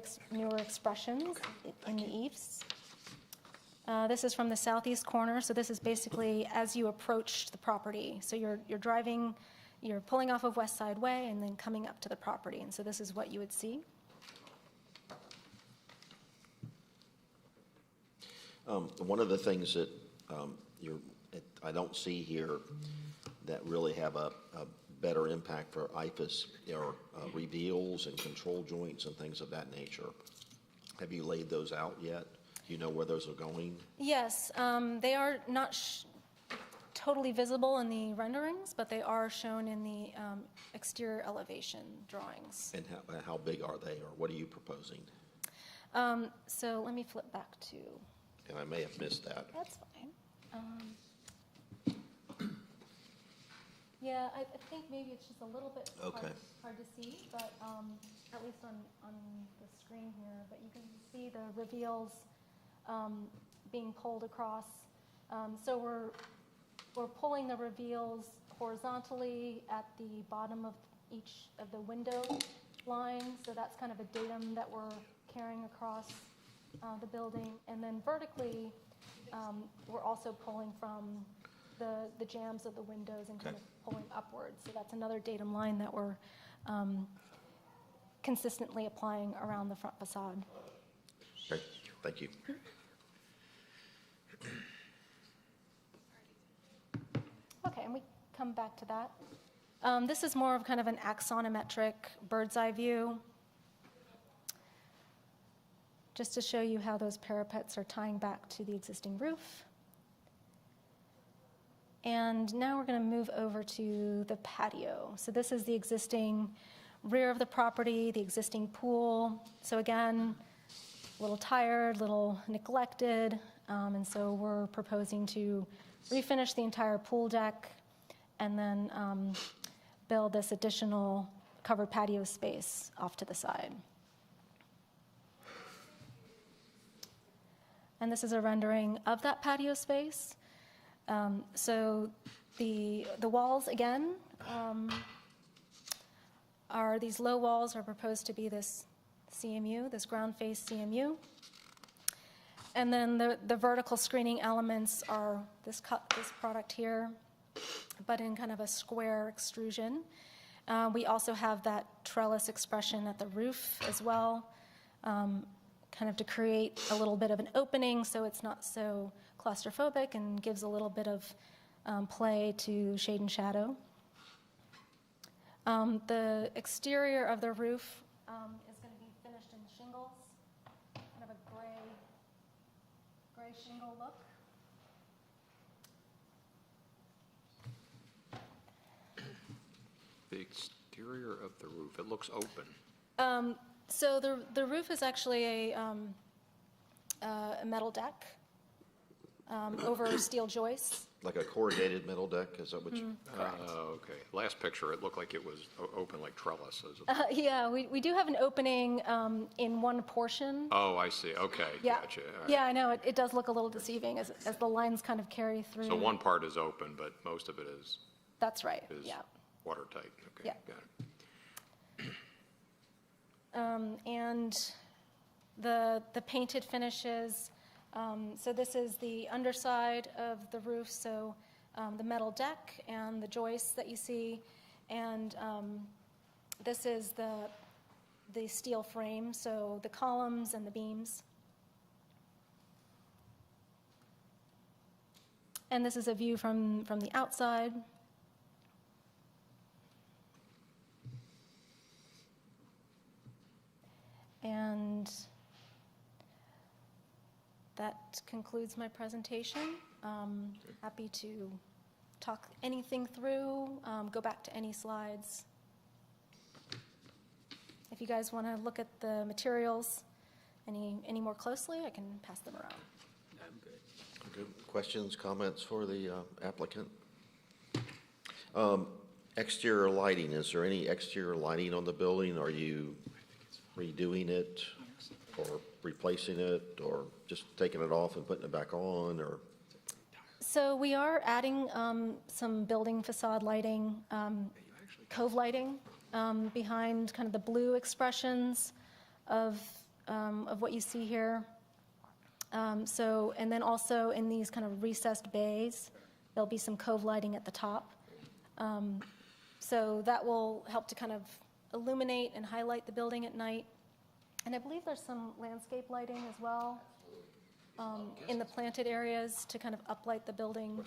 expressions in the eaves. This is from the southeast corner. So this is basically as you approach the property. So you're driving, you're pulling off of West Side Way and then coming up to the property. And so this is what you would see. One of the things that I don't see here that really have a better impact for IFAS are reveals and control joints and things of that nature. Have you laid those out yet? Do you know where those are going? Yes, they are not totally visible in the renderings, but they are shown in the exterior elevation drawings. And how big are they, or what are you proposing? So let me flip back to... And I may have missed that. That's fine. Yeah, I think maybe it's just a little bit hard to see, but at least on the screen here. But you can see the reveals being pulled across. So we're pulling the reveals horizontally at the bottom of each of the window lines. So that's kind of a datum that we're carrying across the building. And then vertically, we're also pulling from the jambs of the windows and kind of pulling upwards. So that's another datum line that we're consistently applying around the front facade. Okay, thank you. Okay, and we come back to that. This is more of kind of an axonometric bird's eye view, just to show you how those parapets are tying back to the existing roof. And now we're going to move over to the patio. So this is the existing rear of the property, the existing pool. So again, a little tired, a little neglected, and so we're proposing to refinish the entire pool deck and then build this additional covered patio space off to the side. And this is a rendering of that patio space. So the walls, again, are these low walls are proposed to be this CMU, this ground face CMU. And then the vertical screening elements are this product here, but in kind of a square extrusion. We also have that trellis expression at the roof as well, kind of to create a little bit of an opening so it's not so claustrophobic and gives a little bit of play to shade and shadow. The exterior of the roof is going to be finished in shingles, kind of a gray shingle look. The exterior of the roof, it looks open. So the roof is actually a metal deck over steel joists. Like a corrugated metal deck, is that what you? Okay. Last picture, it looked like it was open like trellises. Yeah, we do have an opening in one portion. Oh, I see. Okay, Yeah, gotcha. All right. yeah, I know, it does look a little deceiving as the lines kind of carry through. So one part is open, but most of it is That's right, yeah. watertight. Okay, Yeah. got it. And the painted finishes, so this is the underside of the roof, so the metal deck and the joists that you see, and this is the steel frame, so the columns and the beams. And this is a view from the outside. And that concludes my presentation. Happy to talk anything through, go back to any slides. If you guys want to look at the materials any more closely, I can pass them around. I'm good. Good. Questions, comments for the applicant? Exterior lighting, is there any exterior lighting on the building? Are you redoing it or replacing it or just taking it off and putting it back on, or? So we are adding some building facade lighting, cove lighting behind kind of the blue expressions of what you see here. So, and then also in these kind of recessed bays, there'll be some cove lighting at the top. So that will help to kind of illuminate and highlight the building at night. And I believe there's some landscape lighting as well in the planted areas to kind of uplight the building.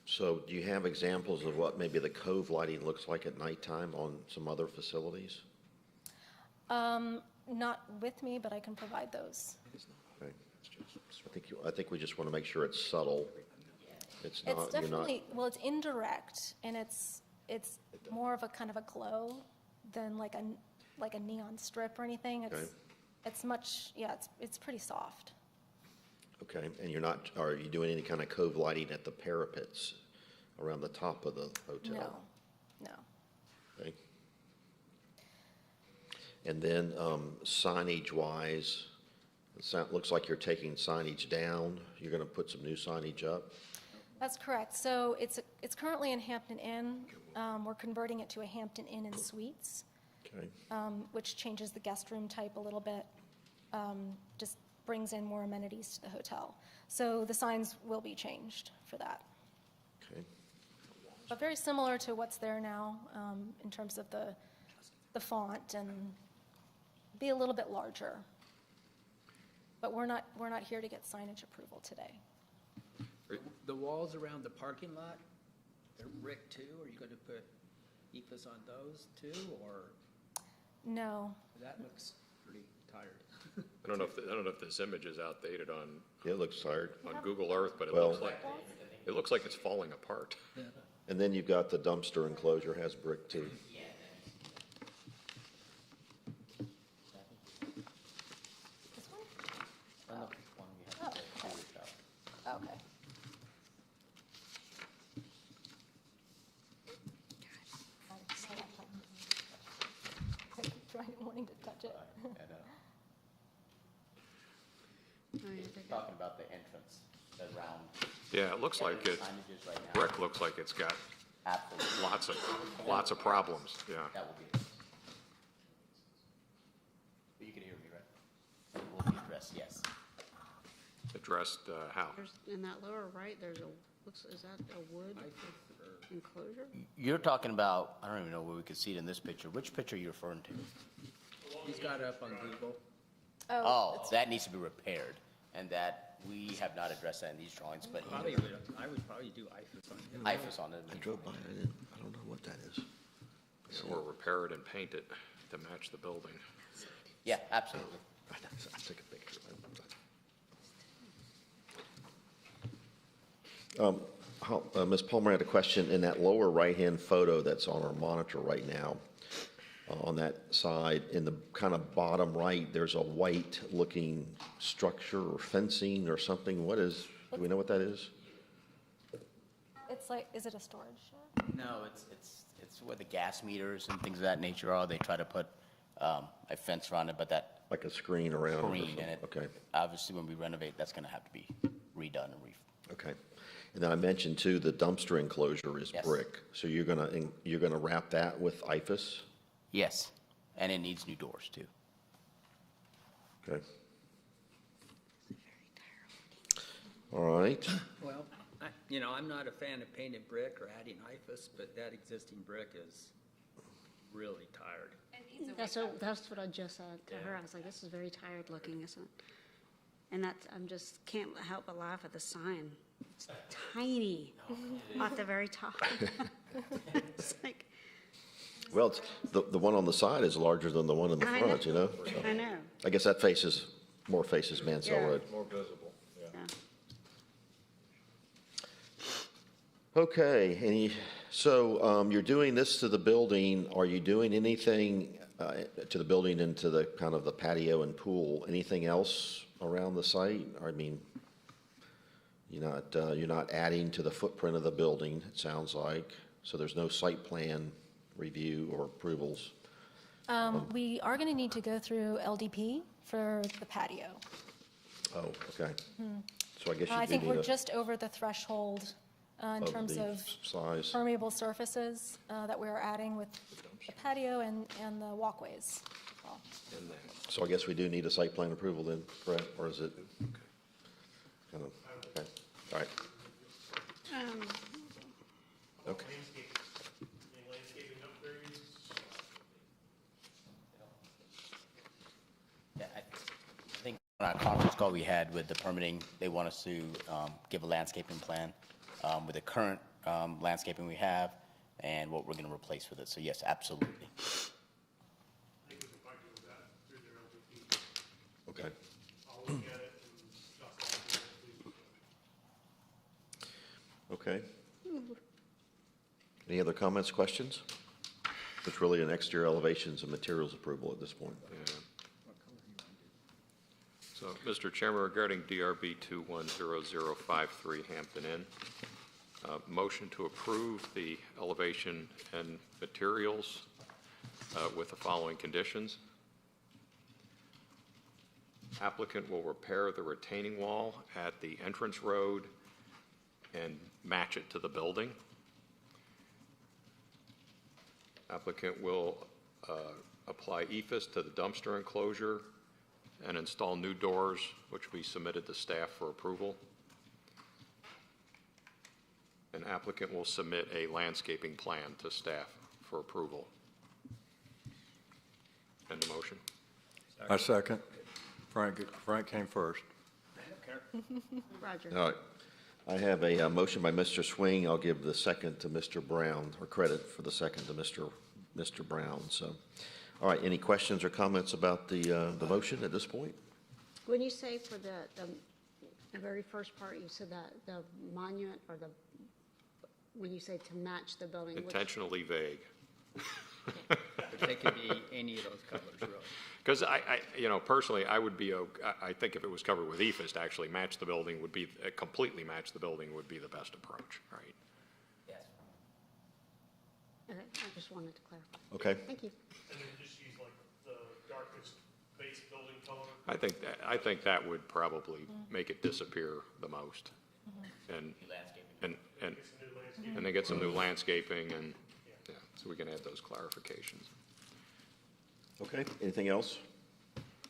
So do you have examples of what maybe the cove lighting looks like at nighttime on some other facilities? Not with me, but I can provide those. Okay. I think we just want to make sure it's subtle. It's not, It's definitely, well, it's indirect, and it's more of a kind of a glow than like a neon strip or anything. Okay. It's much, yeah, it's pretty soft. Okay, and are you doing any kind of cove lighting at the parapets around the top of the hotel? No. Okay. And then signage-wise, it looks like you're taking signage down. You're going to put some new signage up? That's correct. So it's currently in Hampton Inn. We're converting it to a Hampton Inn and Suites, Okay. which changes the guest room type a little bit, just brings in more amenities to the hotel. So the signs will be changed for that. Okay. But very similar to what's there now in terms of the font, and be a little bit larger. But we're not here to get signage approval today. The walls around the parking lot, they're brick too? Are you going to put EPAs on those too, or? No. That looks pretty tired. I don't know if this image is outdated on. It looks tired. On Google Earth, but it Well- looks like it's falling apart. And then you've got the dumpster enclosure has brick too. This one? Oh, okay. I keep wanting to touch it. Talking about the entrance, the round. Yeah, it looks like it, Signages right now. brick looks like it's got Absolutely. lots of problems, yeah. That will be. But you can hear me, right? It will be addressed, yes. Addressed, how? There's, in that lower right, there's a, is that a wood enclosure? You're talking about, I don't even know where we could see it in this picture. Which picture are you referring to? He's got it up on Google. Oh, that needs to be repaired, and that we have not addressed that in these drawings, but I would probably do IFAS on it. IFAS on it. I drove by, I don't know what that is. Yeah, or repair it and paint it to match the building. Yeah, absolutely. I took a picture. Ms. Palmer had a question. In that lower right-hand photo that's on our monitor right now, on that side, in the kind of bottom right, there's a white-looking structure or fencing or something. What is, do we know what that is? It's like, is it a storage shed? No, it's where the gas meters and things of that nature are. They try to put a fence around it, but that. Like a screen around it or Screen, something. and it, Okay. obviously, when we renovate, that's gonna have to be redone and Okay. And then I mentioned too, the dumpster enclosure is Yes. brick. So you're gonna wrap that with IFAS? Yes, and it needs new doors too. Okay. All right. Well, I'm not a fan of painted brick or adding IFAS, but that existing brick is really tired. That's what I just said to her. I was like, this is very tired looking, isn't it? And that's, can't help but laugh at the sign. It's tiny at the very top. It's like. Well, it's, the one on the side is larger than the one in the I front, know. you know? I know. I guess that faces Mansell Yeah. Road. More visible, yeah. Okay, so you're doing this to the building. Are you doing anything to the building and to the kind of the patio and pool? Anything else around the site? I mean, you're not adding to the footprint of the building, it sounds like. So there's no site plan review or approvals. We are going to need to go through LDP for the patio. Oh, okay. So I guess you I do think need we're a- just over the threshold in Of terms the of size. permeable surfaces that we're adding with the patio and the walkways. as well. So I guess we do need a site plan approval then, correct? Or is it? Kind of, okay, all right. Okay. Any landscaping upgrades? Yeah, I think on our conference call we had with the permitting, they want us to give a landscaping plan with the current landscaping we have and what we're going to replace with it. So yes, absolutely. I think we can probably do that through their LDP. Okay. I'll look at it and just Okay. Any other comments, questions? It's really an exterior elevations and materials approval at this point. Yeah. So, Mr. Chairman, regarding DRB 210053 Hampton Inn, motion to approve the elevation and materials with the following conditions. Applicant will repair the retaining wall at the entrance road and match it to the building. Applicant will apply EFS to the dumpster enclosure and install new doors, which we submitted to staff for approval. An applicant will submit a landscaping plan to staff for approval. End of motion. I second. Frank came first. Roger. All right. I have a motion by Mr. Swing. I'll give the second to Mr. Brown, or credit for the second to Mr. Brown. So, all right, any questions or comments about the motion at this point? When you say for the very first part, you said that the monument or when you say to match the building. Intentionally vague. They could be any of those colors, really. Because personally, I would be, I think if it was covered with EFS, to actually match the building would be, completely match the building would be the best approach, right? Yes. Okay, I just wanted to clarify. Okay. Thank you. And then just use like the darkest base building I think that would probably make it disappear the most. And, and then get some new landscaping and, yeah, so we can add those clarifications. Okay, anything else?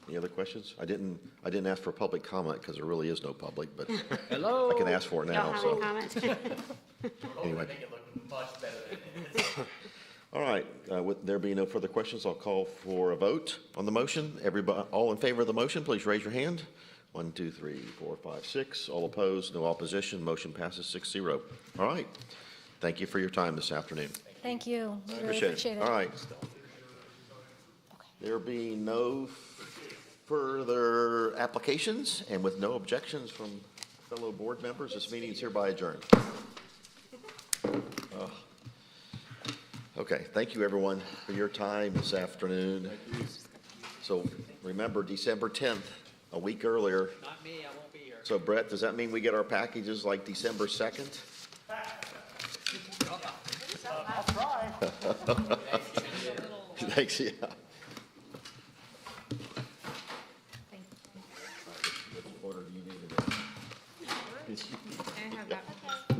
Any other questions? I didn't ask for public comment because there really is no public, but Hello? I can ask for it now, Y'all have so. any comments? Anyway. Make it look much better than it is. All right, with there being no further questions, I'll call for a vote on the motion. Everybody, all in favor of the motion, please raise your hand. 1, 2, 3, 4, 5, 6. All opposed, no opposition. Motion passes 6-0. All right. Thank you for your time this afternoon. Thank you. We really Appreciate it. All right. There being no further applications and with no objections from fellow board members, this meeting is hereby adjourned. Okay, thank you everyone for your time this afternoon. So remember, December 10th, a week earlier. Not me, I won't be here. So Brett, does that mean we get our packages like December 2nd? I'll try. Thanks, yeah. What order do you need today? I have that.